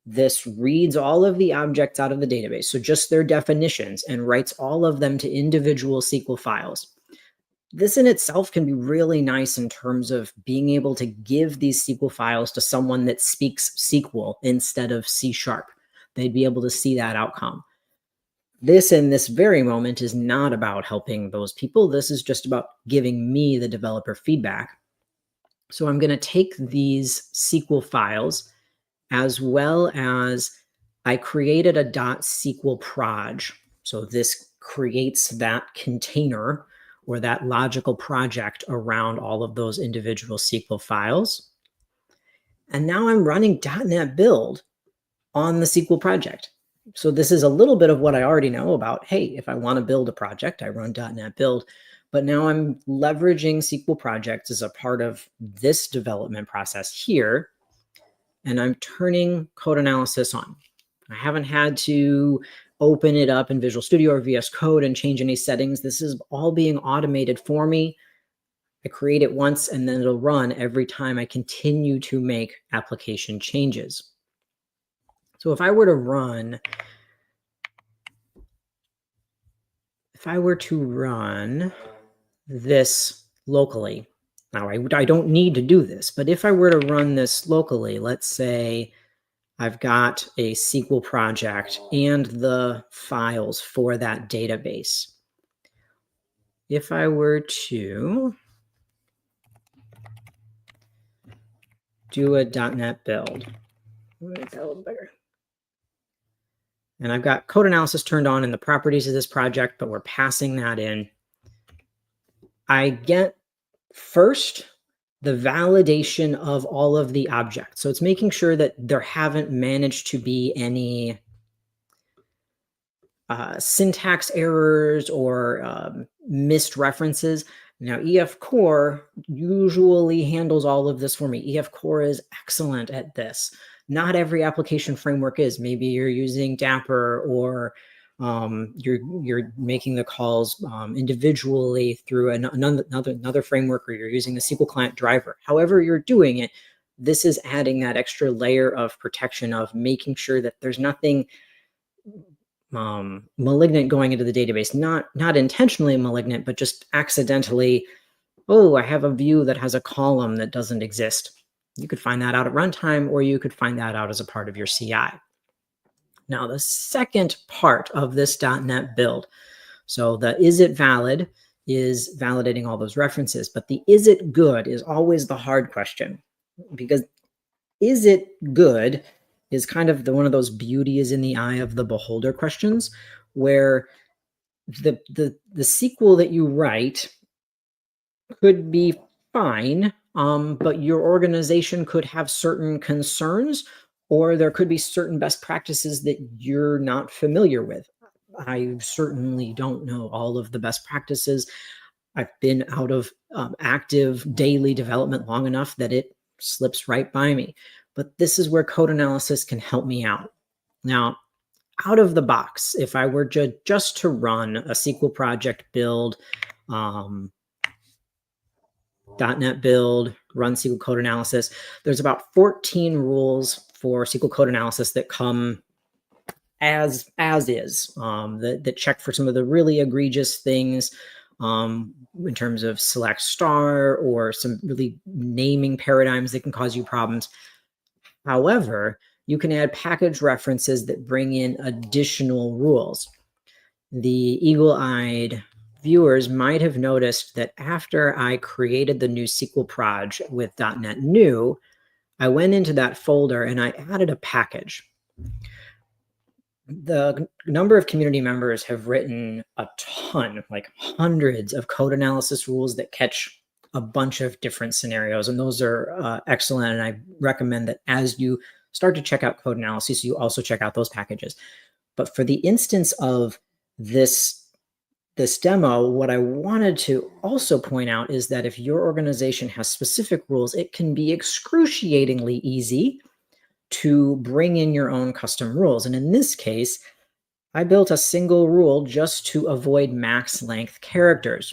this reads all of the objects out of the database, so just their definitions, and writes all of them to individual SQL files. This in itself can be really nice in terms of being able to give these SQL files to someone that speaks SQL instead of C#. They'd be able to see that outcome. This in this very moment is not about helping those people. This is just about giving me the developer feedback. So I'm going to take these SQL files, as well as I created a .SQL proj. So this creates that container or that logical project around all of those individual SQL files. And now I'm running .NET build on the SQL project. So this is a little bit of what I already know about, hey, if I want to build a project, I run .NET build. But now I'm leveraging SQL projects as a part of this development process here. And I'm turning code analysis on. I haven't had to open it up in Visual Studio or VS Code and change any settings. This is all being automated for me. I create it once and then it'll run every time I continue to make application changes. So if I were to run this locally, now I don't need to do this, but if I were to run this locally, let's say I've got a SQL project and the files for that database. If I were to do a .NET build, make that a little bigger. And I've got code analysis turned on in the properties of this project, but we're passing that in. I get first the validation of all of the objects. So it's making sure that there haven't managed to be any syntax errors or missed references. Now, EF Core usually handles all of this for me. EF Core is excellent at this. Not every application framework is. Maybe you're using Dapper, or you're making the calls individually through another framework, or you're using the SQL client driver. However you're doing it, this is adding that extra layer of protection of making sure that there's nothing malignant going into the database, not intentionally malignant, but just accidentally, oh, I have a view that has a column that doesn't exist. You could find that out at runtime, or you could find that out as a part of your CI. Now, the second part of this .NET build, so the is it valid is validating all those references, but the is it good is always the hard question, because is it good is kind of one of those beauty is in the eye of the beholder questions, where the SQL that you write could be fine, but your organization could have certain concerns, or there could be certain best practices that you're not familiar with. I certainly don't know all of the best practices. I've been out of active daily development long enough that it slips right by me. But this is where code analysis can help me out. Now, out of the box, if I were just to run a SQL project build, .NET build, run SQL code analysis, there's about 14 rules for SQL code analysis that come as is, that check for some of the really egregious things in terms of select star or some really naming paradigms that can cause you problems. However, you can add package references that bring in additional rules. The eagle-eyed viewers might have noticed that after I created the new SQL proj with .NET New, I went into that folder and I added a package. The number of community members have written a ton, like hundreds of code analysis rules that catch a bunch of different scenarios, and those are excellent. And I recommend that as you start to check out code analysis, you also check out those packages. But for the instance of this demo, what I wanted to also point out is that if your organization has specific rules, it can be excruciatingly easy to bring in your own custom rules. And in this case, I built a single rule just to avoid max length characters.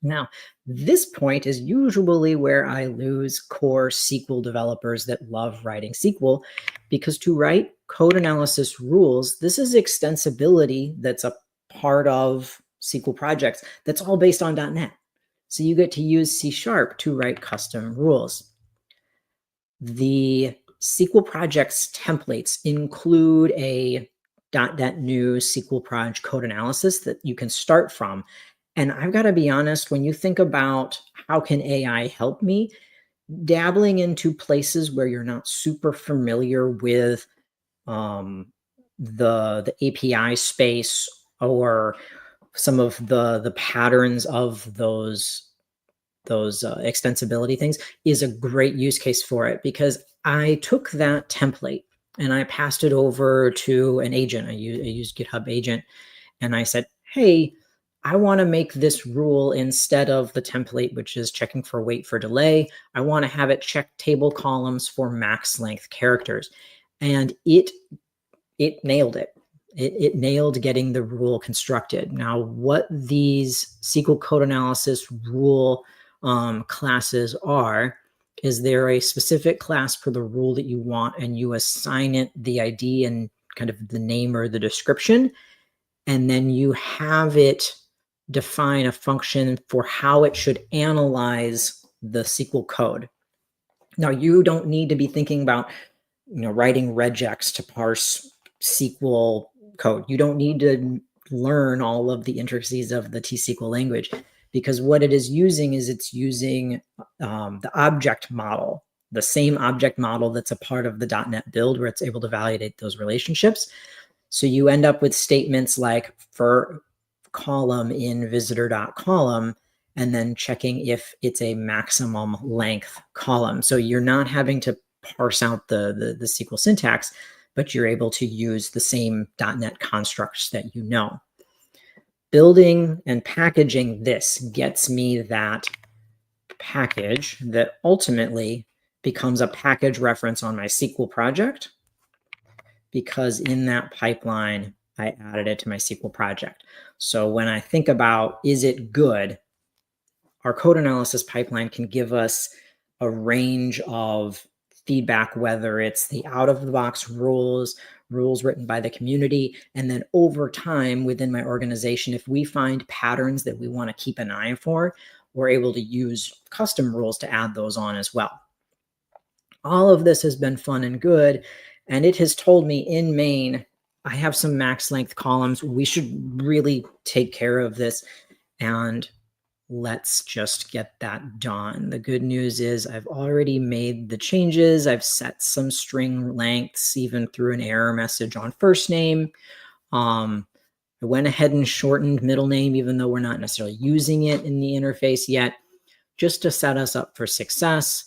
Now, this point is usually where I lose core SQL developers that love writing SQL, because to write code analysis rules, this is extensibility that's a part of SQL projects that's all based on .NET. So you get to use C# to write custom rules. The SQL projects templates include a .NET New SQL Proj code analysis that you can start from. And I've got to be honest, when you think about how can AI help me, dabbling into places where you're not super familiar with the API space or some of the patterns of those extensibility things is a great use case for it, because I took that template and I passed it over to an agent. I used GitHub agent, and I said, hey, I want to make this rule instead of the template, which is checking for wait for delay. I want to have it check table columns for max length characters. And it nailed it. It nailed getting the rule constructed. Now, what these SQL code analysis rule classes are is there a specific class for the rule that you want, and you assign it the ID and kind of the name or the description, and then you have it define a function for how it should analyze the SQL code. Now, you don't need to be thinking about writing regex to parse SQL code. You don't need to learn all of the intricacies of the T-SQL language, because what it is using is it's using the object model, the same object model that's a part of the .NET build, where it's able to validate those relationships. So you end up with statements like for column in visitor.column, and then checking if it's a maximum length column. So you're not having to parse out the SQL syntax, but you're able to use the same .NET constructs that you know. Building and packaging this gets me that package that ultimately becomes a package reference on my SQL project, because in that pipeline, I added it to my SQL project. So when I think about, is it good? Our code analysis pipeline can give us a range of feedback, whether it's the out-of-the-box rules, rules written by the community. And then over time within my organization, if we find patterns that we want to keep an eye for, we're able to use custom rules to add those on as well. All of this has been fun and good. And it has told me in main, I have some max length columns. We should really take care of this, and let's just get that done. The good news is I've already made the changes. I've set some string lengths, even through an error message on first name. I went ahead and shortened middle name, even though we're not necessarily using it in the interface yet, just to set us up for success.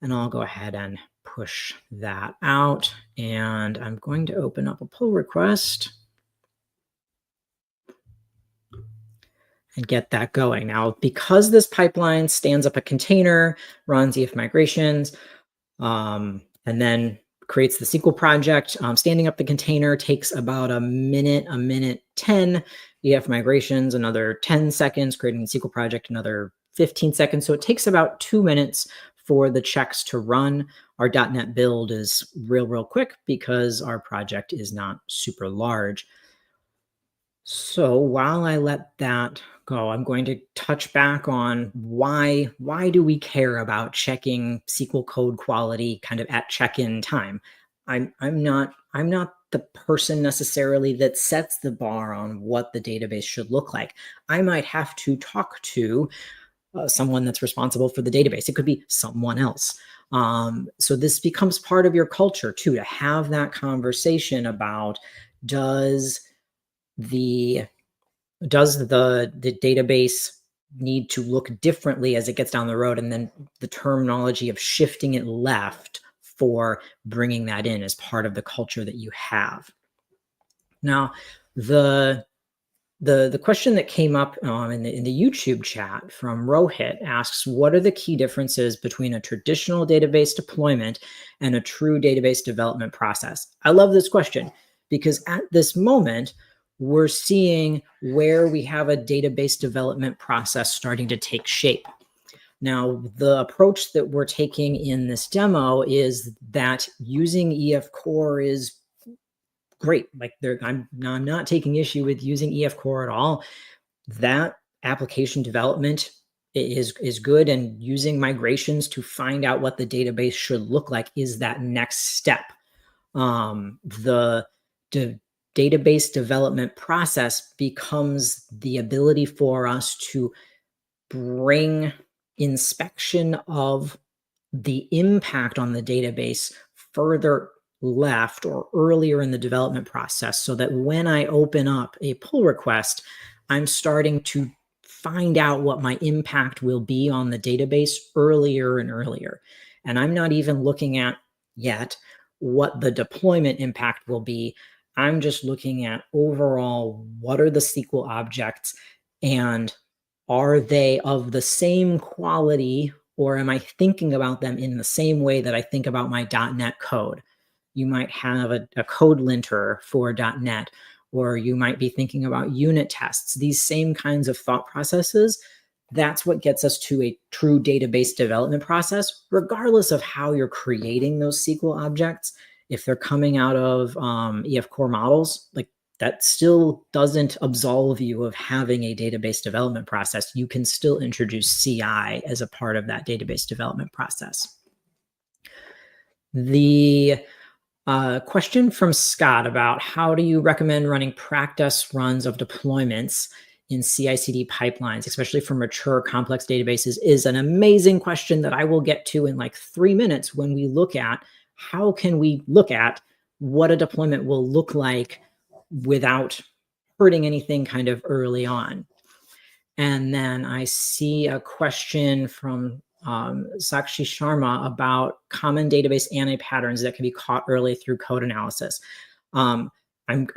And I'll go ahead and push that out. And I'm going to open up a pull request and get that going. Now, because this pipeline stands up a container, runs EF migrations, and then creates the SQL project, standing up the container takes about a minute 10, EF migrations, another 10 seconds, creating the SQL project, another 15 seconds. So it takes about 2 minutes for the checks to run. Our .NET build is real quick because our project is not super large. So while I let that go, I'm going to touch back on why do we care about checking SQL code quality kind of at check-in time. I'm not the person necessarily that sets the bar on what the database should look like. I might have to talk to someone that's responsible for the database. It could be someone else. So this becomes part of your culture too, to have that conversation about does the database need to look differently as it gets down the road, and then the terminology of shifting it left for bringing that in as part of the culture that you have. Now, the question that came up in the YouTube chat from Rohit asks, what are the key differences between a traditional database deployment and a true database development process? I love this question because at this moment, we're seeing where we have a database development process starting to take shape. Now, the approach that we're taking in this demo is that using EF Core is great. Like I'm not taking issue with using EF Core at all. That application development is good, and using migrations to find out what the database should look like is that next step. The database development process becomes the ability for us to bring inspection of the impact on the database further left or earlier in the development process, so that when I open up a pull request, I'm starting to find out what my impact will be on the database earlier and earlier. And I'm not even looking at yet what the deployment impact will be. I'm just looking at overall, what are the SQL objects, and are they of the same quality, or am I thinking about them in the same way that I think about my .NET code? You might have a code linter for .NET, or you might be thinking about unit tests. These same kinds of thought processes, that's what gets us to a true database development process, regardless of how you're creating those SQL objects. If they're coming out of EF Core models, like that still doesn't absolve you of having a database development process. You can still introduce CI as a part of that database development process. The question from Scott about how do you recommend running practice runs of deployments in CI/CD pipelines, especially for mature complex databases, is an amazing question that I will get to in like 3 minutes when we look at how can we look at what a deployment will look like without hurting anything kind of early on. And then I see a question from Sakshi Sharma about common database anti-patterns that can be caught early through code analysis. I'm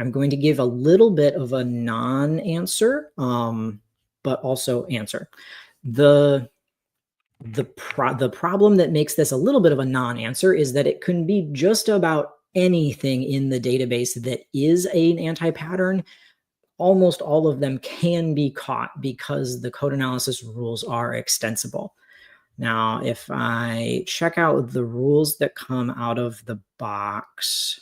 going to give a little bit of a non-answer, but also answer. The problem that makes this a little bit of a non-answer is that it can be just about anything in the database that is an anti-pattern. Almost all of them can be caught because the code analysis rules are extensible. Now, if I check out the rules that come out of the box,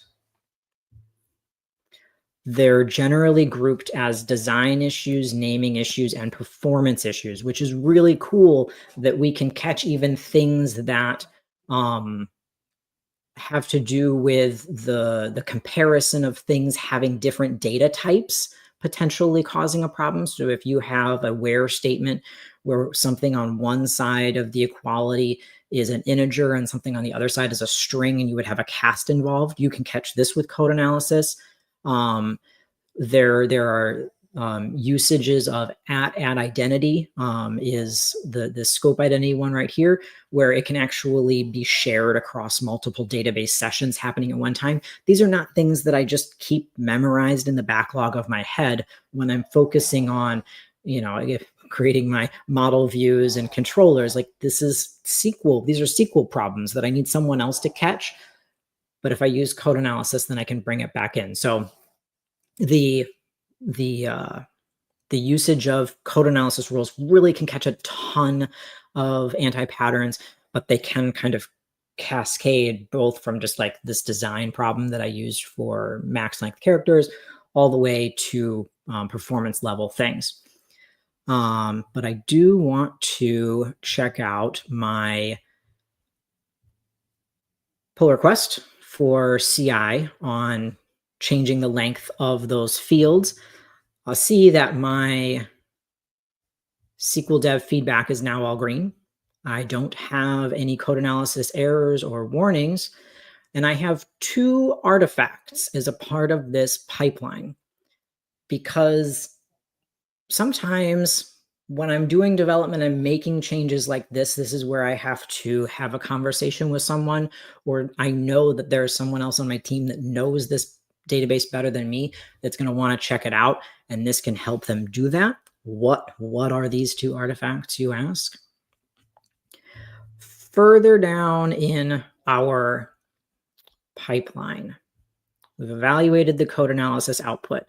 they're generally grouped as design issues, naming issues, and performance issues, which is really cool that we can catch even things that have to do with the comparison of things having different data types potentially causing a problem. So if you have a where statement where something on one side of the equality is an integer and something on the other side is a string, and you would have a cast involved, you can catch this with code analysis. There are usages of at identity is the scope identity one right here, where it can actually be shared across multiple database sessions happening at one time. These are not things that I just keep memorized in the backlog of my head when I'm focusing on, creating my model views and controllers. Like, this is SQL. These are SQL problems that I need someone else to catch. But if I use code analysis, then I can bring it back in. So the usage of code analysis rules really can catch a ton of anti-patterns, but they can kind of cascade both from just like this design problem that I used for max length characters all the way to performance level things. But I do want to check out my pull request for CI on changing the length of those fields. I'll see that my SQL dev feedback is now all green. I don't have any code analysis errors or warnings. And I have 2 artifacts as a part of this pipeline, because sometimes when I'm doing development, I'm making changes like this. This is where I have to have a conversation with someone, or I know that there's someone else on my team that knows this database better than me that's going to want to check it out, and this can help them do that. What are these 2 artifacts, you ask? Further down in our pipeline, we've evaluated the code analysis output.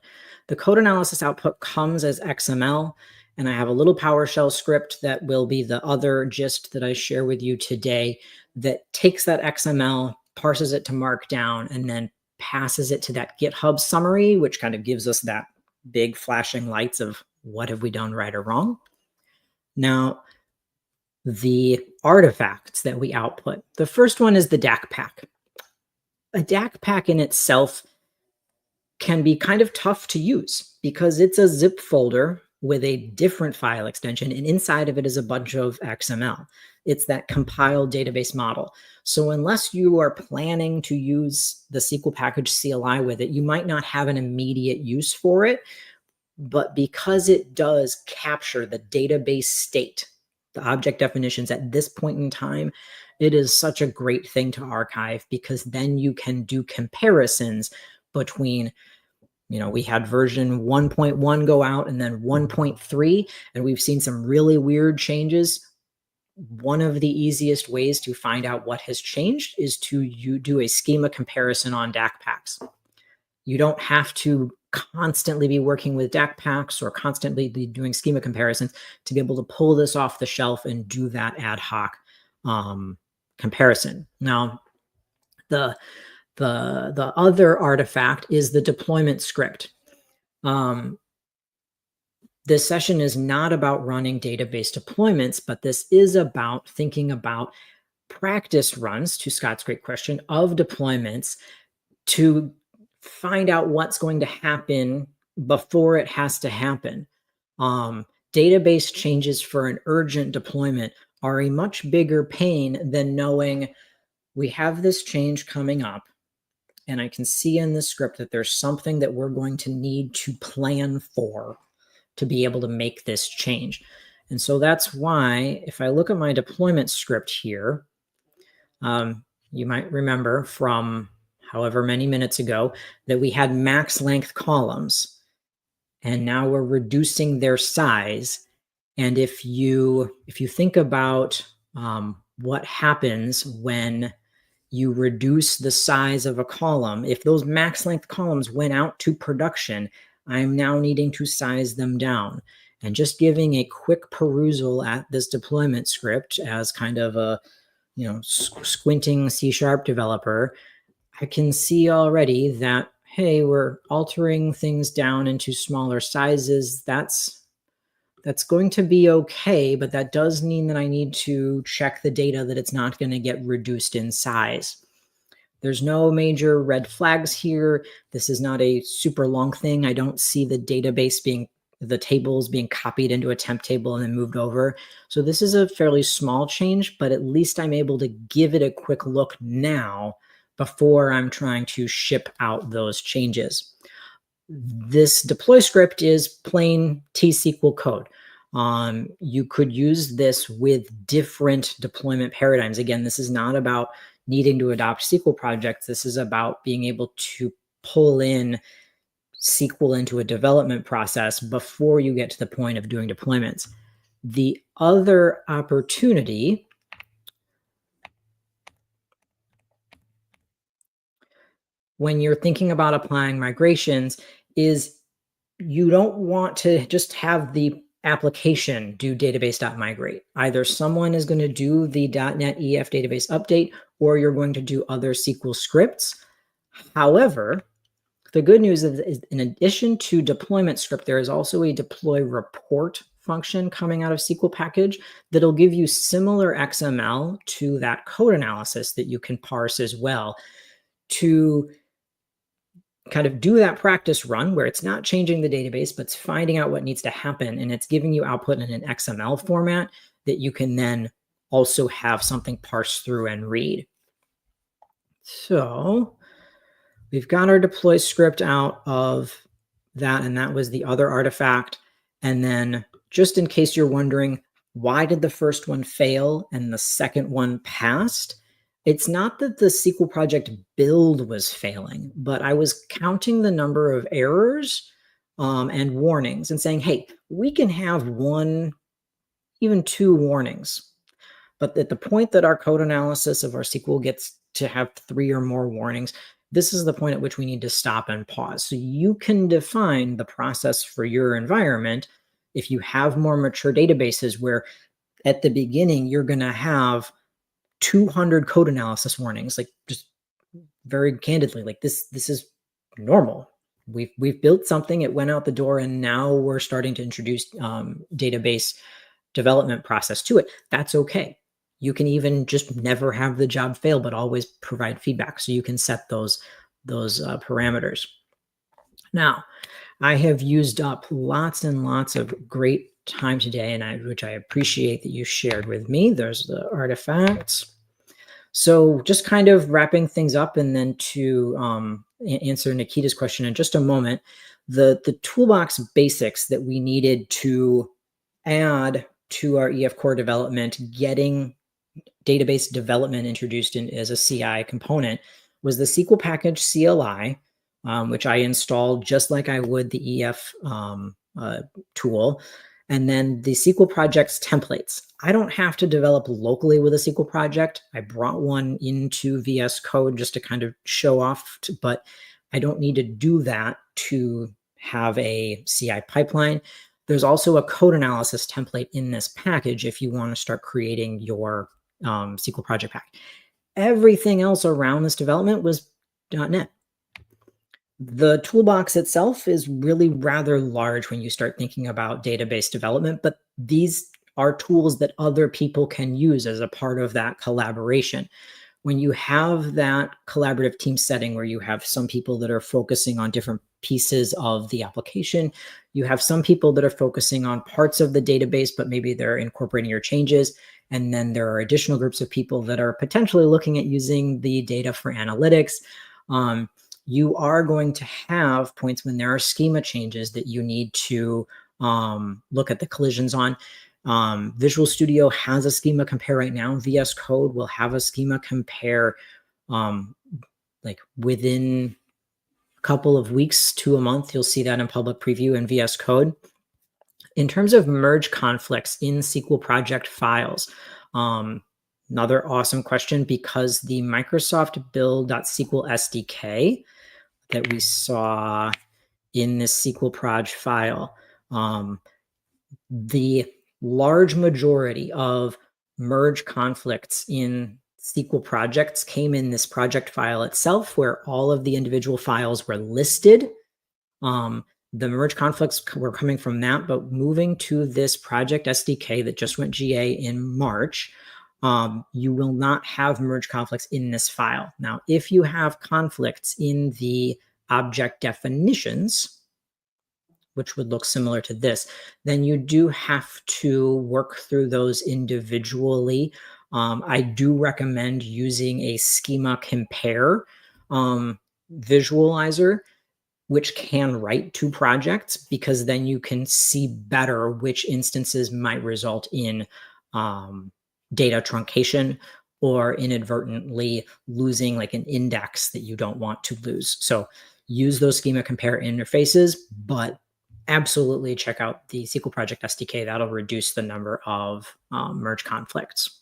The code analysis output comes as XML, and I have a little PowerShell script that will be the other gist that I share with you today that takes that XML, parses it to Markdown, and then passes it to that GitHub summary, which kind of gives us that big flashing lights of what have we done right or wrong. Now, the artifacts that we output. The first one is the DAC pack. A DAC pack in itself can be kind of tough to use because it's a zip folder with a different file extension, and inside of it is a bunch of XML. It's that compiled database model. So unless you are planning to use the SQL package CLI with it, you might not have an immediate use for it. But because it does capture the database state, the object definitions at this point in time, it is such a great thing to archive, because then you can do comparisons between, we had version 1.1 go out and then 1.3, and we've seen some really weird changes. One of the easiest ways to find out what has changed is to do a schema comparison on DAC packs. You don't have to constantly be working with DAC packs or constantly be doing schema comparisons to be able to pull this off the shelf and do that ad hoc comparison. Now, the other artifact is the deployment script. This session is not about running database deployments, but this is about thinking about practice runs, to Scott's great question, of deployments to find out what's going to happen before it has to happen. Database changes for an urgent deployment are a much bigger pain than knowing we have this change coming up, and I can see in the script that there's something that we're going to need to plan for to be able to make this change. And so that's why, if I look at my deployment script here, you might remember from however many minutes ago that we had max length columns, and now we're reducing their size. And if you think about what happens when you reduce the size of a column, if those max length columns went out to production, I'm now needing to size them down. And just giving a quick perusal at this deployment script as kind of a squinting C# developer, I can see already that, hey, we're altering things down into smaller sizes, that's going to be okay, but that does mean that I need to check the data that it's not going to get reduced in size. There's no major red flags here. This is not a super long thing. I don't see the tables being copied into a temp table and then moved over. So this is a fairly small change, but at least I'm able to give it a quick look now before I'm trying to ship out those changes. This deploy script is plain T-SQL code. You could use this with different deployment paradigms. Again, this is not about needing to adopt SQL projects. This is about being able to pull in SQL into a development process before you get to the point of doing deployments. The other opportunity when you're thinking about applying migrations is you don't want to just have the application do database.migrate. Either someone is going to do the .NET EF database update, or you're going to do other SQL scripts. However, the good news is in addition to deployment script, there is also a deploy report function coming out of SQL package that'll give you similar XML to that code analysis that you can parse as well to kind of do that practice run where it's not changing the database, but it's finding out what needs to happen. And it's giving you output in an XML format that you can then also have something parsed through and read. So we've got our deploy script out of that, and that was the other artifact. And then just in case you're wondering, why did the first one fail and the second one passed? It's not that the SQL project build was failing, but I was counting the number of errors and warnings and saying, hey, we can have 1, even 2 warnings. But at the point that our code analysis of our SQL gets to have 3 or more warnings, this is the point at which we need to stop and pause. So you can define the process for your environment if you have more mature databases where at the beginning you're going to have 200 code analysis warnings, like just very candidly, like this is normal. We've built something, it went out the door, and now we're starting to introduce database development process to it. That's okay. You can even just never have the job fail, but always provide feedback. So you can set those parameters. Now, I have used up lots and lots of great time today, and which I appreciate that you shared with me. There's the artifacts. So just kind of wrapping things up, and then to answer Nikita's question in just a moment, the toolbox basics that we needed to add to our EF core development, getting database development introduced in as a CI component, was the SQL package CLI, which I installed just like I would the EF tool. And then the SQL project's templates. I don't have to develop locally with a SQL project. I brought one into VS Code just to kind of show off, but I don't need to do that to have a CI pipeline. There's also a code analysis template in this package if you want to start creating your SQL project pack. Everything else around this development was .NET. The toolbox itself is really rather large when you start thinking about database development, but these are tools that other people can use as a part of that collaboration. When you have that collaborative team setting where you have some people that are focusing on different pieces of the application, you have some people that are focusing on parts of the database, but maybe they're incorporating your changes. And then there are additional groups of people that are potentially looking at using the data for analytics. You are going to have points when there are schema changes that you need to look at the collisions on. Visual Studio has a schema compare right now. VS Code will have a schema compare like within a couple of weeks to a month. You'll see that in public preview in VS Code. In terms of merge conflicts in SQL project files, another awesome question, because the Microsoft build.sql SDK that we saw in this SQL proj file, the large majority of merge conflicts in SQL projects came in this project file itself, where all of the individual files were listed. The merge conflicts were coming from that, but moving to this project SDK that just went GA in March, you will not have merge conflicts in this file. Now, if you have conflicts in the object definitions, which would look similar to this, then you do have to work through those individually. I do recommend using a schema compare visualizer, which can write to projects, because then you can see better which instances might result in data truncation or inadvertently losing like an index that you don't want to lose. So use those schema compare interfaces, but absolutely check out the SQL Project SDK. That'll reduce the number of merge conflicts.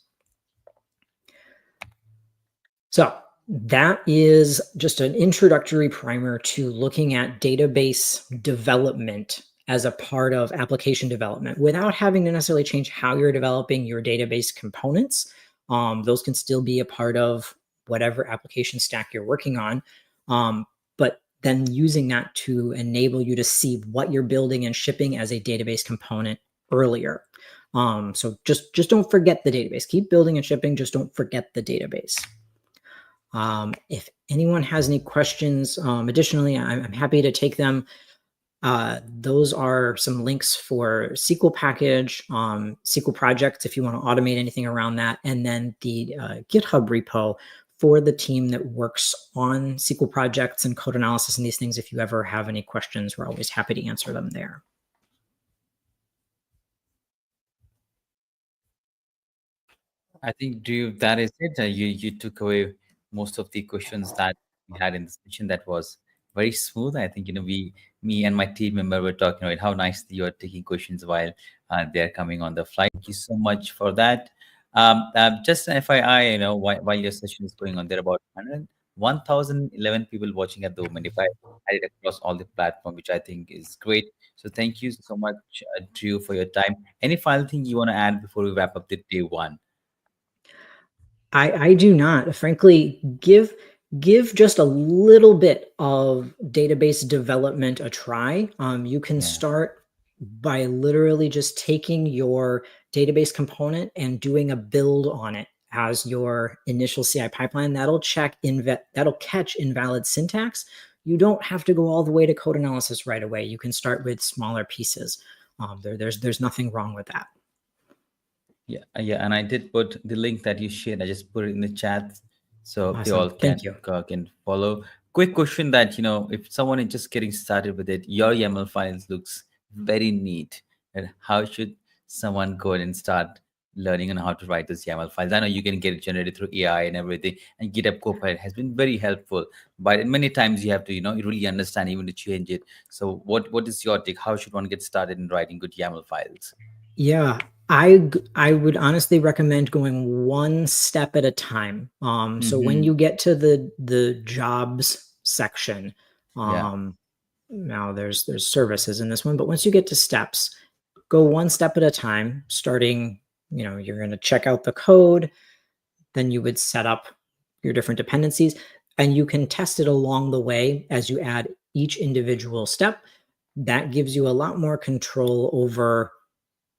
So that is just an introductory primer to looking at database development as a part of application development without having to necessarily change how you're developing your database components. Those can still be a part of whatever application stack you're working on. But then using that to enable you to see what you're building and shipping as a database component earlier. So just don't forget the database. Keep building and shipping, just don't forget the database. If anyone has any questions, additionally, I'm happy to take them. Those are some links for SQL package, SQL projects if you want to automate anything around that, and then the GitHub repo for the team that works on SQL projects and code analysis and these things. If you ever have any questions, we're always happy to answer them there. I think, Drew, that is it. You took away most of the questions that we had in the session. That was very smooth. I think, me and my team member were talking about how nicely you are taking questions while they're coming on the flight. Thank you so much for that. Just an FYI, while your session is going on, there are about 1,011 people watching at the moment. If I had it across all the platform, which I think is great. So thank you so much, Drew, for your time. Any final thing you want to add before we wrap up the day one? I do not. Frankly, give just a little bit of database development a try. You can start by literally just taking your database component and doing a build on it as your initial CI pipeline. That'll catch invalid syntax. You don't have to go all the way to code analysis right away. You can start with smaller pieces. There's nothing wrong with that. Yeah, and I did put the link that you shared. I just put it in the chat, so Awesome. they all Thank you. can follow. Quick question that if someone is just getting started with it, your YAML files looks very neat. And how should someone go and start learning on how to write those YAML files? I know you can get it generated through AI and everything, and GitHub Copilot has been very helpful. But many times you have to you really understand even to change it. So what is your take? How should one get started in writing good YAML files? Yeah, I would honestly recommend going one step at a time. So when you get to the jobs section, now there's services in this one, but once you get to steps, go one step at a time, starting, you're going to check out the code, then you would set up your different dependencies, and you can test it along the way as you add each individual step. That gives you a lot more control over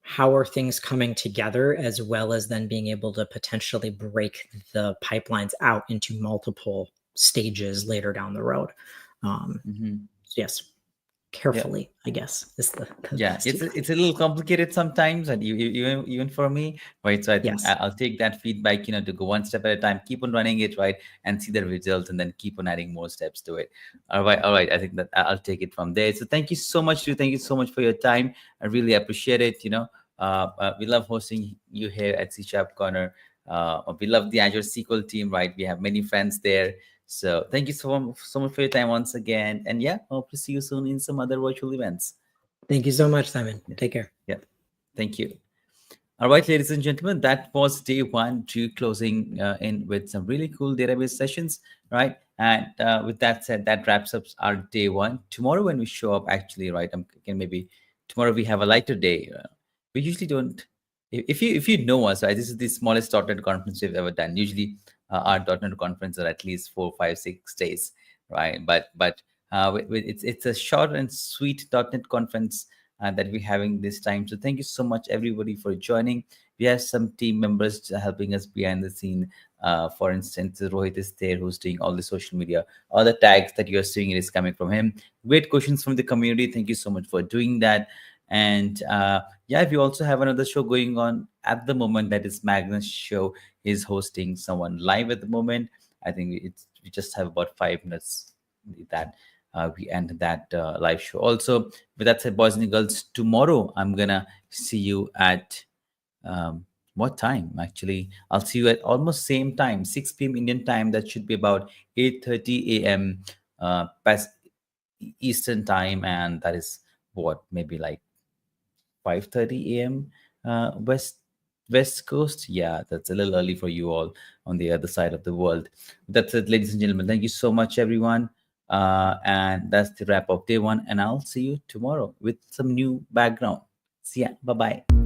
how are things coming together, as well as then being able to potentially break the pipelines out into multiple stages later down the road. Yes, carefully, I guess is the it's a little complicated sometimes, and even for me, right? So I think I'll take that feedback, to go one step at a time, keep on running it, right, and see the results, and then keep on adding more steps to it. All right. I think that I'll take it from there. So thank you so much, Drew. Thank you so much for your time. I really appreciate it. We love hosting you here at CSharpCorner. We love the Azure SQL team, right? We have many friends there. So thank you so much for your time once again. And hope to see you soon in some other virtual events. Thank you so much, Simon. Take care. Yeah. Thank you. All right, ladies and gentlemen, that was day one, Drew closing in with some really cool database sessions, right? And with that said, that wraps up our day one. Tomorrow when we show up, actually, right, tomorrow we have a lighter day. We usually don't if you know us, right, this is the smallest .NET conference we've ever done. Usually, our .NET conference are at least 4, 5, 6 days, right? But it's a short and sweet .NET conference that we're having this time. So thank you so much, everybody, for joining. We have some team members helping us behind the scene. For instance, Rohit is there, who's doing all the social media. All the tags that you're seeing is coming from him. Great questions from the community. Thank you so much for doing that. And yeah, we also have another show going on at the moment. That is Magnus show. He's hosting someone live at the moment. I think we just have about 5 minutes that we end that live show. Also, with that said, boys and girls, tomorrow I'm gonna see you at what time? Actually, I'll see you at almost same time, 6 p.m. Indian time. That should be about 8:30 a.m. Past Eastern time, and that is what, maybe like 5:30 a.m. West Coast. Yeah, that's a little early for you all on the other side of the world. That's it, ladies and gentlemen. Thank you so much, everyone. And that's the wrap of day one. And I'll see you tomorrow with some new background. See ya. Bye bye.